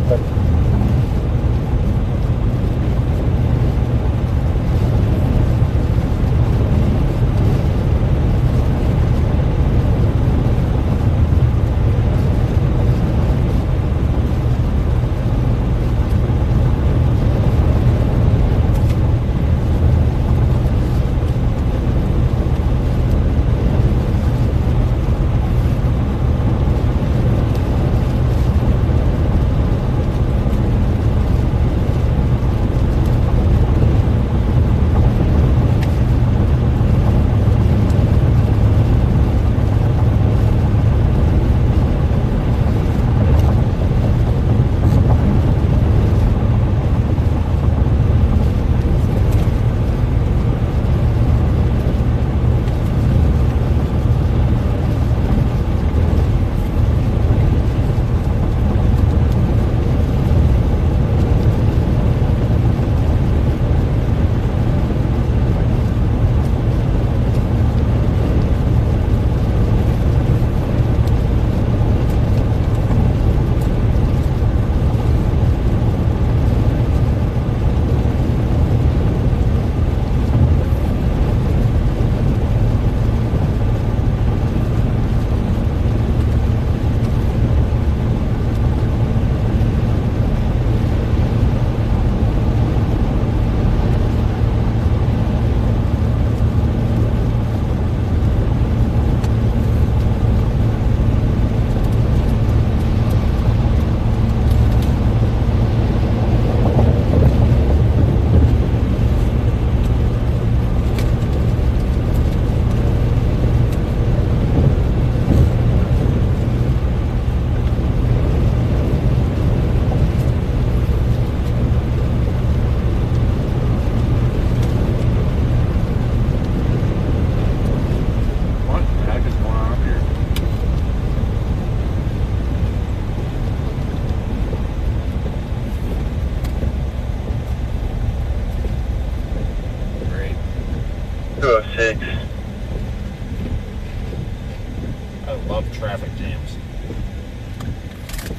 Traffic jams.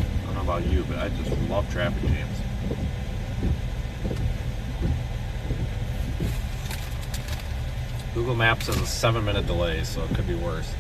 I don't know about you, but I just love traffic jams. Google Maps has a 7-minute delay, so it could be worse.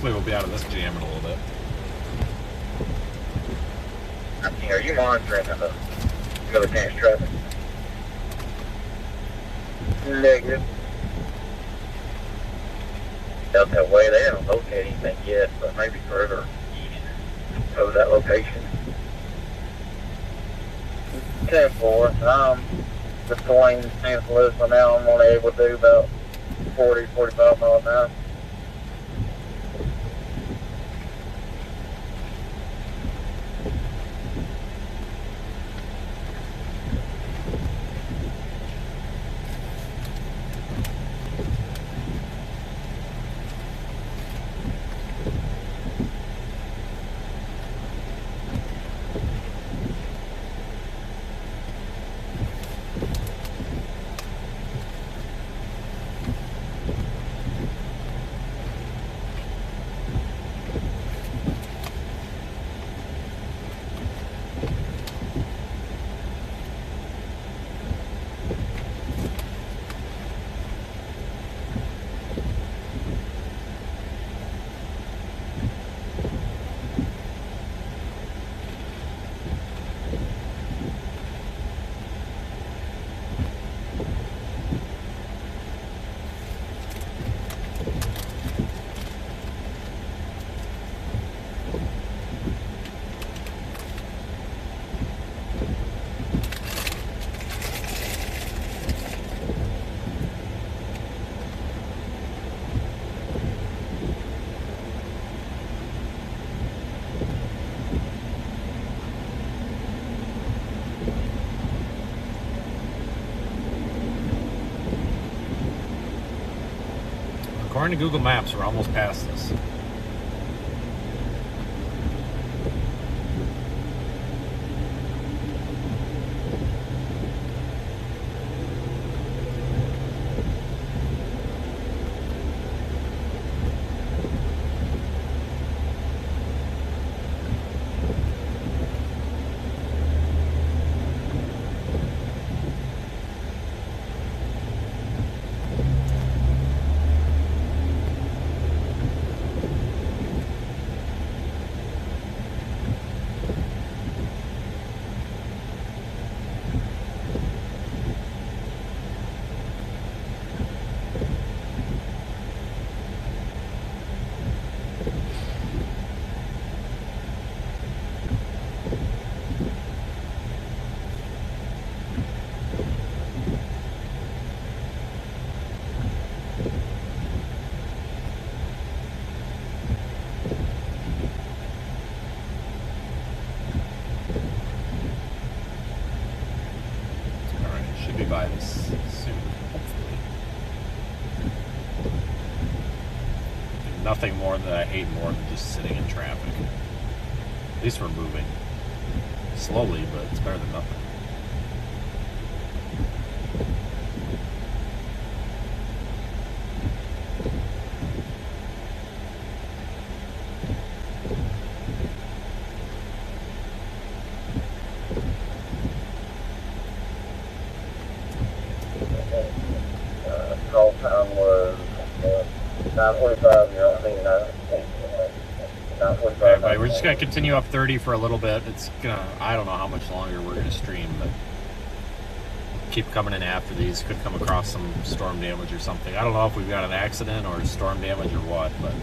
hopefully we'll be out of this jam in a little bit. Are you monitoring the other cash traffic? Negative. Out that way, they haven't located anything yet, but maybe further east of that location. 10-4. Just going San Feliz now. I'm only able to do about 40, 45 miles an hour. According to Google Maps, we're almost past this. By this soon, hopefully. Nothing more that I hate more than just sitting in traffic. At least we're moving. Slowly, but it's better than nothing. Call time was 9:45. I think 9:45. Anyway, we're just gonna continue up 30 for a little bit. It's gonna, I don't know how much longer we're gonna stream, but keep coming in after these. Could come across some storm damage or something. I don't know if we've got an accident or storm damage or what, but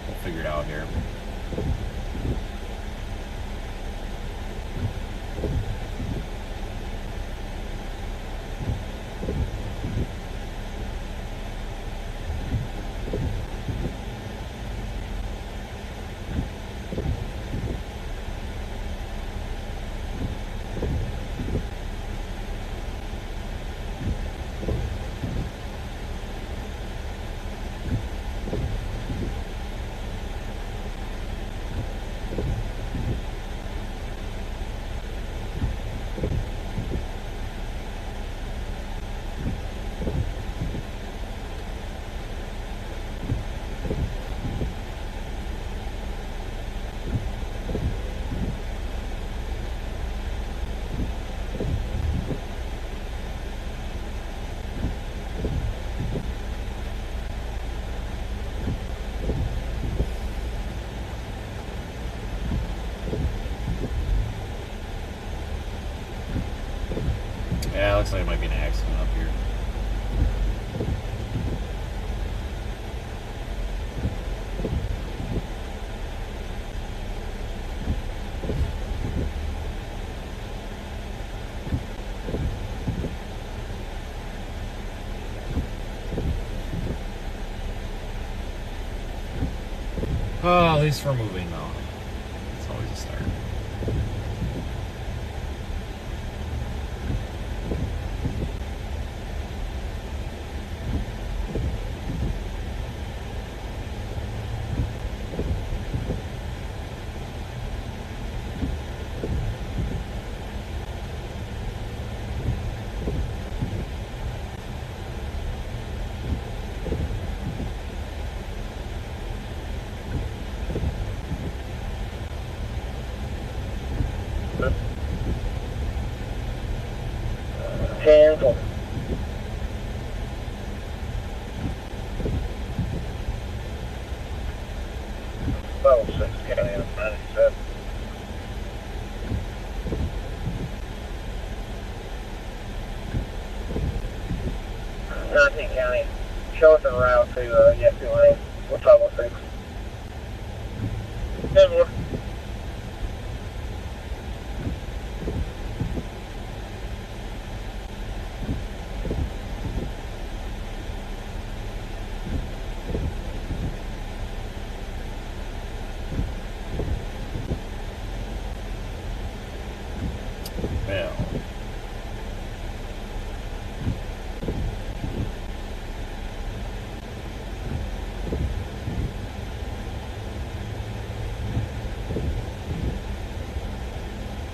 we'll figure it out here. looks like it might be an accident up here. Oh, at least we're moving though. It's always a start. Cancel. Level 6 County 97. County, show us the route to Refueling. What's level 6? 10-4.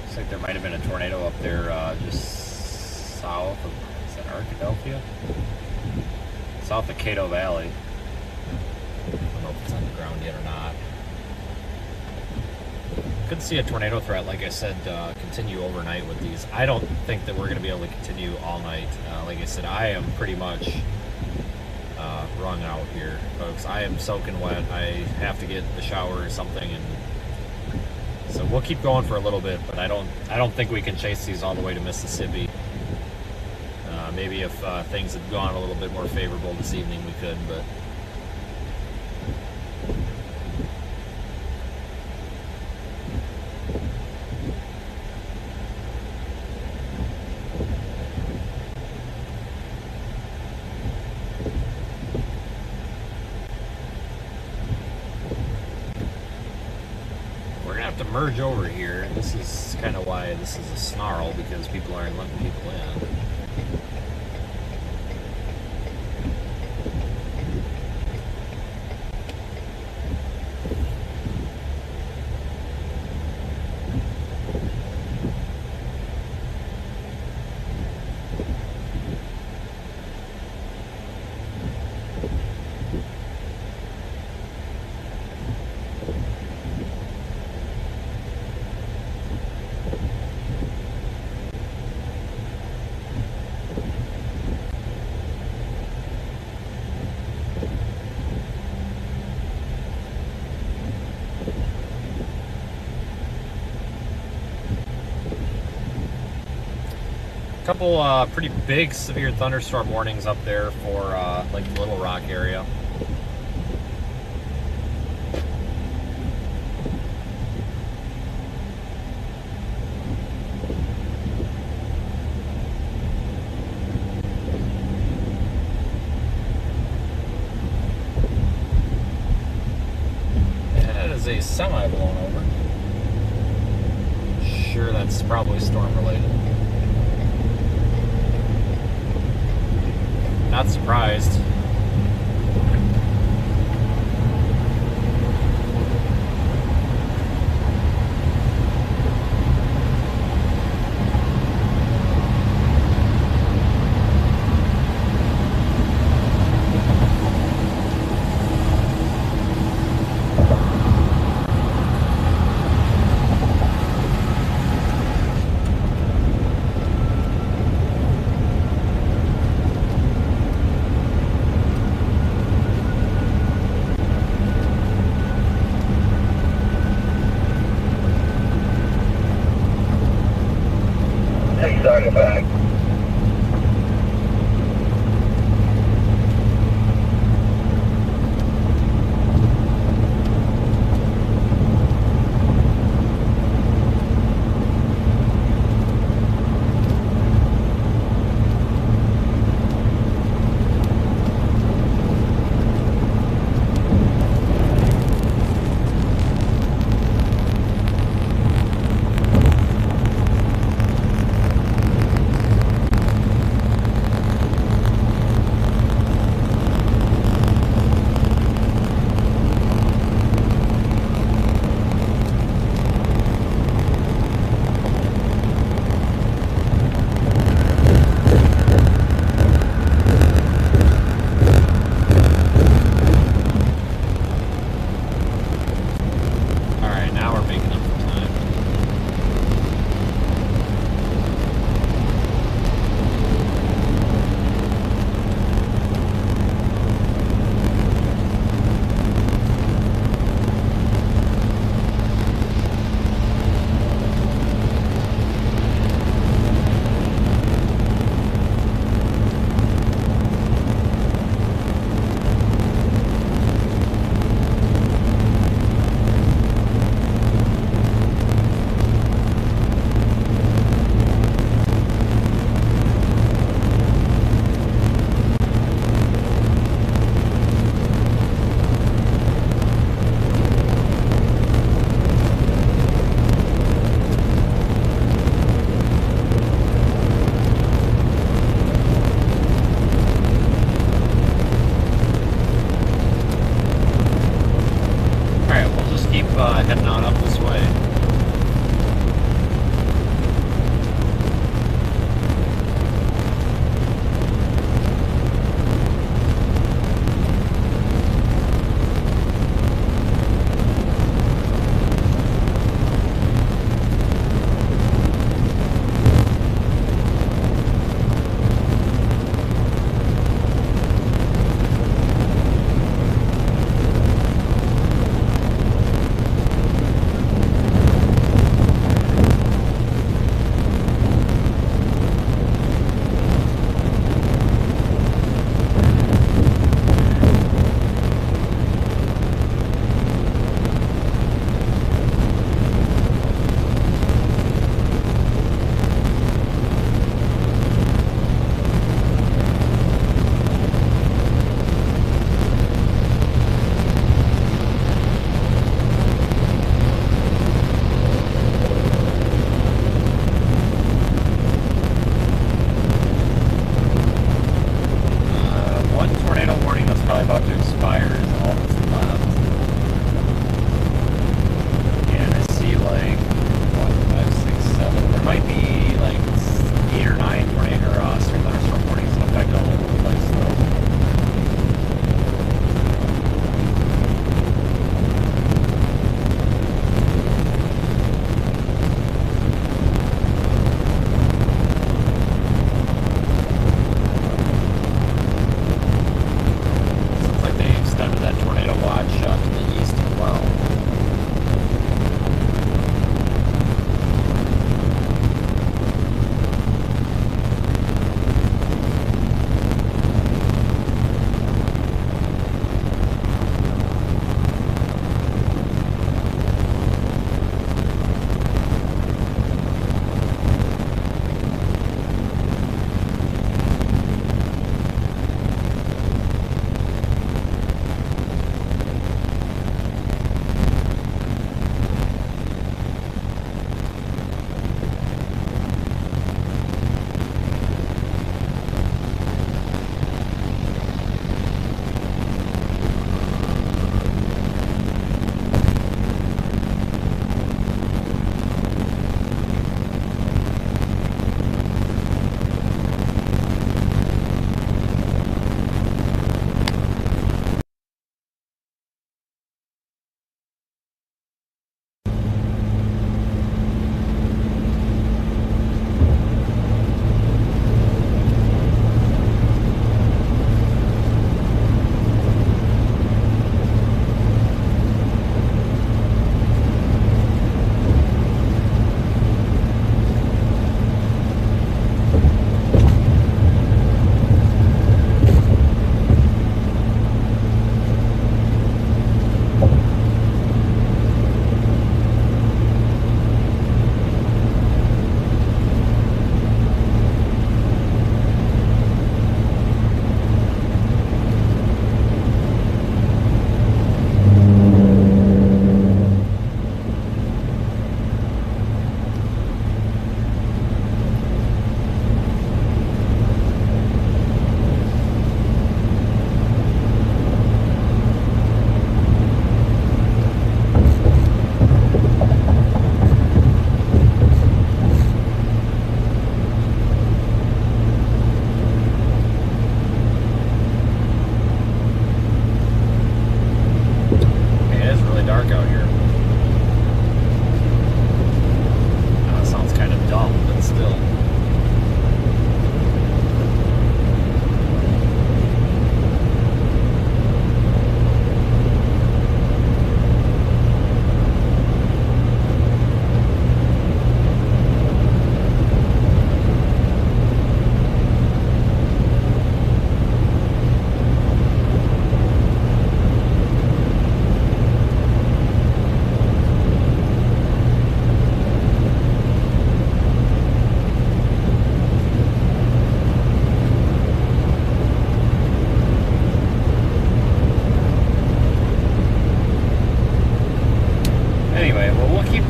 Looks like there might have been a tornado up there just south of, is that Arkadelphia? South of Cato Valley. I don't know if it's on the ground yet or not. Could see a tornado threat, like I said, continue overnight with these. I don't think that we're going to be able to continue all night. Like I said, I am pretty much wrung out here, folks. I am soaking wet. I have to get a shower or something, and so we'll keep going for a little bit. But I don't think we can chase these all the way to Mississippi. Maybe if things had gone a little bit more favorable this evening, we could, but. To merge over here, and this is kind of why this is a snarl, because people aren't letting people in. Couple pretty big severe thunderstorm warnings up there for like the Little Rock area. That is a semi blown over. Sure, that's probably storm related. Not surprised.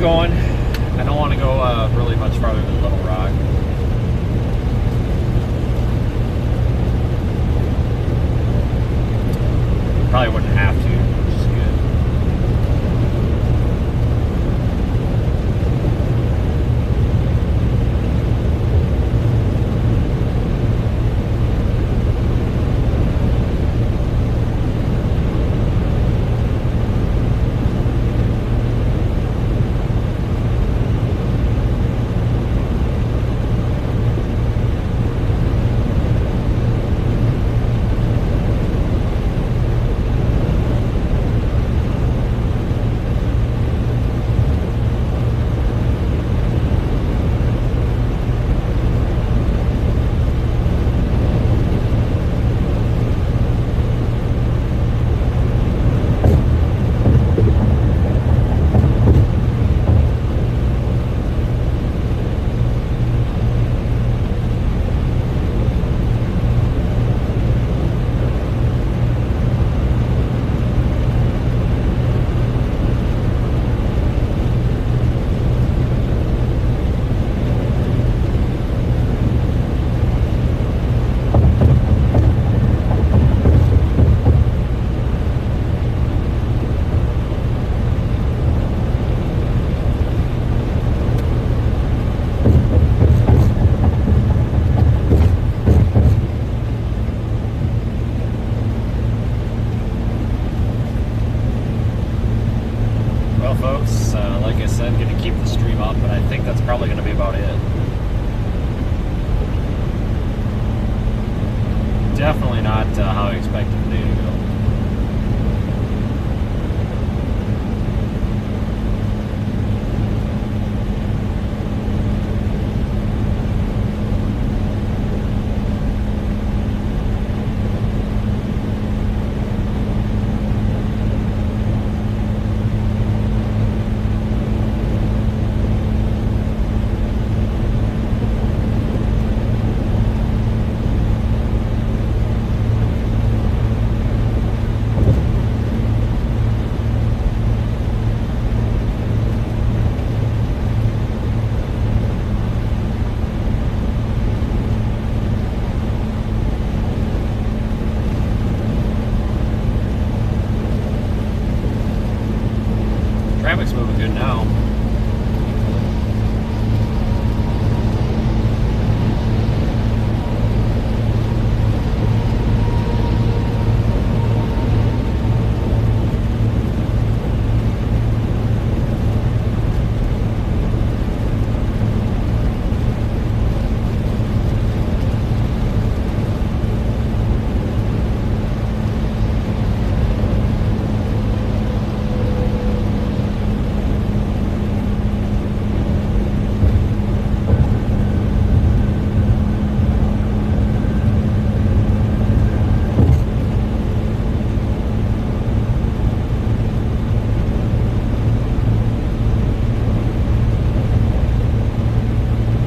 going. I don't want to go really much farther than Little Rock. Probably wouldn't have to, which is good. Like I said, going to keep the stream up, but I think that's probably going to be about it. Definitely not how I expected the day to go. Traffic's moving good now.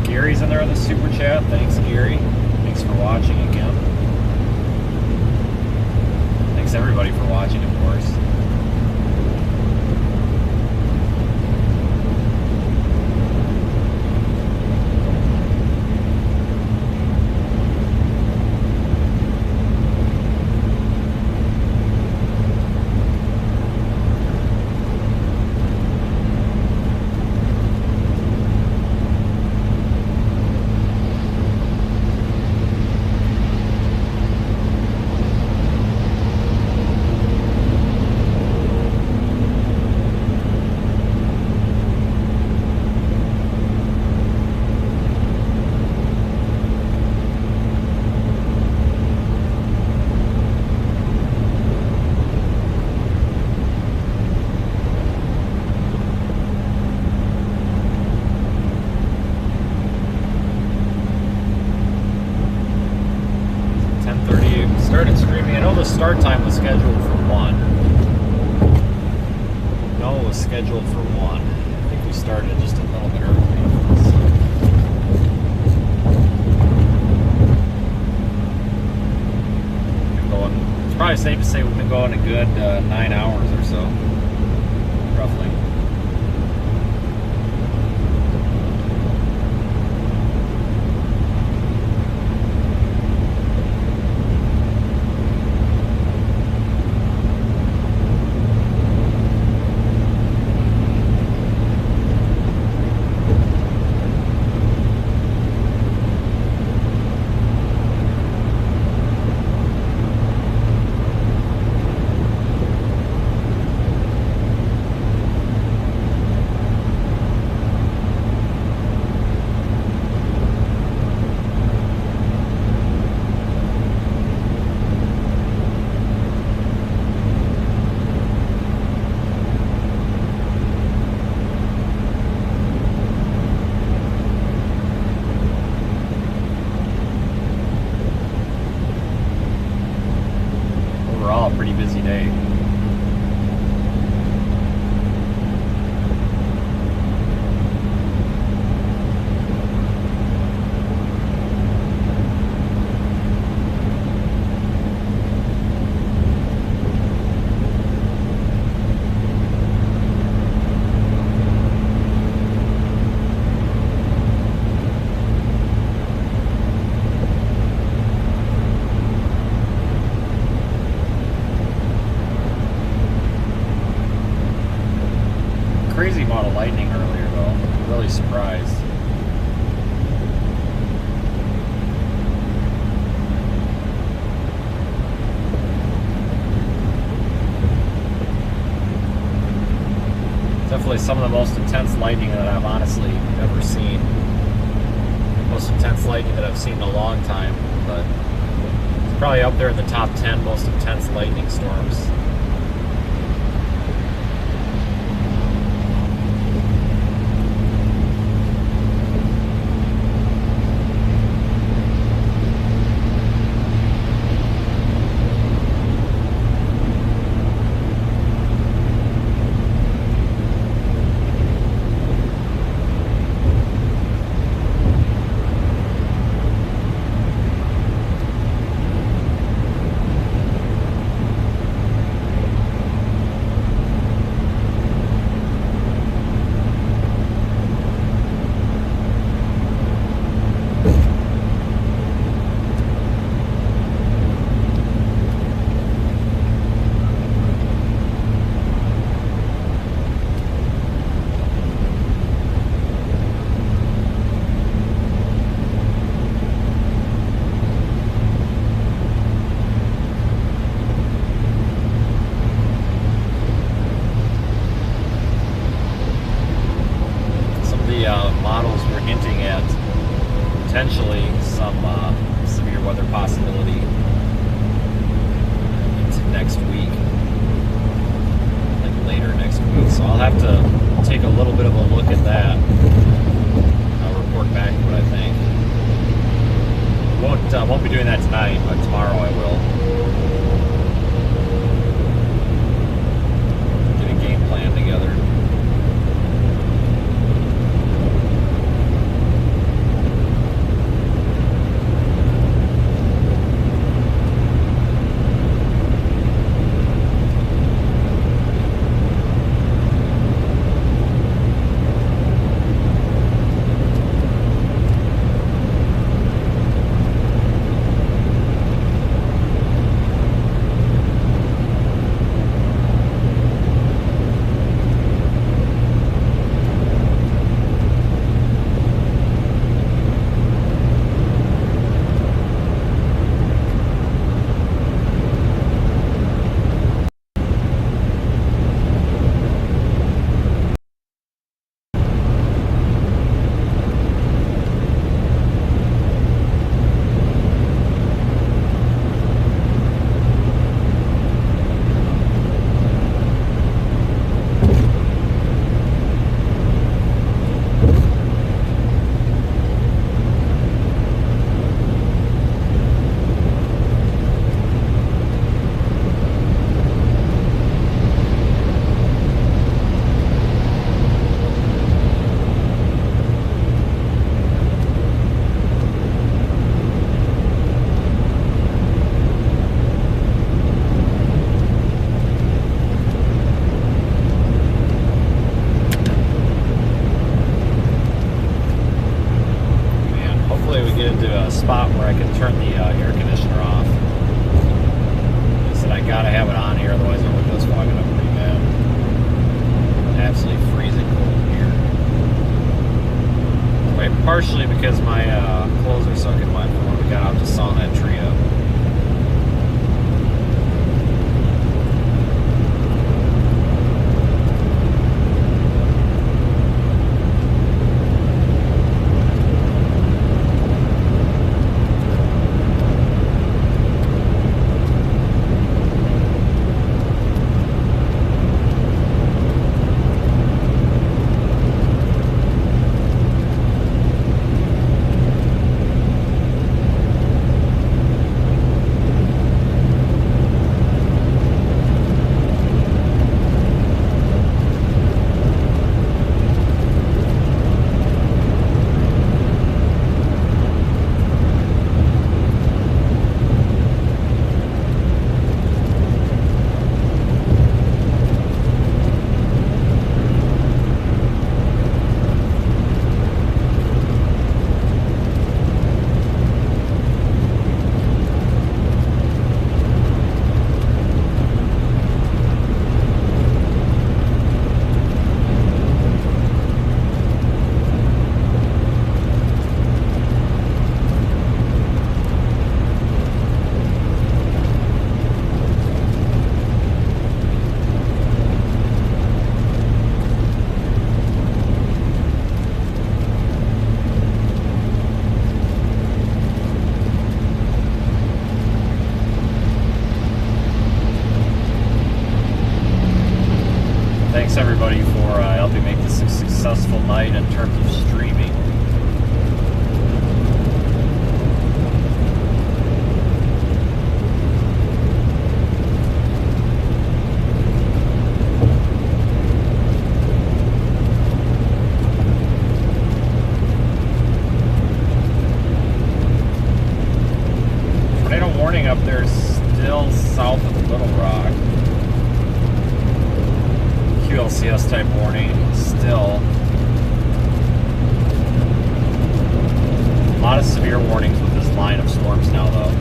Gary's in there in the super chat. Thanks, Gary. Thanks for watching again. Thanks everybody for watching, of course. Started streaming. I know the start time was scheduled for 1. No, it was scheduled for 1. I think we started just a little bit early. Been going, it's probably safe to say we've been going a good 9 hours or so, roughly. a pretty busy day. Crazy amount of lightning earlier though. Really surprised. Definitely some of the most intense lightning that I've honestly ever seen. Most intense lightning that I've seen in a long time, but it's probably up there in the top 10 most intense lightning storms. Models were hinting at potentially some severe weather possibility into next week, like later next week. So I'll have to take a little bit of a look at that. I'll report back what I think. Won't be doing that tonight, but tomorrow I will. Get a game plan together. everybody for helping make this a successful night in terms of streaming. Tornado warning up there still south of Little Rock. QLCS type warning still. A lot of severe warnings with this line of storms now, though.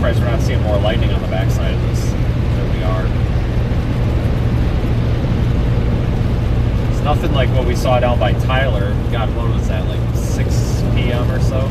We're not seeing more lightning on the backside of this than we are. It's nothing like what we saw down by Tyler. God, what was that, like 6 p.m. or so?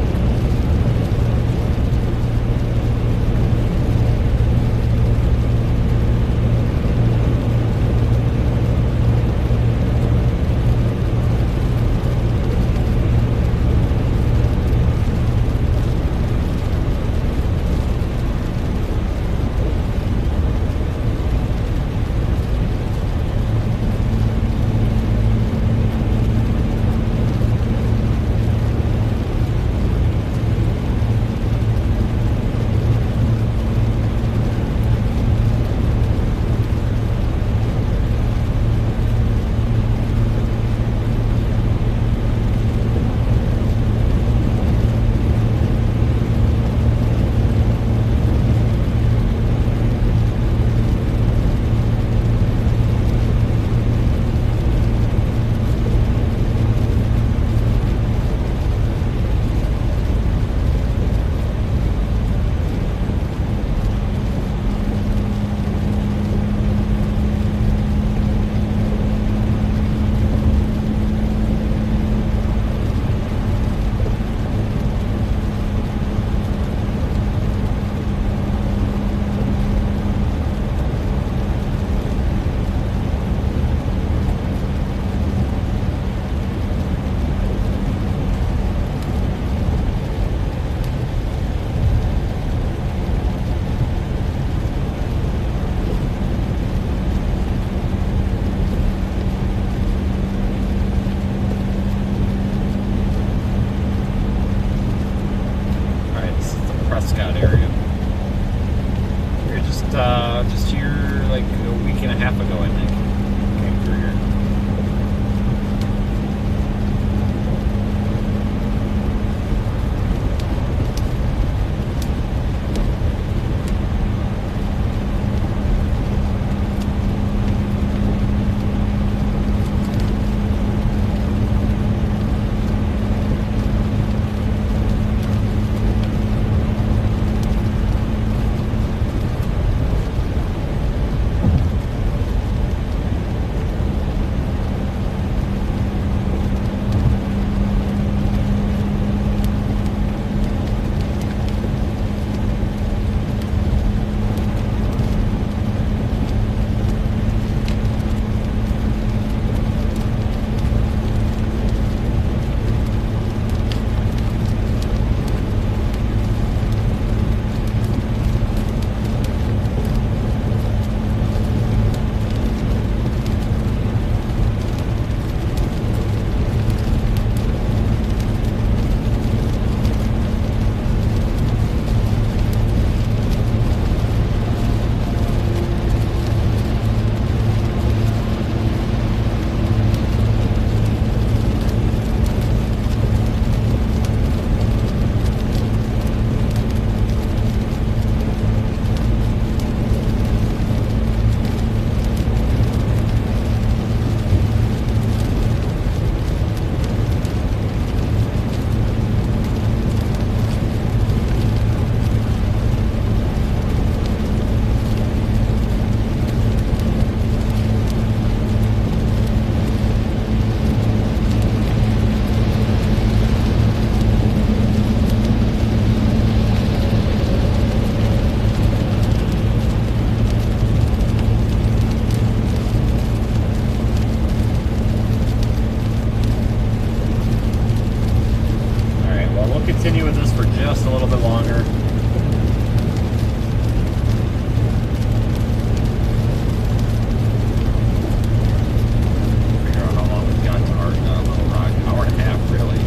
just a little bit longer. Figure out how long we've got to our Little Rock. Hour and a half, really.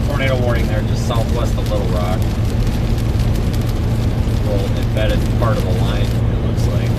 Tornado warning there, just southwest of Little Rock. Little embedded part of the line, it looks like.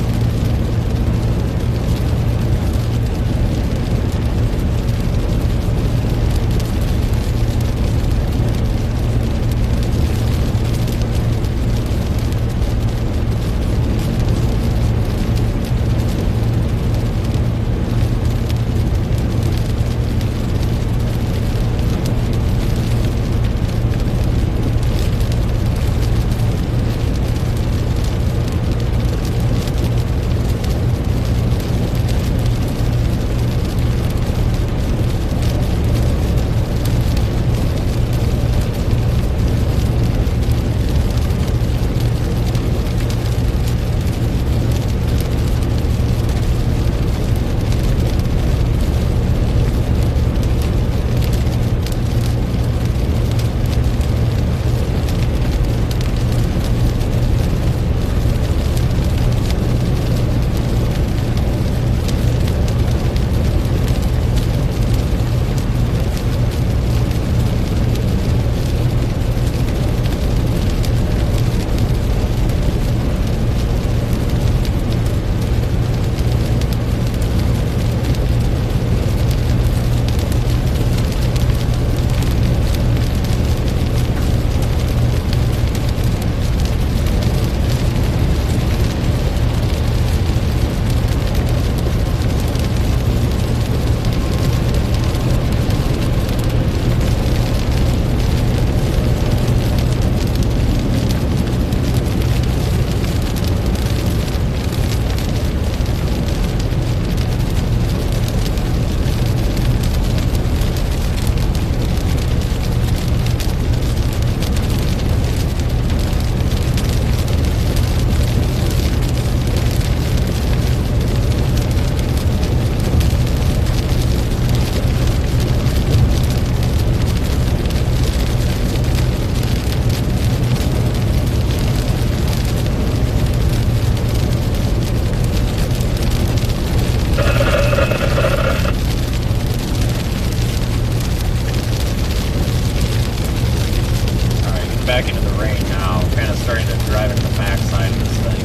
Back into the rain now, kind of starting to drive into the backside of this thing.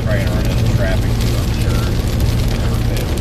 Probably gonna run into traffic too, I'm sure. It never fails.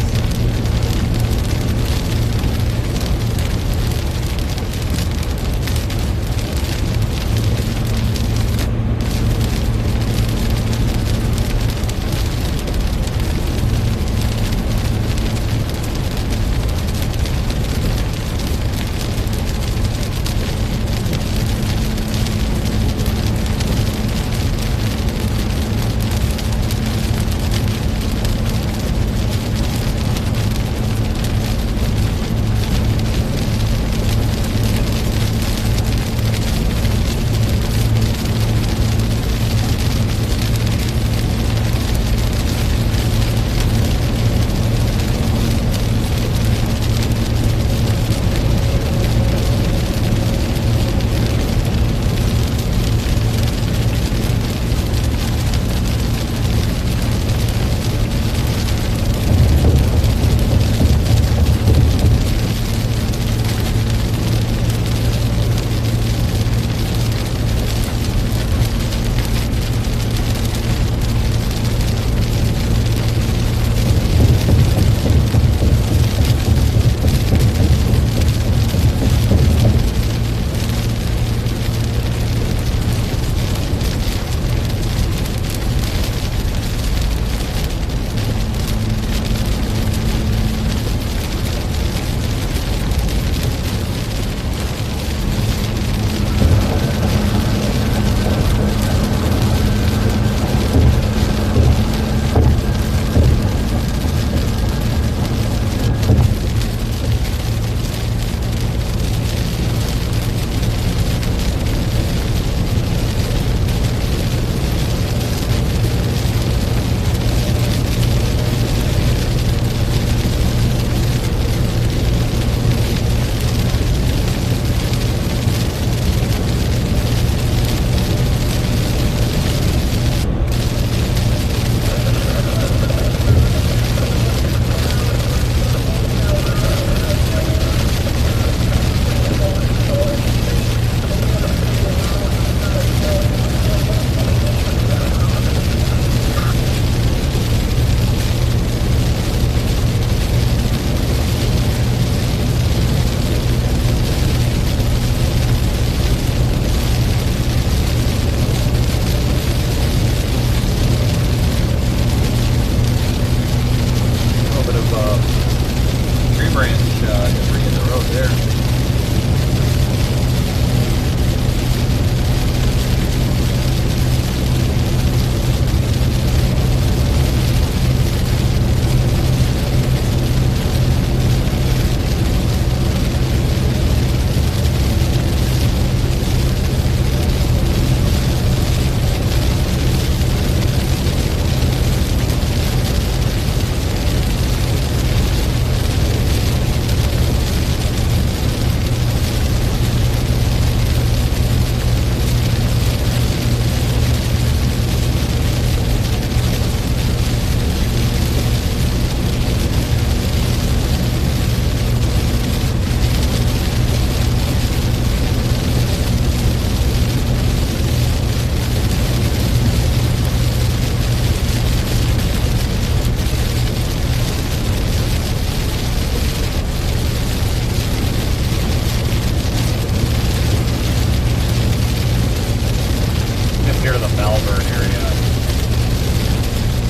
Malvern area.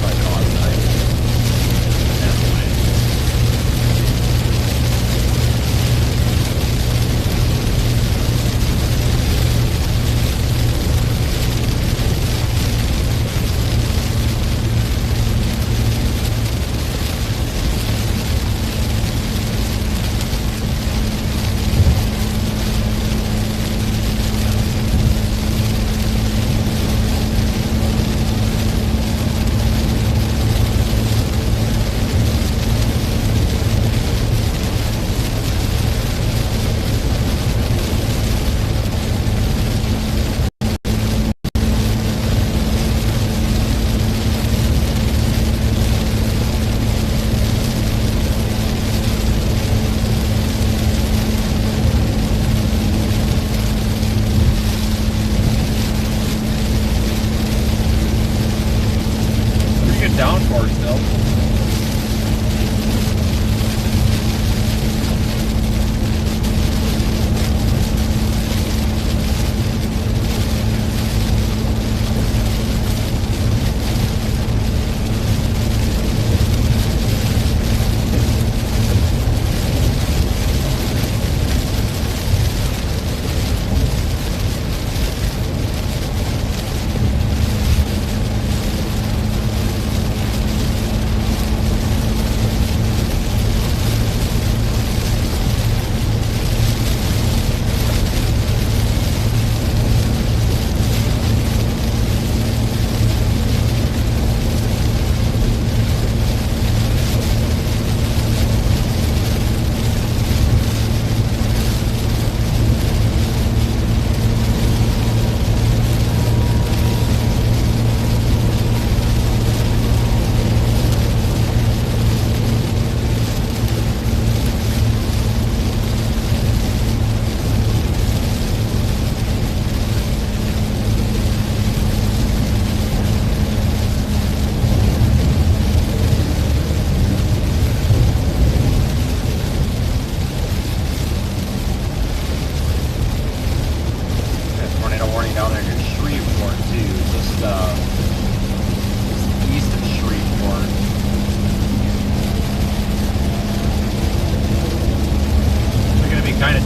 Probably cause night. That's why. Downforce still.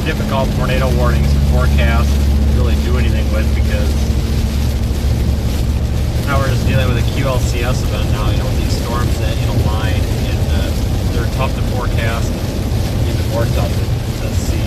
Difficult tornado warnings and forecasts to really do anything with, because now we're just dealing with a QLCS event now, you know, with these storms that in a line, and they're tough to forecast, and even more tough to see.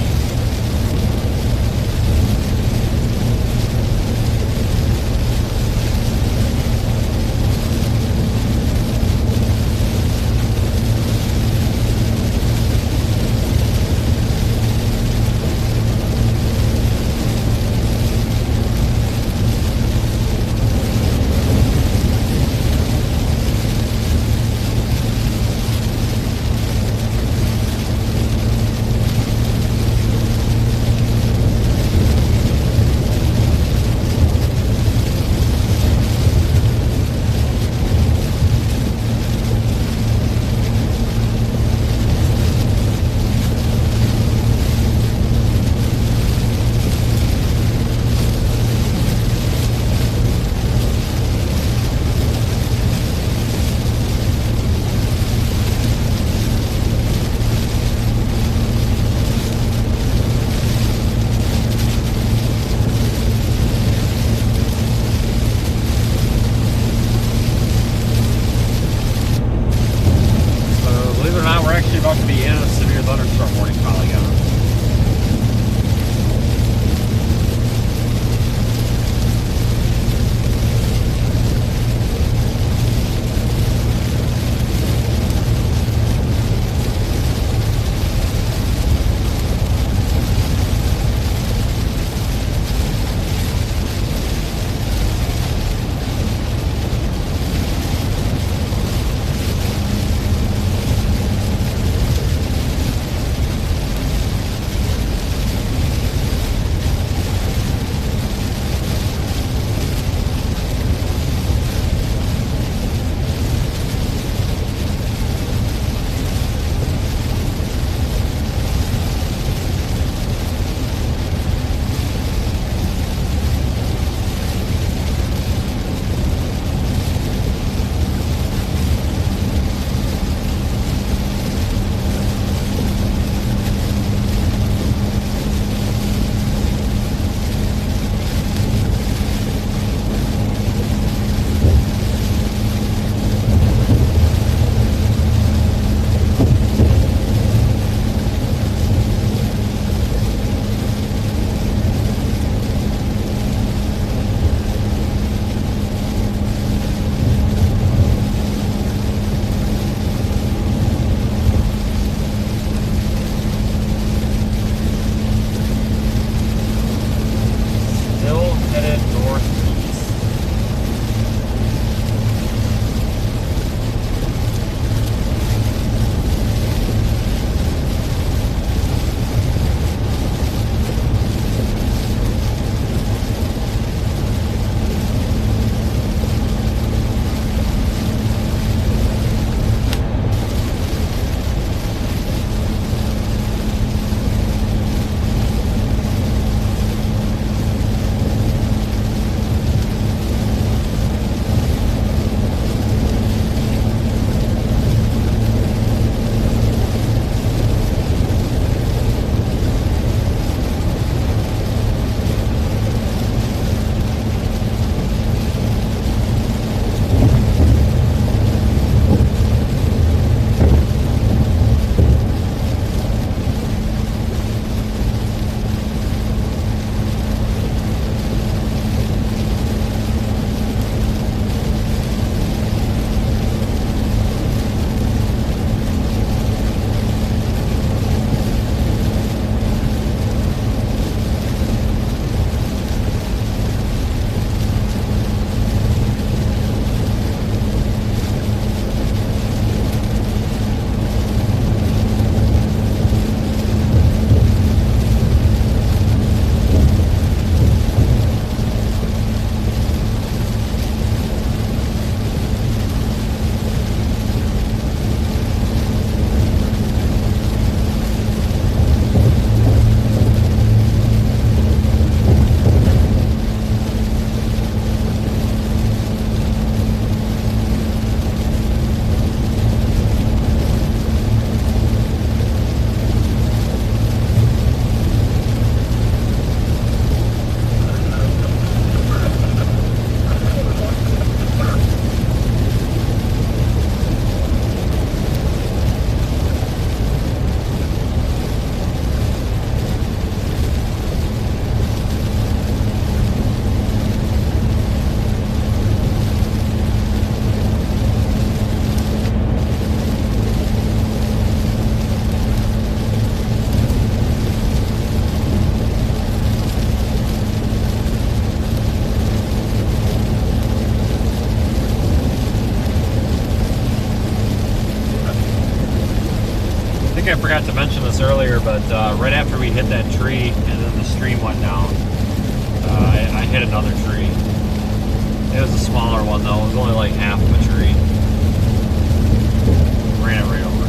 I forgot to mention this earlier, but right after we hit that tree and then the stream went down, I hit another tree. It was a smaller one though. It was only like half of a tree. Ran it right over.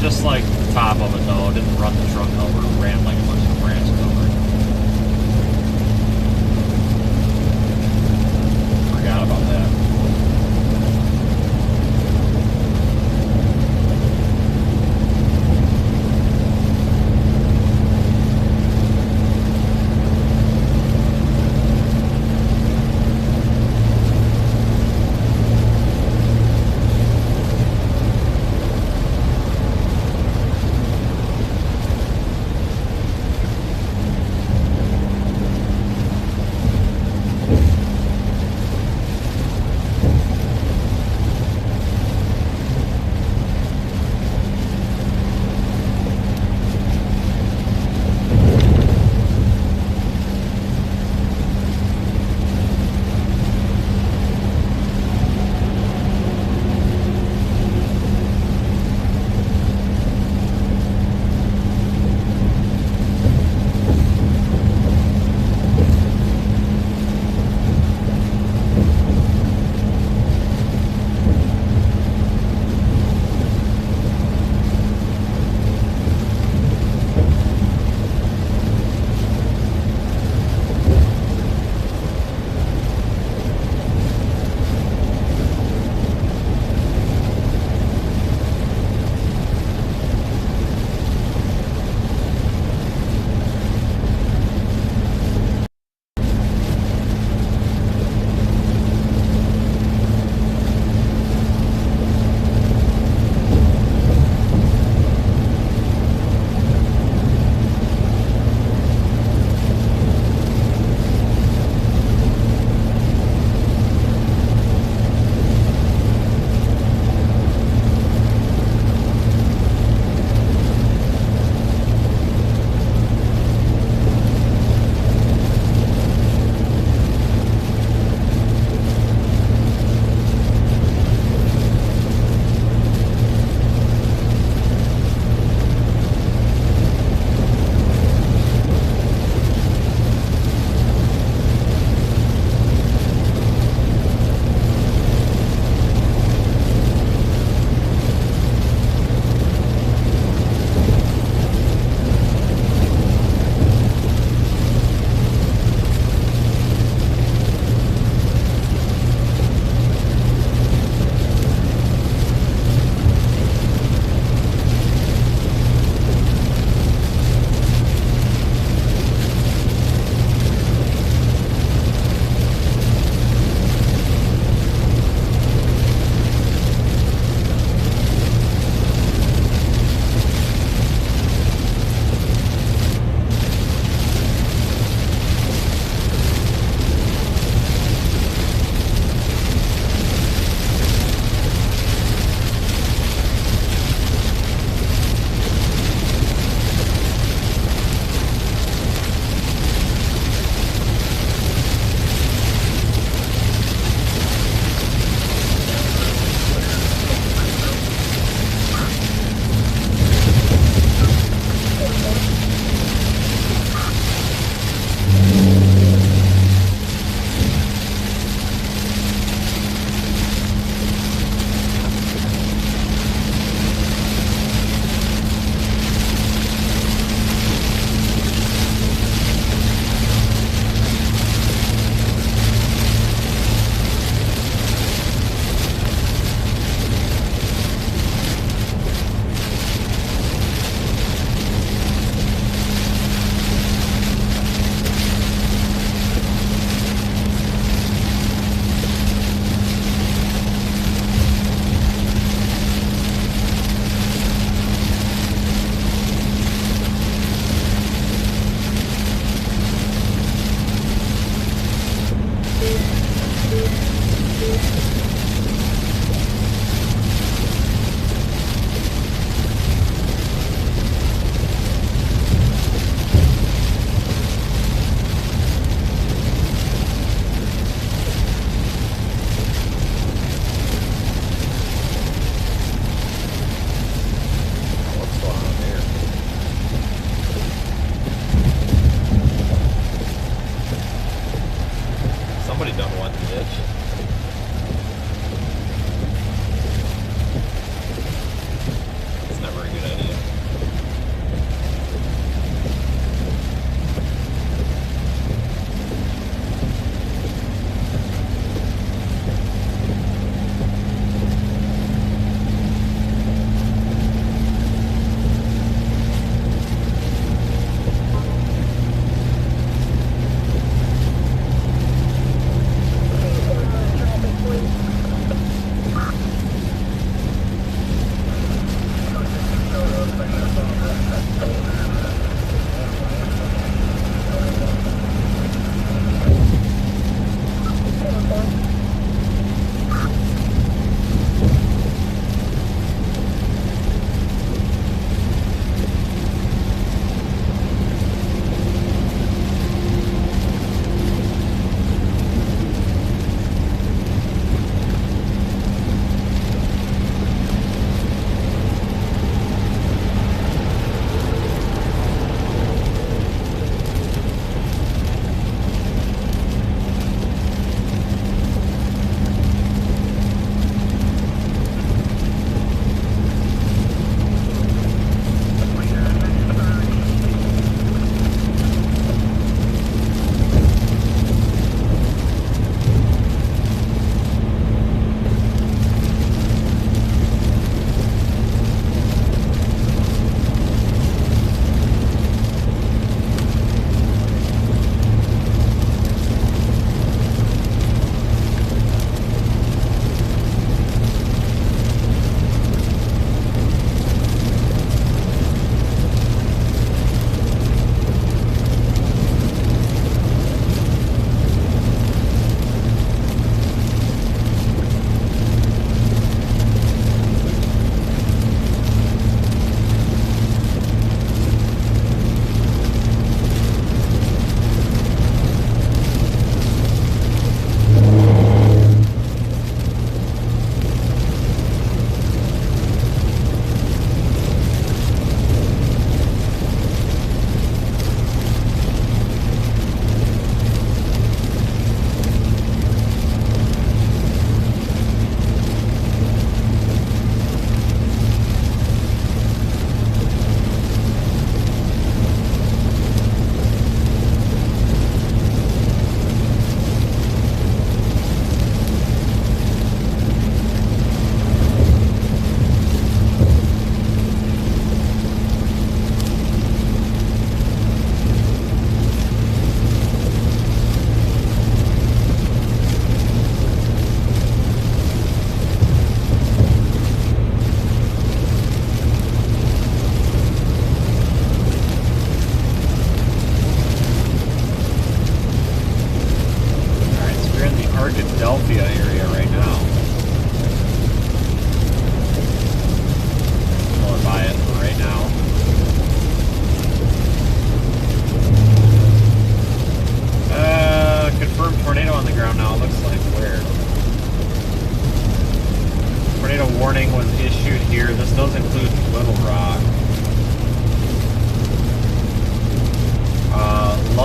Just like the top of it though. It didn't run the trunk over. It ran like a bunch of branches over. Forgot about that.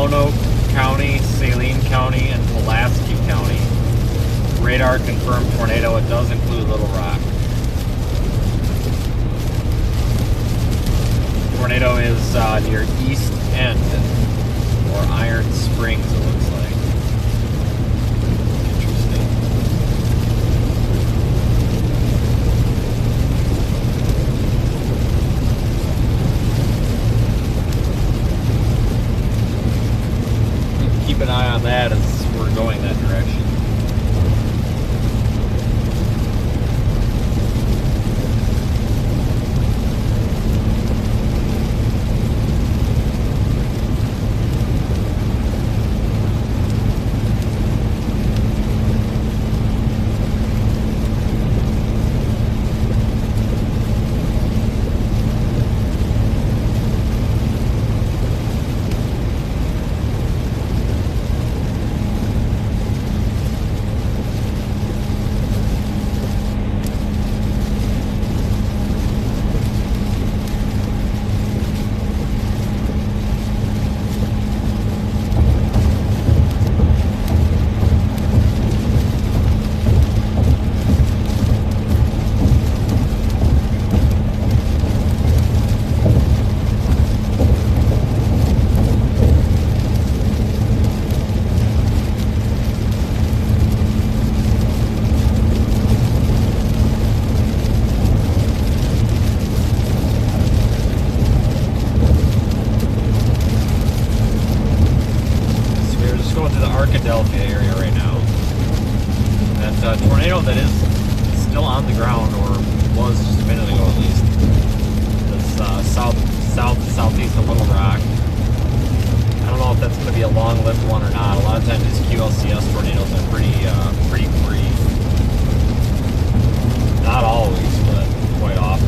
Roanoke County, Saline County, and Pulaski County. Radar confirmed tornado. It does include Little Rock. Tornado is near East End, or Iron Springs, it looks like. Interesting. Keep an eye on that as we're going that direction. Area right now. That tornado that is still on the ground, or was just a minute ago at least, is southeast of Little Rock. I don't know if that's going to be a long-lived one or not. A lot of times these QLCS tornadoes are pretty brief. Not always, but quite often.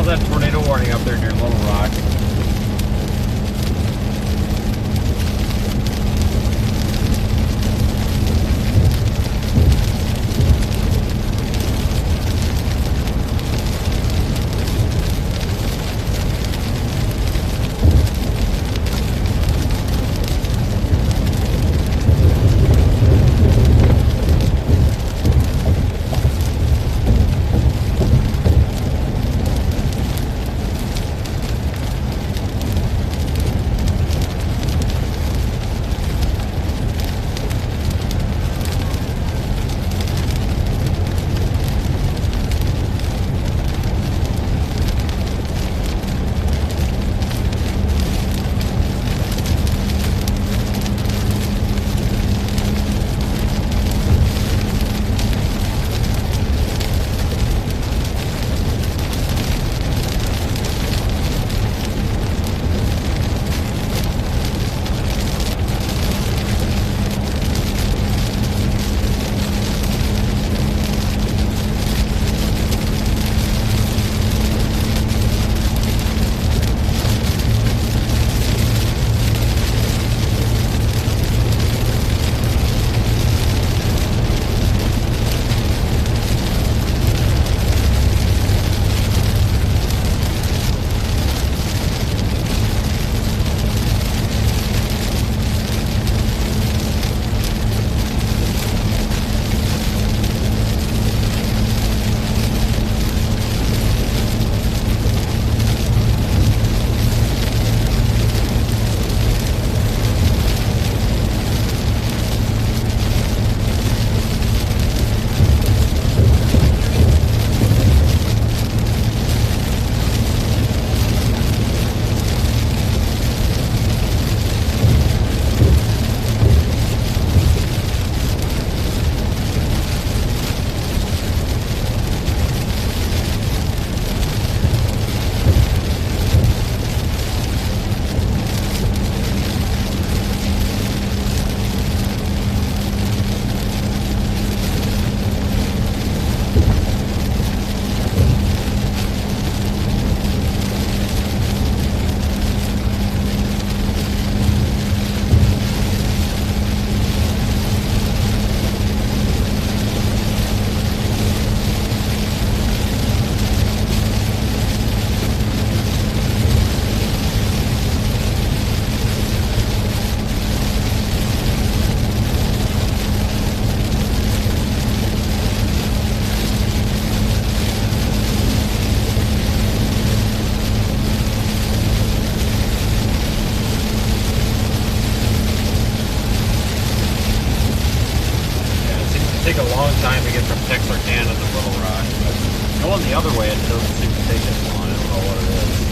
that tornado warning up there near Little Rock. time to get from Texarkana to Little Rock. But going the other way, it doesn't seem to take as long. I don't know what it is.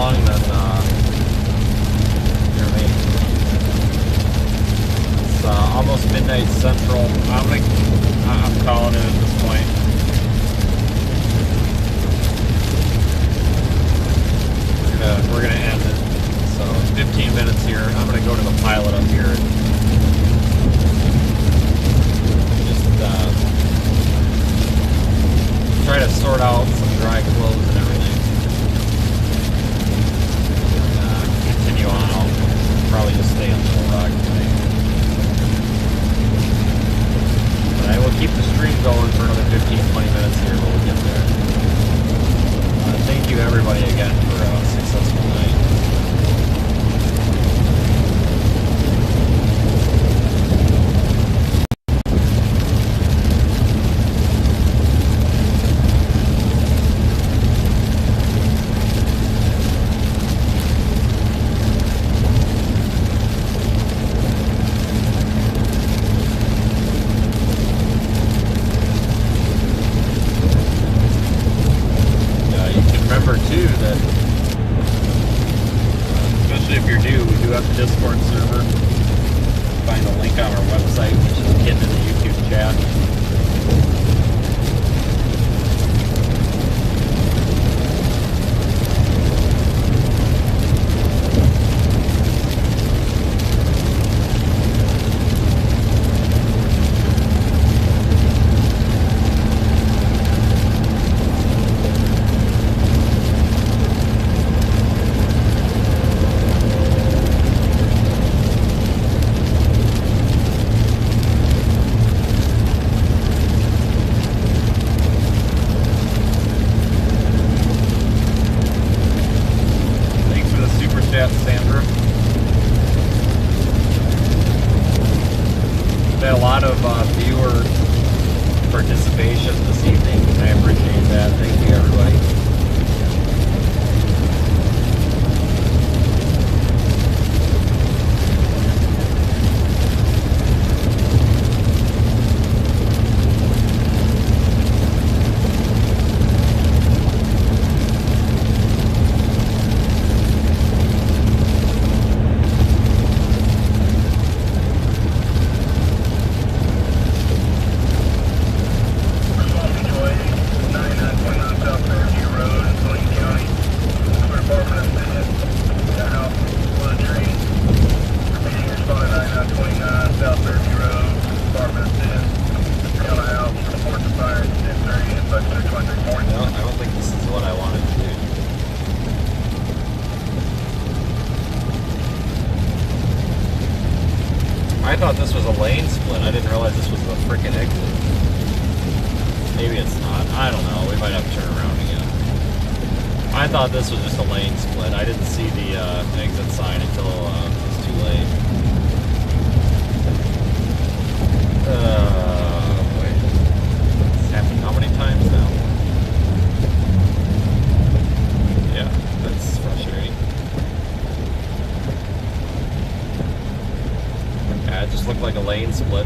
long, then you know what I mean. It's almost midnight central. I'm calling it at this point. We're gonna end it. So 15 minutes here. I'm gonna go to the pilot up here and just try to sort out some dry clothes and everything. Continue on. I'll probably just stay on Little Rock today. But I will keep the stream going for another 15-20 minutes here when we get there. Thank you everybody again for a successful night. Discord server. Find the link on our website, which is getting in the YouTube chat.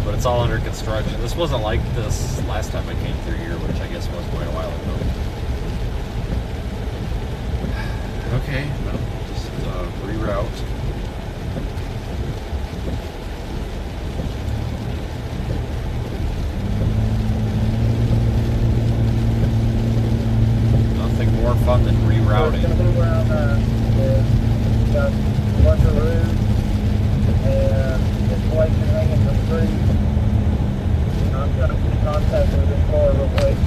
It's all under construction. This wasn't like this last time I came through here, which I guess was quite a while ago. Okay, well, just reroute. Nothing more fun than rerouting. It's going to be around got a bunch of roofs and insulation hanging from trees. I'm going to contact with this car real quick.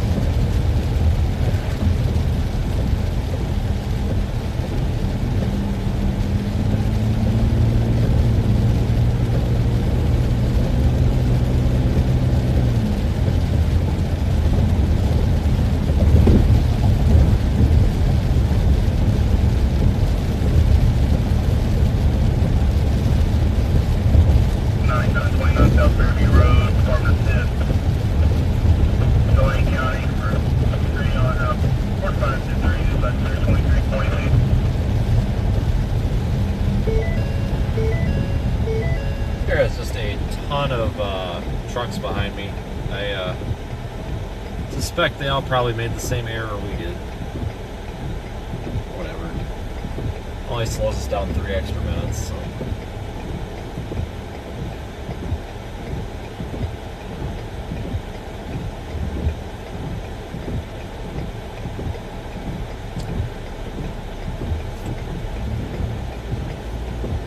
Behind me. I suspect they all probably made the same error we did. Whatever. only slows us down 3 extra minutes. So.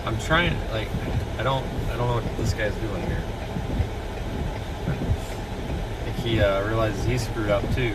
I'm trying, like, I don't know what this guy's doing here. I think he realizes he's screwed up too.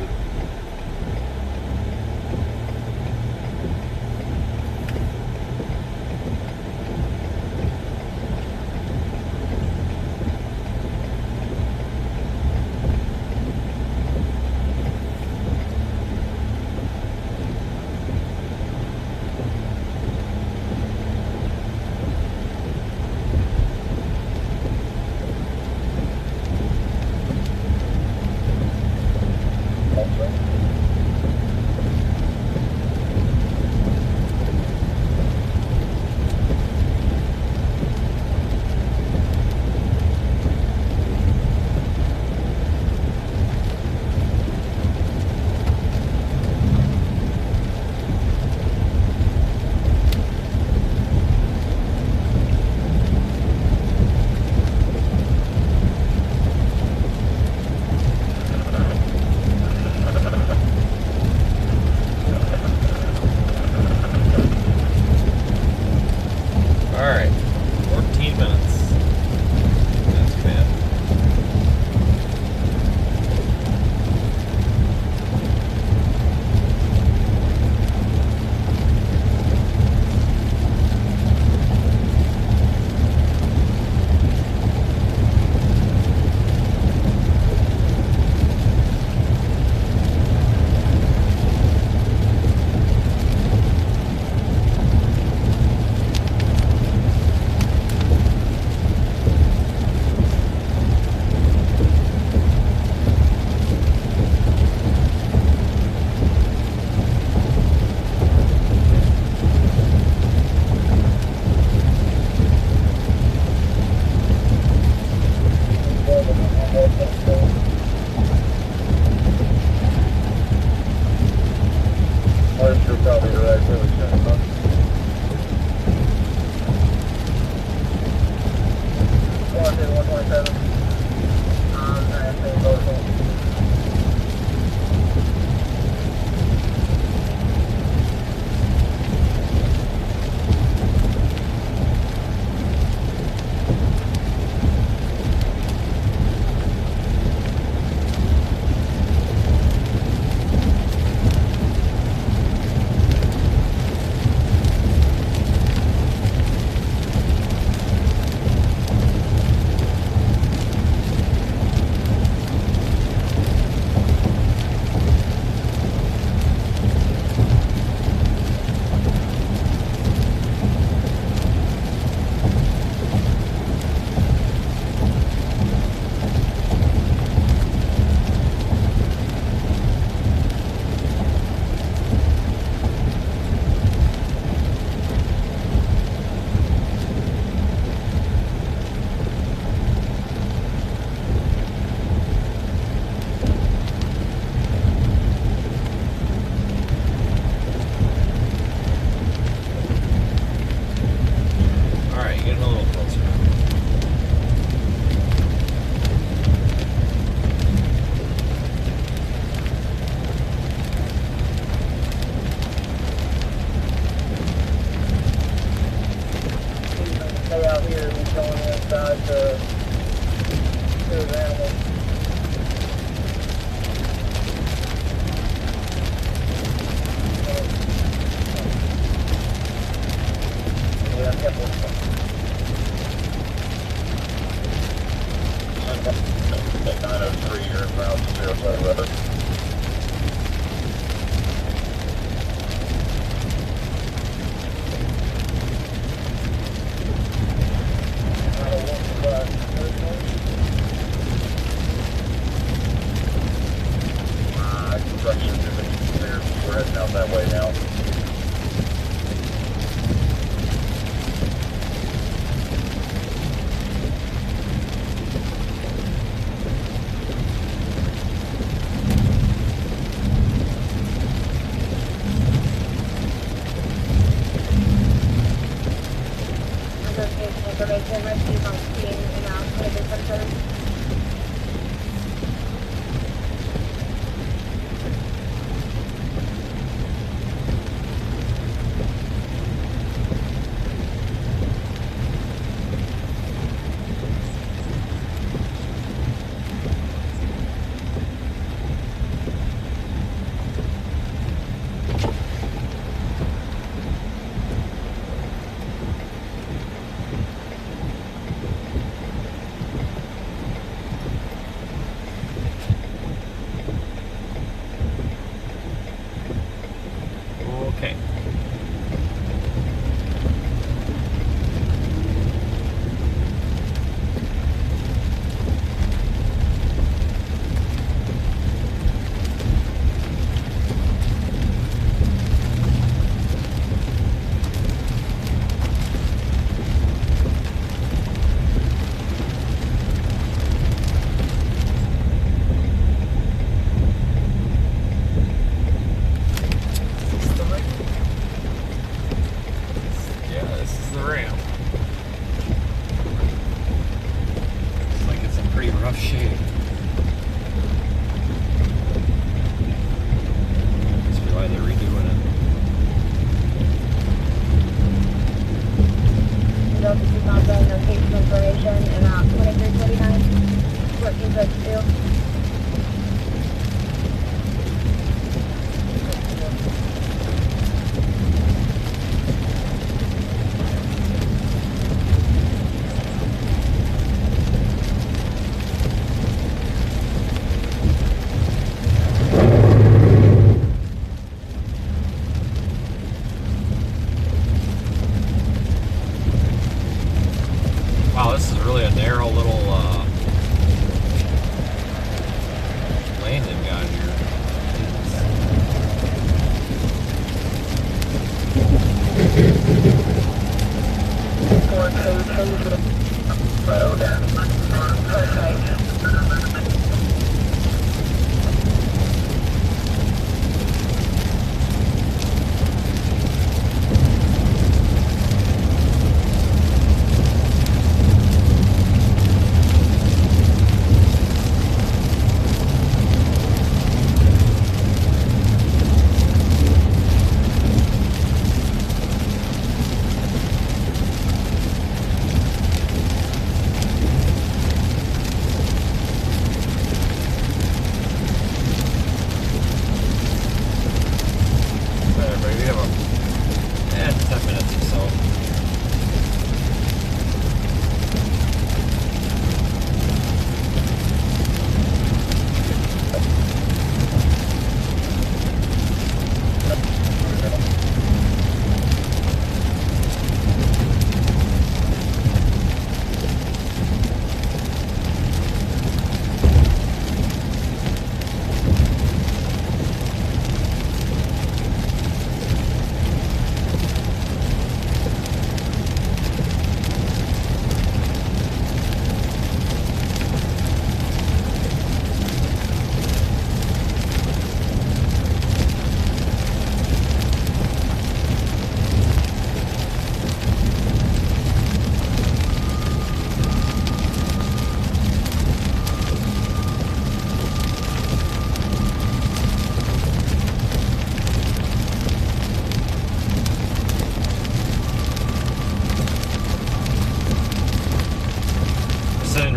location information. Rescue's on scene in 2377.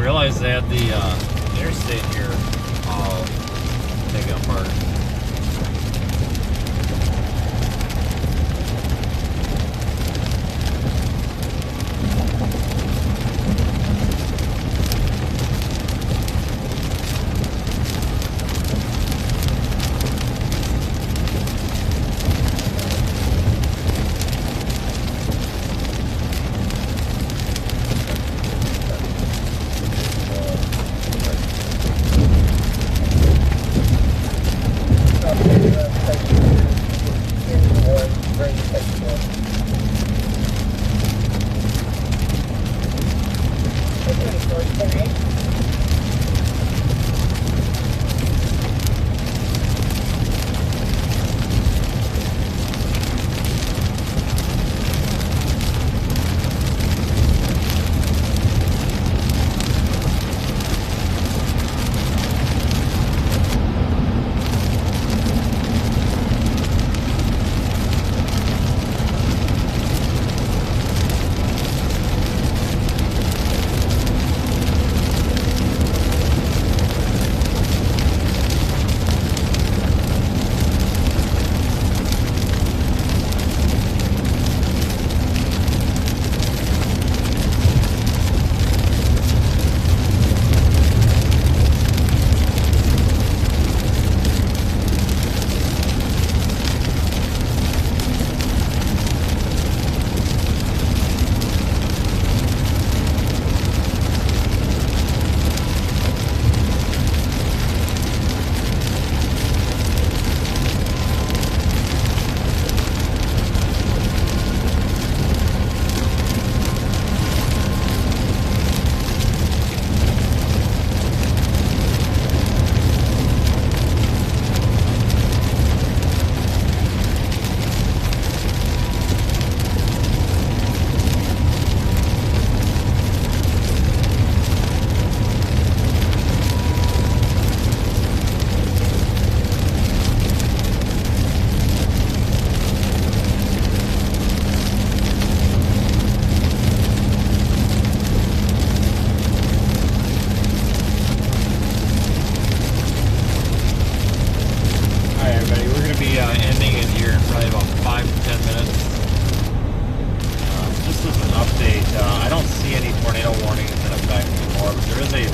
realize they had the interstate here all taken apart. tornado warning is in effect anymore, but there is a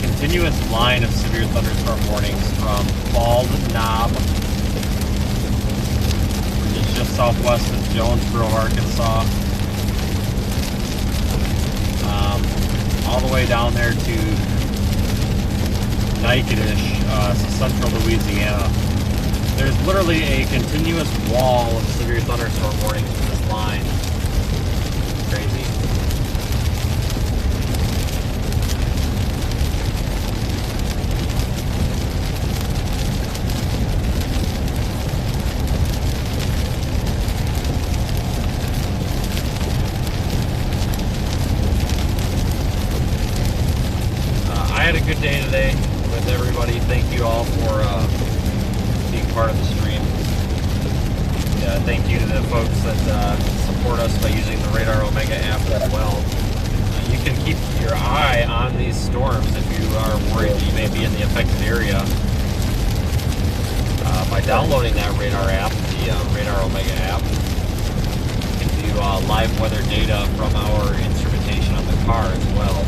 continuous line of severe thunderstorm warnings from Bald Knob, which is just southwest of Jonesboro, Arkansas, all the way down there to Natchitoches, central Louisiana. There's literally a continuous wall of severe thunderstorm warnings in this line. Crazy. I had a good day today with everybody. Thank you all for being part of the stream. Thank you to the folks that support us by using the Radar Omega app as well. You can keep your eye on these storms if you are worried that you may be in the affected area by downloading that Radar app, the Radar Omega app. You can view live weather data from our instrumentation on the car as well.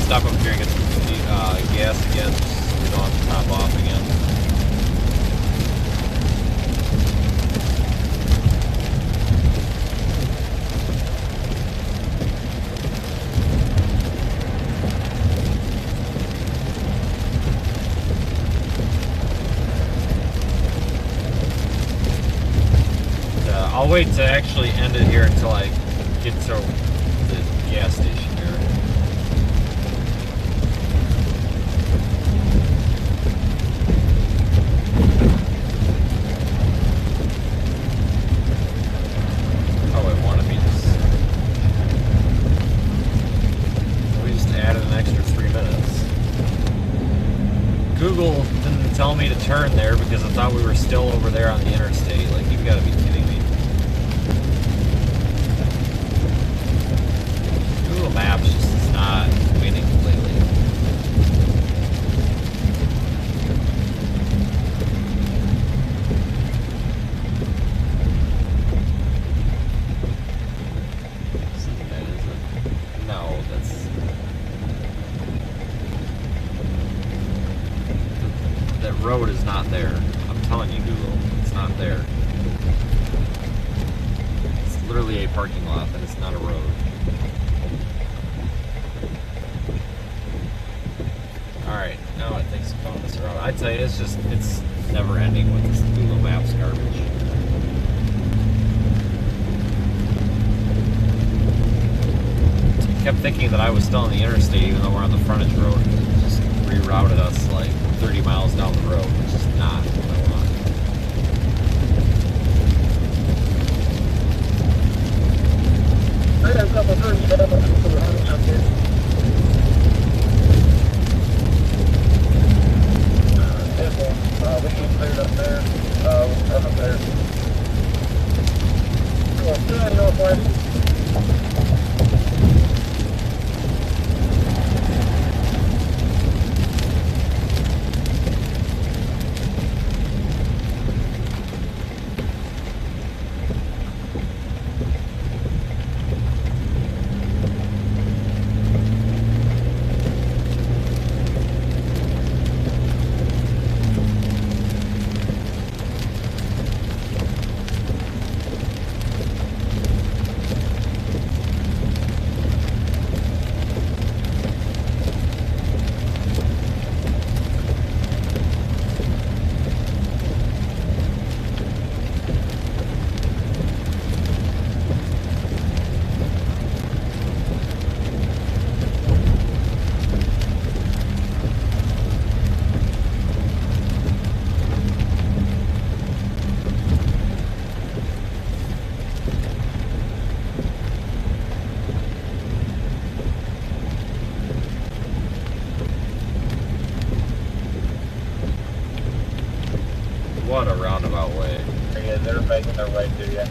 Stop up here and get some gas again, so we don't have to top off again. I'll wait to actually end it here until I get to the gas station here. Google didn't tell me to turn there because I thought we were still over there on the interstate. Like, you've got to be kidding me. Google Maps just is not winning lately. No, that's... That road is not there. I'm telling you, Google, it's not there. It's literally a parking lot, and it's not a road. Alright, now it thinks it's on this road. I tell you, it's never ending with this Google Maps garbage. I kept thinking that I was still on the interstate even though we're on the frontage road. It just rerouted us like 30 miles down the road, which is not what I want. I got a couple of turns set up for the house up here. This one, we can clear it up there. We'll come up there. Well, good northwest. What a roundabout way. Yeah, they're making their way to you.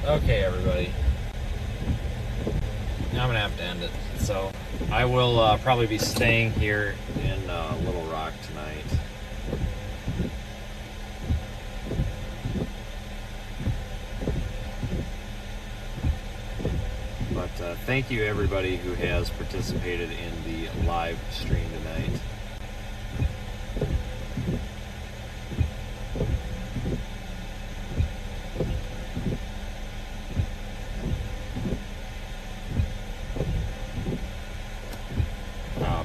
Okay, everybody. Now I'm gonna have to end it. So I will probably be staying here in Little Rock tonight. But thank you everybody who has participated in the live stream tonight.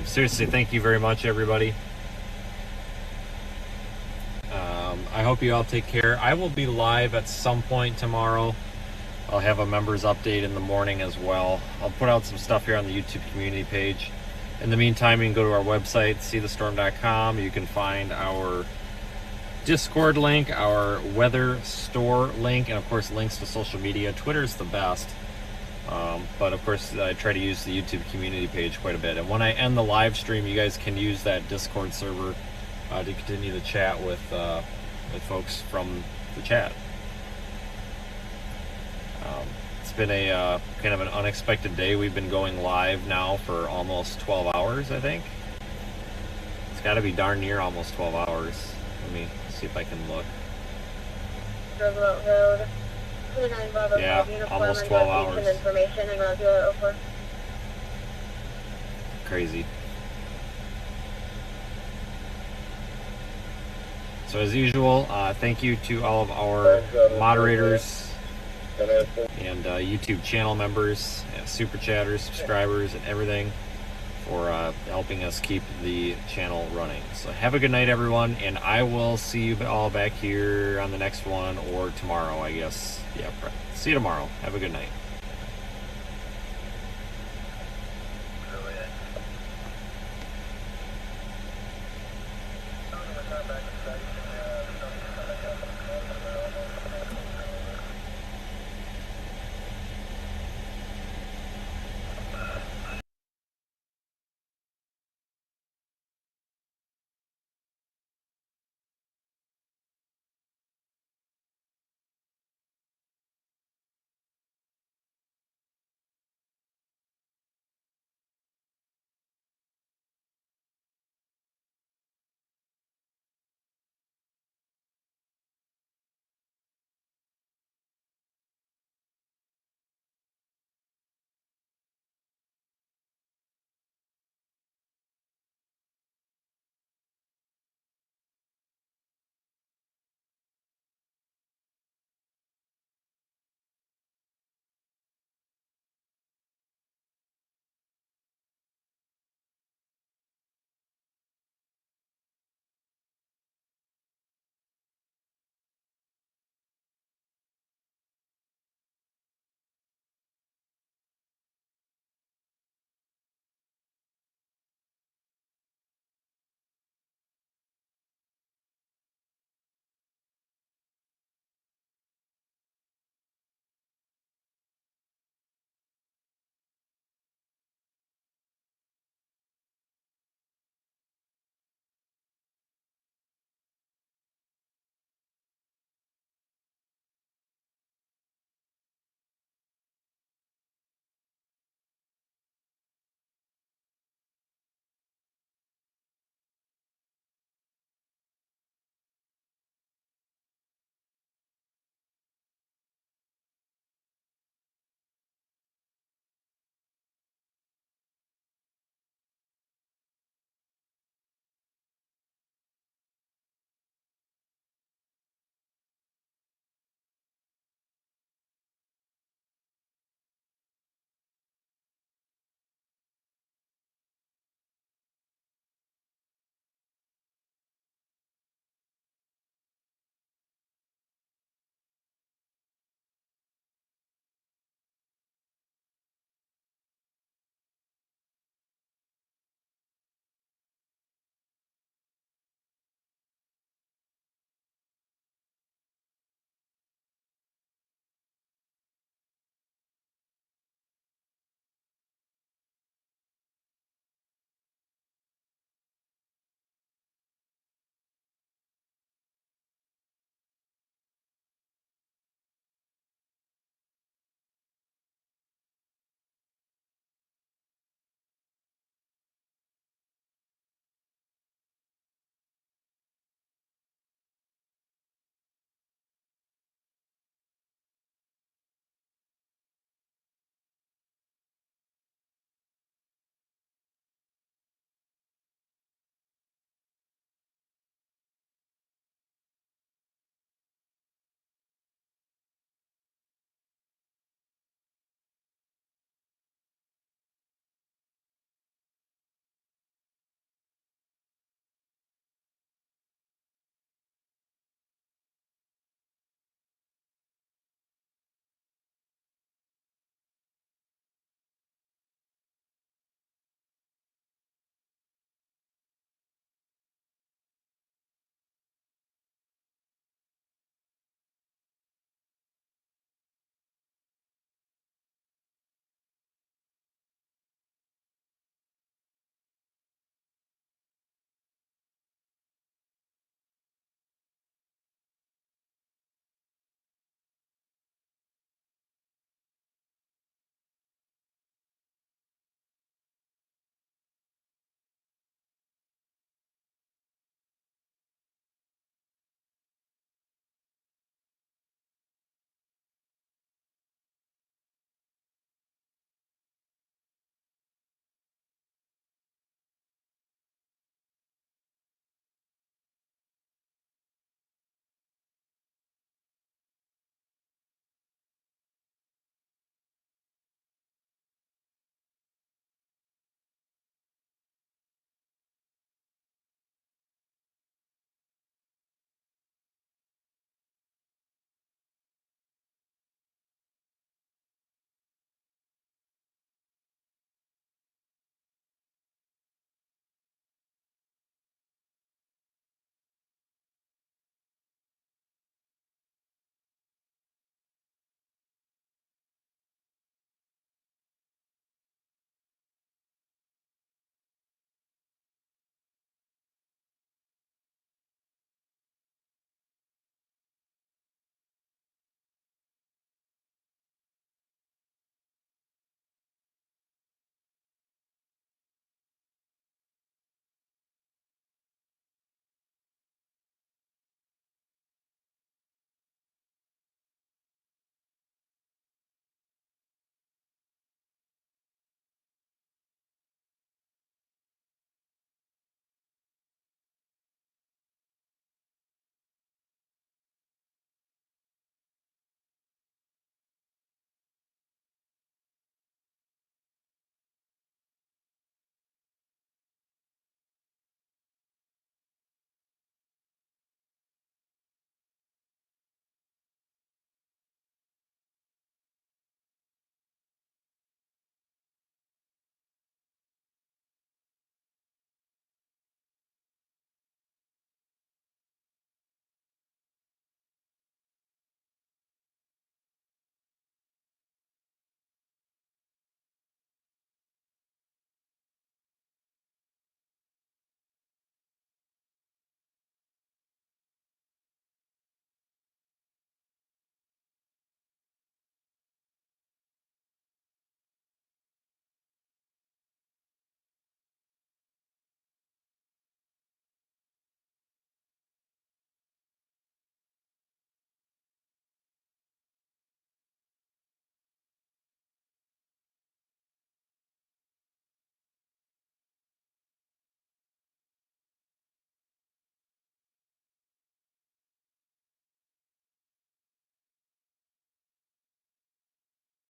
Seriously, thank you very much, everybody. I hope you all take care. I will be live at some point tomorrow. I'll have a members update in the morning as well. I'll put out some stuff here on the YouTube community page. In the meantime, you can go to our website, seethestorm.com. You can find our Discord link, our weather store link, and of course links to social media. Twitter's the best. But of course, I try to use the YouTube community page quite a bit. And when I end the live stream, you guys can use that Discord server to continue the chat with folks from the chat. It's been a kind of an unexpected day. We've been going live now for almost 12 hours, I think. It's got to be darn near almost 12 hours. Let me see if I can look. Roosevelt Road. Yeah, almost 12 hours. Crazy. So as usual, thank you to all of our moderators and YouTube channel members, and super chatters, subscribers, and everything for helping us keep the channel running. So have a good night, everyone, and I will see you all back here on the next one, or tomorrow, I guess. Yeah, see you tomorrow. Have a good night.